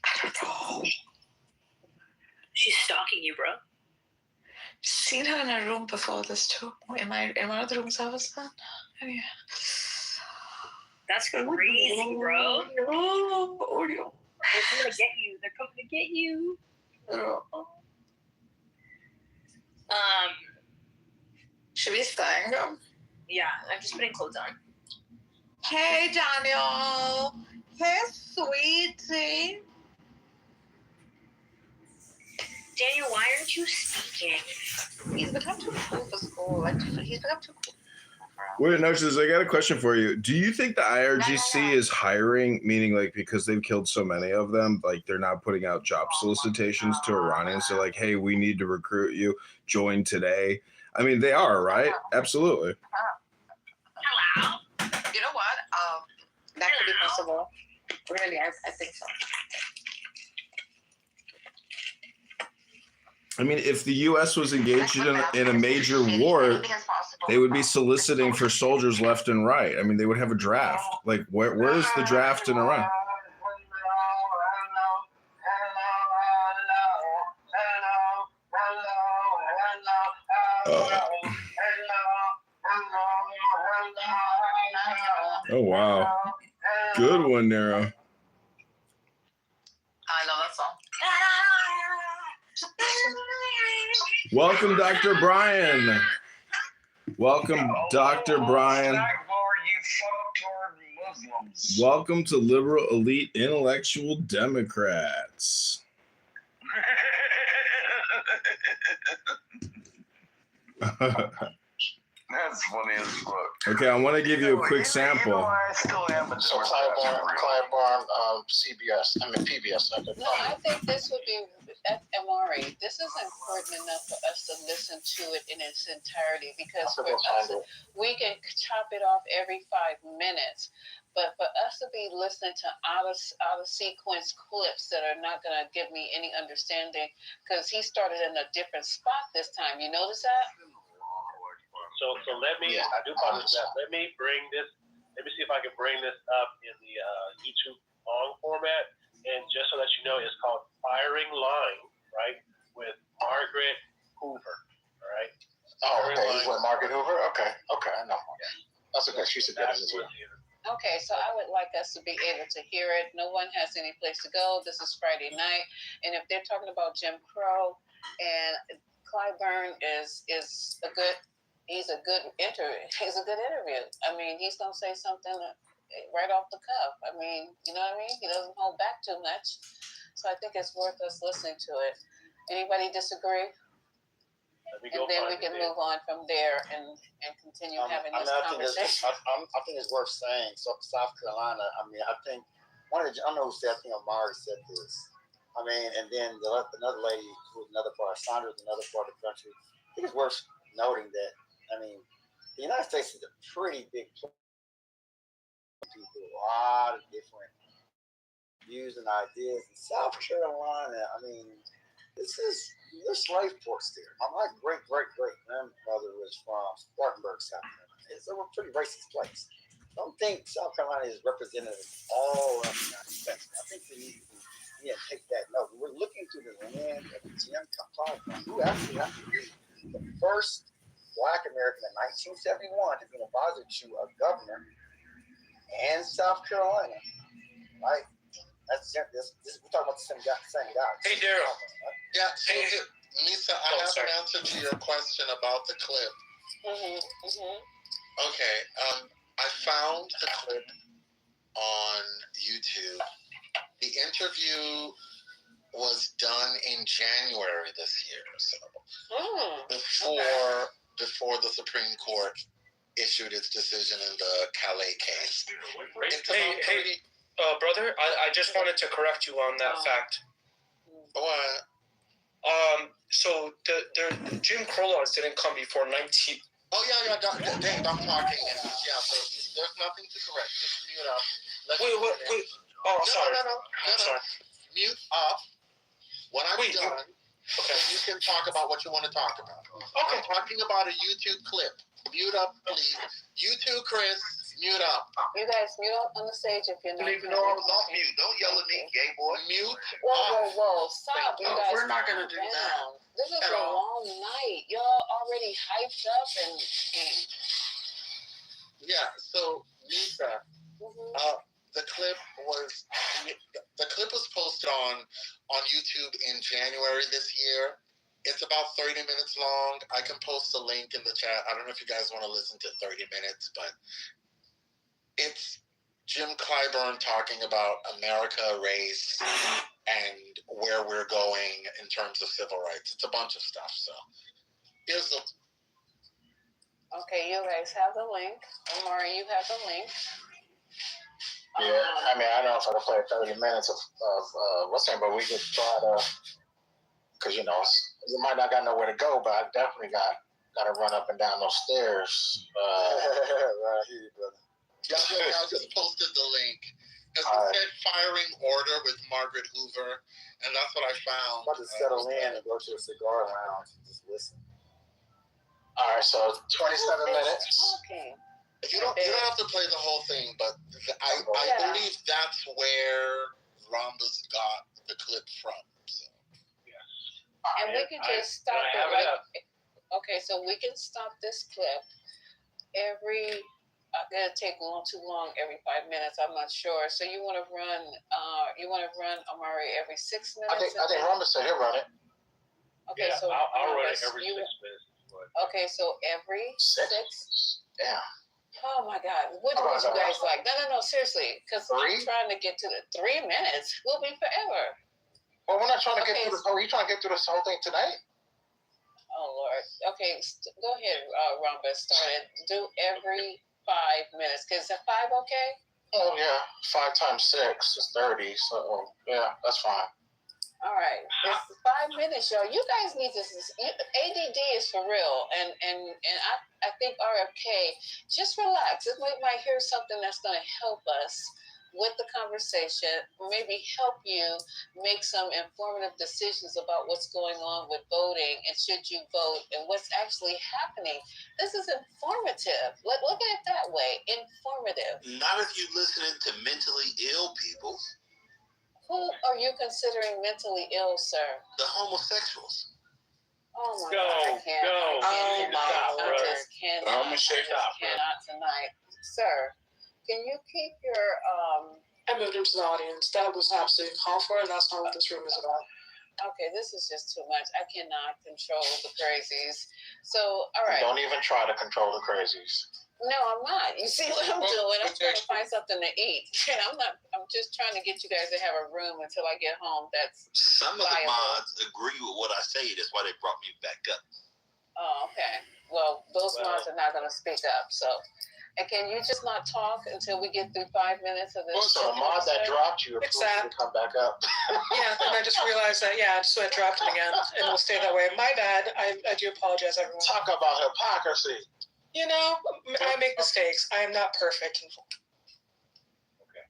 I don't know. She's stalking you, bro. Seen her in a room before this too. In one of the rooms I was in. Yeah. That's crazy, bro. Oh, they're coming to get you. They're coming to get you. Should we thank him? Yeah, I'm just putting clothes on. Hey, Daniel. Hey, sweetie. Daniel, why aren't you speaking? He's become too cool for school. He's become too cool. Wait, Notions, I got a question for you. Do you think the IRGC is hiring, meaning like because they've killed so many of them, like they're not putting out job solicitations to Iranians? They're like, hey, we need to recruit you. Join today. I mean, they are, right? Absolutely. Hello. You know what? That could be possible. Really, I think so. I mean, if the U.S. was engaged in a major war, they would be soliciting for soldiers left and right. I mean, they would have a draft. Like, where's the draft in Iran? Oh, wow. Good one, Nero. I love that song. Welcome, Dr. Brian. Welcome, Dr. Brian. Welcome to Liberal Elite Intellectual Democrats. That's funny as fuck. Okay, I want to give you a quick sample. So Clyburn, CBS, I mean PBS. No, I think this would be, Amari, this is important enough for us to listen to it in its entirety, because for us, we can chop it off every 5 minutes. But for us to be listening to out of sequence clips that are not going to give me any understanding, because he started in a different spot this time. You notice that? So let me, I do apologize. Let me see if I can bring this up in the YouTube long format. And just so that you know, it's called Firing Line, right? With Margaret Hoover, all right? Oh, okay. This is with Margaret Hoover? Okay, I know. That's okay. She's a good one as well. Okay, so I would like us to be able to hear it. No one has any place to go. This is Friday night. And if they're talking about Jim Crow, and Clyburn is a good, he's a good interview. I mean, he's going to say something right off the cuff. I mean, you know what I mean? He doesn't hold back too much. So I think it's worth us listening to it. Anybody disagree? And then we can move on from there and continue having this conversation. I think it's worth saying. So South Carolina, I mean, I think I don't know who said, I think Amari said this. I mean, and then another lady who was another part, Sandra was another part of the country. I think it's worth noting that, I mean, the United States is a pretty big place. People, a lot of different views and ideas. In South Carolina, I mean, there's slave ports there. My great grandmother was from Spartanburg, South Carolina. It's a pretty racist place. I don't think South Carolina is represented all of the United States. I think we need to take that note. We're looking through the lens of Jim Clyburn, who actually happened to be the first Black American in 1971 to be an advisor to a governor in South Carolina, right? We're talking about the same guy. Hey, Daryl. Yeah, so Lisa, I have an answer to your question about the clip. Okay, I found the clip on YouTube. The interview was done in January this year, so before the Supreme Court issued its decision in the Calais case. Hey, brother, I just wanted to correct you on that fact. What? So the Jim Crow laws didn't come before 19. Oh yeah, Dave, I'm talking. Yeah, so there's nothing to correct. Just mute up. Wait. Oh, sorry. No. Sorry. Mute up. When I'm done, then you can talk about what you want to talk about. Okay. I'm talking about a YouTube clip. Mute up, please. You too, Chris. Mute up. You guys mute up on the stage if you're not. No, not mute. Don't yell at me, gay boy. Mute. Whoa. Stop, you guys. We're not going to do that. This is a long night. Y'all already hyped up and. Yeah, so, Lisa, the clip was posted on YouTube in January this year. It's about 30 minutes long. I can post a link in the chat. I don't know if you guys want to listen to 30 minutes, but it's Jim Clyburn talking about America, race, and where we're going in terms of civil rights. It's a bunch of stuff. So here's the. Okay, you guys have the link. Omari, you have the link. Yeah, I mean, I don't know if I can play 30 minutes of what's that, but we could try to, because, you know, you might not got nowhere to go, but I definitely got to run up and down those stairs. Right here, brother. Yeah, I just posted the link Because it said firing order with Margaret Hoover, and that's what I found. I'm about to settle in and go to a cigar lounge and just listen. All right, so 27 minutes. Okay. You don't have to play the whole thing, but I believe that's where Rhombus got the clip from. So. And we can just stop it. Okay, so we can stop this clip every. It'll take too long every 5 minutes. I'm not sure. So you want to run? Amari every 6 minutes? I think Rhombus said he'll run it. Okay, yeah, so I'll run it every 6 minutes. Okay, so every six. Yeah. Oh my God! What would you guys like? No, seriously, because I'm trying to get to the 3 minutes. We'll be forever. Well, we're not trying to get through this whole. You trying to get through this whole thing tonight? Oh Lord. Okay, go ahead, Rhombus. Start it. Do every 5 minutes. Is that 5 okay? Oh yeah, 5 times 6 is 30. So yeah, that's fine. All right, it's 5 minutes, y'all. You guys need to. ADD is for real, and I think RFK. Just relax. We might hear something that's going to help us with the conversation, maybe help you make some informative decisions about what's going on with voting and should you vote and what's actually happening. This is informative. Look at it that way. Informative. Not if you're listening to mentally ill people. Who are you considering mentally ill, sir? The homosexuals. Oh my God! I can't. I just cannot tonight, sir. Can you keep your I moved him to the audience. That was absolutely called for, and that's not what this room is about. Okay, this is just too much. I cannot control the crazies. So, all right. Don't even try to control the crazies. No, I'm not. You see what I'm doing? I'm trying to find something to eat. And I'm just trying to get you guys to have a room until I get home. That's some of the mods agree with what I say. That's why they brought me back up. Oh, okay. Well, those mods are not going to speak up. So, and can you just not talk until we get through 5 minutes of this? Well, so the mod that dropped you approved you to come back up. Yeah, and I just realized that, so I dropped him again, and it'll stay that way. My bad. I do apologize, everyone. Talk about hypocrisy. You know, I make mistakes. I am not perfect. Okay.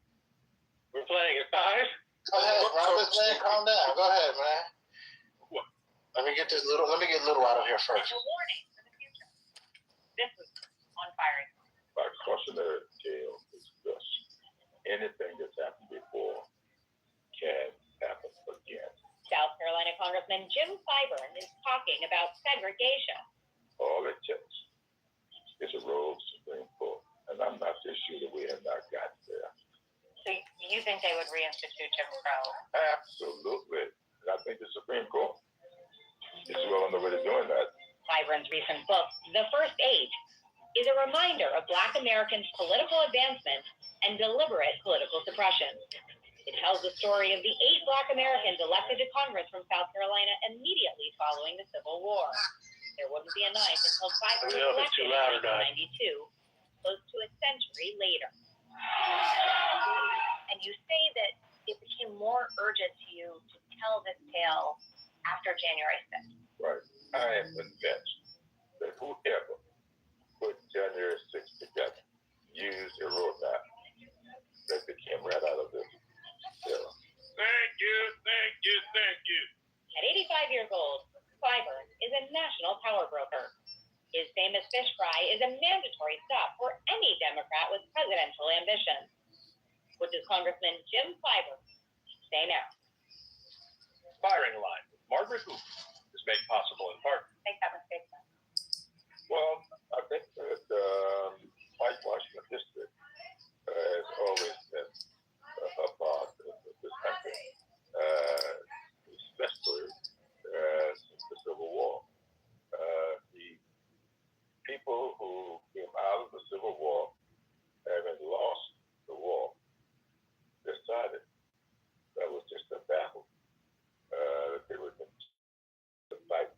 We're playing at 5? Go ahead, Rhombus, man. Calm down. Go ahead, man. What? Let me get Little out of here first. A warning for the future. This was on firing. By cautionary tale is this: anything that's happened before can happen again. South Carolina Congressman Jim Clyburn is talking about segregation. All it takes is a rogue Supreme Court, and I'm not so sure that we have not got there. So you think they would reinstitute Jim Crow? Absolutely. And I think the Supreme Court is well on the way to doing that. Clyburn's recent book, The First Age, is a reminder of Black Americans' political advancement and deliberate political suppression. It tells the story of the 8 Black Americans elected to Congress from South Carolina immediately following the Civil War. There wouldn't be a night until Clyburn was elected in 1992, close to a century later. And you say that it became more urgent to you to tell this tale after January 5th. Right. I am convinced that whoever put January 6th together used a roadmap that came right out of this era. Thank you. At 85 years old, Clyburn is a national power broker. His famous fish fry is a mandatory stop for any Democrat with presidential ambitions. What does Congressman Jim Clyburn say now? Firing line with Margaret Hoover is made possible in part. Make that mistake then. Well, I think that White Washington District has always been a part of this country, especially since the Civil War. The people who came out of the Civil War, having lost the war, decided that was just a battle. They were going to fight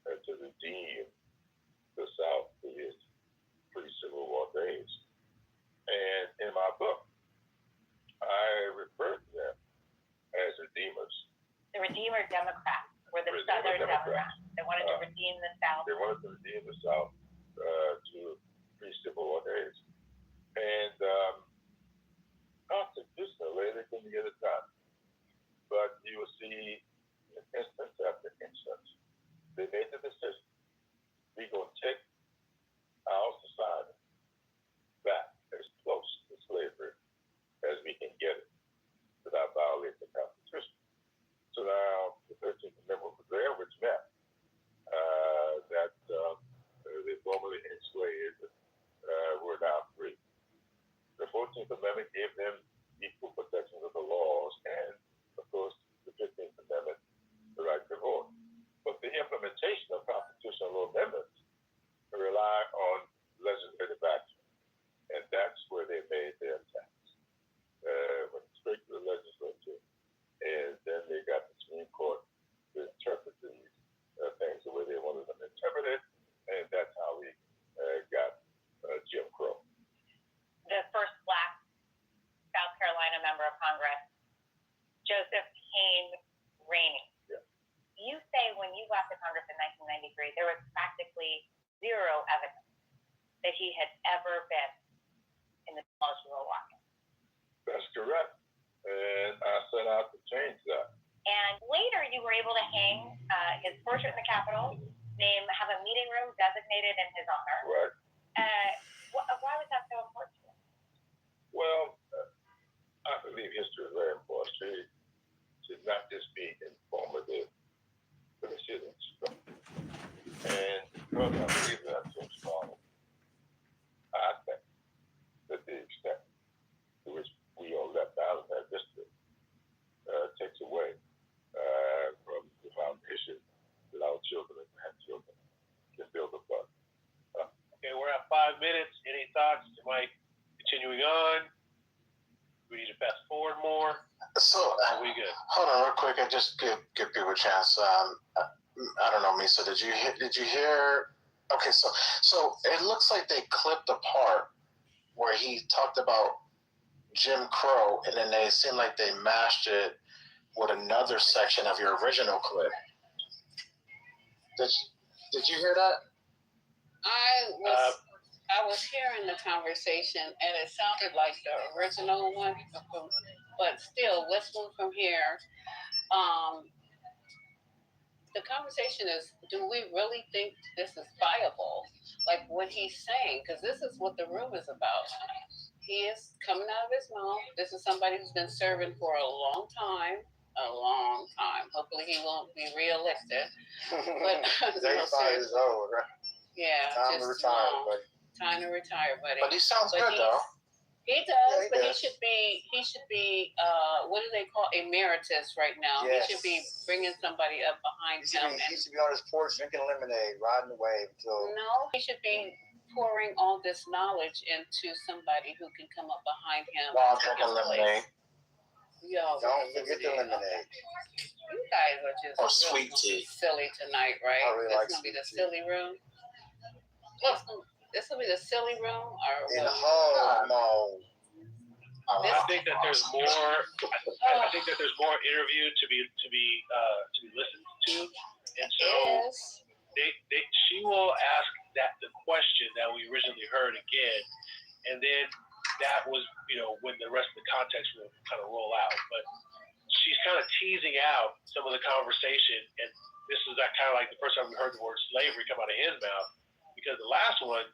to redeem the South to its pre-Civil War days. And in my book, I refer to them as redeemers. The Redeemer Democrats were the Southern Democrats. They wanted to redeem the South. They wanted to redeem the South to pre-Civil War days. And Constitution Amendment gave them equal protection of the laws and, of course, the 15th Amendment, the right to vote. But the implementation of constitutional amendments rely on legislative action, and that's where they made their attacks. Went straight to the legislature, and then they got the Supreme Court to interpret these things the way they wanted them interpreted, and that's how we got Jim Crow. The first Black South Carolina member of Congress, Joseph Kane Rainey. Yeah. You say when you got to Congress in 1993, there was practically zero evidence that he had ever been in the college you were walking. That's correct. And I set out to change that. And later you were able to hang his portrait in the Capitol, have a meeting room designated in his honor. Right. Why was that so important to you? Well, I believe history is very important. It should not just be informative, but it should instruct. And because I believe that so strongly, I think that the extent to which we are left out of that district takes away from the foundation that our children and grandchildren can build upon. Okay, we're at 5 minutes. Any thoughts? Mike, continuing on? We need to fast forward more. So, are we good? Hold on, real quick. I just give people a chance. I don't know, Misa. Did you hear? Okay, so it looks like they clipped the part where he talked about Jim Crow, and then they seemed like they mashed it with another section of your original clip. Did you hear that? I was hearing the conversation, and it sounded like the original one, but still, let's move from here. The conversation is, do we really think this is viable? Like what he's saying, because this is what the room is about. He is coming out of his mouth. This is somebody who's been serving for a long time. Hopefully he won't be reelected. But 35 years old, right? Yeah. Time to retire, buddy. Time to retire, buddy. But he sounds good, though. He does, Yeah, but does. he should be what do they call emeritus right now? Yes. He should be bringing somebody up behind him. He should be on his porch drinking lemonade, riding the wave until. No, he should be pouring all this knowledge into somebody who can come up behind him. While drinking lemonade. Yo, Don't forget the lemonade. You guys are just or sweet tea. Silly tonight, right? I really This like gonna be the sweet tea. silly room. This will be the silly room, or In what? home. I think that there's more. I think that there's more interview to be listened to, and so she will ask that the question that we originally heard again, and then that was when the rest of the context will kind of roll out. But she's kind of teasing out some of the conversation, and this is kind of like the first time we heard the word slavery come out of his mouth, because the last one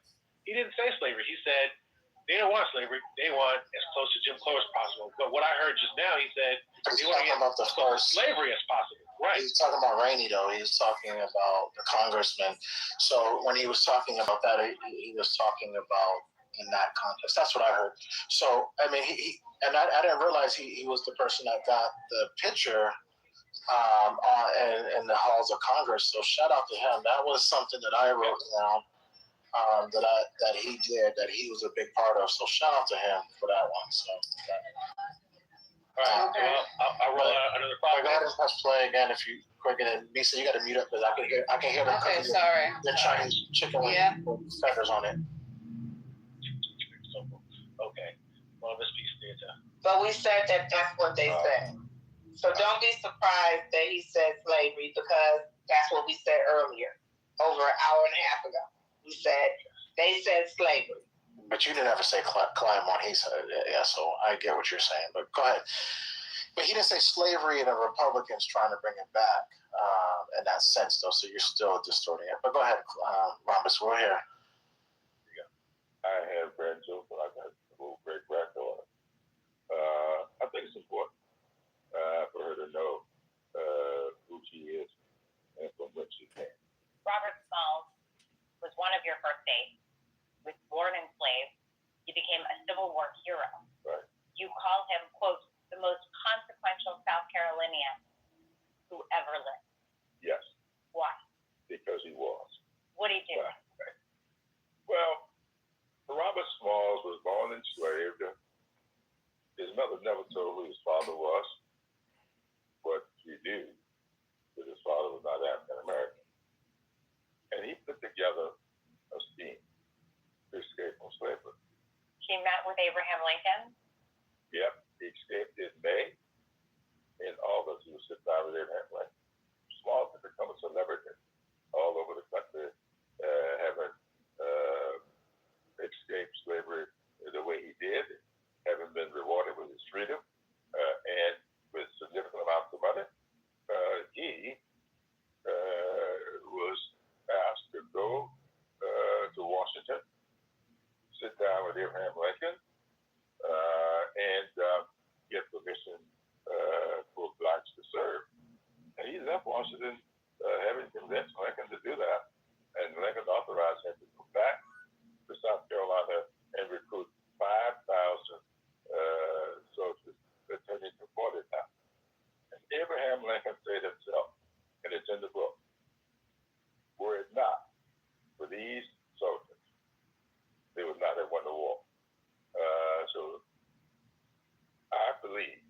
he didn't say slavery. He said they don't want slavery. They want as close to Jim Crow as possible. But what I heard just now, he said He's they want to talking get about the as close to first. slavery as possible. Right. He's talking about Rainey, though. He's talking about the congressman. So when he was talking about that, he was talking about in that context. That's what I heard. So I mean, I didn't realize he was the person that got the picture in the halls of Congress. So shout out to him. That was something that I wrote down. That he did, that he was a big part of. So shout out to him for that one. So. All right. Well, I'll roll out another 5 Go ahead and minutes. press play again if you quick. And then Misa, you got to mute up because I can hear them Okay, cooking sorry. the Chinese chicken with feathers on it. Okay. Well, Miss Peace Theater. But we said that that's what they said. So don't be surprised that he said slavery, because that's what we said earlier, over an hour and a half ago. We said they said slavery. But you didn't ever say climb on. He said it. Yeah, so I get what you're saying. But go ahead. But he didn't say slavery, and the Republicans trying to bring it back in that sense, though. So you're still distorting it. But go ahead, Rhombus. We're here. I have grandchildren. I got a little great granddaughter. I think it's important for her to know who she is and from where she came. Robert Smalls was one of your first dates. Was born enslaved. You became a Civil War hero. Right. together a scheme to escape from slavery. She met with Abraham Lincoln. Yep, he escaped in May. In August, he was sitting down with Abraham Lincoln. Small to become a celebrity all over the country, having escaped slavery the way he did, having been rewarded with his freedom and with significant amounts of money. He was asked to go to Washington, sit down with Abraham Lincoln, and get permission for blacks to serve. And he left Washington having convinced Lincoln to do that. And Lincoln authorized him to go back to South Carolina and recruit 5,000 soldiers, turning to 40,000. And Abraham Lincoln said himself, and it's in the book, were it not for these soldiers, they would not have won the war. So I believe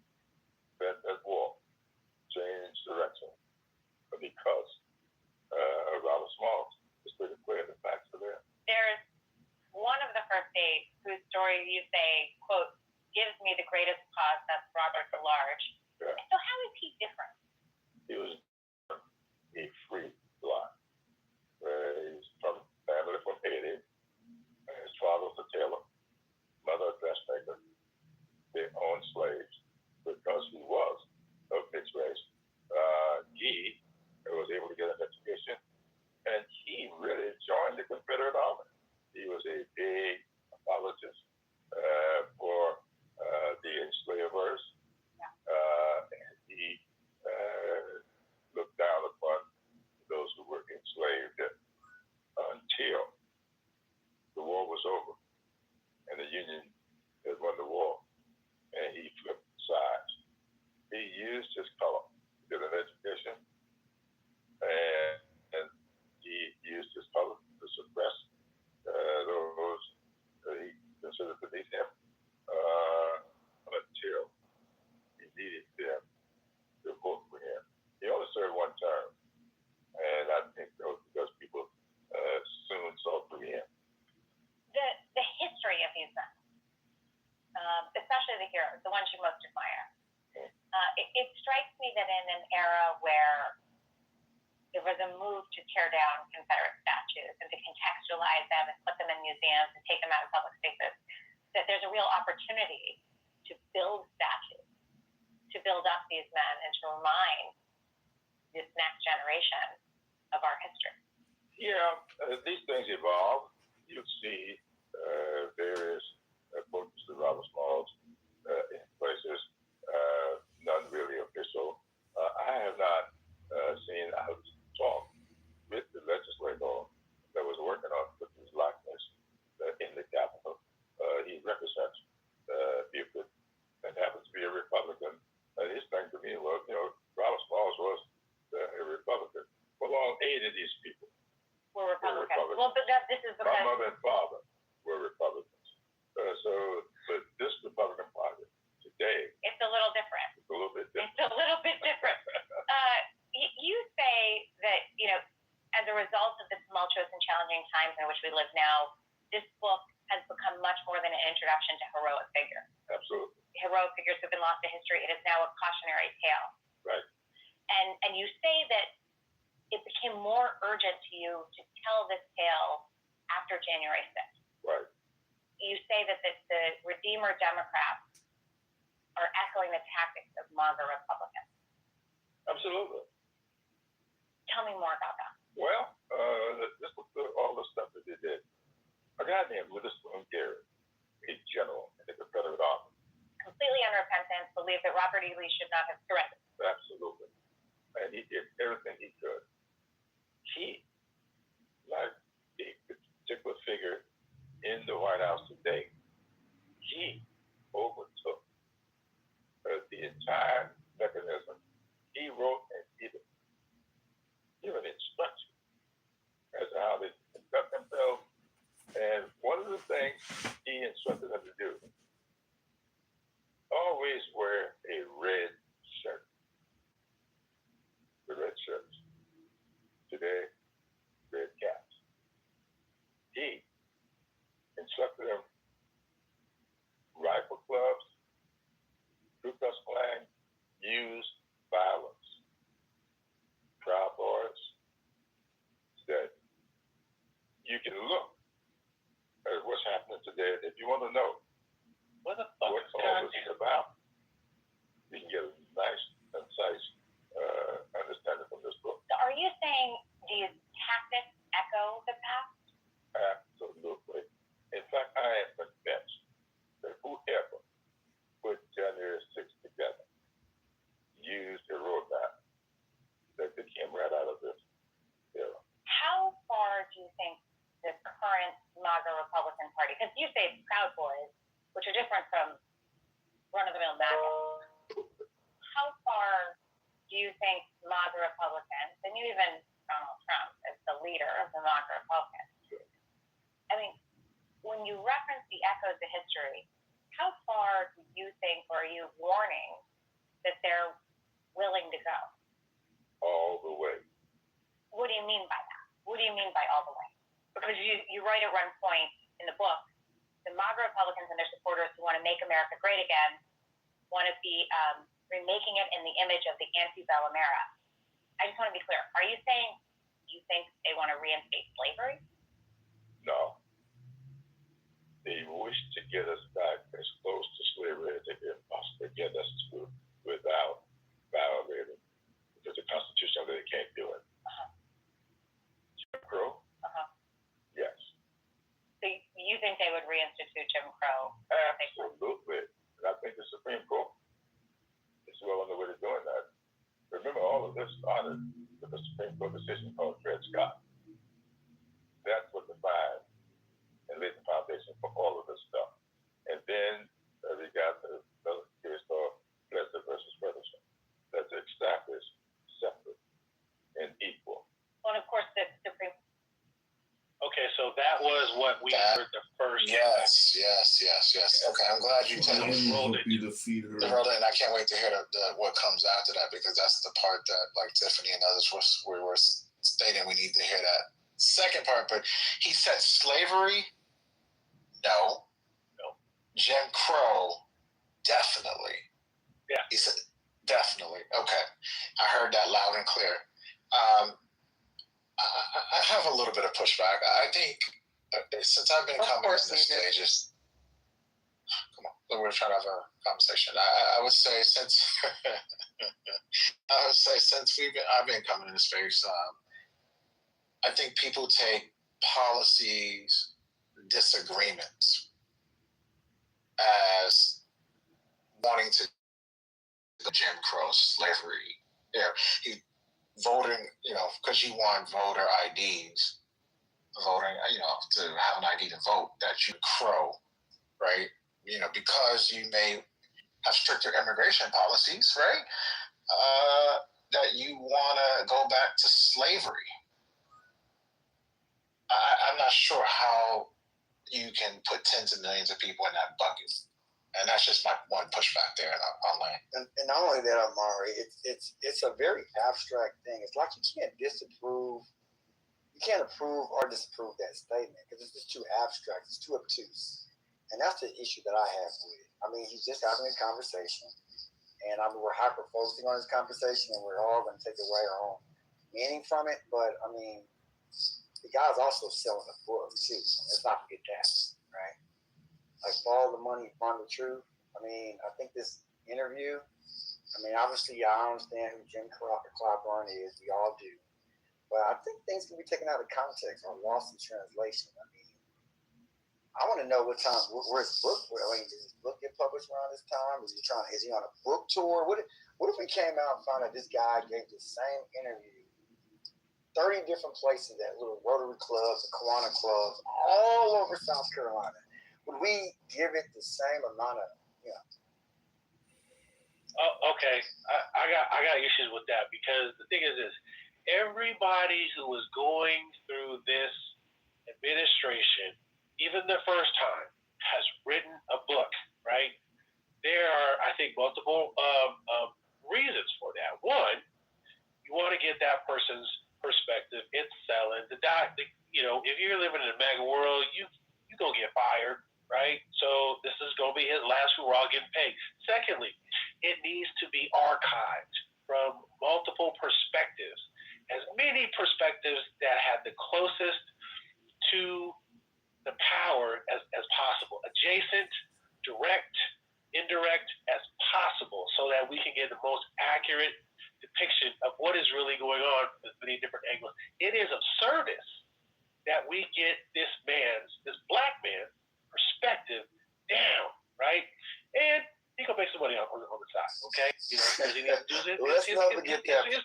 that war changed direction because of Robert Smalls. It's pretty clear the facts are there. There's one of the first dates whose story you say, quote, gives me the greatest pause, that's Robert the Large. Yeah. So how is he different? He was a free black. He's from family from Haiti. His father was a tailor, mother a dressmaker. They owned slaves because he was of mixed race. He was able to get an education, and he really joined the Confederate Army. He was a big apologist for the enslavers. And he looked down upon those who were enslaved until the war was over and the Union had won the war, and he flipped sides. He used his color to get an education, and he used his color to suppress those he considered beneath him until he needed them to vote for him. He only served one term, and I think that was because people soon saw through him. The history of these men, especially the heroes, the ones you most admire, it strikes me that in an era where there was a move to tear down Confederate statues and to contextualize them and put them in museums and take them out in public spaces, that there's a real opportunity to build statues, to build up these men and to remind this next generation of our history. Yeah, these things evolve. You see various approaches to Robert Smalls in places, none really official. I have not seen, I was talking with the legislator that was working on putting his likeness in the Capitol. He represents Buford and happens to be a Republican. His thing to me was, Robert Smalls was a Republican. Well, all 8 of these people were Republicans. Well, but this is because my mother and father were Republicans. But this Republican Party today, it's a little different. It's a little bit different. It's a little bit different. You say that, as a result of the tumultuous and challenging times in which we live now, this book has become much more than an introduction to heroic figures. Absolutely. Heroic figures have been lost to history. It is now a cautionary tale. Right. And you say that it became more urgent to you to tell this tale after January 6th. Right. You say that the Redeemer Democrats are echoing the tactics of MAGA Republicans. Absolutely. Tell me more about that. Well, just look at all the stuff that they did. A guy named Witherspoon Gary, a general in the Confederate Army. Completely unrepentant, believed that Robert E. Lee should not have surrendered. Absolutely. And he did everything he could. He, like a particular figure in the White House today, he overtook the entire mechanism. He wrote and given instructions as to how they conduct themselves. And one of the things he instructed them to do, always wear a red shirt. The red shirts. Today, red caps. you can look at what's happening today. If you want to know what the fuck what all this is about, you can get a nice, concise understanding from this book. So are you saying these tactics echo the past? Absolutely. In fact, I am convinced that whoever put January 6th together used a roadmap that took him right out of this era. How far do you think the current MAGA Republican Party, because you say it's Proud Boys, which are different from run-of-the-mill MAGA, how far do you think MAGA Republicans, and you even Donald Trump as the leader of the MAGA Republicans, I mean, when you reference the echoes of history, how far do you think, or are you warning that they're willing to go? All the way. What do you mean by that? What do you mean by all the way? Because you write at one point in the book, the MAGA Republicans and their supporters who want to make America great again want to be remaking it in the image of the antebellum era. I just want to be clear. Are you saying you think they want to reinstate slavery? No. They wish to get us back as close to slavery as they can possibly get us to without violating, because the Constitution says they can't do it. Jim Crow? Yes. So you think they would reinstitute Jim Crow? Absolutely. And I think the Supreme Court is well on the way to doing that. Remember, all of this started with a Supreme Court decision called Dred Scott. That's what defined and laid the foundation for all of this stuff. And then we got the case called Plessy versus Ferguson. That's established separate and equal. Well, and of course, the Supreme. Okay, so that was what we heard the first. Yes. Okay, I'm glad you rolled it. You defeat her. And I can't wait to hear what comes after that, because that's the part that, like Tiffany and others were stating, we need to hear that second part. But he said slavery. No. Jim Crow, definitely. Yeah. He said, definitely. Okay. I heard that loud and clear. I have a little bit of pushback. I think since I've been coming on the stages, come on, we're trying to have a conversation. I would say since I've been coming in this space, I think people take policies disagreements as wanting to Jim Crow slavery. Yeah, he voting, because you want voter IDs, voting, to have an ID to vote, that you Crow, right? Because you may have stricter immigration policies, right? That you want to go back to slavery. I'm not sure how you can put tens of millions of people in that bucket. And that's just my one pushback there online. And not only that, Amari, it's a very abstract thing. It's like you can't approve or disapprove that statement because it's just too abstract. It's too obtuse. And that's the issue that I have with it. I mean, he's just having a conversation. And we're hyper-focusing on this conversation, and we're all going to take away our own meaning from it. But, I mean, the guy's also selling a book, too. Let's not forget that, right? Like, Follow the Money, Find the Truth. I mean, I think this interview, obviously, I understand who Jim Clyburn is. We all do. But I think things can be taken out of context or lost in translation. I want to know what time, where's his book? Does his book get published around this time? Is he on a book tour? What if we came out and found out this guy gave the same interview 30 different places at little Rotary clubs and Kiwanis clubs all over South Carolina? Would we give it the same amount of, Oh, okay. I got issues with that because the thing is everybody who was going through this administration, even the first time, has written a book, right? There are, I think, multiple reasons for that. One, you want to get that person's perspective. It's selling. If you're living in a MAGA world, you're going to get fired. Right? So this is going to be his last hurrah getting paid. Secondly, it needs to be archived from multiple perspectives. As many perspectives that had the closest to the power as possible, adjacent, direct, indirect as possible, so that we can get the most accurate depiction of what is really going on with many different angles. It is absurdist that we get this black man's perspective down, right? And he gonna make some money on the side, okay? You know, because he needs to do this. Let's not forget that. It's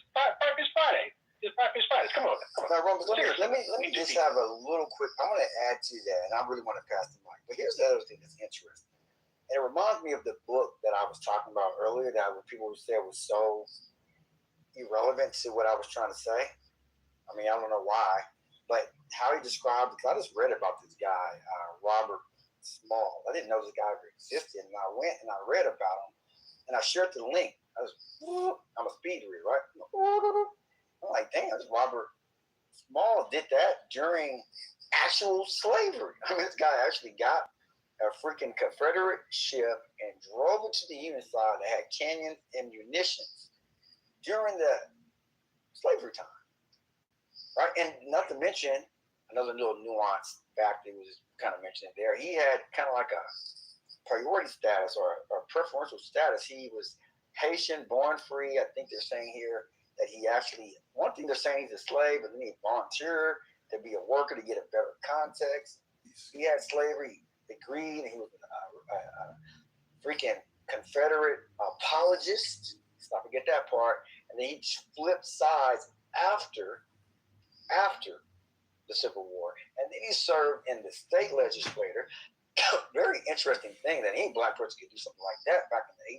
Friday. It's Friday. Come on. Now, Robert, let me just have a little quick. I want to add to that, and I really want to pass the mic. But here's the other thing that's interesting. And it reminds me of the book that I was talking about earlier that people would say was so irrelevant to what I was trying to say. I mean, I don't know why, but how he described it, because I just read about this guy, Robert Small. I didn't know this guy ever existed, and I went and I read about him, and I shared the link. I'm a speed reader, right? I'm like, damn, this Robert Small did that during actual slavery. I mean, this guy actually got a freaking Confederate ship and drove it to the Union side that had cannons and munitions during the slavery time, right? And not to mention, another little nuance fact that was kind of mentioned there, he had kind of like a priority status or preferential status. He was Haitian, born free. I think they're saying here that he actually, one thing they're saying he's a slave, but then he volunteered to be a worker to get a better context. He had slavery, agreed, and he was a freaking Confederate apologist. Let's not forget that part. And then he flipped sides after the Civil War. And then he served in the state legislature. Very interesting thing that any black person could do something like that back in the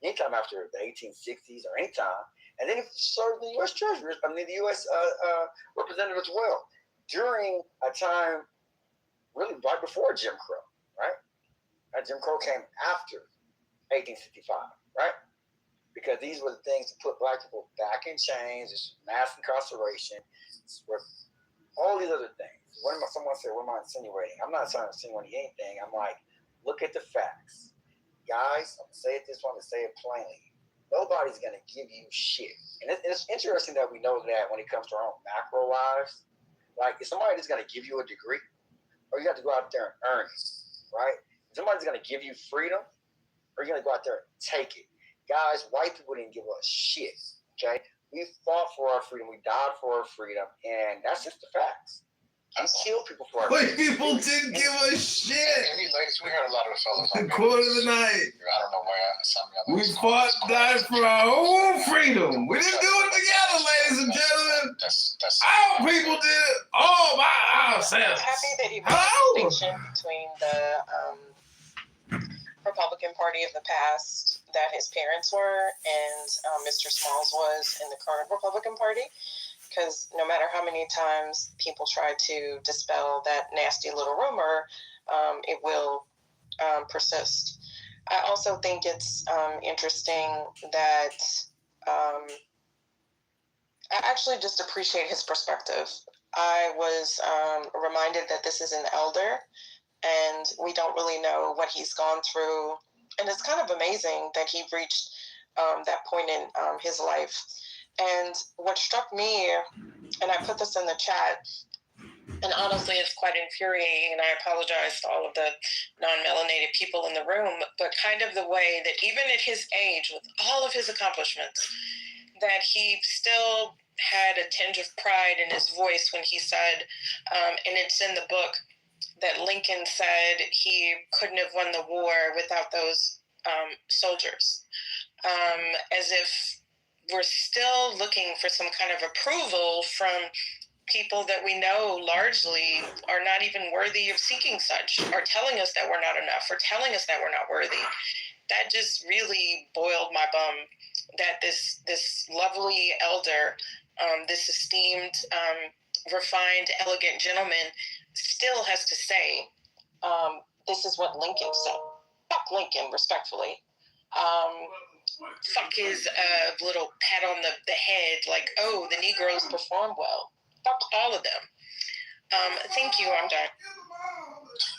anytime after the 1860s or anytime. And then he served in the U.S. Treasury, the U.S. Representative as well, during a time really right before Jim Crow, right? Jim Crow came after 1865, right? Because these were the things that put black people back in chains, this mass incarceration, all these other things. Someone said, what am I insinuating? I'm not trying to insinuate anything. I'm like, look at the facts. Guys, I'm going to say it this way, I'm going to say it plainly. Nobody's going to give you shit. And it's interesting that we know that when it comes to our own macro lives. Like, if somebody's going to give you a degree, or you have to go out there and earn it, right? If somebody's going to give you freedom, or you're going to go out there and take it. Guys, white people didn't give us shit, okay? We fought for our freedom. We died for our freedom, and that's just the facts. We killed people for our White freedom. people didn't give a shit. Hey, ladies, we heard a lot of the fellas. The quote of the night. I don't know where some of y'all. We fought, died for our own freedom. We didn't do it together, ladies and gentlemen. Our people did it all by ourselves. I'm happy that you made Hello? a distinction between the Republican Party of the past that his parents were and Mr. Smalls was in the current Republican Party. Because no matter how many times people try to dispel that nasty little rumor, it will persist. I also think it's interesting that I actually just appreciate his perspective. I was reminded that this is an elder, and we don't really know what he's gone through. And it's kind of amazing that he reached that point in his life. And what struck me, and I put this in the chat, and honestly it's quite infuriating, and I apologize to all of the non-melanated people in the room, but kind of the way that even at his age, with all of his accomplishments, that he still had a tinge of pride in his voice when he said, and it's in the book, that Lincoln said he couldn't have won the war without those soldiers. As if we're still looking for some kind of approval from people that we know largely are not even worthy of seeking such, or telling us that we're not enough, or telling us that we're not worthy. That just really boiled my bum, that this lovely elder, this esteemed, refined, elegant gentleman still has to say, this is what Lincoln said. Fuck Lincoln, respectfully. Fuck his little pat on the head, like, oh, the Negroes performed well. Fuck all of them. Thank you, I'm done.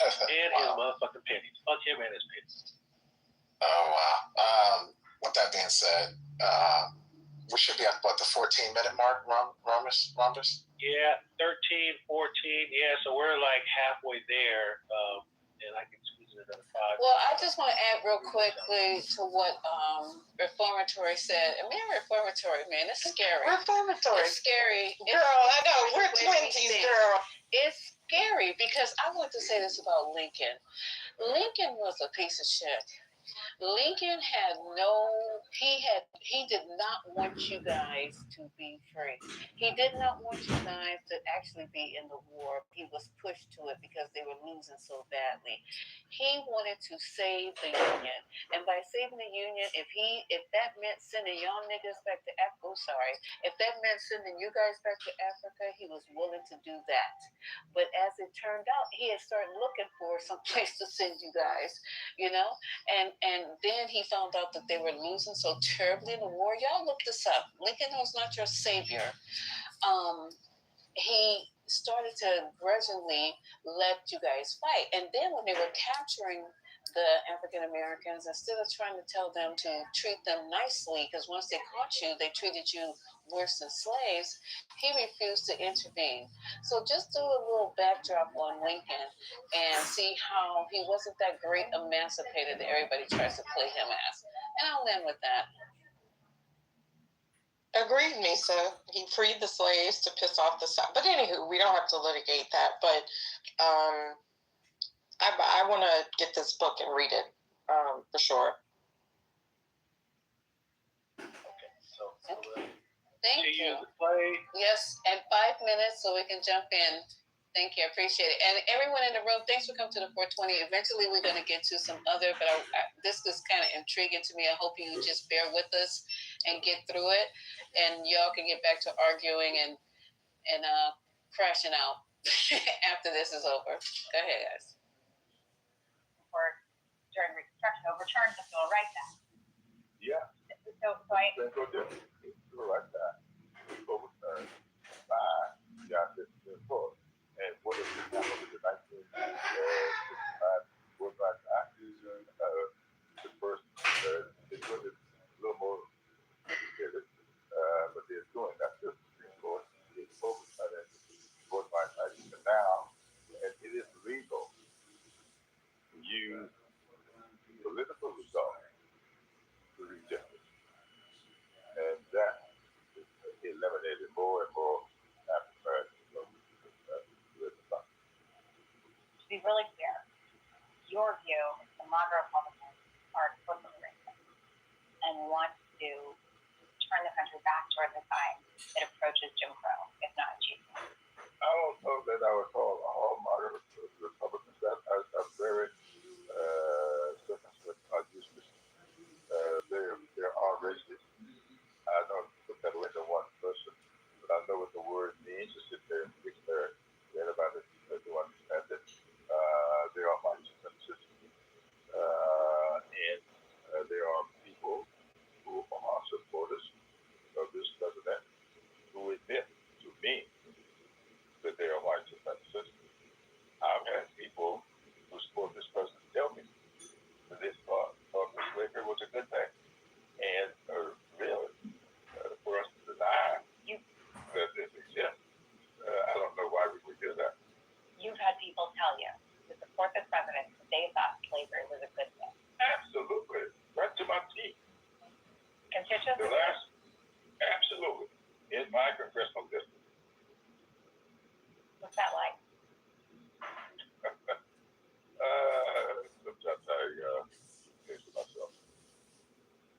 And his motherfucking pennies. Fuck him and his pennies. Oh, wow. With that being said, we should be at, what, the 14-minute mark, Rhombus? Yeah, 13, 14. Yeah, so we're like halfway there. And I can squeeze in another 5. Well, I just want to add real quickly to what Reformatory said. I mean, Reformatory, man, it's scary. Reformatory. It's scary. Girl, I know. We're twinsies, girl. It's scary because I want to say this about Lincoln. Lincoln was a piece of shit. Lincoln he did not want you guys to be free. He did not want you guys to actually be in the war. He was pushed to it because they were losing so badly. He wanted to save the Union. And by saving the Union, if that meant sending y'all niggas back to Africa, if that meant sending you guys back to Africa, he was willing to do that. But as it turned out, he had started looking for some place to send you guys, and then he found out that they were losing so terribly in the war. Y'all look this up. Lincoln was not your savior. He started to grudgingly let you guys fight. And then when they were capturing the African Americans, instead of trying to tell them to treat them nicely, because once they caught you, they treated you worse than slaves, he refused to intervene. So just do a little backdrop on Lincoln and see how he wasn't that great emancipator that everybody tries to play him as. And I'll end with that. Agreed, Misa. He freed the slaves to piss off the South. But anywho, we don't have to litigate that. But I want to get this book and read it for sure. Okay, so Thank you. Use the play. Yes, and 5 minutes so we can jump in. Thank you, I appreciate it. And everyone in the room, thanks for coming to the 420. Eventually, we're going to get to some other, but this is kind of intriguing to me. I hope you just bear with us and get through it, and y'all can get back to arguing and crashing out after this is over. Go ahead, guys. Or during Reconstruction, overturned the Civil Rights Act. Yeah. So I. Civil Rights Act overturned by the Supreme Court. And what is it now with the 1965 Civil Rights Act? The first, they put it a little more complicated, but they're doing that. The Supreme Court is focused on that. Civil Rights Act now, and it is legal to use political results to reject it. And that is eliminated more and more African Americans. To be really clear, your view is the moderate Republicans are explicitly racist and want to turn the country back toward the time that approaches Jim Crow, if not achievable. I don't know that I would call all moderate Republicans that are very circumspect. There are racists. I don't put that away to one person, but I know what the word means to sit there and declare to anybody that do understand it. There are white supremacists, and there are people who are supporters of this president who admit to me that they are white supremacists. I've had people who support this president tell me that they thought that slavery was a good thing. And really, for us to deny that this exists, I don't know why we would do that. You've had people tell you to support the president that they thought slavery was a good thing. Absolutely. Right to my teeth. Constituents? Absolutely. In my congressional district. What's that like? Sometimes I think to myself.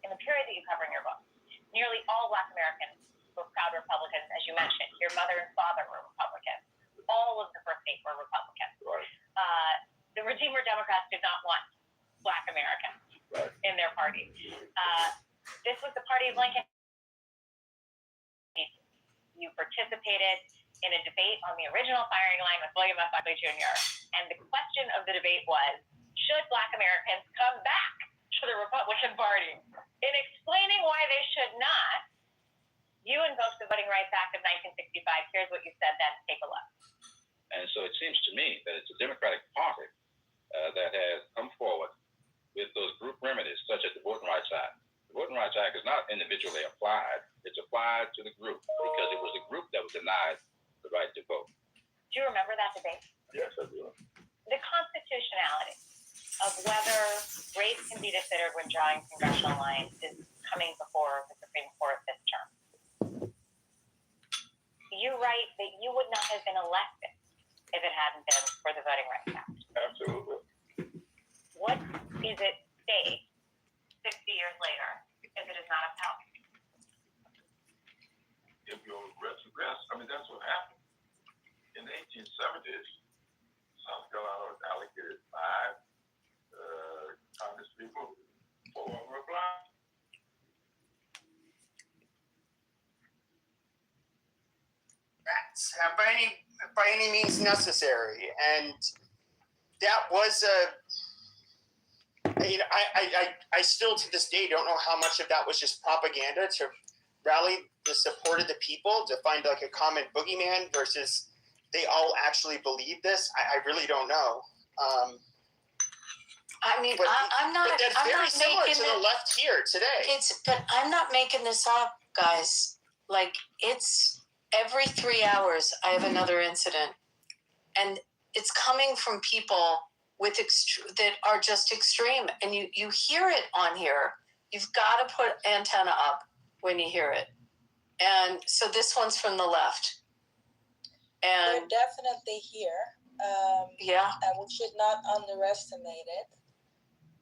In the period that you cover in your book, nearly all Black Americans were proud Republicans, as you mentioned. Your mother and father were Republicans. All of the first eight were Republicans. Right. The Redeemer Democrats did not want Black Americans in their party. This was the party of Lincoln. You participated in a debate on the original firing line with William F. Buckley Jr. And the question of the debate was, should Black Americans come back to the Republican Party? In explaining why they should not, you invoked the Voting Rights Act of 1965. Here's what you said then. Take a look. And so it seems to me that it's a Democratic Party that has come forward with those group remedies, such as the Voting Rights Act. The Voting Rights Act is not individually applied. It's applied to the group because it was the group that was denied the the right to vote. Do you remember that debate? Yes, I do. The constitutionality of whether race can be considered when drawing congressional lines is coming before the Supreme Court this term. You write that you would not have been elected if it hadn't been for the Voting Rights Act. Absolutely. What is at stake 60 years later if it is not upheld? If you retrogress, I mean, that's what happened. In the 1870s, South Carolina was allocated 5 Congress people, 4 were black. That's by any means necessary, and that was I still to this day don't know how much of that was just propaganda to rally the support of the people to find like a common boogeyman versus they all actually believe this. I really don't know. I mean, I'm not. But that's I'm very not similar making to the left here today. But I'm not making this up, guys. Like, it's every 3 hours I have another incident, and it's coming from people with that are just extreme, and you hear it on here. You've got to put antenna up when you hear it, and so this one's from the left. And they're definitely here. Yeah. And we should not underestimate it.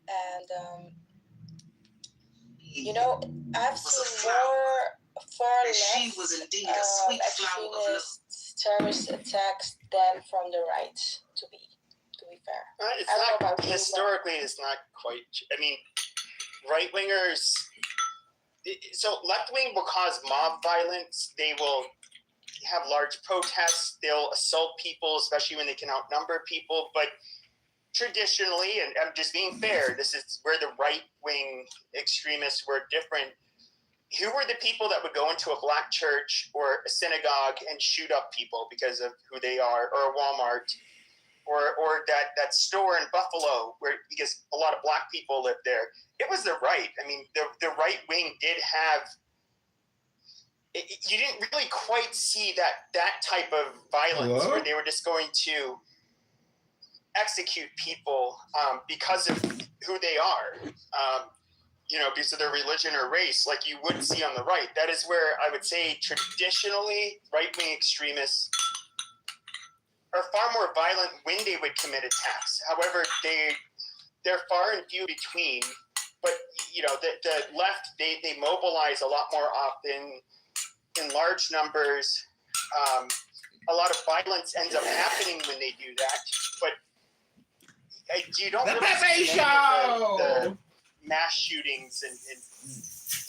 And, you know, I've seen more far left She was indeed a sweet flower of love. Terrorist attacks than from the right, to be fair. It's not historically. It's not quite. I mean, right wingers. So left wing will cause mob violence. They will have large protests. They'll assault people, especially when they can outnumber people. But traditionally, and I'm just being fair, this is where the right wing extremists were different. Who were the people that would go into a black church or a synagogue and shoot up people because of who they are, or a Walmart, or that store in Buffalo because a lot of black people live there? It was the right. I mean, the right wing did have. You didn't really quite see that type of violence where they were just going to execute people because of who they are. Because of their religion or race, like you wouldn't see on the right. That is where I would say traditionally right-wing extremists are far more violent when they would commit attacks. However, they're far and few between. But the left they mobilize a lot more often in large numbers. A lot of violence ends up happening when they do that. But you don't really see the mass shootings and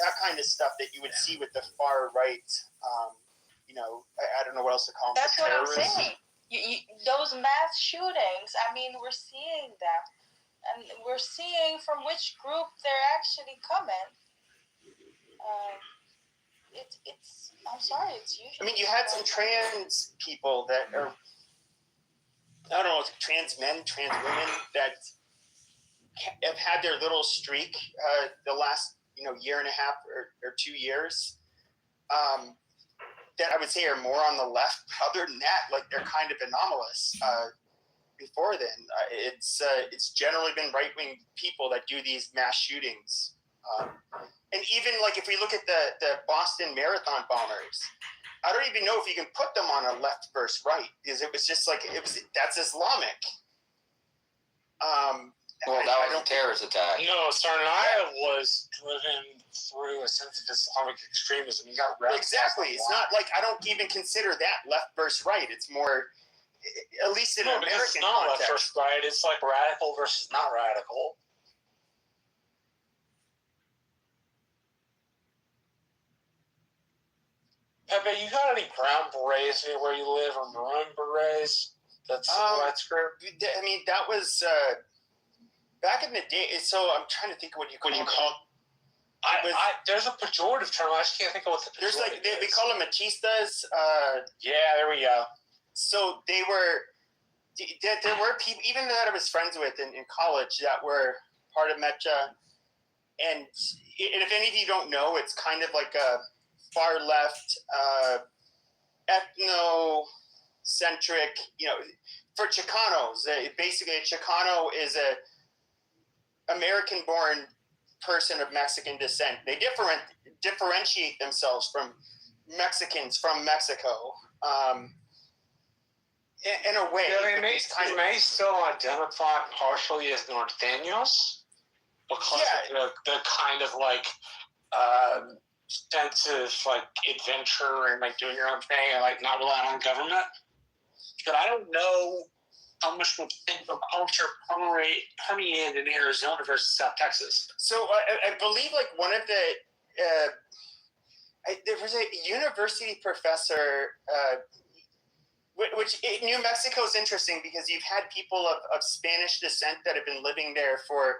that kind of stuff that you would see with the far right. I don't know what else to call them. That's what I'm saying. Those mass shootings, I mean, we're seeing them. And we're seeing from which group they're actually coming. I'm sorry, it's usually... I mean, you had some trans people that are... I don't know, trans men, trans women that have had their little streak the last year and a half or 2 years that I would say are more on the left. Other than that, like, they're kind of anomalous. Before then, it's generally been right-wing people that do these mass shootings. And even like if we look at the Boston Marathon bombers, I don't even know if you can put them on a left versus right, because it was just like that's Islamic. Well, that was a terrorist attack. No, Tsarnaev was driven through a sense of Islamic extremism. He got wrecked. Exactly. It's not like I don't even consider that left versus right. It's more, at least in an American it's not context. left versus right. It's like radical versus not radical. Pepe, you got any brown berets near where you live, or maroon berets? That's group. I mean, that was back in the day. So I'm trying to think of what you call. There's a pejorative term. I just can't think of what the pejorative There's like we call them machistas. Yeah, there we go. So there were people even that I was friends with in college that were part of Mecha, and if any of you don't know, it's kind of like a far left centric, for Chicanos. Basically, a Chicano is a American-born person of Mexican descent. They differentiate themselves from Mexicans from Mexico. In a way, they may still identify partially as Norteños because of the kind of like sense of like adventure and like doing your own thing and like not relying on government. But I don't know how much of culture permeated in Arizona versus South Texas. So I believe like one of the there was a university professor. Which New Mexico is interesting because you've had people of Spanish descent that have been living there for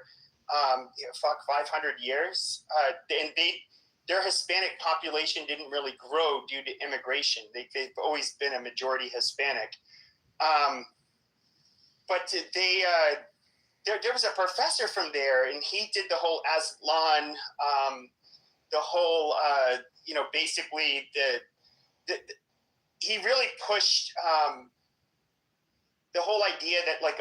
500 years, and their Hispanic population didn't really grow due to immigration. They've always been a majority Hispanic, but there was a professor from there, and he did the whole Aztlan, the whole basically the he really pushed the whole idea that like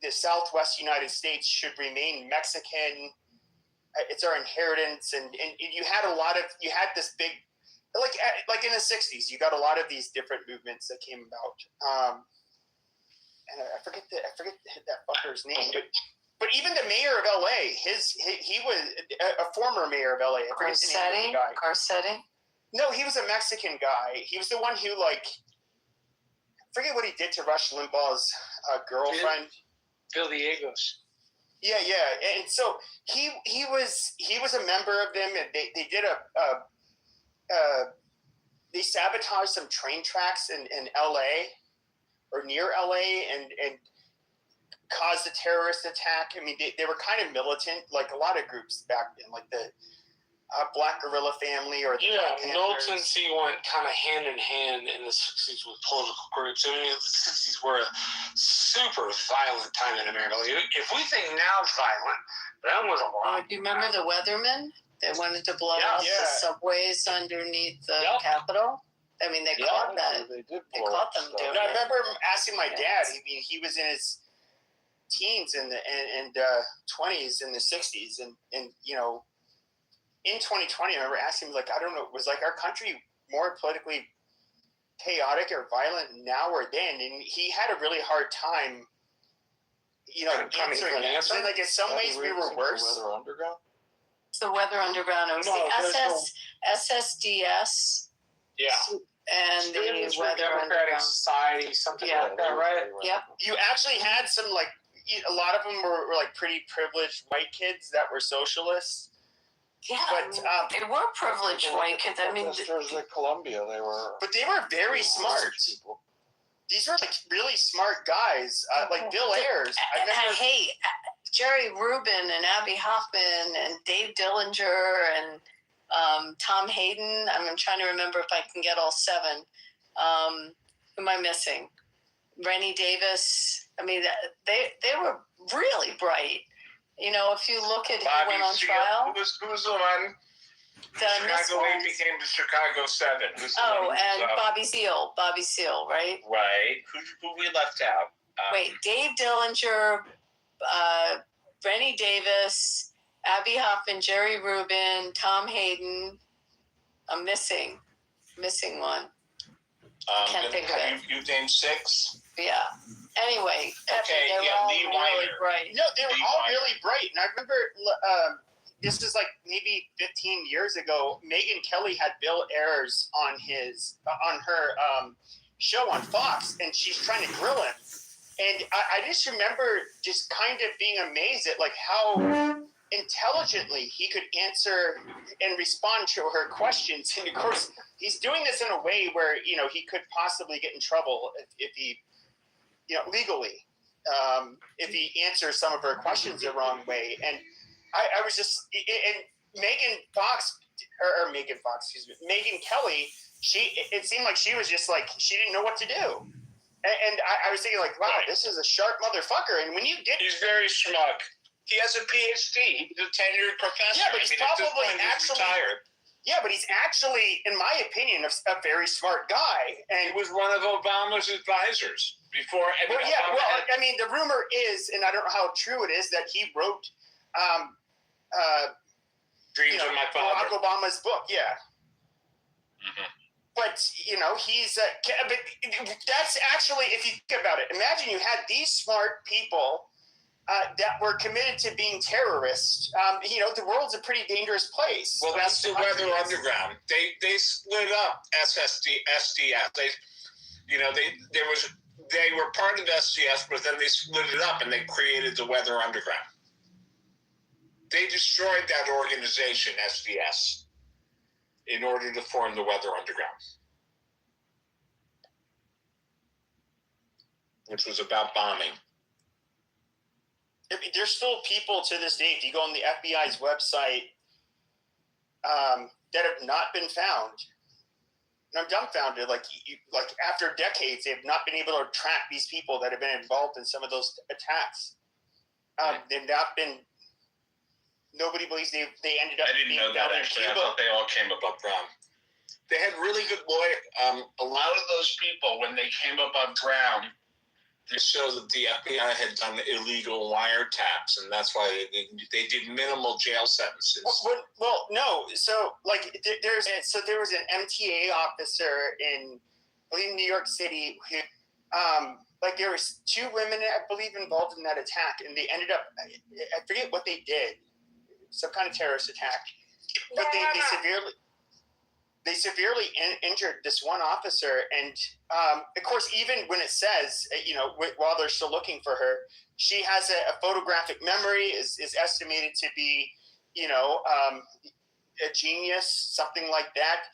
the Southwest United States should remain Mexican. It's our inheritance, and you had this big like in the 60s, you got a lot of these different movements that came about. And I forget that fucker's name, but even the mayor of LA, he was a former mayor of LA. I forget the name of the guy. Garcetti? No, he was a Mexican guy. He was the one who I forget what he did to Rush Limbaugh's girlfriend. Bill Diegos. Yeah, and so he was a member of them, and they did they sabotaged some train tracks in LA or near LA and caused a terrorist attack. I mean, they were kind of militant, like a lot of groups back then, like the Black Guerrilla Family or the militancy went kind of hand in hand in the 60s with political groups. I mean, the 60s were a super violent time in America. If we think now it's violent, that was a lot. Do you remember the Weathermen? They wanted to blow up the subways underneath the Capitol. I mean, they caught that. They caught them doing it. I remember asking my dad. I mean, he was in his teens and 20s in the 60s, and in 2020, I remember asking him, I don't know, was our country more politically chaotic or violent now or then? And he had a really hard time, answering that. So, in some ways, we were worse. Weather Underground? It's the Weather Underground. It was the SSDS. Yeah. And the Weather Underground Society, something like that, right? Yep. You actually had some, a lot of them were pretty privileged white kids that were socialists. Yeah, but they were privileged white kids. I mean, at Columbia, they were. But they were very smart. These were really smart guys, like Bill Ayers. Hey, Jerry Rubin and Abby Hoffman and Dave Dillinger and Tom Hayden. I'm trying to remember if I can get all seven. Who am I missing? Rennie Davis. I mean, they were really bright. If you look at who went on trial. Who's the one? Chicago 8 became the Chicago 7. Bobby Seale, right? Right. Who we left out? Wait, Dave Dillinger, Rennie Davis, Abby Hoffman, Jerry Rubin, Tom Hayden. I'm missing one. I can't think of it. You named 6? Yeah. Anyway, okay, they were all really bright. No, they were all really bright. And I remember this is maybe 15 years ago. Megyn Kelly had Bill Ayers on her show on Fox, and she's trying to grill him. And I just remember just kind of being amazed at how intelligently he could answer and respond to her questions. And of course, he's doing this in a way where he could possibly get in trouble if he. Legally, if he answers some of her questions the wrong way. And I was just, and Megyn Kelly, it seemed like she was just she didn't know what to do. And I was thinking wow, this is a sharp motherfucker. And when you get... He's very smug. He has a PhD. He's a tenured professor. Yeah, but he's probably actually... retired. Yeah, but he's actually, in my opinion, a very smart guy. And he was one of Obama's advisors before. Well, I mean, the rumor is, and I don't know how true it is, that he wrote Dreams of My Father. Barack Obama's book, yeah. Mm-hmm. But, he's but that's actually, if you think about it, imagine you had these smart people that were committed to being terrorists. The world's a pretty dangerous place. Well, that's the Weather Underground. They split up SDS. They were part of SDS, but then they split it up and they created the Weather Underground. They destroyed that organization, SDS, in order to form the Weather Underground, which was about bombing. There's still people to this day, if you go on the FBI's website, that have not been found. And I'm dumbfounded. Like after decades, they've not been able to track these people that have been involved in some of those attacks. They've not been. Nobody believes they ended up. I didn't know that actually. I thought they all came above ground. They had really good lawyers. A lot of those people, when they came above ground, they showed that the FBI had done illegal wiretaps, and that's why they did minimal jail sentences. Well, no. So, there was an MTA officer in, I believe, New York City who, there was 2 women, I believe, involved in that attack, and they ended up, I forget what they did, some kind of terrorist attack, but they severely injured this one officer. And of course, even when it says, while they're still looking for her, she has a photographic memory, is estimated to be, a genius, something like that.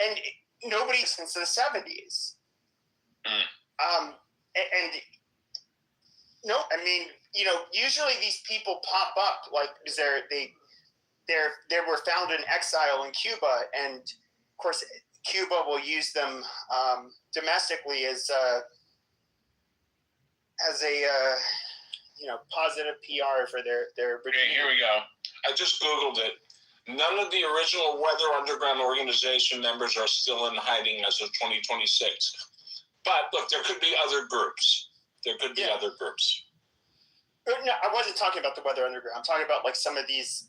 And nobody since the 70s. Usually these people pop up because they were found in exile in Cuba, and of course, Cuba will use them domestically as a positive PR for their. Okay, here we go. I just Googled it. None of the original Weather Underground organization members are still in hiding as of 2026. But look, there could be other groups. No, I wasn't talking about the Weather Underground. I'm talking about some of these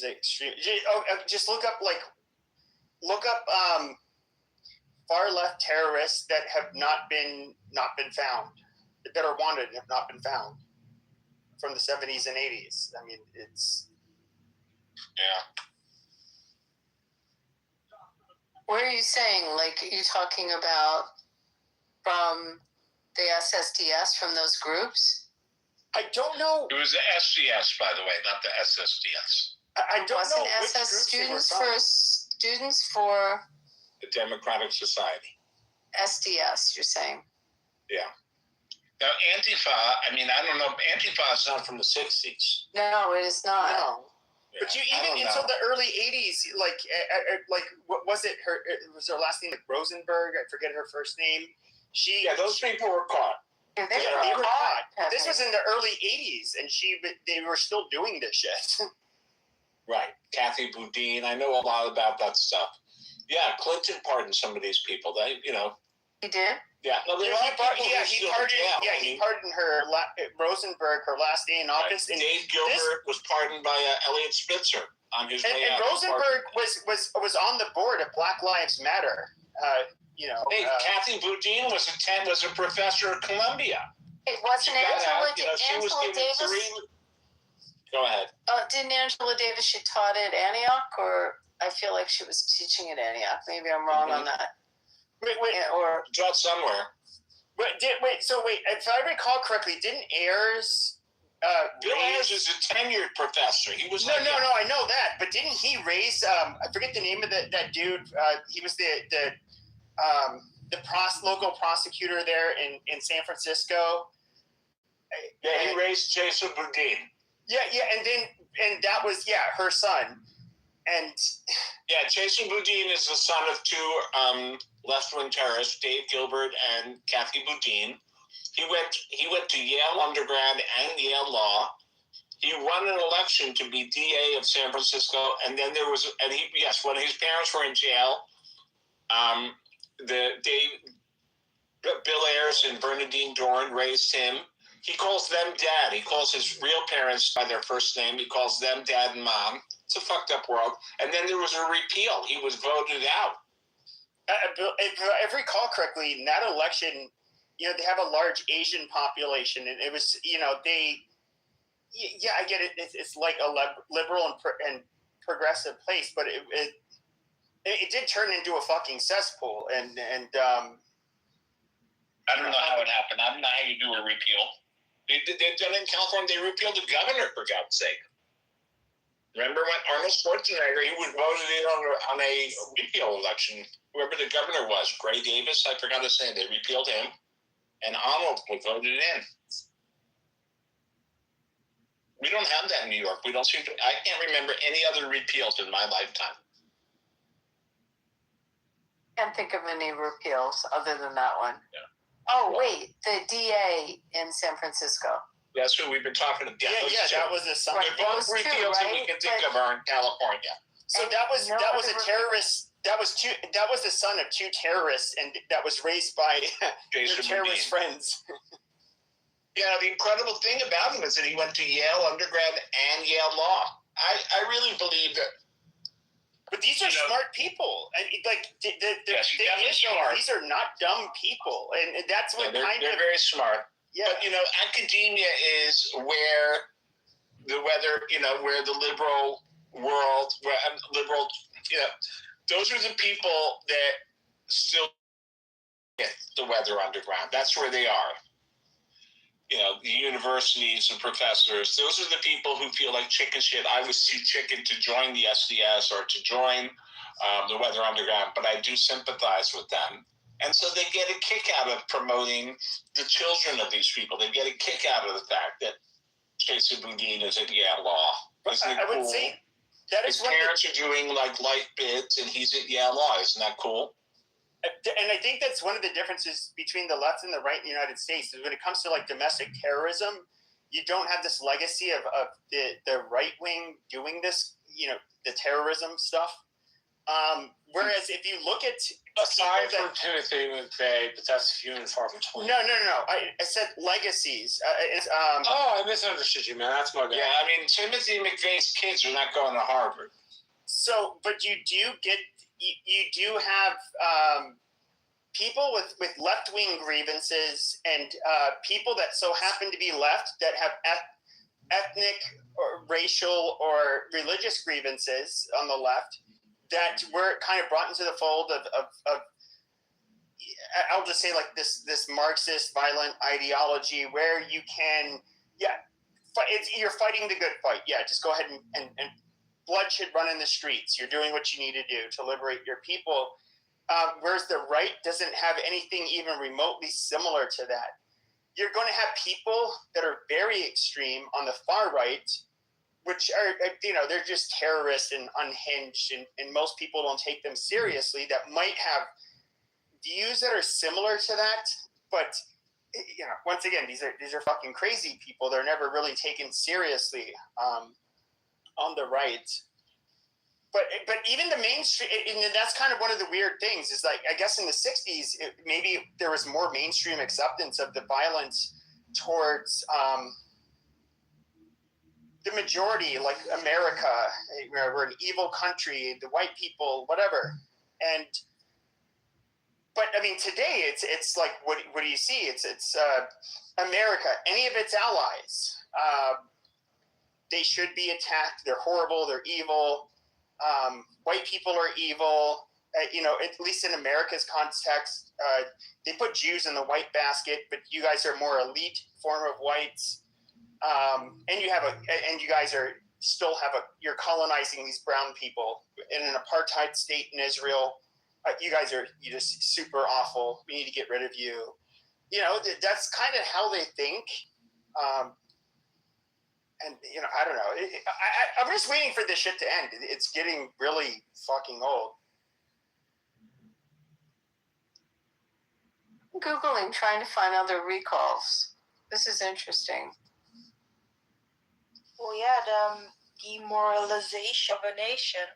extreme. Just look up far left terrorists that have not been found, that are wanted and have not been found from the 70s and 80s. I mean, it's Where are you saying? Are you talking about from the SSDS, from those groups? I don't know. It was the SCS, by the way, not the SSDS. I don't know which SS students for the Democratic Society. SDS, you're saying? Yeah. Now, Antifa, I don't know. Antifa is not from the 60s. No, it is not. No. Yeah, but you even until the early 80s, what was it? Was her last name Rosenberg? I forget her first name. Those people were caught. Yeah, they were caught. This was in the early 80s, and they were still doing this shit. Right. Kathy Boudin. I know a lot about that stuff. Yeah, Clinton pardoned some of these people. He did? Yeah. No, he pardoned her, Rosenberg, her last day in office. Right. Dave Gilbert was pardoned by Elliot Spitzer on his way out. And Rosenberg was on the board of Black Lives Matter. Kathy Boudin was a professor at Columbia. It wasn't Angela Davis. Go ahead. Didn't Angela Davis, she taught at Antioch, or I feel like she was teaching at Antioch. Maybe I'm wrong on that. Wait. Or taught somewhere. So if I recall correctly, didn't Ayers? Bill Ayers is a tenured professor. He was. No, I know that, but didn't he raise? I forget the name of that dude. He was the local prosecutor there in San Francisco. Yeah, he raised Jason Boudin. Yeah, and that was her son, and Jason Boudin is the son of 2 left-wing terrorists, Dave Gilbert and Kathy Boudin. He went to Yale undergrad and Yale Law. He won an election to be DA of San Francisco, and then there was, and he, yes, when his parents were in jail, Bill Ayers and Bernadine Doran raised him. He calls them dad. He calls his real parents by their first name. He calls them dad and mom. It's a fucked up world. And then there was a repeal. He was voted out. If I recall correctly, in that election, you know, they have a large Asian population, and it was, you know, yeah, I get it. It's like a liberal and progressive place, but it did turn into a fucking cesspool, and I don't know how it happened. I don't know how you do a repeal. They've done it in California. They repealed the governor, for God's sake. Remember when Arnold Schwarzenegger, he was voted in on a repeal election, whoever the governor was, Gray Davis, I forgot his name. They repealed him, and Arnold was voted in. We don't have that in New York. We don't seem to. I can't remember any other repeals in my lifetime. Can't think of any repeals other than that one. Yeah. Oh, wait, the DA in San Francisco. That's who we've been talking about. Yeah, that was a son. Right, Both repeals that we can think of are in California. So that was a terrorist. That was the son of two terrorists, and that was raised by their terrorist friends. Yeah, the incredible thing about him is that he went to Yale undergrad and Yale Law. I really believe that. But these are smart people. I mean, like thing is, smart. These are not dumb people, and that's what they're very smart. Yeah. But academia is where the liberal world, those are the people that still get the weather underground. That's where they are. The universities and professors, those are the people who feel like chicken shit. I was too chicken to join the SDS or to join the Weather Underground, but I do sympathize with them. And so they get a kick out of promoting the children of these people. They get a kick out of the fact that Chesa Boudin is at Yale Law. I would say that is his parents are doing like life bids, and he's at Yale Law. Isn't that cool? And I think that's one of the differences between the left and the right in the United States is when it comes to like domestic terrorism, you don't have this legacy of the right wing doing this, the terrorism stuff. Whereas if you look at aside from Timothy McVeigh, but that's few and far between. No. I said legacies. I misunderstood you, man. That's my bad. Yeah, I mean Timothy McVeigh's kids are not going to Harvard. So, but you do have people with left-wing grievances and people that so happen to be left that have ethnic or racial or religious grievances on the left that were kind of brought into the fold of I'll just say like this Marxist violent ideology where you can, you're fighting the good fight. Yeah, just go ahead and blood should run in the streets. You're doing what you need to do to liberate your people. Whereas the right doesn't have anything even remotely similar to that. You're going to have people that are very extreme on the far right, which are, they're just terrorists and unhinged, and most people don't take them seriously, that might have views that are similar to that. But, once again, these are fucking crazy people. They're never really taken seriously on the right. But even the mainstream, and that's kind of one of the weird things, is like, I guess in the 60s, maybe there was more mainstream acceptance of the violence towards the majority, like America. We're an evil country, the white people, whatever. But I mean, today it's like, what do you see? It's America, any of its allies, they should be attacked. They're horrible. They're evil. White people are evil. At least in America's context, they put Jews in the white basket, but you guys are more elite form of whites. And you guys you're colonizing these brown people in an apartheid state in Israel. You guys are just super awful. We need to get rid of you. That's kind of how they think. And I don't know. I'm just waiting for this shit to end. It's getting really fucking old. Googling, trying to find other recalls. This is interesting. Well, yeah, the demoralization of a nation.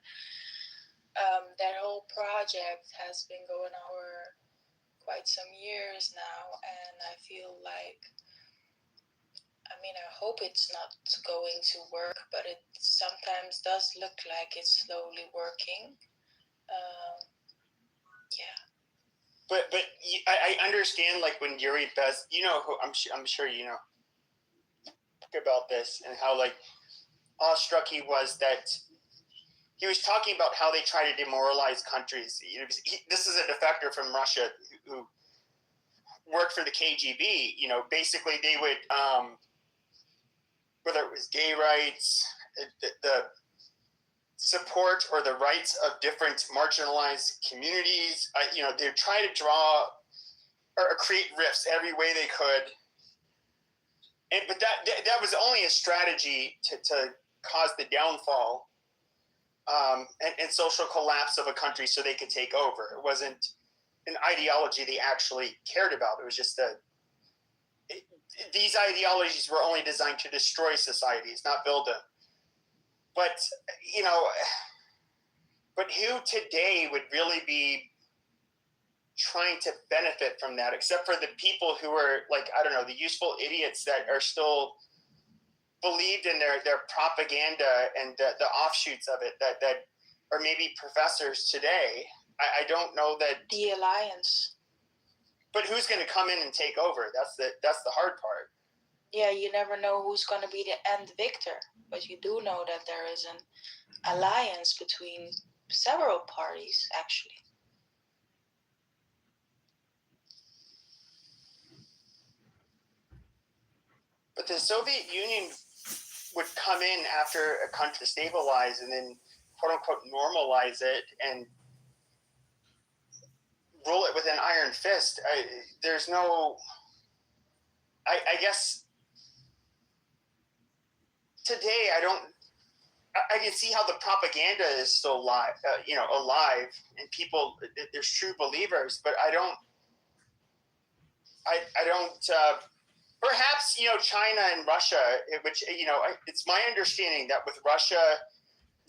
That whole project has been going on for quite some years now, and I feel like, I mean, I hope it's not going to work, but it sometimes does look like it's slowly working. Yeah. But I understand, like, when Yuri Bez, you know who I'm sure you know about this, and how like awestruck he was that he was talking about how they try to demoralize countries. This is a defector from Russia who worked for the KGB. You know, basically they would, whether it was gay rights, the support or the rights of different marginalized communities, you know, they would try to draw or create rifts every way they could. But that was only a strategy to cause the downfall and social collapse of a country so they could take over. It wasn't an ideology they actually cared about. It was just these ideologies were only designed to destroy societies, not build them. But, you know, but who today would really be trying to benefit from that, except for the people who are, like, I don't know, the useful idiots that are still believed in their propaganda and the offshoots of it that are maybe professors today. I don't know that the alliance. But who's going to come in and take over? That's the hard part. Yeah, you never know who's going to be the end victor, but you do know that there is an alliance between several parties, actually. But the Soviet Union would come in after a country stabilized and then, quote unquote, normalize it and rule it with an iron fist. There's no, I guess today I can see how the propaganda is still alive, and people, there's true believers, but I don't, perhaps, you know, China and Russia, which, you know, it's my understanding that with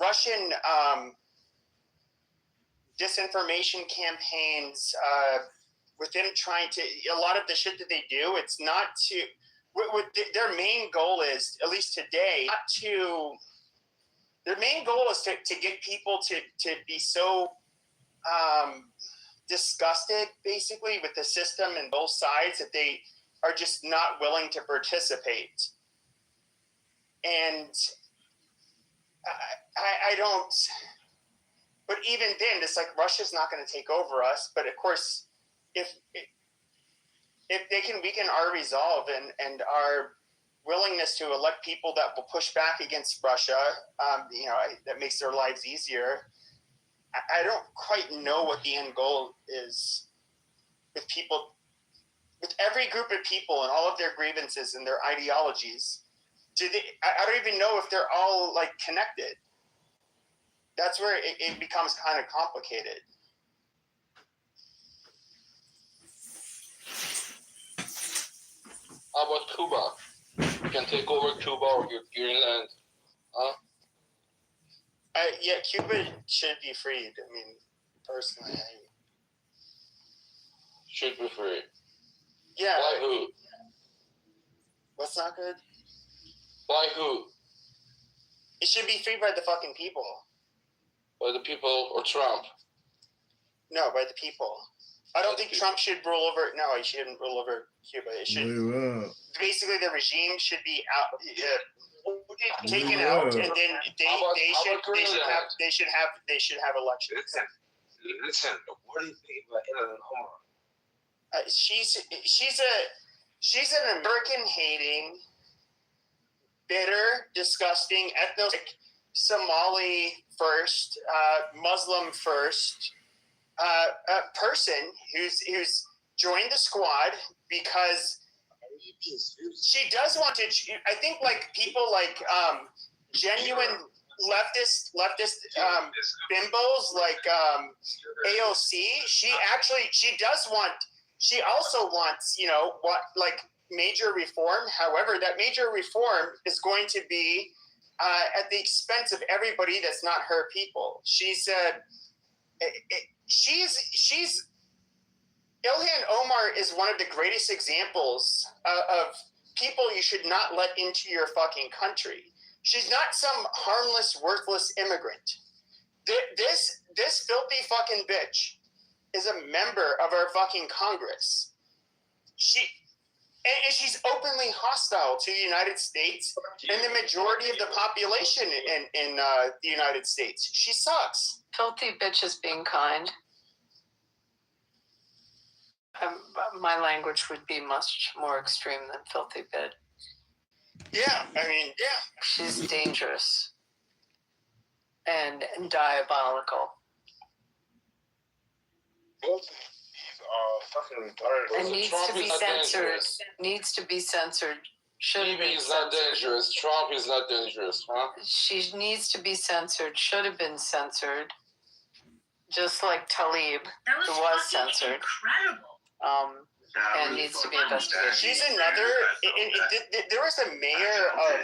Russian disinformation campaigns, with them trying to, a lot of the shit that they do, it's not to, their main goal is, at least today, their main goal is to get people to be so disgusted, basically, with the system and both sides that they are just not willing to participate. And I don't, but even then, it's like Russia's not going to take over us. But of course, if they can weaken our resolve and our willingness to elect people that will push back against Russia, you know, that makes their lives easier. I don't quite know what the end goal is with people, with every group of people and all of their grievances and their ideologies. I don't even know if they're all like connected. That's where it becomes kind of complicated. How about Cuba? You can take over Cuba or Greenland, huh? Yeah, Cuba should be freed. I mean, personally, should be free. Yeah. By who? What's not good? By who? It should be freed by the fucking people. By the people or Trump? No, by the people. I don't think Trump should rule over. No, he shouldn't rule over Cuba. It should. Basically, the regime should be out, taken out, and then they should have elections. Listen. What do you think about Ilhan Omar? She's an American-hating, bitter, disgusting, ethnic Somali first, Muslim first person who's joined the squad because she does want to. I think like people like genuine leftist bimbos like AOC. She also wants, like major reform. However, that major reform is going to be at the expense of everybody that's not her people. She said, she's Ilhan Omar is one of the greatest examples of people you should not let into your fucking country. She's not some harmless, worthless immigrant. This filthy fucking bitch is a member of our fucking Congress. And she's openly hostile to the United States and the majority of the population in the United States. She sucks. Filthy bitch is being kind. My language would be much more extreme than filthy bitch. Yeah, I mean, yeah. She's dangerous and diabolical. Fucking retarded. And needs to be censored. Needs to be censored. Bibi is not dangerous. Trump is not dangerous, huh? She needs to be censored. Should have been censored. Just like Tlaib, who was censored. Incredible. And needs to be investigated. She's another. There was a mayor of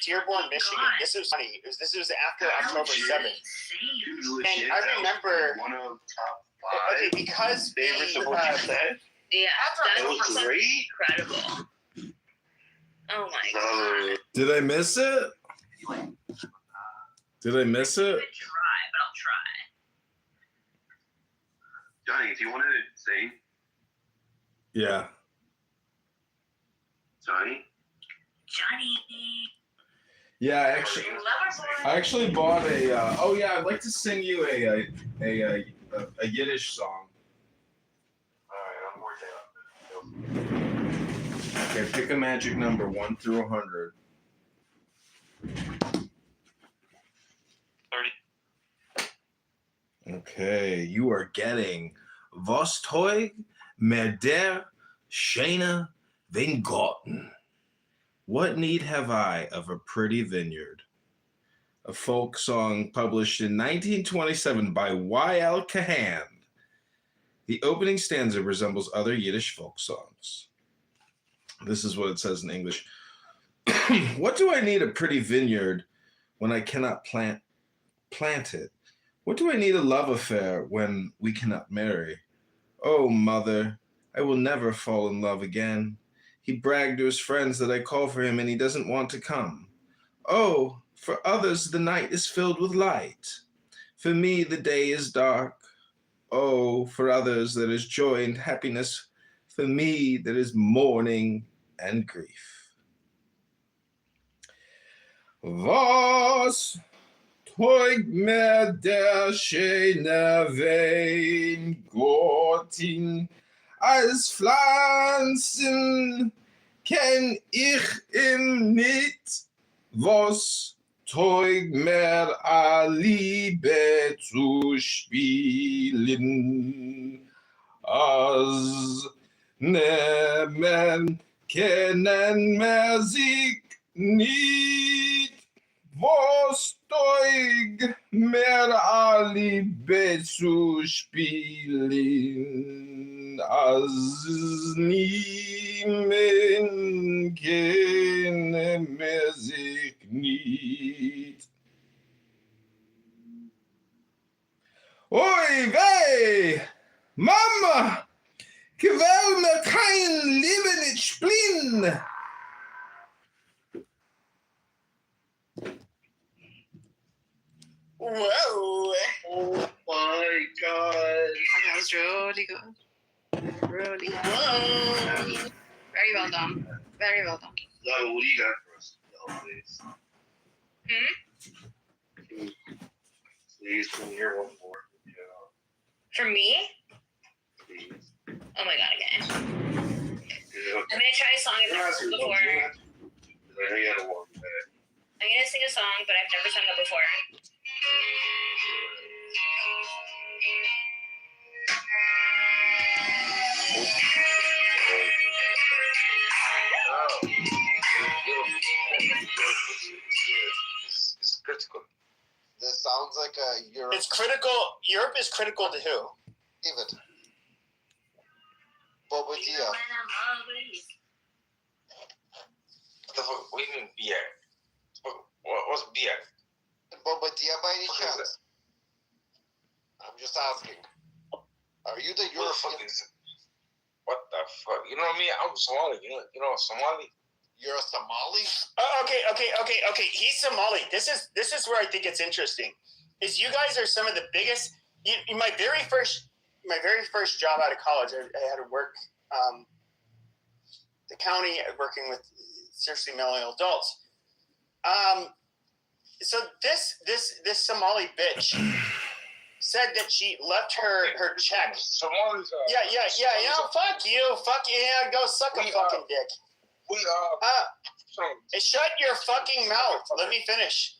Dearborn, Michigan. This was funny. This was after October 7th. And I remember. Okay, because favorites of what you said. Yeah, that was great. Incredible. Oh my god. Did I miss it? Did I miss it? Try, but I'll try. Johnny, do you want to sing? Yeah. Johnny. Yeah, I actually bought a. Oh yeah, I'd like to sing you a Yiddish song. All right, I'm working on it. Okay, pick a magic number 1 through 100. 30. Okay, you are getting Was Teug mehr der Schöne Weingarten. What need have I of a pretty vineyard? A folk song published in 1927 by Y.L. Kahan. The opening stanza resembles other Yiddish folk songs. This is what it says in English. What do I need a pretty vineyard when I cannot plant it? What do I need a love affair when we cannot marry? Oh, mother, I will never fall in love again. He bragged to his friends that I call for him and he doesn't want to come. Oh, for others the night is filled with light. For me the day is dark. Oh, for others there is joy and happiness. For me there is mourning and grief. Was teug mir der schöne Weingarten, als Pflanzen kenn ich ihm nicht, was teug mir a Liebe zu spielen, als nehmen kennen mir sich nicht, was teug mir a Liebe zu spielen, als niemand kennen mir sich nicht. Oi weh, Mama, gewähl mir kein Leben nicht spielen. Whoa. Oh my god. That was really good. Really good. Whoa. Very well done. Very well done. So, what do you got for us, please? Please, can you hear one more? For me? Please. Oh my god, again. Yeah, I'm gonna try a song I've never heard before. I know you had a long day. I'm gonna sing a song, but I've never sung it before. It's critical. This sounds like a Europe. It's critical. Europe is critical to who? Even. But with you. What the fuck? What do you mean beer? What Dia by any chance? I'm just asking. Are you the European? What the fuck? You know me? I'm Somali. You know Somali? You're a Somali? Okay. He's Somali. This is where I think it's interesting. Is you guys are some of the biggest. My very first job out of college, I had to work the county, working with seriously mentally ill adults. So this Somali bitch said that she left her check. Somalis are. Yeah. Fuck you. Yeah. Go suck a fucking dick. We are. Shut your fucking mouth. Let me finish.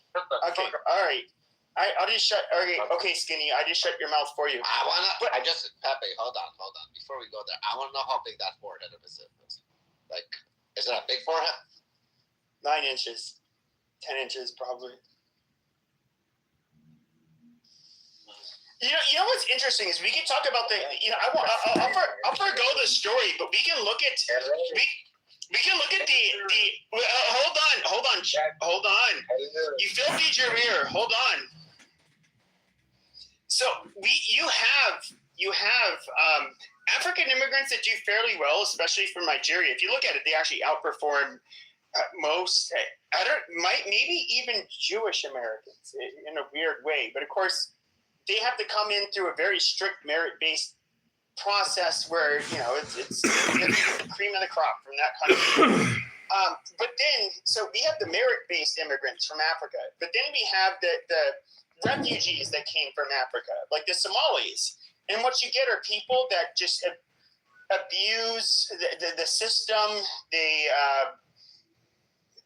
Okay. All right. I'll just shut. Okay, Skinny. I just shut your mouth for you. Pepe, hold on. Before we go there, I want to know how big that forehead of his is. Like, is it a big forehead? 9 inches, 10 inches, probably. You know what's interesting is we can talk about the. I'll forgo the story, but we can look at we can look at the. Hold on. You filthy Jareer. Hold on. So you have African immigrants that do fairly well, especially from Nigeria. If you look at it, they actually outperform most. Maybe even Jewish Americans in a weird way. But of course, they have to come in through a very strict merit-based process where it's the cream of the crop from that country. But then, so we have the merit-based immigrants from Africa. But then we have the refugees that came from Africa, like the Somalis. And what you get are people that just abuse the system. They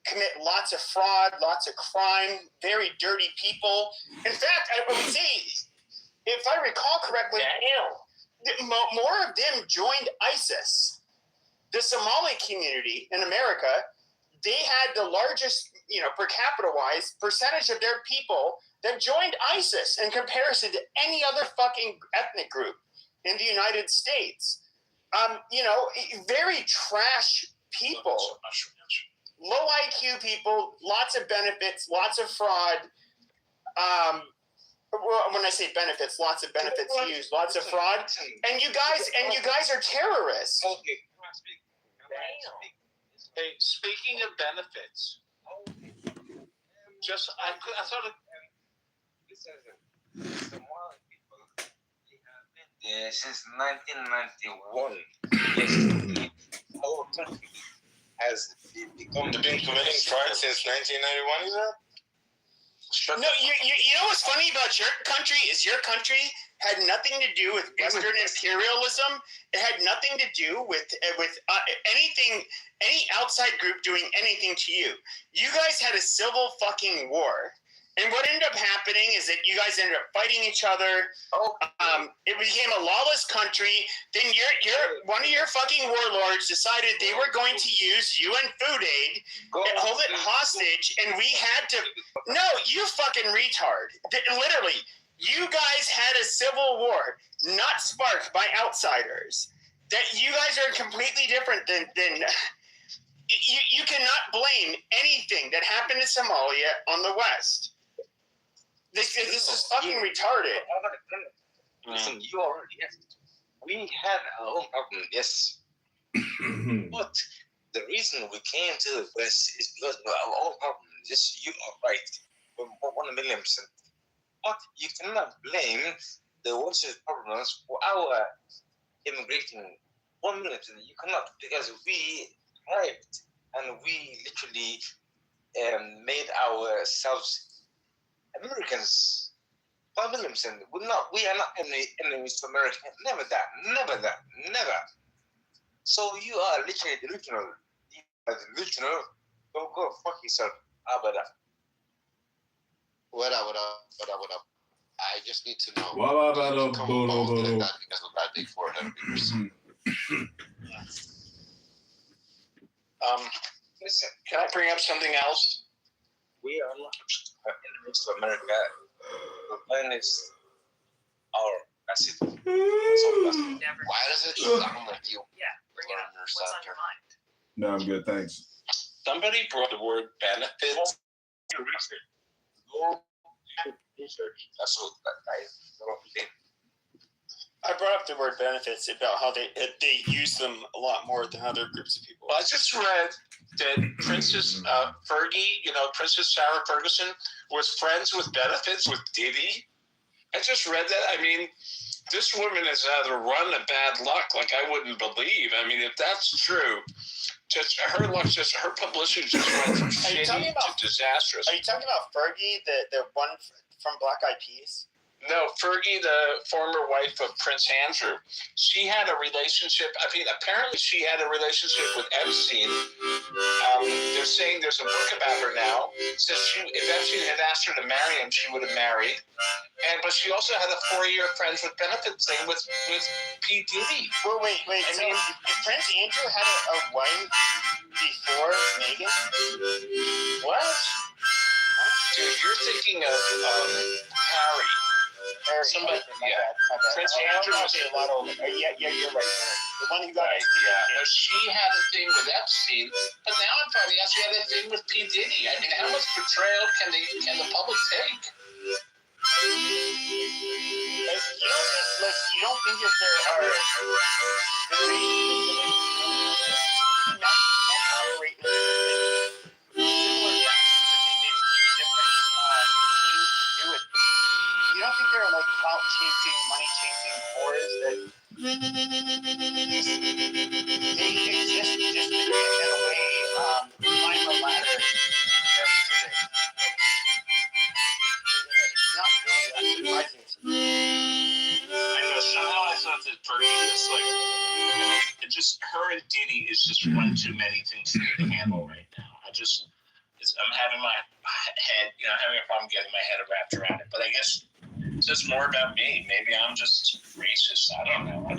commit lots of fraud, lots of crime, very dirty people. In fact, I would say, if I recall correctly, more of them joined ISIS. The Somali community in America, they had the largest, per capita wise, percentage of their people that joined ISIS in comparison to any other fucking ethnic group in the United States. Very trash people, low IQ people, lots of benefits, lots of fraud. When I say benefits, lots of benefits used, lots of fraud. And you guys are terrorists. Okay. Hey, speaking of benefits, I thought it. Yeah, since 1991, yes, our country has become. They've been committing fraud since 1991, is that? No, you know what's funny about your country is your country had nothing to do with Western imperialism. It had nothing to do with anything, any outside group doing anything to you. You guys had a civil fucking war. And what ended up happening is that you guys ended up fighting each other. It became a lawless country. Then one of your fucking warlords decided they were going to use UN food aid and hold it hostage, and we had to. No, you fucking retard! Literally, you guys had a civil war, not sparked by outsiders. That you guys are completely different than. You cannot blame anything that happened in Somalia on the West. This is fucking retarded. Listen, you already asked. We had our own problem, yes. But the reason we came to the West is because of our own problem. Yes, you are right. 1,000,000%. But you cannot blame the Western problems for our immigration. 1,000,000%. You cannot, because we thrived and we literally made ourselves Americans. 1,000,000%. We are not enemies to America. Never that. So you are literally delusional. You are delusional. Go fuck yourself. How about that? What up? I just need to know. Because of that big forehead. Listen, can I bring up something else? We are not enemies to America. The plan is our message. Why does it sound like you? Bring it up. What's on your mind? No, I'm good, thanks. Somebody brought the word benefits. That's what I brought up the word benefits about how they use them a lot more than other groups of people. Well, I just read that Princess Fergie, Princess Sarah Ferguson, was friends with benefits with Diddy. I just read that. I mean, this woman has had a run of bad luck like I wouldn't believe. I mean, if that's true, just her luck, just her publicity just went from shitty to disastrous. Are you talking about Fergie, the one from Black Eyed Peas? No, Fergie, the former wife of Prince Andrew, she had a relationship. I mean, apparently she had a relationship with Epstein. They're saying there's a book about her now. It says if Epstein had asked her to marry him, she would have married. But she also had a 4-year friends with benefits thing with P. Diddy. Well, wait. So Prince Andrew had a wife before Meghan? What? Dude, you're thinking of Harry. Somebody, Prince Andrew was a lot older. Yeah, you're right. The one who got No, she had a thing with Epstein, but now I'm finding out she had a thing with P. Diddy. I mean, how much betrayal can the public take? You don't think that there are men operate in similar factions that they use different means to do it? You don't think there are like clout chasing, money chasing whores that they exist just in a way climb the ladder? It's not really surprising to me. I know, somehow I thought that Fergie was like, it just, her and Diddy is just one too many things for me to handle right now. I'm having my head, having a problem getting my head wrapped around it. But I guess it's just more about me. Maybe I'm just racist. I don't know. I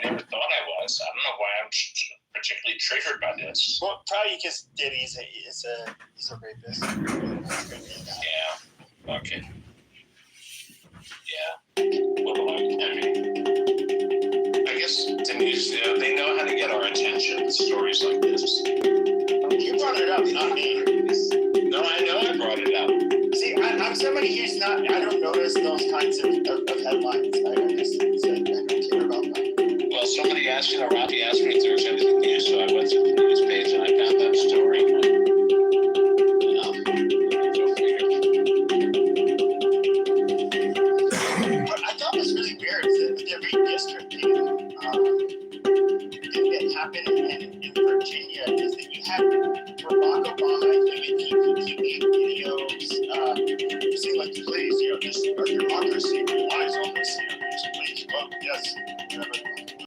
never thought I was. I don't know why I'm particularly triggered by this. Well, probably because Diddy's he's a rapist. Yeah. Okay. Yeah. Well, I mean, I guess Denise, they know how to get our attention with stories like this. You brought it up, not me. No, I know I brought it up. See, I'm somebody who's not. I don't notice those kinds of headlines. I don't care about them. Well, somebody asked, Robbie asked me if there's anything